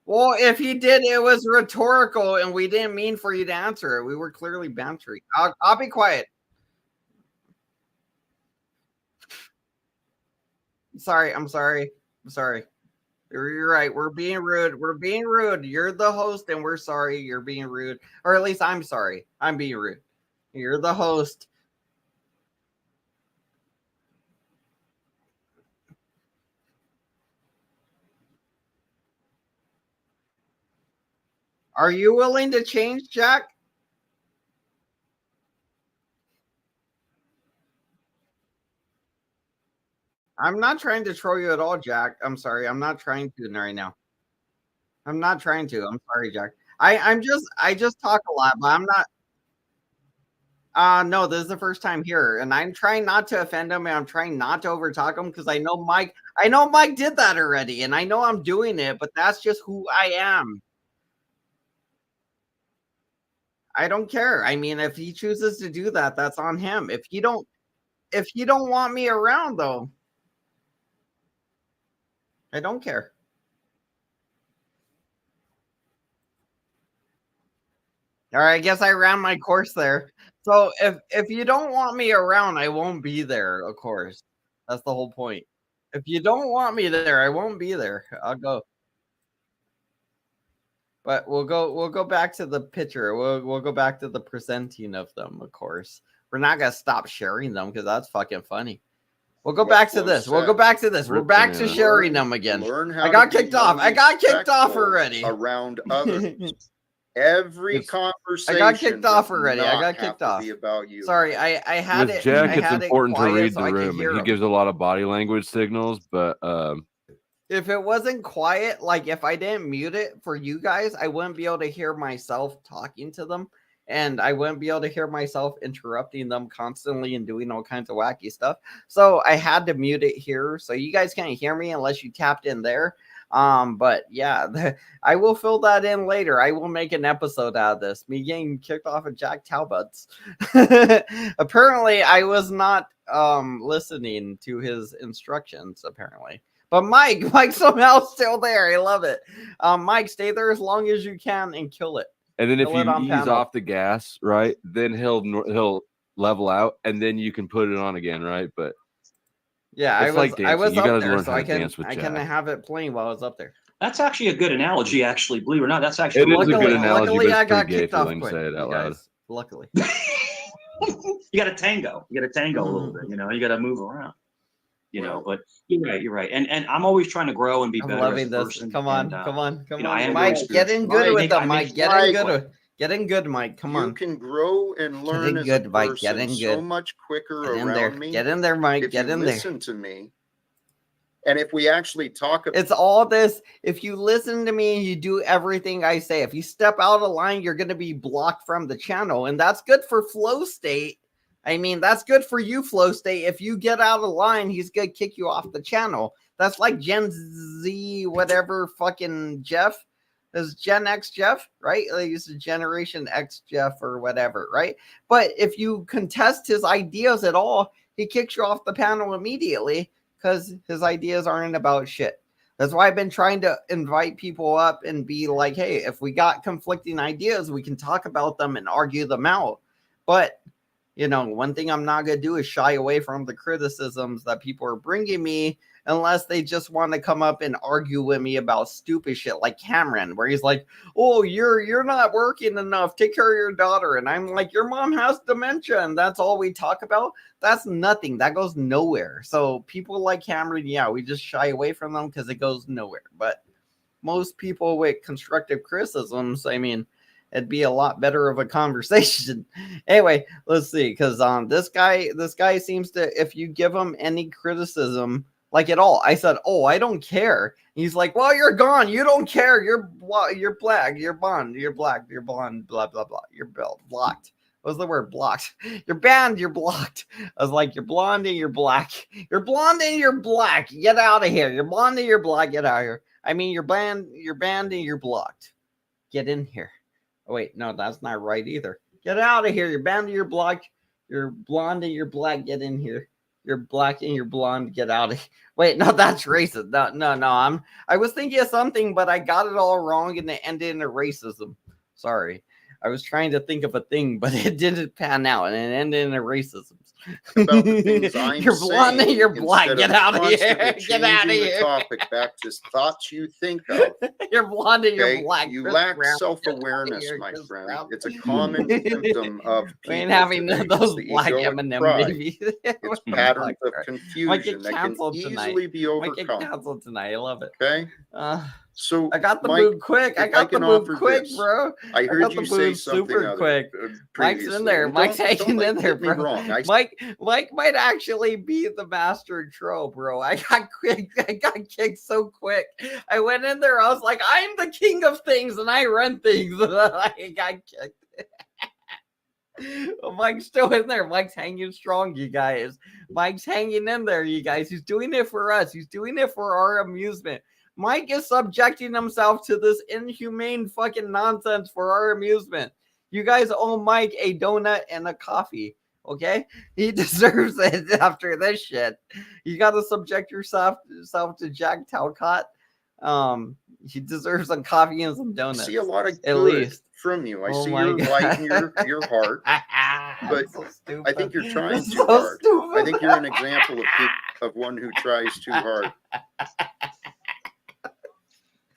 Well, if he did, it was rhetorical, and we didn't mean for you to answer it. We were clearly bantering. I'll be quiet. Sorry. I'm sorry. I'm sorry. You're right. We're being rude. We're being rude. You're the host, and we're sorry. You're being rude, or at least I'm sorry. I'm being rude. You're the host. Are you willing to change, Jack? I'm not trying to troll you at all, Jack. I'm sorry. I'm not trying to right now. I'm not trying to. I'm sorry, Jack. I just talk a lot, but I'm not. No, this is the first time here, and I'm trying not to offend him, and I'm trying not to overtalk him because I know Mike did that already, and I know I'm doing it, but that's just who I am. I don't care. I mean, if he chooses to do that, that's on him. If you don't want me around though, I don't care. All right, I guess I ran my course there. So if you don't want me around, I won't be there, of course. That's the whole point. If you don't want me there, I won't be there. I'll go. But we'll go back to the picture. We'll go back to the presenting of them, of course. We're not gonna stop sharing them because that's fucking funny. We'll go back to this. We'll go back to this. We're back to sharing them again. I got kicked off. I got kicked off already. Around others. Every conversation. I got kicked off already. I does got not kicked have to off. be about you. Sorry, I had With it. Jack, I it's had important it to quiet read so the I could room, hear and he him. gives a lot of body language signals. But If it wasn't quiet, like if I didn't mute it for you guys, I wouldn't be able to hear myself talking to them, and I wouldn't be able to hear myself interrupting them constantly and doing all kinds of wacky stuff. So I had to mute it here, so you guys can't hear me unless you tapped in there. But yeah, I will fill that in later. I will make an episode out of this. Me getting kicked off of Jack Talbot's. Apparently, I was not listening to his instructions. Apparently. But Mike somehow still there. I love it. Mike, stay there as long as you can and kill it. and then if Kill it you on ease panel. off the gas, right, then he'll level out, and then you can put it on again, right? But Yeah, it's like I was dancing. You up gotta there, learn so how I to can dance with I can Jack. have it playing while I was up there. That's actually a good analogy, actually. Believe it or not, that's actually It is a good analogy, luckily but I it's got pretty gay kicked if you're off willing to quick, say it you out loud. guys. Luckily. You got to tango. You got to tango a little bit. You know, you got to move around. You know, but you're right. You're right. And I'm always trying to grow and be I'm better loving as a this. person. Come on, and, come on, you know, I am Mike. very Get in spiritual. good I with make- them, I make- Mike. Get in good. Get in good, Mike. Come on. You can grow and learn in as good, a Mike. Get person in so good. much quicker Get in around there. me. Get in there, Mike. If Get you in there. listen to me, and if we actually talk about It's all this. If you listen to me and you do everything I say, if you step out of line, you're going to be blocked from the channel. And that's good for Flow State. I mean, that's good for you, Flow State. If you get out of line, he's going to kick you off the channel. That's like Gen Z, whatever fucking Jeff. Is Gen X Jeff, right? Like he's a Generation X Jeff or whatever, right? But if you contest his ideas at all, he kicks you off the panel immediately because his ideas aren't about shit. That's why I've been trying to invite people up and be like, hey, if we got conflicting ideas, we can talk about them and argue them out. But, you know, one thing I'm not going to do is shy away from the criticisms that people are bringing me unless they just want to come up and argue with me about stupid shit like Cameron, where he's like, oh, you're not working enough, take care of your daughter. And I'm like, your mom has dementia, and that's all we talk about. That's nothing. That goes nowhere. So people like Cameron, yeah, we just shy away from them because it goes nowhere. But most people with constructive criticisms, I mean, it'd be a lot better of a conversation. Anyway, let's see, because this guy seems to, if you give him any criticism, like at all, I said, oh, I don't care. He's like, well, you're gone. You don't care. You're black. You're blonde. You're black. You're blonde. Blah blah blah. You're blocked. What's the word? Blocked. You're banned. You're blocked. I was like, you're blonde and you're black. You're blonde and you're black. Get out of here. You're blonde and you're black. Get out of here. I mean, you're banned. You're banned and you're blocked. Get in here. Oh, wait, no, that's not right either. Get out of here. You're banned and you're blocked. You're blonde and you're black. Get in here. You're black and you're blonde. Get out of here. Wait, no, that's racist. No. I was thinking of something, but I got it all wrong and it ended in a racism. Sorry. I was trying to think of a thing, but it didn't pan out and it ended in a racism. About the things I'm you're blonde and you're black. instead Get out of here. constantly Get out of changing the here. topic back to thoughts you think of. You're blonde and Okay? you're black. You Chris lack Brown. self-awareness, Get out of my here, Chris friend. Brown. It's a common symptom of people We ain't having today, those the black egoic M&M pride. babies. It's patterns of Might confusion get that can canceled tonight. easily be Might get overcome. canceled tonight. I love it. Okay? So I got the Mike, move quick. I if got the can move offer quick, this, bro. I heard got you the say move something super quick. Mike's in there. And Mike's don't hanging in there, get me bro. wrong. Mike might actually be the master troll, bro. I got kicked so quick. I went in there. I was like, I'm the king of things, and I run things. And I got kicked. Mike's still in there. Mike's hanging strong, you guys. Mike's hanging in there, you guys. He's doing it for us. He's doing it for our amusement. Mike is subjecting himself to this inhumane fucking nonsense for our amusement. You guys owe Mike a donut and a coffee, okay? He deserves it after this shit. You got to subject yourself to Jack Talcott. He deserves some coffee and some I donuts. see a lot of at good least from you. I Oh see my your light God. and your heart. But so I think you're trying That's too so hard. stupid. I think you're an example of one who tries too hard.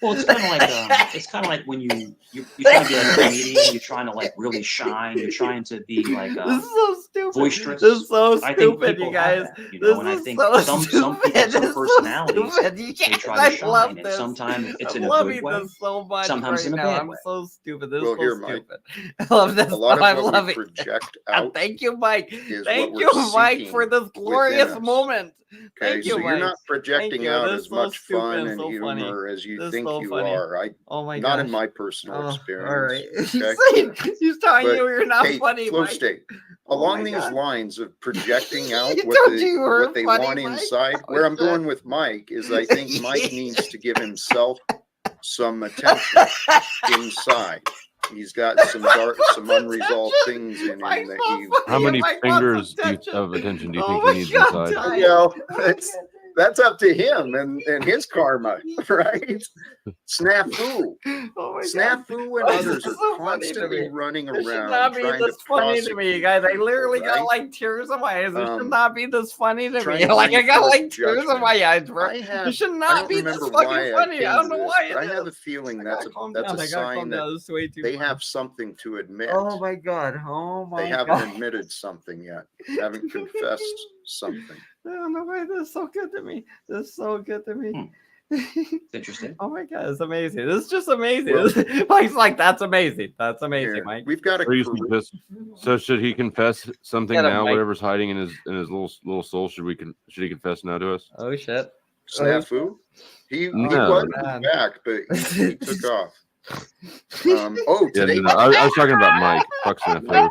Well, it's kind of like when you're trying to be like a comedian, you're trying to like really shine, you're trying to be like This is so stupid. boisterous. This is so I think stupid, people you guys. have that, you This know, and I is think so some stupid. people, This some is so personalities, stupid. You they guys, try I to shine, love and this. sometimes it's I'm in a loving good way, this so much sometimes right in a now. bad I'm way. so stupid. This Well, is so here, Mike. stupid. I love this. A lot of I what love we it. project out Thank you, Mike. is Thank what you, we're Mike, seeking for this within glorious us. moment. Okay, Thank you, so Mike. you're not projecting you. out This as is so much stupid fun and and so funny. humor as you This is think so you funny. are. Oh my Not gosh. in my personal Oh, experience. all right. Okay? He's telling But, you you're not hey, funny, Flow Mike. State, Oh along my these God. lines of projecting out He what told you you were they funny, want Mike? inside, Oh, where I'm shit. going with Mike is I think Mike needs to give himself some attention inside. He's got some unresolved things in him that he. How many Mike wants fingers attention. of attention do you Oh think my he needs God, inside? Ty. You know, that's up to him and his karma, right? Snafu. Oh my Snafu and God. others This is are so funny to constantly me. running This should around not be trying this to funny to me, you guys. I literally got right? like tears in my eyes. It should Um, not be this funny to trying me. to Like I bring got forth like tears in judgment. my eyes, bro. I It should don't not be this remember fucking why funny. came I don't to know this, why but I it have is. a feeling I that's gotta a calm that's down. a I gotta calm sign down. that This is way too they funny. have something to admit. Oh my God. Oh They my haven't God. admitted something yet. Haven't confessed something. I don't know why this is so good to me. This is so good to me. Interesting. Oh my God, it's amazing. This is just amazing. Well, Mike's like, that's amazing. That's amazing, Here, Mike. we've got a Or you confess- So should he confess something Get him, now? Mike. Whatever's hiding in his little soul, should he confess now to us? Oh shit. Snafu. He No, was man. back, but he took off. Yeah, Today no, I was talking about Mike. Fuck Snafu.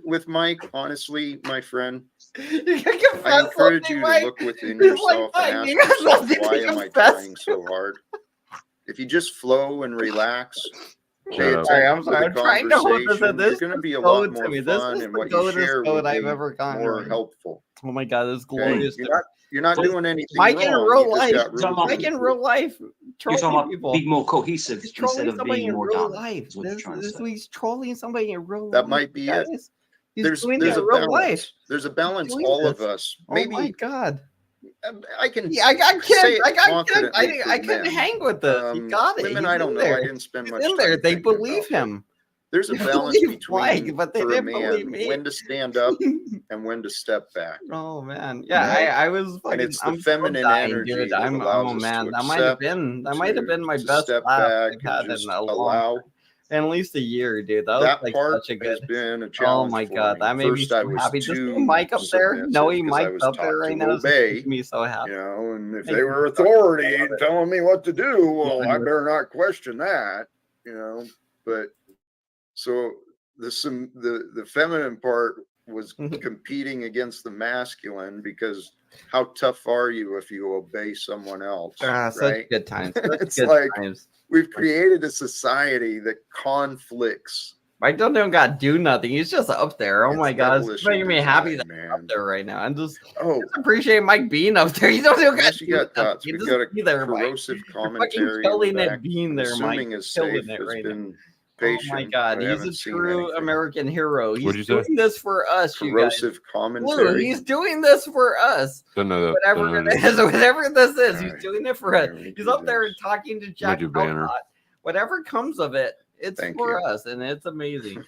with Mike, honestly, my friend, You can I confess encourage something, you Mike. to look within He's yourself like, and Mike, ask you got yourself, nothing to why am I confess. trying so hard? If you just flow and relax, pay Shut up. Sorry, I'm attention sorry. to I'm the trying to hold this in. conversation, This you're going to is be a gold lot to more me. This fun, is and the what you goatest share will goat I've be ever gotten. more Right. helpful. Oh my God, this is Okay? glorious. You're not doing anything Mike wrong. in real You just life. got really Mike in real life. You're Trolling talking about people. being more cohesive He's instead trolling of somebody being in more real dominant. life. Is what you're trying to say. He's trolling somebody in real life. That might be it. guys. He's There's doing it a in real life. balance. There's a balance. doing All this. of us. Oh Maybe my God. I can. Yeah, I got say kids. it I got kids. confidently I for couldn't men. hang with this. He got it. Women, He's I don't in know. there. I didn't spend He's much in time there. They thinking believe about, him. there's a They balance believe between Mike, but they for a didn't believe man me. when to stand up and when to step back. Oh man, yeah, Right? I was fucking. And it's the I'm still feminine dying, energy dude. that I'm. allows Oh us man, to that might have accept, been my to best step laugh back, I've and had in just a long, allow. in at least a year, dude. That was That like part such a has good. been a Oh challenge my for god, me. that made me First, I so was happy. Just seeing too Mike up there, submissive knowing because I Mike's was up there taught right to now, is obey. making me so happy. You know, and if Makes they me were fucking love authority it. telling me what to do, well, I Yeah. better not question that. You know, but so the feminine part was competing against the masculine because how tough are you if you obey someone else? Such Right? good times. Such It's good like times. we've created a society that conflicts. Mike don't even got to do nothing. He's just up there. Oh It's my god, it's devilish making in me happy design, that he's man. up there right now. And just Oh, appreciate Mike being up there. You don't even got unless to you do got nothing. thoughts, You we've just got a be there, Mike. corrosive You're fucking commentary in the killing back. it being I'm there, Mike. assuming You're is killing safe, it has right now. been Oh my patient. god, I he's a haven't seen true anything. American hero. He's What'd you say? doing this for us, you guys. Corrosive Blue, commentary. he's doing this for us. Don't know that. Whatever Don't know it is, whatever this is, All he's right. doing it for us. Here we He's do up there this. talking to Might Jack do banner. Talcott. Whatever comes of it, it's Thank for you. us, and it's amazing.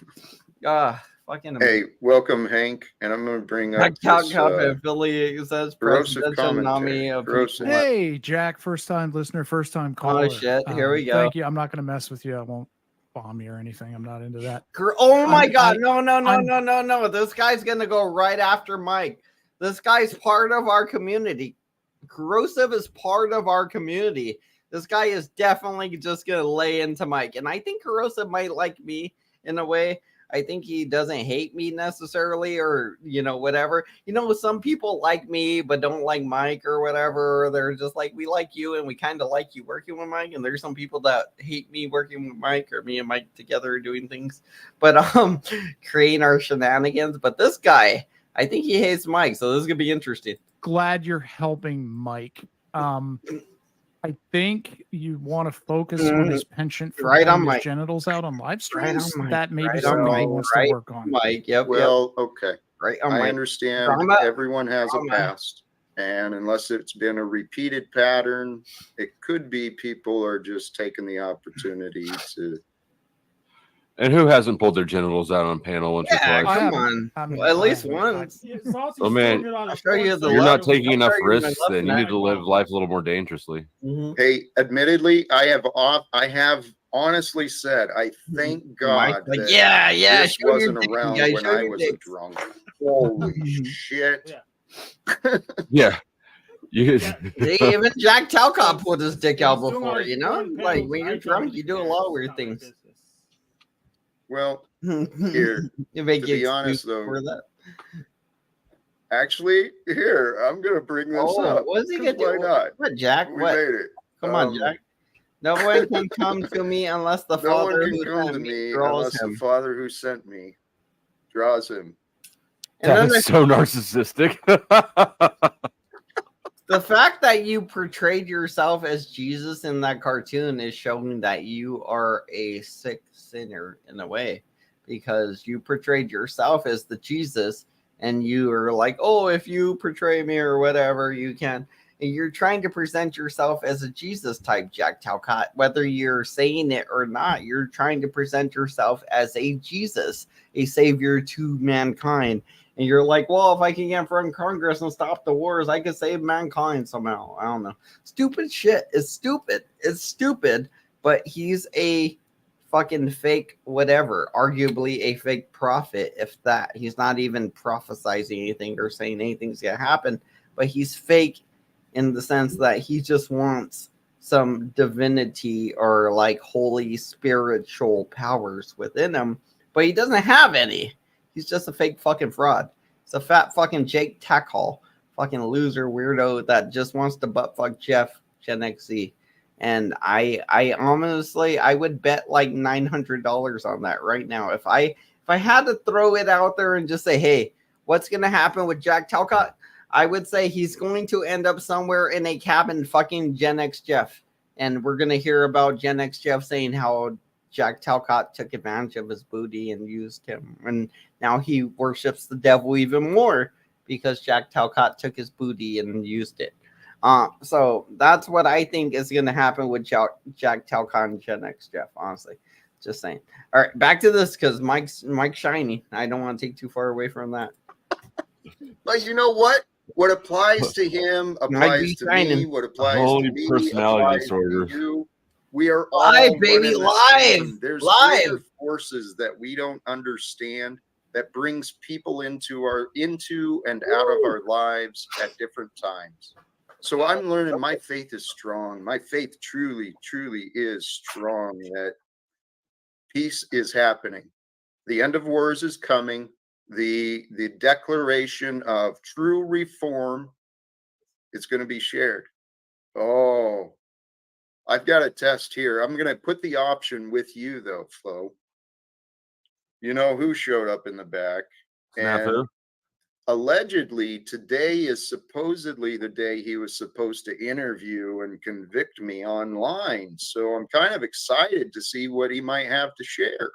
Fucking amazing. Hey, welcome, Hank. And I'm going to bring up Jack this Talcott affiliate says corrosive presidential nominee commentary. of Corrosive. people. Hey, Jack, first time listener, first time caller. Oh shit! Here we go. Thank you. I'm not going to mess with you. I won't bomb you or anything. I'm not into that. Oh my god! No! This guy's gonna go right after Mike. This guy's part of our community. Corrosive is part of our community. This guy is definitely just gonna lay into Mike, and I think Corrosive might like me in a way. I think he doesn't hate me necessarily, or whatever. Some people like me but don't like Mike or whatever. They're just like, we like you and we kind of like you working with Mike. And there's some people that hate me working with Mike, or me and Mike together doing things, but creating our shenanigans. But this guy, I think he hates Mike, so this is gonna be interesting. Glad you're helping Mike. I think you want to focus on his penchant for Right on pulling his Mike. genitals out on live Right on streams. Mike. That may be Right something on he Mike. wants Right to work on. Mike, yep. Well, okay. Right on I Mike. understand Drama. everyone has a Drama. past. And unless it's been a repeated pattern, it could be people are just taking the opportunity to. And who hasn't pulled their genitals out on panel once or twice? Come on. Well, at least once. Oh man, I'll show you the you're not love. taking I'll enough show you my risks. love Then you tonight. need to live life a little more dangerously. Hey, admittedly, I have honestly said, I thank God Like, that yeah, this show your wasn't dick, around guys, when show I your was a dicks. drunk. Holy shit. Yeah. You Even Jack Talcott pulled his dick out doing before, like Like when you're drunk, you do a lot of weird things. Well, here, You make to be excuse honest though, for that. actually, here, I'm going to bring this up. What's he 'cause gonna do? why not? What, Jack? We What? made it. Come on, Jack. No one can come to me unless the No one Father can who come sent to me me draws unless him. the Father who sent me draws him. And then That is so narcissistic. the fact that you portrayed yourself as Jesus in that cartoon is showing that you are a sick sinner in a way, because you portrayed yourself as the Jesus, and you are like, oh, if you portray me or whatever, you can. And you're trying to present yourself as a Jesus type, Jack Talcott. Whether you're saying it or not, you're trying to present yourself as a Jesus, a savior to mankind. And you're like, well, if I can get in front of Congress and stop the wars, I could save mankind somehow. I don't know. Stupid shit. It's stupid. It's stupid. But he's a fucking fake whatever. Arguably a fake prophet, if that. He's not even prophesizing anything or saying anything's going to happen. But he's fake in the sense that he just wants some divinity or like holy spiritual powers within him. But he doesn't have any. He's just a fake fucking fraud. It's a fat fucking Jake Tackhall, fucking loser weirdo that just wants to butt fuck Jeff Gen XZ. And I honestly, I would bet like $900 on that right now. If I had to throw it out there and just say, hey, what's gonna happen with Jack Talcott? I would say he's going to end up somewhere in a cabin fucking Gen X Jeff. And we're gonna hear about Gen X Jeff saying how Jack Talcott took advantage of his booty and used him. And now he worships the devil even more because Jack Talcott took his booty and used it. So that's what I think is going to happen with Jack Talcott and Gen X, Jeff. Honestly, just saying. All right, back to this because Mike's shiny. I don't want to take too far away from that. But you know what? What applies to him applies to me. What applies Holy to me personality applies disorder. to you. We are all Live, one baby, and the live, same. There's live. greater forces that we don't understand that brings people into and out of our lives at different times. So I'm learning my faith is strong. My faith truly, truly is strong that peace is happening. The end of wars is coming. The declaration of true reform is going to be shared. Oh, I've got a test here. I'm going to put the option with you, though, Flo. You know who showed up in the back. Snafu. And allegedly, today is supposedly the day he was supposed to interview and convict me online. So I'm kind of excited to see what he might have to share.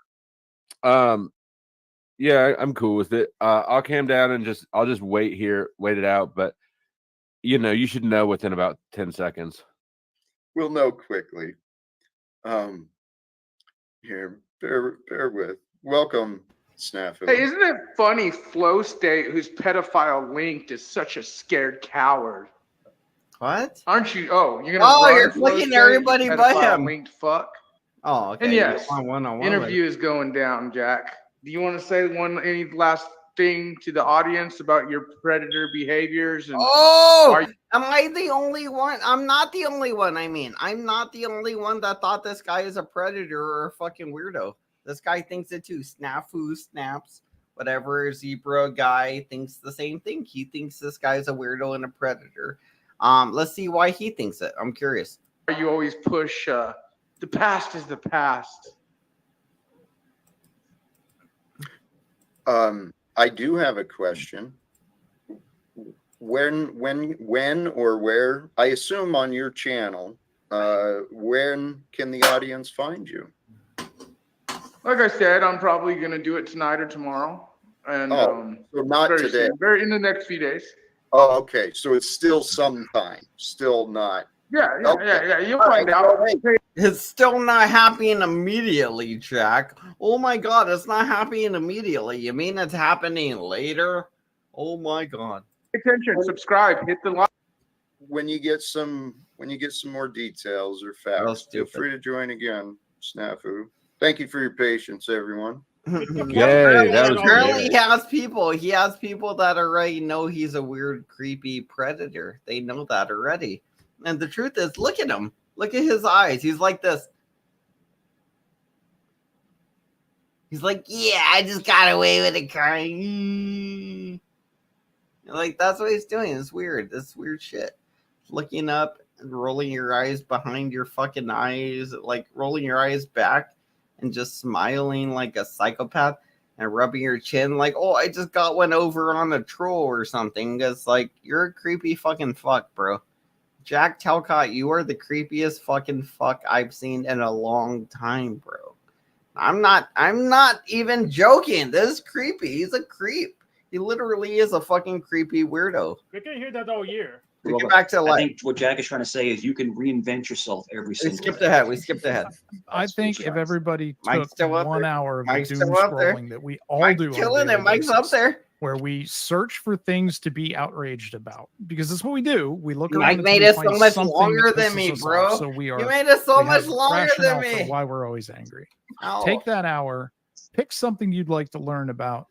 Yeah, I'm cool with it. I'll calm down and I'll just wait it out. But you should know within about 10 seconds. We'll know quickly. Here, bear with. Welcome, Snafu. Hey, isn't it funny Flow State, who's pedophile linked, is such a scared coward? What? Aren't you? Oh, you're gonna run you're Flow looking State, everybody you but pedophile him. linked fuck. Oh, okay. And You yes, want one-on-one interview is going down, Jack. Do you want to say any last thing to the audience about your predator behaviors? And Oh, am I the only one? I'm not the only one. I mean, I'm not the only one that thought this guy is a predator or a fucking weirdo. This guy thinks it too. Snafu, Snaps, whatever, Zebra guy thinks the same thing. He thinks this guy's a weirdo and a predator. Let's see why he thinks it. I'm curious. you always push the past is the past. I do have a question. When or where, I assume on your channel, when can the audience find you? Like I said, I'm probably gonna do it tonight or tomorrow. And so not very today. soon, very in the next few days. Oh, okay. So it's still sometime. Still not. Yeah. You'll find out. It's still not happening immediately, Jack. Oh my god, it's not happening immediately. You mean it's happening later? Oh my god. Pay attention, subscribe, hit the like. When you get some more details or facts, feel free to join again, Snafu. Thank you for your patience, everyone. Apparently he has people that already know he's a weird, creepy predator. They know that already. And the truth is, look at him. Look at his eyes. He's like this. He's like, yeah, I just got away with it, crying. Like, that's what he's doing. It's weird. It's weird shit. Looking up and rolling your eyes behind your fucking eyes, like rolling your eyes back and just smiling like a psychopath and rubbing your chin like, oh, I just got one over on a troll or something. It's like, you're a creepy fucking fuck, bro. Jack Talcott, you are the creepiest fucking fuck I've seen in a long time, bro. I'm not even joking. This is creepy. He's a creep. He literally is a fucking creepy weirdo. We can hear that all year. We get back to I life. think what Jack is trying to say is you can reinvent yourself every single day. We skipped ahead. I think if everybody Mike's took still up 1 there. hour of Mike's the doom still up there. scrolling that we all Mike's do on a killing daily it. Mike's up basis, there. where we search for things to be outraged about, because that's what we do. We look around. Mike until made we it find so much something longer that than pisses me, us bro. off. So we are. You made it so we much have longer than rationale for me. why we're always angry. Ow. Take that hour, pick something you'd like to learn about,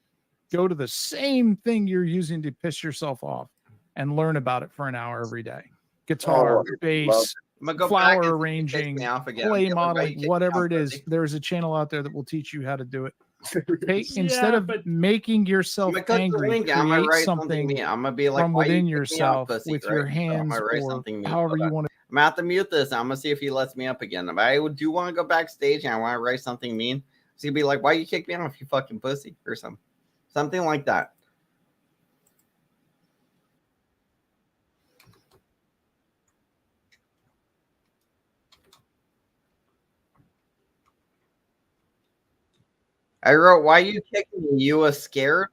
go to the same thing you're using to piss yourself off, and learn about it for an hour every day. Guitar, bass, I'm gonna go back flower and see if it arranging, takes me off again. clay I'm feeling ready modeling, to kick whatever me it off, is. buddy. There's a channel out there that will teach you how to do it. Yeah, Instead of making yourself I'm gonna click the angry, link. I'm gonna create write something mean. I'm gonna be like, from why you within kick me off, yourself pussy, with right? your So I'm hands gonna write or something mean. however Hold you on. want to. I'm gonna have to mute this. I'm gonna see if he lets me up again. But I do want to go backstage and I want to write something mean. So he'd be like, why you kick me off, you fucking pussy, or something like that. I wrote, why you kicking me? You was scared?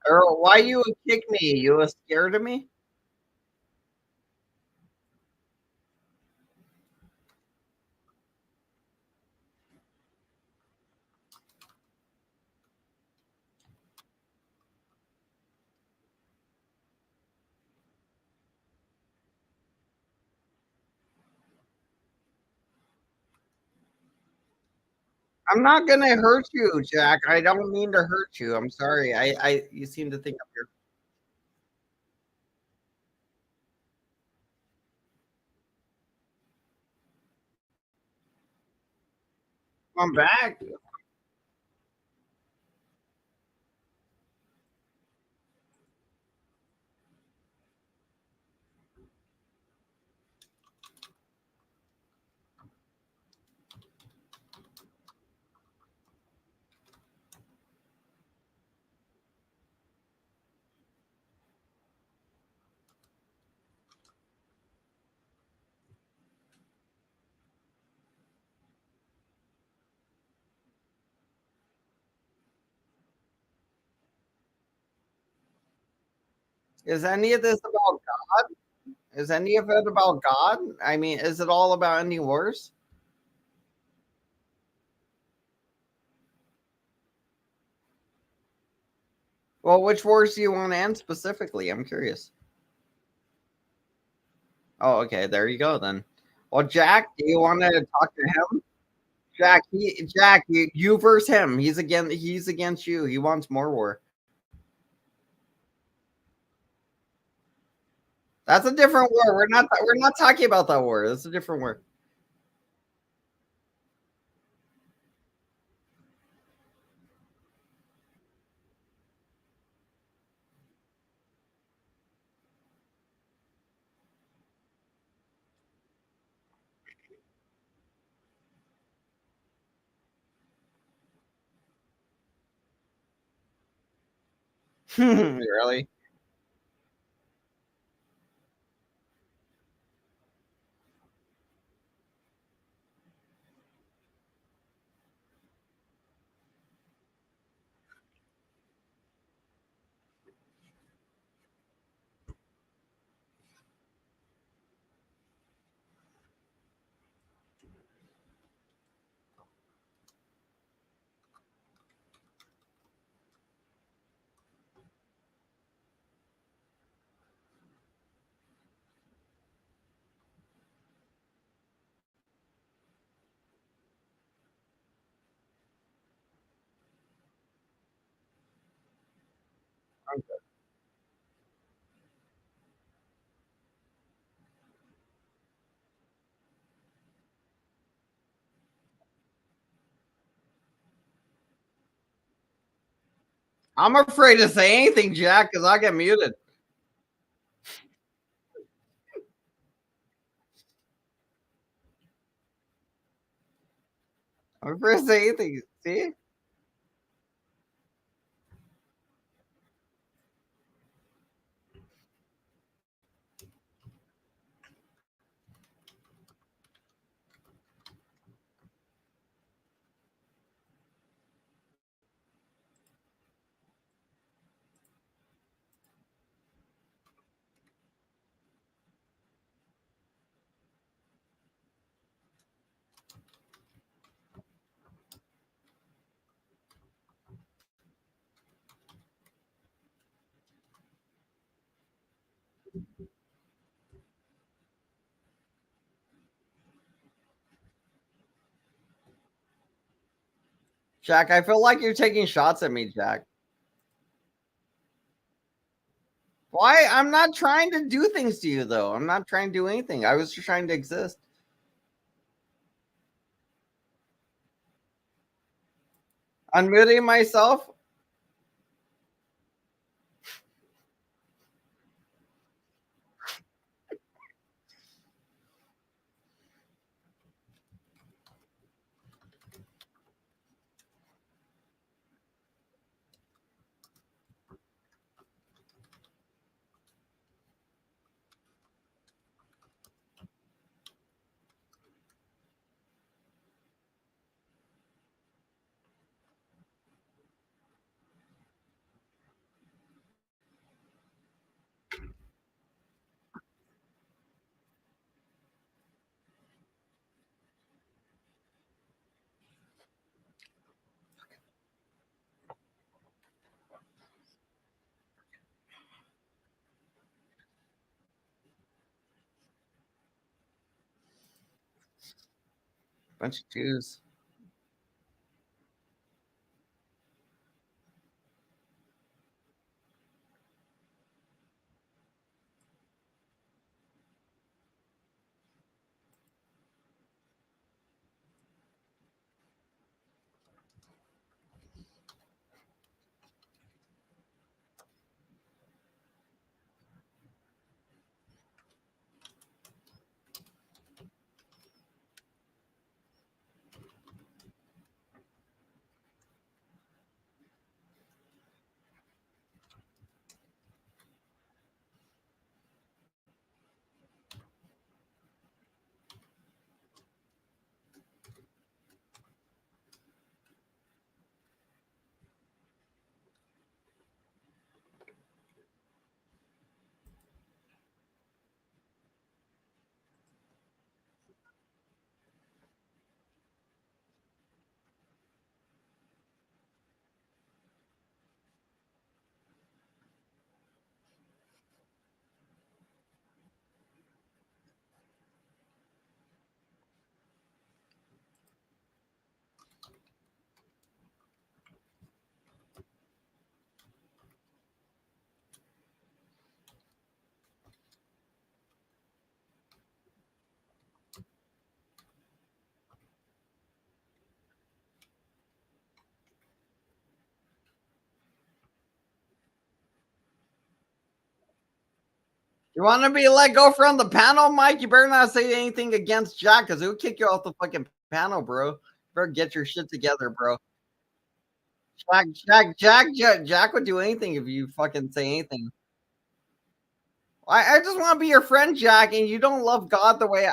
Earl, why you kick me? You was scared of me? I'm not gonna hurt you, Jack. I don't mean to hurt you. I'm sorry. You seem to think I'm back. Is any of this about God? Is any of it about God? I mean, is it all about any wars? Well, which wars do you want to end specifically? I'm curious. Oh, okay. There you go then. Well, Jack, do you want to talk to him? Jack, you versus him. He's against you. He wants more war. That's a different war. We're not talking about that war. That's a different war. Really? I'm afraid to say anything, Jack, because I get muted. I'm afraid to say anything. See? Jack, I feel like you're taking shots at me, Jack. Why? I'm not trying to do things to you, though. I'm not trying to do anything. I was just trying to exist. Unmuting myself? Bunch of Jews. You want to be let go from the panel, Mike? You better not say anything against Jack, because he'll kick you off the fucking panel, bro. You better get your shit together, bro. Jack would do anything if you fucking say anything. I just want to be your friend, Jack, and you don't love God the way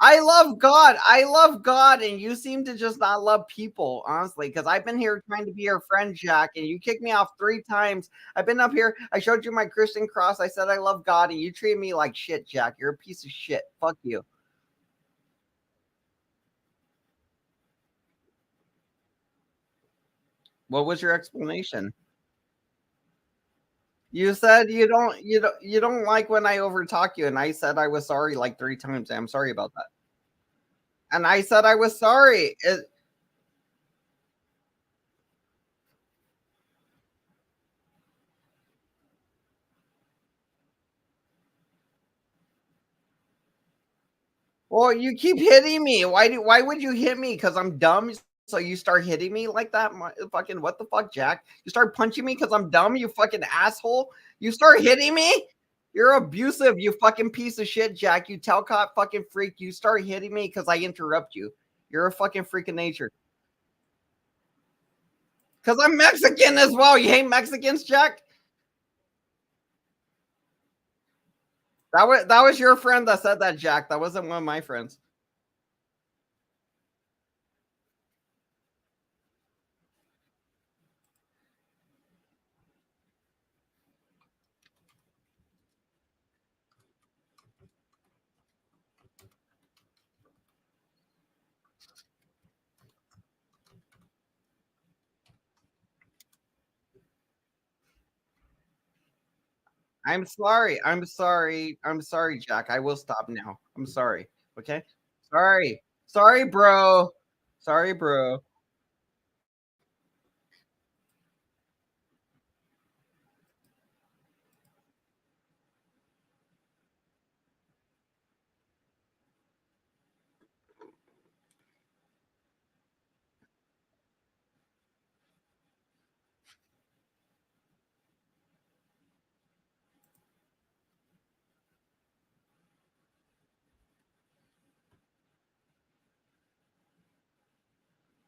I love God. I love God, and you seem to just not love people, honestly, because I've been here trying to be your friend, Jack, and you kicked me off 3 times. I've been up here. I showed you my Christian cross. I said I love God, and you treated me like shit, Jack. You're a piece of shit. Fuck you. What was your explanation? You said you don't like when I overtalk you, and I said I was sorry like 3 times. I'm sorry about that. And I said I was sorry. Well, you keep hitting me. Why would you hit me? Because I'm dumb. So you start hitting me like that? Fucking what the fuck, Jack? You start punching me because I'm dumb, you fucking asshole. You start hitting me? You're abusive, you fucking piece of shit, Jack. You Talcott fucking freak. You start hitting me because I interrupt you. You're a fucking freak of nature. Because I'm Mexican as well. You hate Mexicans, Jack? That was your friend that said that, Jack. That wasn't one of my friends. I'm sorry. I'm sorry. I'm sorry, Jack. I will stop now. I'm sorry. Okay? Sorry. Sorry, bro. Sorry, bro.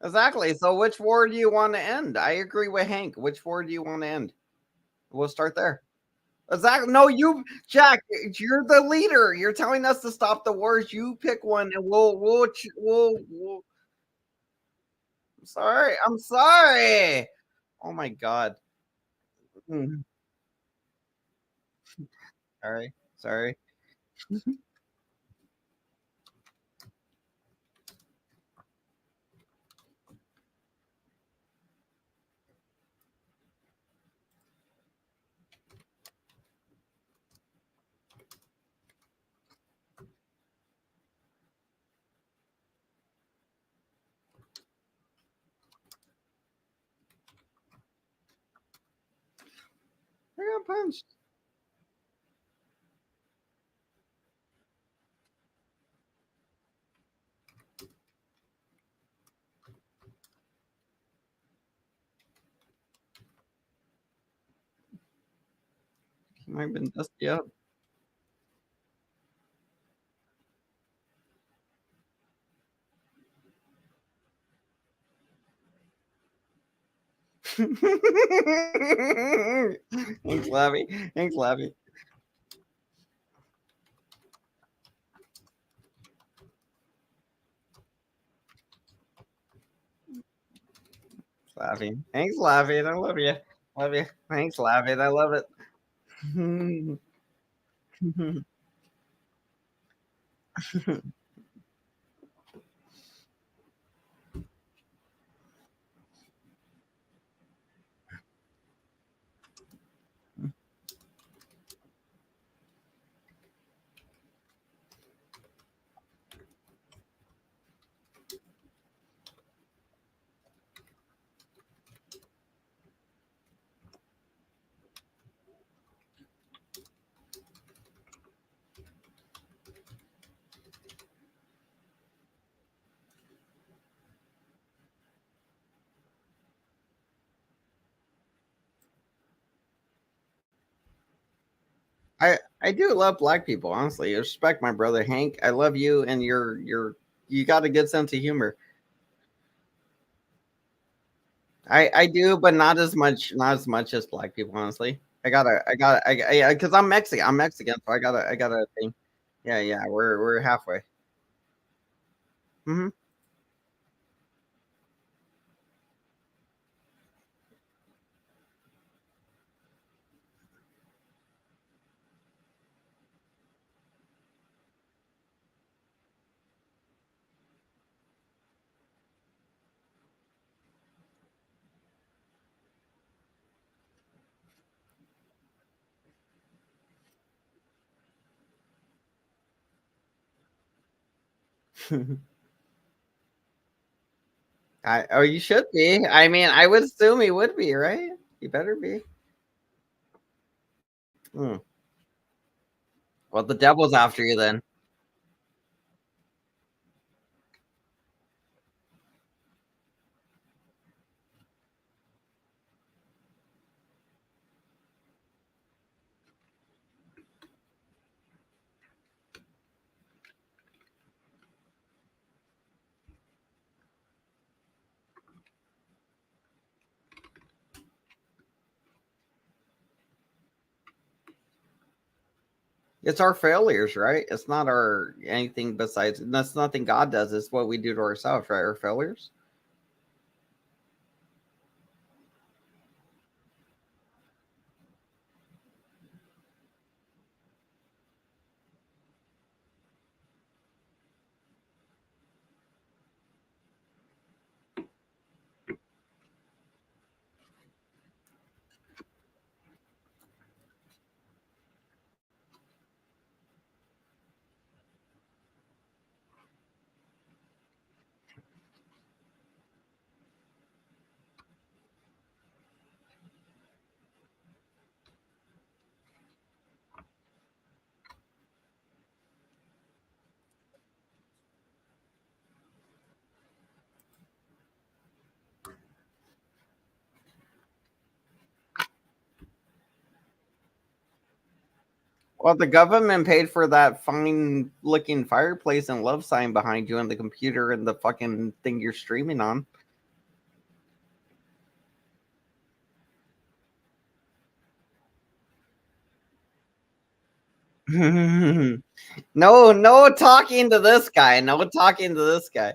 Exactly. So which war do you want to end? I agree with Hank. Which war do you want to end? We'll start there. Exactly. No, Jack, you're the leader. You're telling us to stop the wars. You pick one, and we'll. I'm sorry. I'm sorry. Oh my god. Mhm. Sorry. Sorry. punched. He might have been dusty up. Thanks, Lavi. Thanks, Lavi. Lavi. Thanks, Lavi. I love you. Love you. Thanks, Lavi. I love it. I do love black people, honestly. I respect my brother Hank. I love you, and you got a good sense of humor. I do, but not as much as black people, honestly. Yeah, because I'm Mexican. I'm Mexican, so I gotta think. Yeah, yeah, we're halfway. Hmm. You should be. I mean, I would assume he would be, right? He better be. Hmm. Well, the devil's after you then. It's our failures, right? It's not our anything besides. That's nothing God does. It's what we do to ourselves, right? Our failures. Well, the government paid for that fine looking fireplace and love sign behind you on the computer and the fucking thing you're streaming on. No, no talking to this guy. No talking to this guy.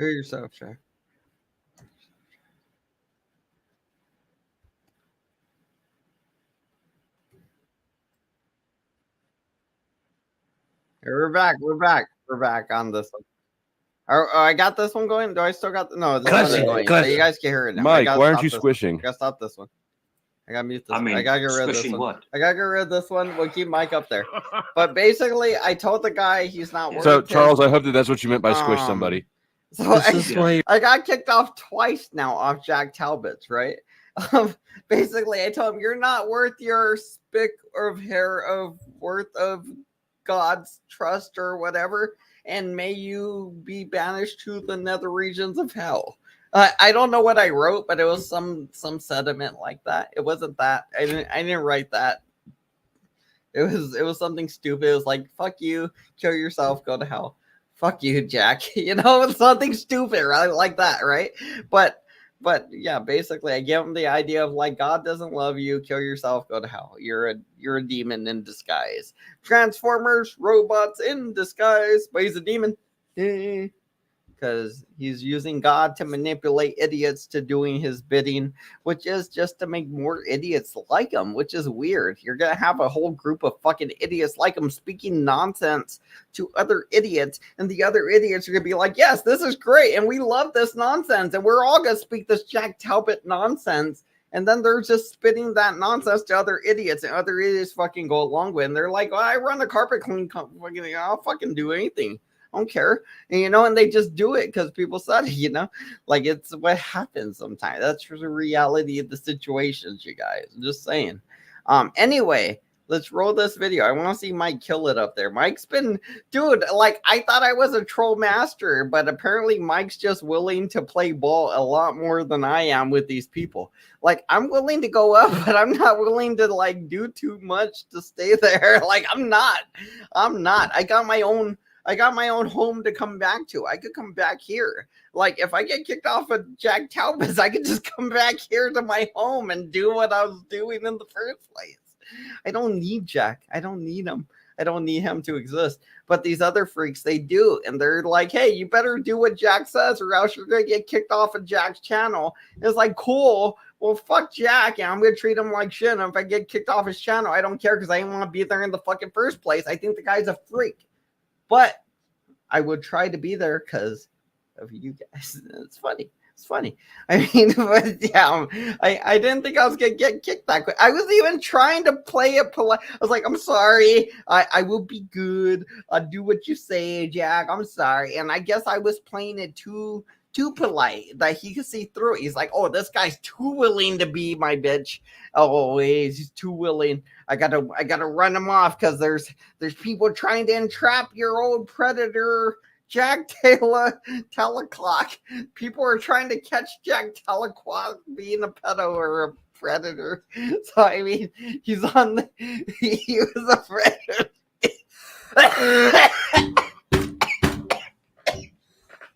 Kill yourself, Jack. Here, we're back. We're back. We're back on this one. I got this one going. Do I still got no? This one ain't going. So you guys can hear it now. Mike, why aren't you squishing? I gotta stop this one. I gotta mute this. I mean, I gotta get rid of this squishing one. what? I gotta get rid of this one. We'll keep Mike up there. But basically, I told the guy he's not worth So his- Charles, I hope that's what you meant by squish somebody. So I got kicked off twice now off Jack Talbot's, right? Basically, I told him you're not worth your spick of hair of worth of God's trust or whatever, and may you be banished to the nether regions of hell. I don't know what I wrote, but it was some sentiment like that. It wasn't that. I didn't write that. It was something stupid. It was like, fuck you, kill yourself, go to hell. Fuck you, Jack. You know, it's something stupid, right? Like that, right? But yeah, basically I gave him the idea of like, God doesn't love you, kill yourself, go to hell. You're a demon in disguise. Transformers, robots in disguise, but he's a demon. Because he's using God to manipulate idiots to doing his bidding, which is just to make more idiots like him, which is weird. You're going to have a whole group of fucking idiots like him speaking nonsense to other idiots, and the other idiots are going to be like, yes, this is great, and we love this nonsense, and we're all going to speak this Jack Talbot nonsense. And then they're just spitting that nonsense to other idiots, and other idiots fucking go along with it. And they're like, well, I run a carpet clean company. I'll fucking do anything. I don't care. And, you know, and they just do it because people said it, you know, like it's what happens sometimes. That's the reality of the situations, you guys. I'm just saying. Anyway, let's roll this video. I want to see Mike kill it up there. Mike's been, dude, like I thought I was a troll master, but apparently Mike's just willing to play ball a lot more than I am with these people. Like I'm willing to go up, but I'm not willing to like do too much to stay there. Like I'm not. I got my own home to come back to. I could come back here. Like if I get kicked off of Jack Talbot's, I could just come back here to my home and do what I was doing in the first place. I don't need Jack. I don't need him. I don't need him to exist. But these other freaks, they do. And they're like, hey, you better do what Jack says or else you're going to get kicked off of Jack's channel. And it's like, cool. Well, fuck Jack. And I'm going to treat him like shit. And if I get kicked off his channel, I don't care because I didn't want to be there in the fucking first place. I think the guy's a freak. But I would try to be there because of you guys. It's funny. It's funny. I mean, but yeah, I didn't think I was going to get kicked that quick. I was even trying to play it polite. I was like, I'm sorry. I will be good. I'll do what you say, Jack. I'm sorry. And I guess I was playing it too polite that he could see through it. He's like, oh, this guy's too willing to be my bitch. Oh, he's too willing. I gotta run him off because there's people trying to entrap your old predator, Jack Talcott. People are trying to catch Jack Talcott being a pedo or a predator. So I mean, he was a predator.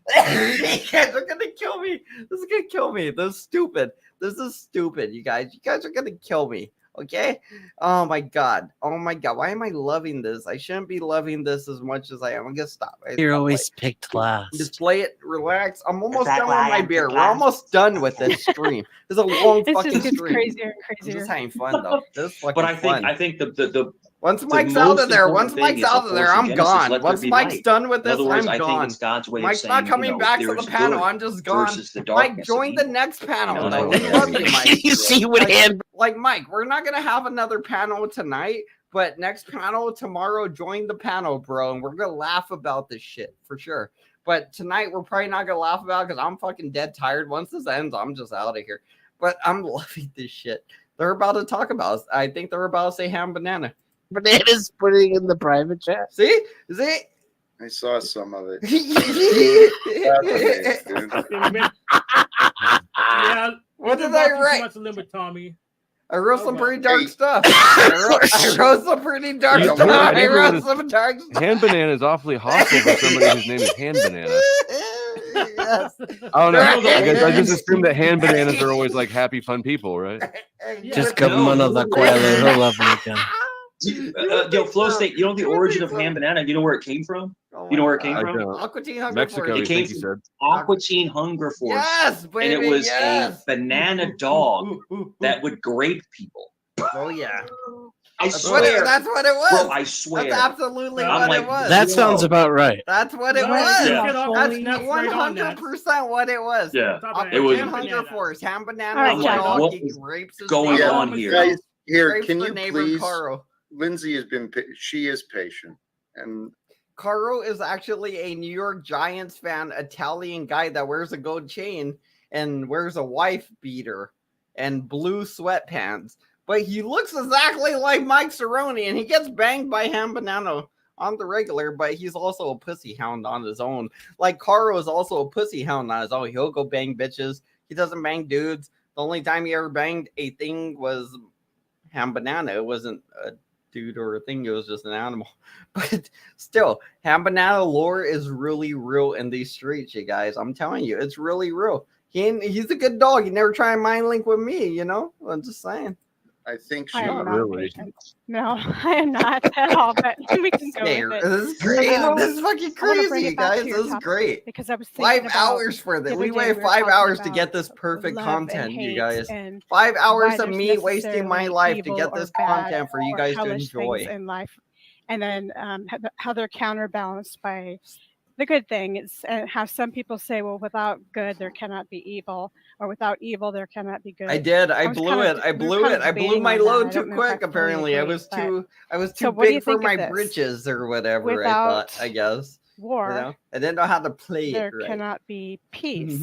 You guys are gonna kill me. This is gonna kill me. This is stupid. This is stupid, you guys. You guys are gonna kill me. Okay? Oh my god. Oh my god. Why am I loving this? I shouldn't be loving this as much as I am. I'm gonna stop. You're always picked last. Just play it, relax. I'm almost done with my beer. We're almost done with this stream. This is a long fucking stream. Crazier and crazier. This is having fun though. This is fucking But fun. I think the once Mike's out of there, I'm gone. Once Mike's done with this, I'm gone. Mike's not coming back to the panel. I'm just gone. Mike, join the next panel. Though. We love you, Mike. You see what happened? Like Mike, we're not gonna have another panel tonight, but next panel tomorrow, join the panel, bro, and we're gonna laugh about this shit for sure. But tonight we're probably not gonna laugh about it because I'm fucking dead tired. Once this ends, I'm just out of here. But I'm loving this shit. They're about to talk about. I think they're about to say ham banana. Bananas putting in the private chat. See? I saw some of it. Yeah. What did I write? Much limit, Tommy. I wrote some pretty dark stuff. I wrote some pretty dark stuff. I wrote some dark stuff. Hand Banana is awfully hostile for somebody whose name is Hand Banana. Yes. I don't know. I just assume that hand bananas are always like happy, fun people, right? Just give him another Quayle. He'll love me again. Yo, Flow State, you know the origin of ham banana? You know where it came from? Oh Oh You know my where it came God. I from? don't. Aqua Teen Hunger Mexico, Force. I It came think you from said. Aqua Teen Hunger Force, Yes, and baby. it was Yes. a banana dog that would grape people. Oh yeah. I That's what swear, it, that's what it was. bro. I That's swear. absolutely I'm what like, it was. That sounds Whoa. about right. That's what it No, was. you Yeah. get off That's the snaps right on that. 100% what it was. Yeah, Talk about it Aqua was. Teen ham Hunger banana. Force. Ham banana. All right, I'm like, Jack. what He is rapes his going neighbor. on here? Guys, here, Rapes can the you neighbor please? Carl. Lindsay has been. She is patient, and Caro is actually a New York Giants fan, Italian guy that wears a gold chain and wears a wife beater and blue sweatpants. But he looks exactly like Mike Cerrone, and he gets banged by Ham Banana on the regular, but he's also a pussy hound on his own. Like Caro is also a pussy hound on his own. He'll go bang bitches. He doesn't bang dudes. The only time he ever banged a thing was Ham Banana. It wasn't a dude or a thing, it was just an animal. But still, Ham Banana lore is really real in these streets, you guys. I'm telling you, it's really real. He's a good dog. He never try and mind link with me, you know? I'm just saying. I think I she am not really. patient. No, I am not at all. But we can go Hey, with it. this is crazy. This is fucking I wanna bring crazy, it back guys. to your This is topic great. because I was thinking 5 about hours for the this. other We day waited we were 5 talking hours to about get this perfect love and content, you hate guys. and 5 why hours of there's me wasting my necessarily life to evil get or this bad content for you or guys to hellish things enjoy. in life, and then how they're counterbalanced by the good thing. It's how some people say, well, without good there cannot be evil, or without evil there cannot be good. I did. I was blew kind it. of- I we were blew kind it. of I blew debating my on that. I load don't too know if I quick. fully Apparently, I agree, was but- too what do you big for think of my this? britches or whatever. I Without thought. I guess. war, You know, I didn't know how to play there it right. cannot be peace.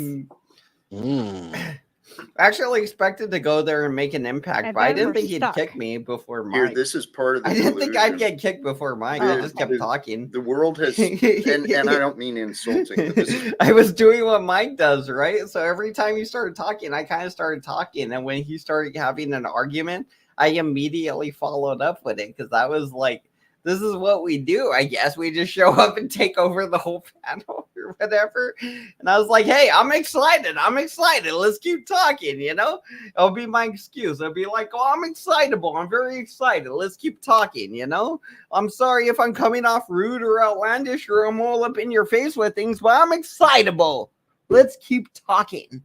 I actually expected to go there and make an impact, And but I then didn't we're think he'd stuck. kick me before here. Mike. This is part of the. I didn't think I'd delusion. get kicked before Mike. The- I just kept the- talking. The world has, and I don't mean insulting, but this is I was doing what Mike does, right? So every time he started talking, I kind of started talking. And when he started having an argument, I immediately followed up with it because I was like, this is what we do. I guess we just show up and take over the whole panel or whatever. And I was like, hey, I'm excited. I'm excited. Let's keep talking, you know? It'll be my excuse. I'll be like, oh, I'm excitable. I'm very excited. Let's keep talking, you know? I'm sorry if I'm coming off rude or outlandish or I'm all up in your face with things, but I'm excitable. Let's keep talking.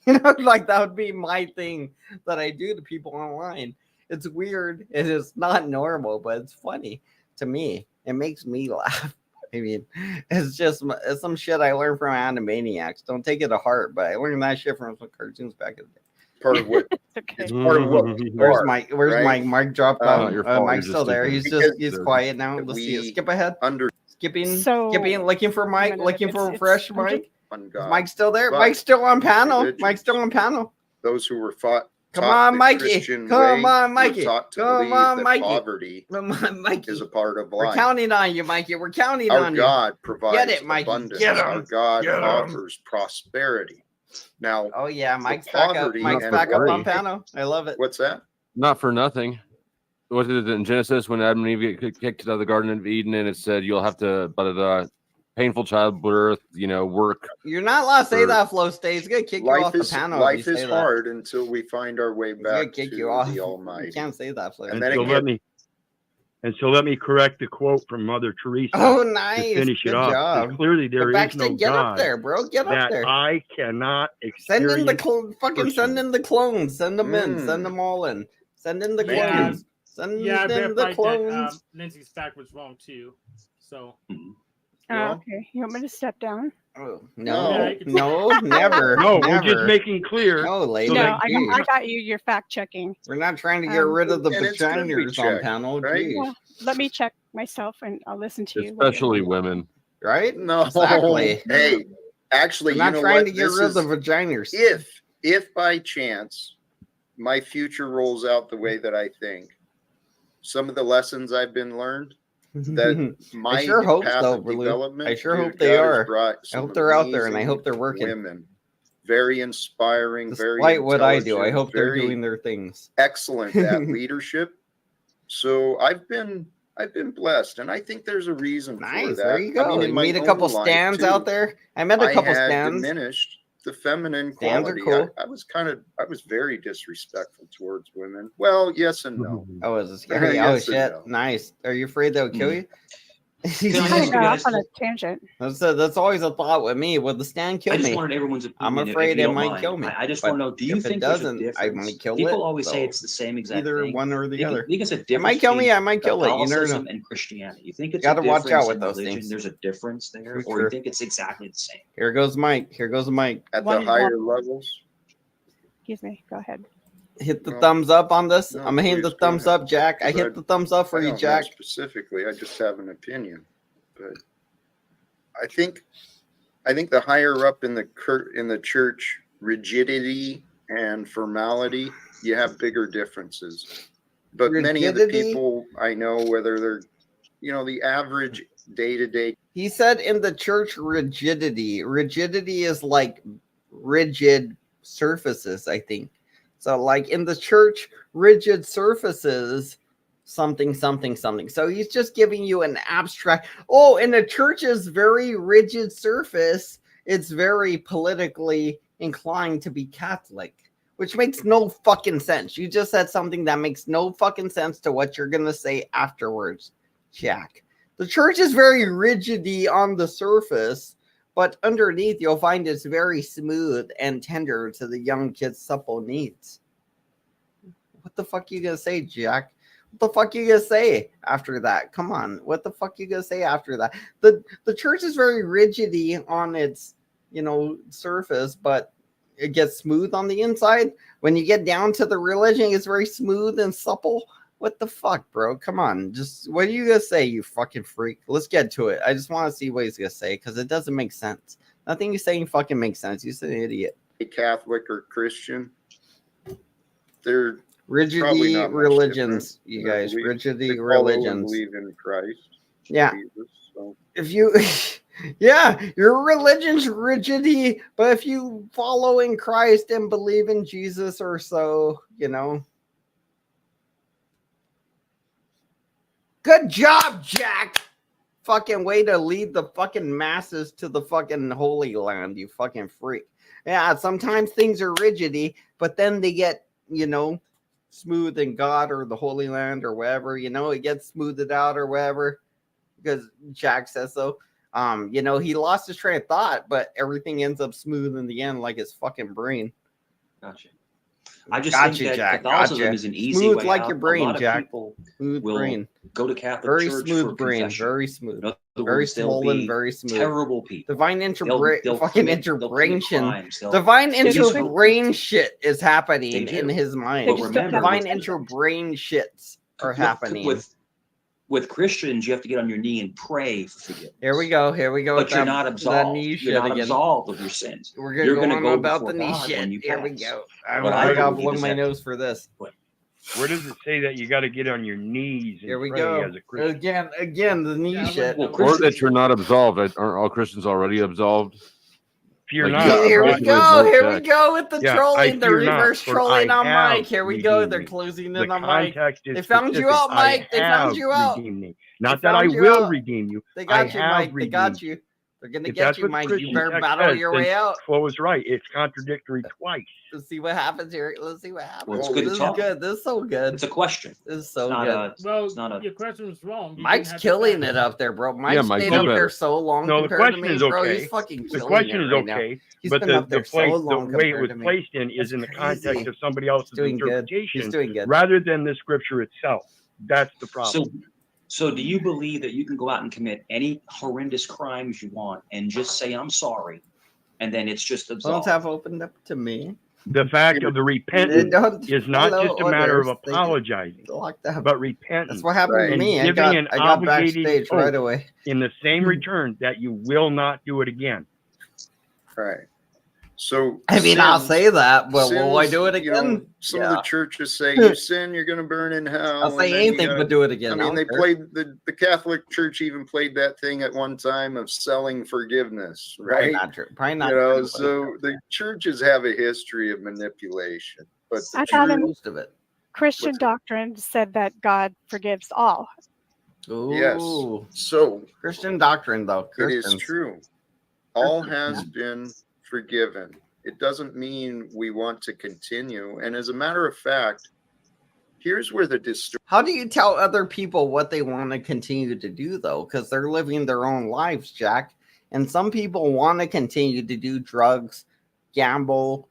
You know, like that would be my thing that I do to people online. It's weird. It is not normal, but it's funny to me. It makes me laugh. I mean, it's it's some shit I learned from Animaniacs. Don't take it to heart, but I learned that shit from some cartoons back in the day. part of what. Okay. It's part of what. we Where's are, Mike? Where's right? Mike? Mike dropped Not out. your fault, Mike's you're still just there. stupid. He's quiet now. Let's see. We Skip ahead. Skipping. So, Looking for Mike. minute, Looking it's- for it's- fresh I'm just- Mike. On Is God. Mike's still there? But Mike's still on panel. religions, Mike's still on panel. Those who were fought. Come taught on, the Mikey. Christian Come way on, were Mikey. taught to Come believe on, that Mikey. poverty Come on, Mikey. is a part of We're life. counting on you, Mikey. We're counting Our on God provides Get it, Mikey. abundance. Get 'em. Our God Get 'em. offers prosperity. Now, you. Oh yeah, Mike's the back up. poverty Mike's and back up on worry- panel. I love it. What's that? Not for nothing. What is it in Genesis when Adam and Eve get kicked out of the Garden of Eden and it said you'll have to, but painful childbirth, work. You're not allowed to say Or- that, Flow State. He's gonna kick you off the panel. Life if you is say hard until we find our way That. He's gonna back kick to you off. the You Almighty. can't say that, Flow. And And then so again, let me correct the quote from Mother Teresa. Oh, To nice. finish Good it off. job. And clearly, there But is no Backstage, get up God there, bro. Get up that there. I cannot Send experience. in the fucking send in the clones. Send them in. Mm. Send them all in. Send in the Thank you. clones. Send Yeah, I in the verified that clones. Lindsay's fact was wrong too. So okay. You want me to step down? Oh, Yeah, no, never. No, never. we're just making clear. No, lady. No, I got you. You're fact checking. We're not trying to get rid of the and it's good we vaginas on check, panel, right? geez. Well, let me check myself and I'll listen to you. what Especially you're- women. Right? No, Exactly. Hey, actually, We're you not know trying what? to get This rid is- of the vaginas. if by chance my future rolls out the way that I think, some of the lessons I've been learned, that my I sure hope path so, of Blue. development, I sure dude, hope they God has are. brought I some hope they're out there, and I amazing hope they're working. Women, very inspiring, very Despite what I do, I intelligent, hope they're very doing their things. excellent at leadership. So I've been blessed, and I think there's a reason for Nice. that. There you go. I mean, in you my meet a own couple life, stands too, out there. I met a couple I had stands. diminished the feminine Stands are quality. cool. I was very disrespectful towards women. Well, yes and no. Oh, is it scary? Oh Yes and shit! no. Nice. Are you afraid they'll kill you? Can I Kind ask of you got off guys? on a tangent. That's always a thought with me. Will the stand kill I just me? wanted everyone's I'm opinion. If afraid you it don't might mind. kill me. I just But want to know: do you if it think there's a doesn't, I difference? might kill People it. always say So it's the same exact either thing. one or the You other. think it's a It difference might kill me. between I might kill it. You never know. Catholicism and Christianity? You think it's Gotta a watch out difference with in those religion? things. There's a difference there, For or sure. you think it's exactly the same? Here goes Mike. Here goes Mike. At One the is higher more- levels. Excuse me. Go ahead. Hit the No. thumbs up on this. No, I'm hitting please, the go thumbs ahead. up, Jack. I 'Cause hit the thumbs up for I you, don't know Jack. specifically. I just have an opinion. But I think the higher up in the church, rigidity and formality, you have bigger differences. But many of the Rigidity? people I know, whether they're, the average day-to-day. He said in the church rigidity. Rigidity is like rigid surfaces, I think. So like in the church, rigid surfaces, something, something, something. So he's just giving you an abstract. Oh, in the church's very rigid surface, it's very politically inclined to be Catholic, which makes no fucking sense. You just said something that makes no fucking sense to what you're going to say afterwards, Jack. The church is very rigidy on the surface, but underneath you'll find it's very smooth and tender to the young kid's supple needs. What the fuck you gonna say, Jack? What the fuck you gonna say after that? Come on, what the fuck you gonna say after that? The church is very rigidy on its surface, but it gets smooth on the inside. When you get down to the religion, it's very smooth and supple. What the fuck, bro? Come on. Just what are you gonna say, you fucking freak? Let's get to it. I just want to see what he's gonna say because it doesn't make sense. Nothing he's saying fucking makes sense. He's an idiot. Catholic or Christian, they're rigidity probably not much religions, different. you They guys. believe- Rigidity they follow and religions. believe in Christ. Yeah. Jesus, so. If you, yeah, your religion's rigidity, but if you follow in Christ and believe in Jesus or so, Good job, Jack. Fucking way to lead the fucking masses to the fucking Holy Land, you fucking freak. Yeah, sometimes things are rigidy, but then they get, smooth in God or the Holy Land or wherever, it gets smoothed out or wherever because Jack says so. He lost his train of thought, but everything ends up smooth in the end like his fucking brain. Gotcha. I just think that Jack. Catholicism is an easy smooth way like out. your brain, A lot of Jack. people Smooth will brain. go to Catholic Very church smooth for brain. confession. Very smooth. In other Very words, they'll swollen. be Very smooth. terrible people. Divine They'll fucking commit interbrain. crimes. Divine they'll be interbrain shit is happening They do. in his mind. But remember, Divine interbrain shits are happening. With Christians, you have to get on your knee and pray for forgiveness. Here we go. But you're not absolved. You're not again. absolved of your sins. We're You're gonna going to go go about before the knee God shit. when you Here we pass. go. What I gotta believe blow is my that- nose for this. Where does it say that you got to get on your knees and Here we pray go. as a Christian? Again, the knee shit. Or that you're not absolved. Aren't all Christians already absolved? If you're Like, not, Here we right. go. Right. Here we go with the Yeah, I trolling, the fear not, reverse for trolling I on have Mike. Here we go. redeemed They're me. closing The in on Mike. context is They found you specific. out, Mike. They found have you out. redeemed me. Not They that I found you will out. redeem you. They I got you, have Mike. They got redeemed you. They're gonna If get that's you, what the Mike. Christian You better text battle says, your then way out. Flo was right. It's contradictory twice. Let's see what happens here. Let's see what happens. Well, it's good this to talk. is good. This is so good. It's a question. This is so It's not good. a. Well, It's not a. your question was wrong. You Mike's didn't have to killing say it up there, bro. Mike Yeah, Mike, stayed do up there better. so long No, the compared to question me, is bro. okay. He's fucking The killing question it is right now. okay, He's but been the up there place, so the long way it compared was to me. placed in is That's in the crazy. context of somebody else's doing good. interpretation, He's doing good. rather than the scripture itself. That's the problem. So do you believe that you can go out and commit any horrendous crimes you want and just say I'm sorry, and then it's just Phones absolved? have opened up to me. The fact of the They repentance don't is not follow just a matter of orders. They get apologizing, locked up. but repentance. That's what happened to and me. I giving got an backstage obligated right oath away. in the same return that you will not do it again. Right. So I mean, I'll sins- say that, but will I sins, do it you know, again? some of the Yeah. churches say you sin, you're going to burn in hell. I'll say and then you anything gotta- but do it again. I I mean, don't they care. played the Catholic Church even played that thing at one time of selling forgiveness, Probably right? not true. Probably not You know, true. so the churches have a history of manipulation, but the I thought in Most of it. Christian doctrine said that God forgives all. Yes. Ooh. So Christian doctrine, though. it is Christians. true. All Christians, has been forgiven. It doesn't mean we want to continue. And as a matter of fact, here's where the distortion. How do you tell other people what they want to continue to do, though? Because they're living their own lives, Jack. And some people want to continue to do drugs, gamble,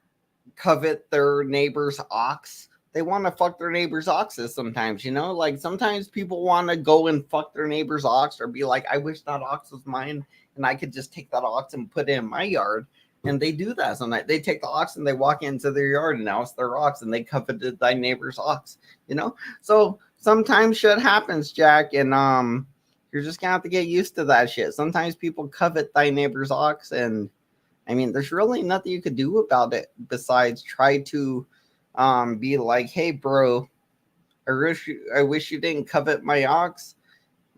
covet their neighbor's ox. They want to fuck their neighbor's oxes sometimes, you know? Like sometimes people want to go and fuck their neighbor's ox or be like, I wish that ox was mine and I could just take that ox and put it in my yard. And they do that sometimes. They take the ox and they walk into their yard and now it's their ox and they coveted thy neighbor's ox, you know? So sometimes shit happens, Jack, and you're just gonna have to get used to that shit. Sometimes people covet thy neighbor's ox, and I mean, there's really nothing you could do about it besides try to be like, hey, bro, I wish you didn't covet my ox,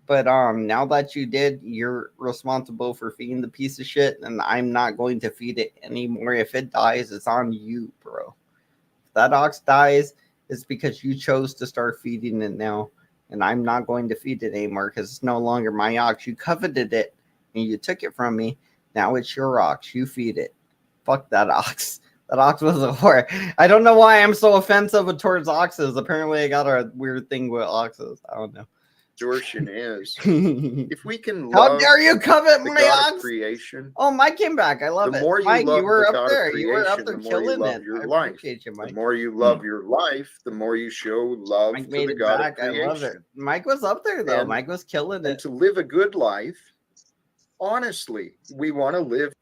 but now that you did, you're responsible for feeding the piece of shit, and I'm not going to feed it anymore. If it dies, it's on you, bro. If that ox dies, it's because you chose to start feeding it now, and I'm not going to feed it anymore because it's no longer my ox. You coveted it, and you took it from me. Now it's your ox. You feed it. Fuck that ox. That ox was a whore. I don't know why I'm so offensive towards oxes. Apparently, I got a weird thing with oxes. I don't know. Distortion is if we can love How dare you covet the my God of ox? creation. Oh, Mike came back. I love The it. more you Mike, love you were the up God there. of You were up creation, there the more you killing love it. your I life. appreciate you, Mike. The more you love your life, the more you show love Mike to made the it God back. of I creation. love it. Mike was up there though. And- Mike was killing And it. to live a good life, honestly, we want to live.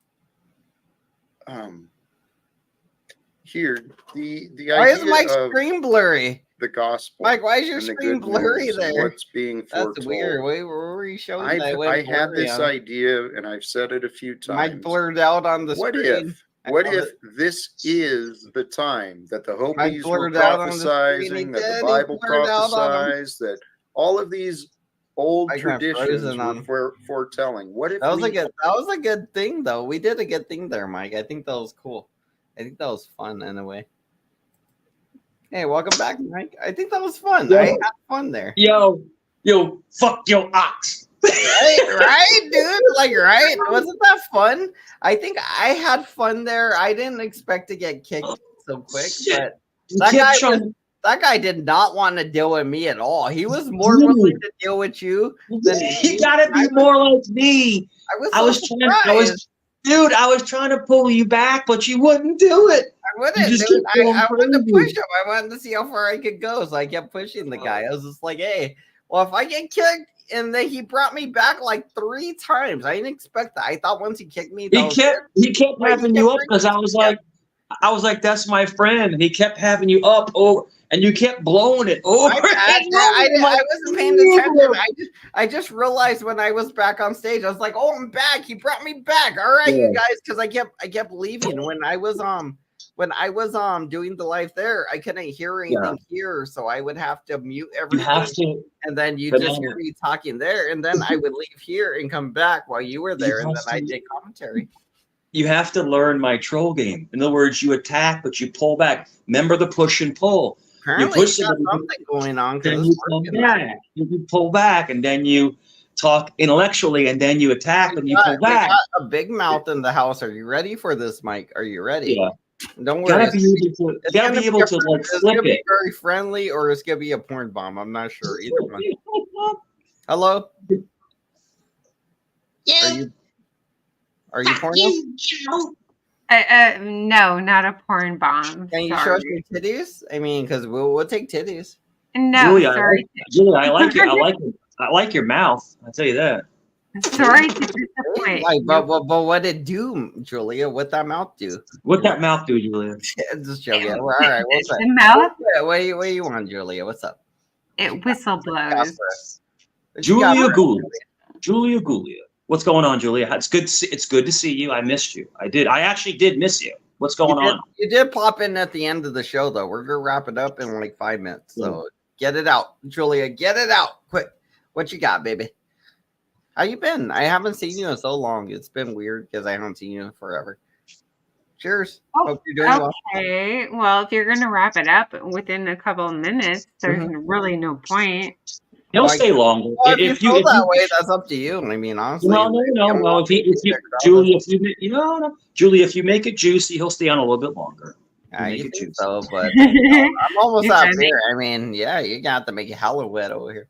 Here, the Why is idea Mike's of screen blurry? the gospel. Mike, why is your and the screen good blurry news and there? what's being That's foretold. weird. Where were you showing that? It I went had blurry this on- idea, and I've said it a few times. Mike blurred out on the What screen. if? I What love if it. this is the time that the Mike Hopis were blurred out on the screen. He prophesizing, that did. the He Bible blurred out on him. prophesies, that all of these old Mike went traditions frozen on were foretelling? What if That was we? that was a good thing though. We did a good thing there, Mike. I think that was cool. I think that was fun in a way. Hey, welcome back, Mike. I think that was fun. Yo. I had fun there. Yo, fuck your ox. right, dude? Like, right? Wasn't that fun? I think I had fun there. I didn't expect to get kicked so quick, but that guy did not want to deal with me at all. He was more willing to deal with you than You gotta be more like me. I was trying to pull you back, but you wouldn't do it. I wouldn't. You just Dude. keep going I wanted to crazy. push him. I wanted to see how far I could go, so I kept pushing the guy. I was just like, "Hey, well, if I get kicked," and then he brought me back like 3 times. I didn't expect that. I thought once he kicked me, He kept having you up because I was like, that's my friend. And he kept having you up over, and you kept blowing it over. I wasn't paying attention. I just realized when I was back on stage, I was like, "Oh, I'm back." He brought me back. All right, you Yeah. guys, because I kept leaving when I was doing the live there. I couldn't hear anything here, so I would have to mute everything. have to. And then you Banana. just hear me talking there, and then I would leave here and come back while you were there, and then have I to- did commentary. You have to learn my troll game. In other words, you attack, but you pull back. Remember the push and pull. Apparently, you push you got somebody, something going on then because you it's pull working. back. You pull back, and then you talk intellectually, and then you attack, and you pull We back. got a big mouth in the house. Are you ready for this, Mike? Are you ready? Yeah. Don't You worry. gotta be able to. It's You gotta gonna be able a to friend- like it's flip gonna be it. very friendly, or it's gonna be a porn bomb. I'm not sure either one. Hello. Are you porno? No, not a porn bomb. Can you show Sorry. us your titties? I mean, because we'll take titties. No, Julia, sorry. I like your mouth. I tell you that. Sorry to disappoint. Like, but what it do, Julia? What that mouth do? What that mouth do, Julia? Just joking. All right, what's up? The mouth? What do you want, Julia? What's up? It whistle blows. Julia Gulia. What's going on, Julia? It's good to see you. I missed you. I actually did miss you. What's going on? You did pop in at the end of the show, though. We're gonna wrap it up in like 5 minutes. So get it out, Julia. Get it out quick. What you got, baby? How you been? I haven't seen you in so long. It's been weird because I haven't seen you in forever. Cheers. Hope you're doing well. Okay. Well, if you're gonna wrap it up within a couple of minutes, there's really no point. He'll stay longer. Well, if you feel that way, that's up to you. I mean, honestly. No. Julia, if you make it juicy, he'll stay on a little bit longer. You make it think juicy. so, but I'm almost You out gotta there. I mean, yeah, you're gonna have to make it hella wet over here.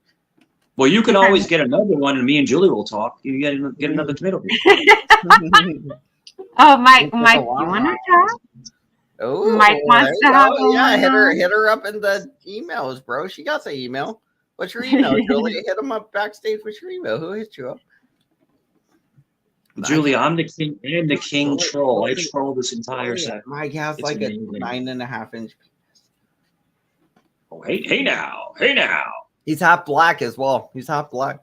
Well, you can If I'm- always get another one, and me and Julie will talk. You get another tomato beer. Oh, Mike, It's Mike, a you want lot. to talk? Oh, Mike wants there to you have go. a Yeah, hit one-on. her up in the emails, bro. She got the email. What's your email, Julie? Hit him up backstage with your email. Who hit you up? Julie, I'm the king. I'm the king troll. I troll this entire set. Mike has It's like a amazing. 9.5 inch. Oh, hey now. He's half black as well. He's half black.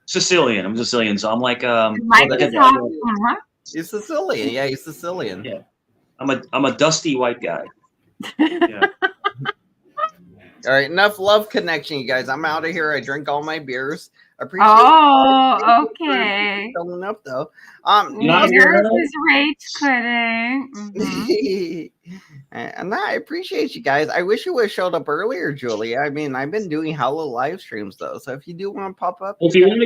Sicilian. I'm Sicilian, so I'm like Mike well, is half what? He's Sicilian. Yeah, he's Sicilian. Yeah. I'm a dusty white guy. Yeah. All right, enough love connection, you guys. I'm out of here. I drink all my beers. Appreciate Oh, okay. coming up though. Not Yours here. is rage quitting. Mhm. And I appreciate you guys. I wish you would have showed up earlier, Julie. I mean, I've been doing hella live streams though. So if you do want to pop up, If you want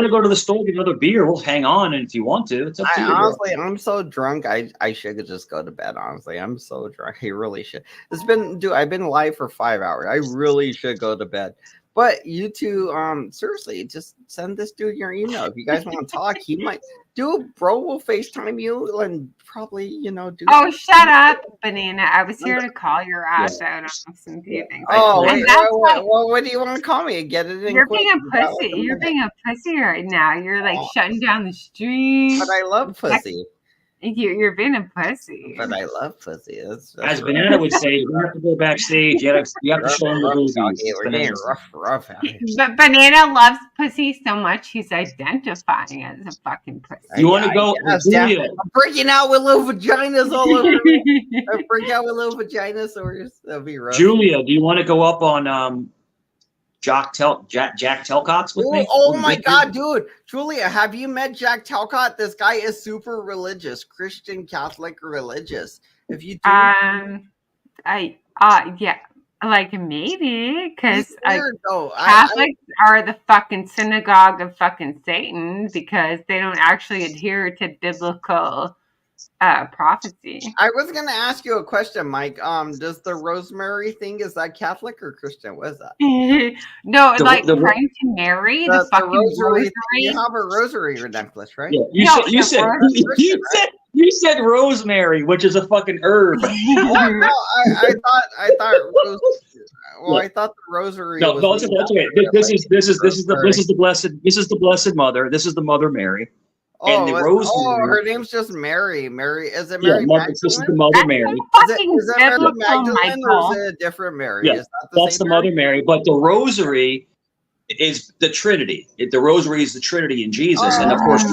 to go to the store get another beer, we'll hang on. And if you want to, it's up to you. bro. honestly, I'm so drunk. I should just go to bed. Honestly, I'm so drunk. I really should. I've been live for 5 hours. I really should go to bed. But you two, seriously, just send this dude your email. If you guys want to talk, he might do. Bro will FaceTime you and probably, do. Oh, shut up, Banana. I was here to call your ass out on some few things. Oh, And wait, that's why what do you want to call me? Get it in. you're quick. being a You got like pussy. a You're minute. being a pussy right now. You're like shutting down the stream. But I love pussy. You're being a pussy. But I love pussy. That's As right. Banana would say, you have to go backstage. You have to show them the movies. Okay, we're getting rough out here. But Banana loves pussy so much he's identifying as a fucking pussy. You want to go? Julia, I'm breaking out with little vaginas all over me. I break out with little vaginosaurs. That'll be rough. Julia, do you want to go up on Jack Talcott's with me? Oh my god, dude. Julia, have you met Jack Talcott? This guy is super religious, Christian, Catholic, religious. If you do, Yeah, like maybe because weird, though. Catholics are the fucking synagogue of fucking Satan because they don't actually adhere to biblical prophecy. I was gonna ask you a question, Mike. Does the rosemary thing, is that Catholic or Christian? What is that? No, The- like the- praying to Mary, the fucking rosary. You have a rosary necklace, right? Yeah, No, you said rosemary, which is a fucking herb. Well, no, I thought rose. Well, Look. I thought the rosary. No, was no, it's okay. This is the blessed mother. This is the Mother Mary. And the rosary. Oh, her name's just Mary. Mary, is it Yeah, Mary this is the Magdalene? Mother Mary. Is it Mary biblical, Magdalene or Michael. is it a different Mary? Yeah, Is that the that's same the Mary? Mother Mary. But the rosary is the Trinity. The rosary is the Trinity in Jesus, and of course,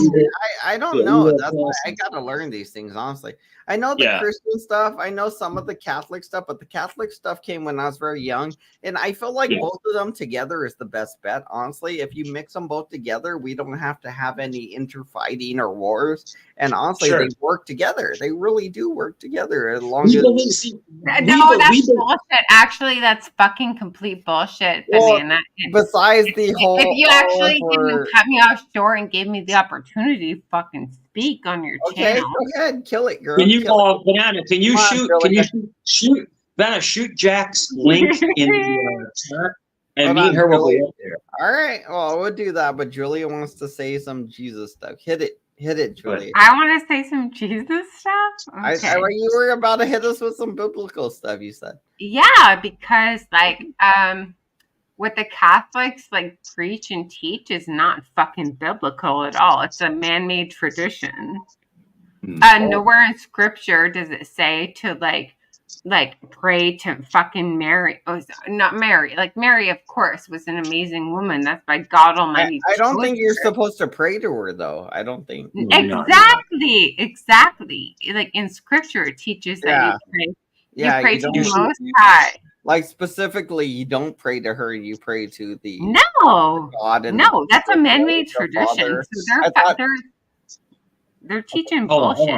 I don't Yeah, know. we That's why I gotta learn these things, honestly. I know the Yeah. Christian stuff. I know some of the Catholic stuff, but the Catholic stuff came when I was very young, and I feel like Yeah. both of them together is the best bet. Honestly, if you mix them both together, we don't have to have any interfighting or wars. And honestly, Sure. they work together. They really do work together as long We as. believe- see, No, we that's believe- bullshit. Actually, that's fucking complete bullshit, Well, Banana. besides the whole, If you actually for- didn't cut me off short and gave me the opportunity to fucking speak on your okay, channel. go ahead, kill it, girl. Can you kill it. Banana? Can you Come on, shoot? Billy. Can you shoot? Banana, shoot Jack's link in the chat, and Hold me and on, her will Billy. go up there. All right, well, we'll do that. But Julia wants to say some Jesus stuff. Hit it, Julia. I want to say some Jesus stuff. Okay. You were about to hit us with some biblical stuff. You said. Yeah, because what the Catholics preach and teach is not fucking biblical at all. It's a man-made tradition. Nowhere in scripture does it say to pray to fucking Mary. Oh, not Mary. Mary, of course, was an amazing woman. That's by God Almighty. I don't think you're chose her. supposed to pray to her, though. I don't think. Exactly. Like in scripture, it teaches that you pray. Yeah, you pray you to the don't- Most High. Like specifically, you don't pray to her. You pray to the No, God. And no, that's a the man-made Father. tradition. So I thought- they're teaching Hold bullshit.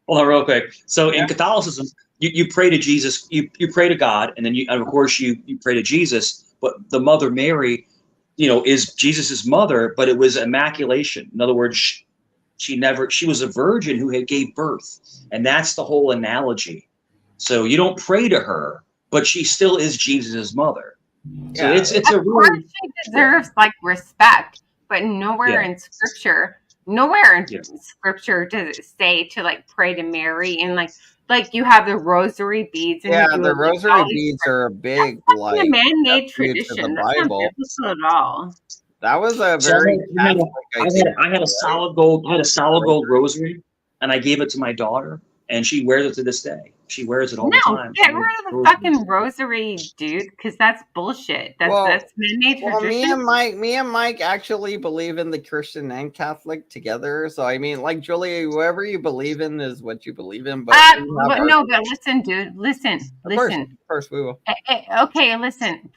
on, real quick. So in Catholicism, you pray to Jesus. You pray to God, and then of course you pray to Jesus. But the Mother Mary, is Jesus's mother, but it was immaculation. In other words, she was a virgin who gave birth, and that's the whole analogy. So you don't pray to her, but she still is Jesus's mother. So it's Of a course really she deserves like respect, but nowhere in scripture does it say to like pray to Mary and like you have the rosary beads and Yeah, you do the it, like, rosary all these beads are a big That's a like man-made tribute to the tradition. That's not Bible. biblical at all. That was a So very Catholic I idea. had a solid gold rosary, and I gave it to my daughter, and she wears it to this day. She wears it all the No, time. get rid of the fucking rosary, dude, because that's bullshit. That's man-made Well, tradition. me and Mike actually believe in the Christian and Catholic together. So I mean, like Julia, whoever you believe in is what you believe in. But But no, but listen, dude, listen. Of course we will. Okay, listen.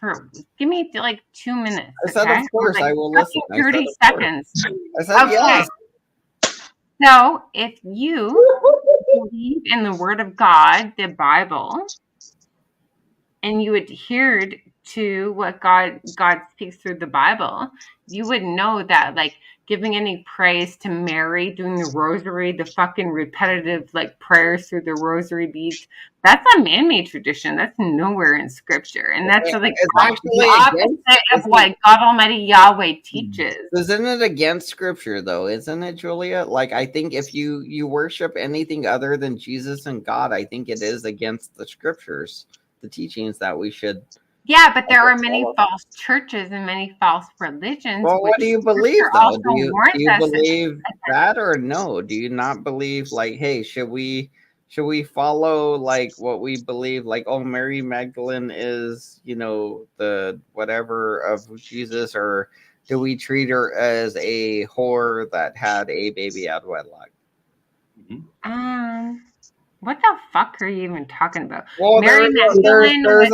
Give me like 2 minutes. I said, okay? of course, Like I will listen. I said, 30 of course. seconds. I said, yes. So if you believe in the Word of God, the Bible, and you adhered to what God speaks through the Bible, you would know that like giving any praise to Mary, doing the rosary, the fucking repetitive like prayers through the rosary beads, that's a man-made tradition. That's nowhere in scripture. And that's like the opposite of what God Almighty Yahweh teaches. Isn't it against scripture though? Isn't it, Julia? Like I think if you worship anything other than Jesus and God, I think it is against the scriptures, the teachings that we should. Yeah, but there are many false churches and many false religions. Well, what do you believe though? Do you believe that or no? Do you not believe like, hey, should we follow like what we believe? Like, oh, Mary Magdalene is, the whatever of Jesus, or do we treat her as a whore that had a baby out of wedlock? What the fuck are you even talking about? Well, Mary Magdalene there's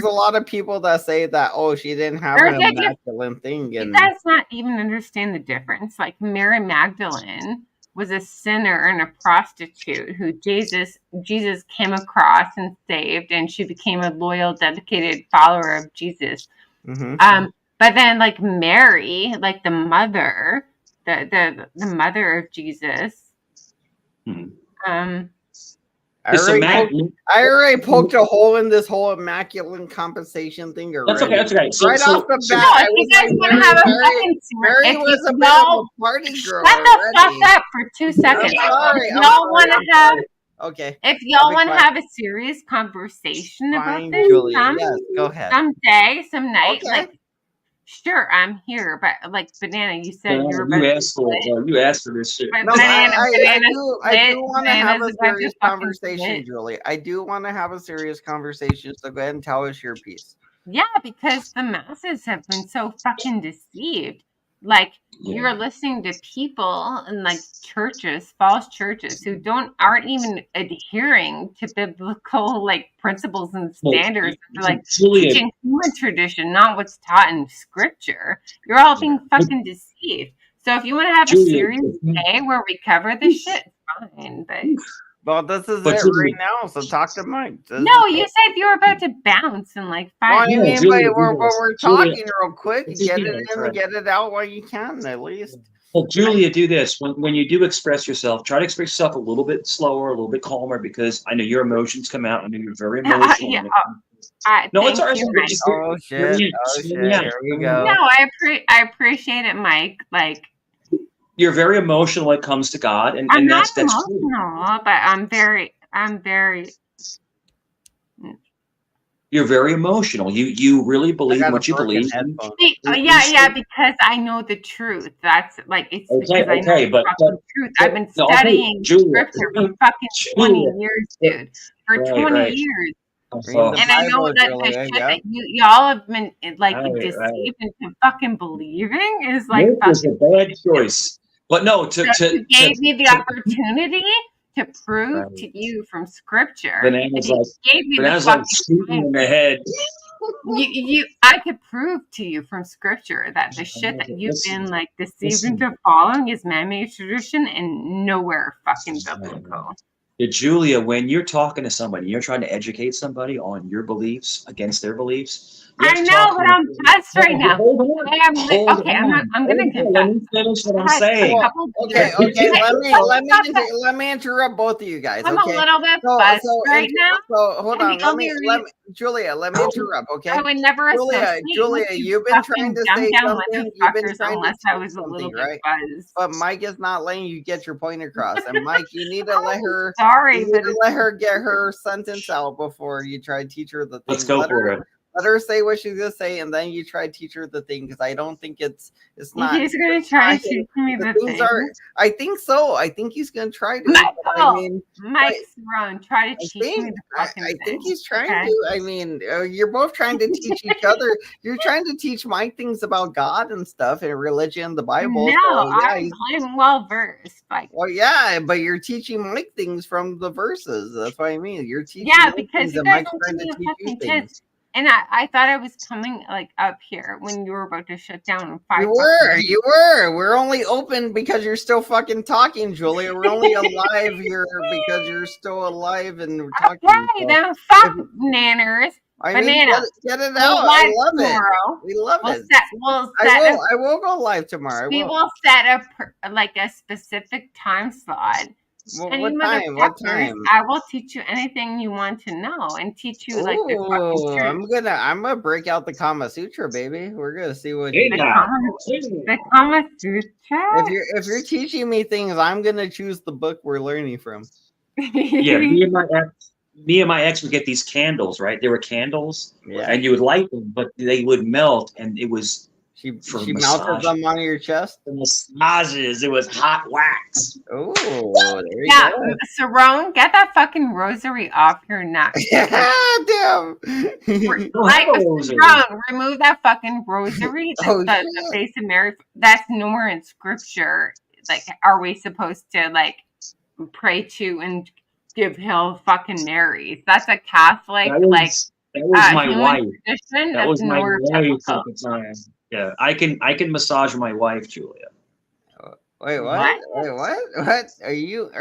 a lot of people that say that, oh, she didn't have an immaculate thing. You guys not even understand the difference. Like Mary Magdalene was a sinner and a prostitute who Jesus came across and saved, and she became a loyal, dedicated follower of Jesus. Mm-hmm. But then like Mary, like the mother, the mother of Jesus, I already poked a hole in this whole immaculate compensation thing already. That's okay. So, right off the bat, I was like, Mary was a bit of a party girl. Shut the fuck up for 2 seconds. Sorry, Y'all want to have okay. If y'all want to have a serious conversation about this, Julia, yes, go ahead. Someday, some night, Okay. like, sure, I'm here, but like Banana, you said you were you asked for this shit. No, I do want to have a serious conversation, Julie. I do want to have a serious conversation. So go ahead and tell us your piece. Yeah, because the masses have been so fucking deceived. Like you're listening to people in like churches, false churches, who aren't even adhering to biblical like principles and standards. They're like teaching human tradition, not what's taught in scripture. You're all being fucking deceived. So if you want to have a serious day where we cover this shit, fine. But well, this is it right now. So talk to Mike. No, you said you were about to bounce in like 5 minutes. But we're talking real quick. Get it in, get it out while you can, at least. Well, Julia, do this. When you do express yourself, try to express yourself a little bit slower, a little bit calmer, because I know your emotions come out. I know you're very emotional. No, it's all right. Oh, shit. Here we go. No, I appreciate it, Mike. Like, you're very emotional when it comes to God, and I'm that's not true. emotional, but I'm very. You're very emotional. You really believe what you believe. Yeah, because I know the truth. That's like it's because I know the truth. I've been studying scripture for fucking 20 years, dude. For 20 years. And I know that the shit that y'all have been like deceived into fucking believing is like was a bad choice. But no, you gave me the opportunity to prove to you from scripture. Banana's like shooting in the head. I could prove to you from scripture that the shit that you've been like deceived into following is man-made tradition and nowhere fucking biblical. Julia, when you're talking to somebody, you're trying to educate somebody on your beliefs against their beliefs. You have I to know, talk but to I'm pissed right now. Hold on. I am Hold okay. on. I'm gonna Hold on. confess. Let me finish what I'm I had a saying. couple Okay, beers. okay. Hey, Let me interrupt both of you guys. I'm Okay. a little bit So buzzed so right now. so hold And on. the only Let reason me Julia. Let me interrupt. Okay. I would never Julia, associate Julia, with you you've been trying fucking to dumbed say down something. You've been motherfuckers trying to unless I teach was a little something, bit right? buzzed. But Mike is not letting you get your point across. And Mike, you need to let her. Sorry, You need but to let her get her sentence out before you try to teach her the thing. Let's go for it. Let her say what she's gonna say, and then you try to teach her the thing, because I don't think it's not. He's gonna try to teach me the things thing. are. I think so. I think he's gonna try to. but I Michael, mean, Mike Cerrone, try to I teach me think the fucking I thing. think he's trying okay? to. I mean, you're both trying to teach each other. You're trying to teach Mike things about God and stuff and religion, the Bible. No, So yeah, I'm well versed. Like, well, yeah, but you're teaching Mike things from the verses. That's what I mean. You're teaching yeah, Mike because things, you and guys Mike's don't trying give to me a teach you fucking things. chance. And I thought I was coming like up here when you were about to shut down in 5 You were. We're only open because you're still fucking talking, Julia. We're only alive here because you're still alive and we're talking. Okay, then fuck nanners. I mean, Banana. get it We'll out. I live love tomorrow. it. We love We'll it. set I will go live tomorrow. we will set a specific time slot. Well, And what you time? What motherfuckers, time? I will teach you anything you want to know and teach you like the fucking Ooh, truth. I'm gonna break out the Kama Sutra, baby. We're gonna see what Hey, you The now. Kama Sutra. if you're teaching me things, I'm gonna choose the book we're learning from. Yeah, me and my ex would get these candles, right? They were candles, Yeah. and you would light them, but they would melt, and it was She for melted massage. them on your chest. For massages. It was hot wax. Oh, there you Yeah, go. Cerrone, get that fucking rosary off your neck. Damn. Like Cerrone, remove that fucking rosary. The face of Mary. That's nowhere in scripture. Like, are we supposed to like pray to and give Hill fucking Marys? That's a Catholic That was my human wife. tradition. That That's was my nowhere wife biblical. at the time. Yeah, I can massage my wife, Julia. Wait, what? Wait, what? What? Are you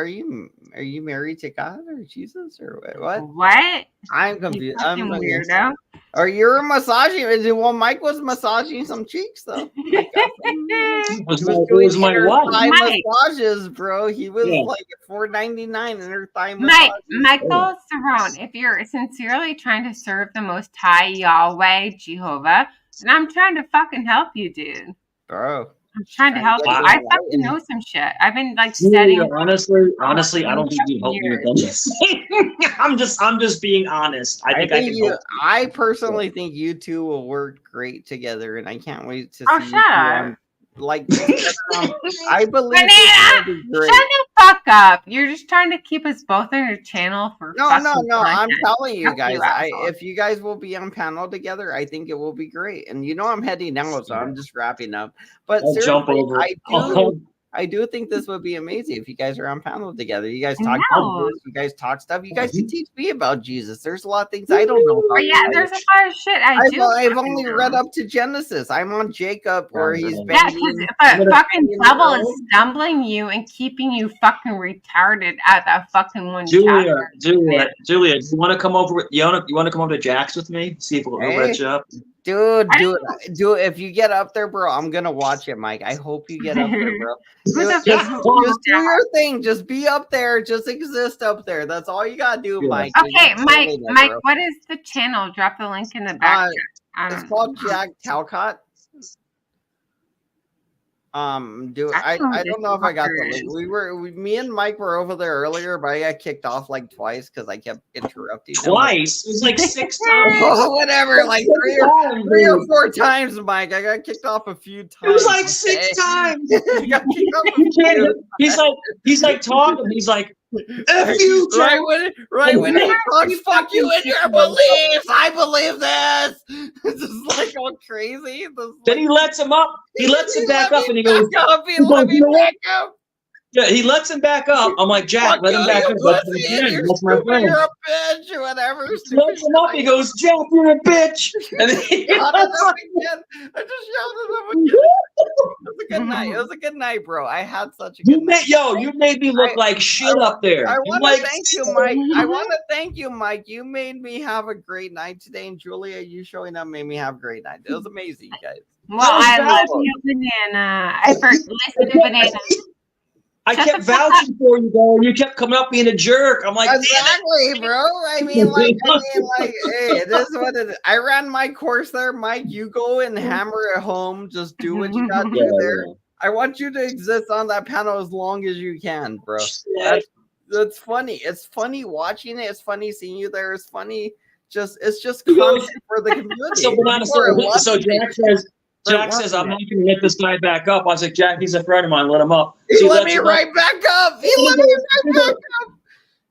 married to God or Jesus or what? What? I'm confused. I'm fucking weirdo. Are you massaging? Well, Mike was massaging some cheeks though. Like, he was doing my inner wife. thigh Mike. massages, bro. He was Yeah. like $4.99 inner thigh massages. Michael Cerrone, if you're sincerely trying to serve the Most High Yahweh Jehovah, then I'm trying to fucking help you, dude. Bro. I'm trying to help you. get I you fucking know some shit. I've been like studying. Julia, honestly, I don't think you helped me with anything. I'm just being honest. I think I can help. I personally think you two will work great together, and I can't wait to Oh, see you shut two up. on. Like, I believe Banana, it's gonna be great. shut the fuck up. You're just trying to keep us both on your channel for No. fucking I'm content. telling you Fuck guys. asshole. If you guys will be on panel together, I think it will be great. And you know, I'm heading out, so I'm just wrapping up. But I'll jump seriously, over. I do think this would be amazing if you guys are on panel together. You guys talk No. Jesus, you guys talk stuff. You guys can teach me about Jesus. There's a lot of things I don't know about. But yeah, there's a lot of shit I've only read up to Genesis. I'm on Jacob where he's Yeah, banging. because the fucking devil is stumbling you and keeping you fucking retarded at that fucking one chapter. Julia, do you want to come over? You want to come over to Jack's with me? See if we'll let you up. Dude, do it. If you get up there, bro, I'm gonna watch it, Mike. I hope you get up there, bro. Just do your thing. Just be up there. Just exist up there. That's all you gotta do, Mike. Okay, Just Mike, totally Mike, bro. what is the channel? Drop the link in the back. It's called Jack Talcott. I don't know if I got the link. Me and Mike were over there earlier, but I got kicked off like twice because I kept interrupting him. Twice? It was like 6 times. Oh, whatever, like three or four times, Mike. I got kicked off a few times. It was like 6 times. He's like talking. He's like, F you, Jack. Right when he talks, fuck you in your beliefs. I believe this. This is like all crazy. Then he lets him up. He lets him back up, and he goes, He let me back up. Yeah, he lets him back up. I'm like, Jack, let him back up. That's my friend. You're a bitch or whatever. He lets him up. He goes, Jack, you're a bitch. And then he I just shouted at him again. was a good night. It was a good night, bro. I had such a good night. You made me look like shit up there. I You want like- to thank you, Mike. I want to thank you, Mike. You made me have a great night today, and Julia, you showing up made me have a great night. It was amazing, you guys. Well, I love you, Banana. Listen to Banana. I kept vouching for you, though, and you kept coming up being a jerk. I'm like, exactly, bro. I mean, hey, it is what it is. I ran my course there, Mike. You go and hammer it home. Just do what you got to do there. I want you to exist on that panel as long as you can, bro. That's funny. It's funny watching it. It's funny seeing you there. It's funny. It's just content for the community. So, Banana, so Jack says, I'm not going to let this guy back up. I was like, Jack, he's a friend of mine. Let him up. He let me right back up. He let me right back up.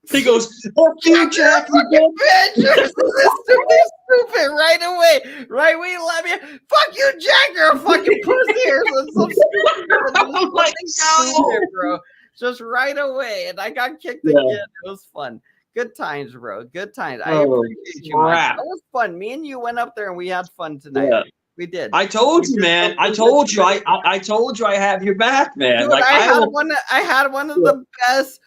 He goes, fuck you, Jack. You bitch. This is stupid. Right away. Right away. Let me. Fuck you, Jack. You're a fucking pussy or some stupid, bro. Just right away. And I got kicked again. It was fun. Good times, bro. Good times. I appreciate you, Mike. That was fun. Me and you went up there and we had fun tonight. Yeah. We did. I told you, man. I told you. I told you I have your back, man. Dude, like I had one of the best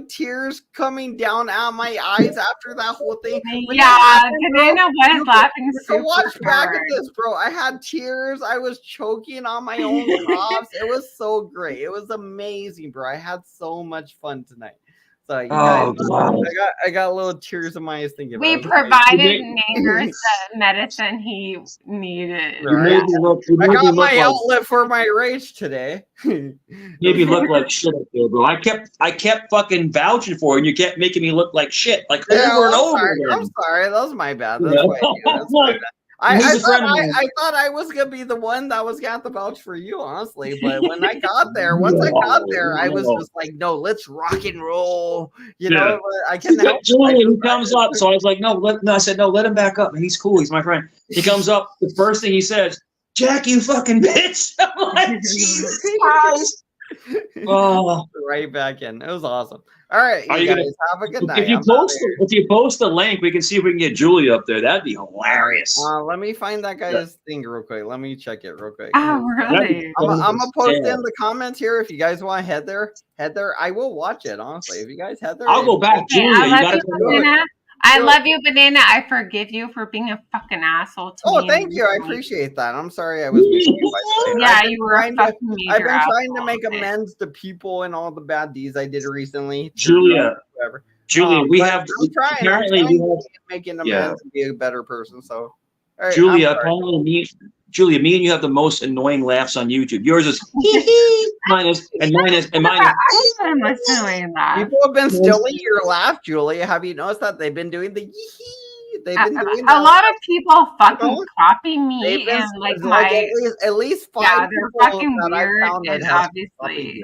tears coming down out my eyes after that whole thing. Banana was laughing super watch back hard. at this, bro. I had tears. I was choking on my own coughs. It was so great. It was amazing, bro. I had so much fun tonight. So you guys, I got little tears in my eyes thinking about We it. provided Nagers the medicine he needed. Right. I got my outlet for my rage today. Made me look like shit up there, bro. I kept fucking vouching for you, and you kept making me look like shit, like over and over again. I'm sorry. That was my bad. That's why that's my bad. I thought I was gonna be the one that was gonna have to vouch for you, honestly. But when I got there, I was just like, no, let's rock and roll. You know, I can help. Julian, he comes up, so I was like, I said, no, let him back up. He's cool. He's my friend. He comes up. The first thing he says, Jack, you fucking bitch. I'm like, Jesus Christ. Oh, right back in. It was awesome. All right, you guys have a good night. If you post the link, we can see if we can get Julia up there. That'd be hilarious. Let me find that guy's thing real quick. Let me check it real quick. Oh, really? I'm gonna post in the comments here if you guys want to head there. I will watch it, honestly. If you guys head there, I'll go back. Julia, I love you, Banana. I forgive you for being a fucking asshole to me. Thank you. I appreciate that. I'm sorry I was mean. Yeah, you were a fucking major I've been trying to asshole. make amends to people and all the bad deeds I did recently. Julia, we have apparently making amends and be a better person. So, all right, Julia, Julia, me and you have the most annoying laughs on YouTube. Yours is mine is. People have been stealing your laugh, Julia. Have you noticed that they've been doing the They've been doing a lot of people fucking copy me and like my at least 5 they're people fucking that I weird found that and have obviously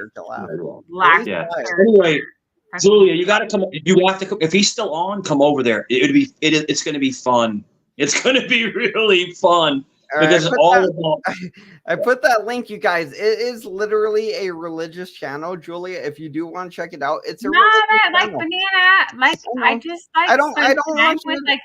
laugh. Anyway, Julia, you got to come. You have to come. If he's still on, come over there. It's going to be fun. It's going to be really fun. Because I put that link, you guys. It is literally a religious channel, Julia. If you do want to check it out, it's a like Banana. Like I just like I don't want with you like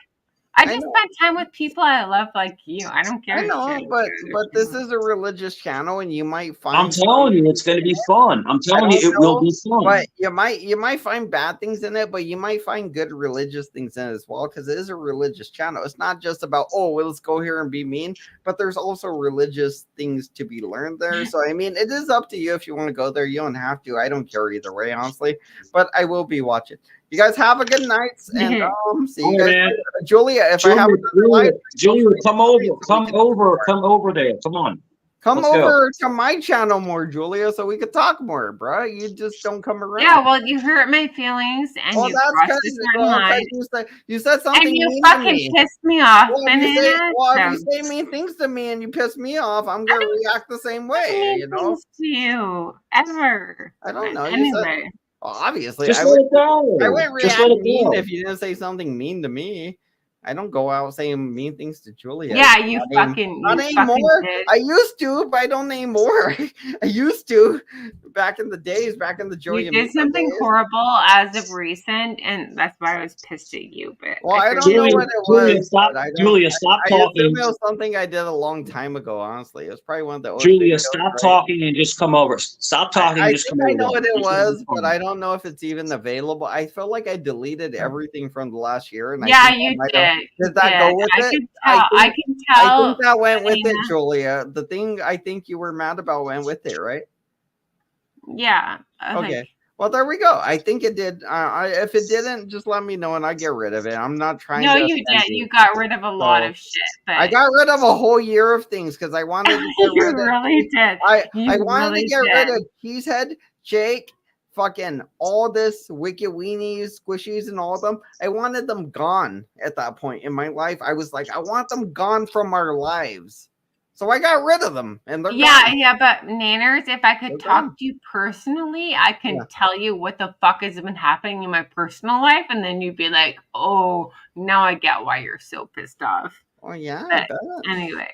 I just spend time with people I love like you. I don't care. I know, but this is a religious channel, and you might find. I'm telling you, it's going to be fun. I'm telling you, it will be fun. But you might find bad things in it, but you might find good religious things in it as well, because it is a religious channel. It's not just about well, let's go here and be mean, but there's also religious things to be learned there. So I mean, it is up to you if you want to go there. You don't have to. I don't care either way, honestly. But I will be watching. You guys have a good night, and see you guys later. Julia, if I have another live, Julia, come over there. Come on. Come over to my channel more, Julia, so we could talk more, bro. You just don't come around. Yeah, well, you hurt my feelings, and you crossed a certain line. You said something and you mean fucking to me. pissed me off. If you say mean things to me and you piss me off, I'm gonna react the same way. You know? To you ever? I don't know. Anyway. Well, obviously, just I let it go. I wouldn't Just react let it mean go. if you didn't say something mean to me. I don't go out saying mean things to Julia. Yeah, you Not fucking anymore. did. I used to, but I don't anymore. I used to back in the days, back in the Joey You and did Mika something days. horrible as of recent, and that's why I was pissed at you. But Well, I don't know what it was. but I don't- Julia, stop I assume talking. it was something I did a long time ago. Honestly, it was probably one of the old Julia, videos, stop right? talking and just come over. Stop talking I and just think come I over. know what it Just over was, the but phone. I don't know if it's even available. I feel like I deleted everything from the last year, and I yeah, think you might have. did. Did that go with I it? could tell. I can I tell. think that went with it, Dana. Julia. The thing I think you were mad about went with it, right? Yeah. Okay. Like, Well, there we go. I think it did. If it didn't, just let me know and I get rid of it. I'm not trying no, to. you offend did. You got rid of a lot of shit. But I got rid of a whole year of things because I wanted to get you rid of. really did. I You wanted really to get rid did. of Cheesehead, Jake, fucking all this wicked weenies, squishies, and all of them. I wanted them gone at that point in my life. I was like, I want them gone from our lives. So I got rid of them, and they're Yeah, gone. yeah, but Nanners, if I could They're talk gone. to you personally, I can Yeah. tell you what the fuck has been happening in my personal life, and then you'd be like, "Oh, now I get why you're so pissed off." Oh yeah, I But bet. anyway,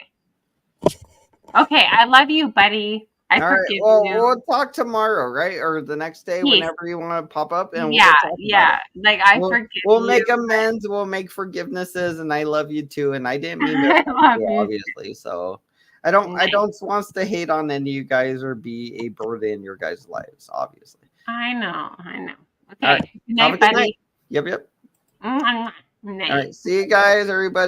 okay, I love you, buddy. I All right. forgive Well, you. we'll talk tomorrow, right? Or the next day, Yes. whenever you want to pop up, and we'll Yeah, talk about yeah. it. Like I We'll, forgive we'll you. make but amends. We'll make forgivenesses, and I love you too. And I didn't mean to I offend love you, you. obviously. So I don't want to hate on any of you guys or be a burden in your guys' lives, obviously. I know. Okay. All right. Good Have a night, good night. buddy. Yep. Night. All right. See you guys, everybody.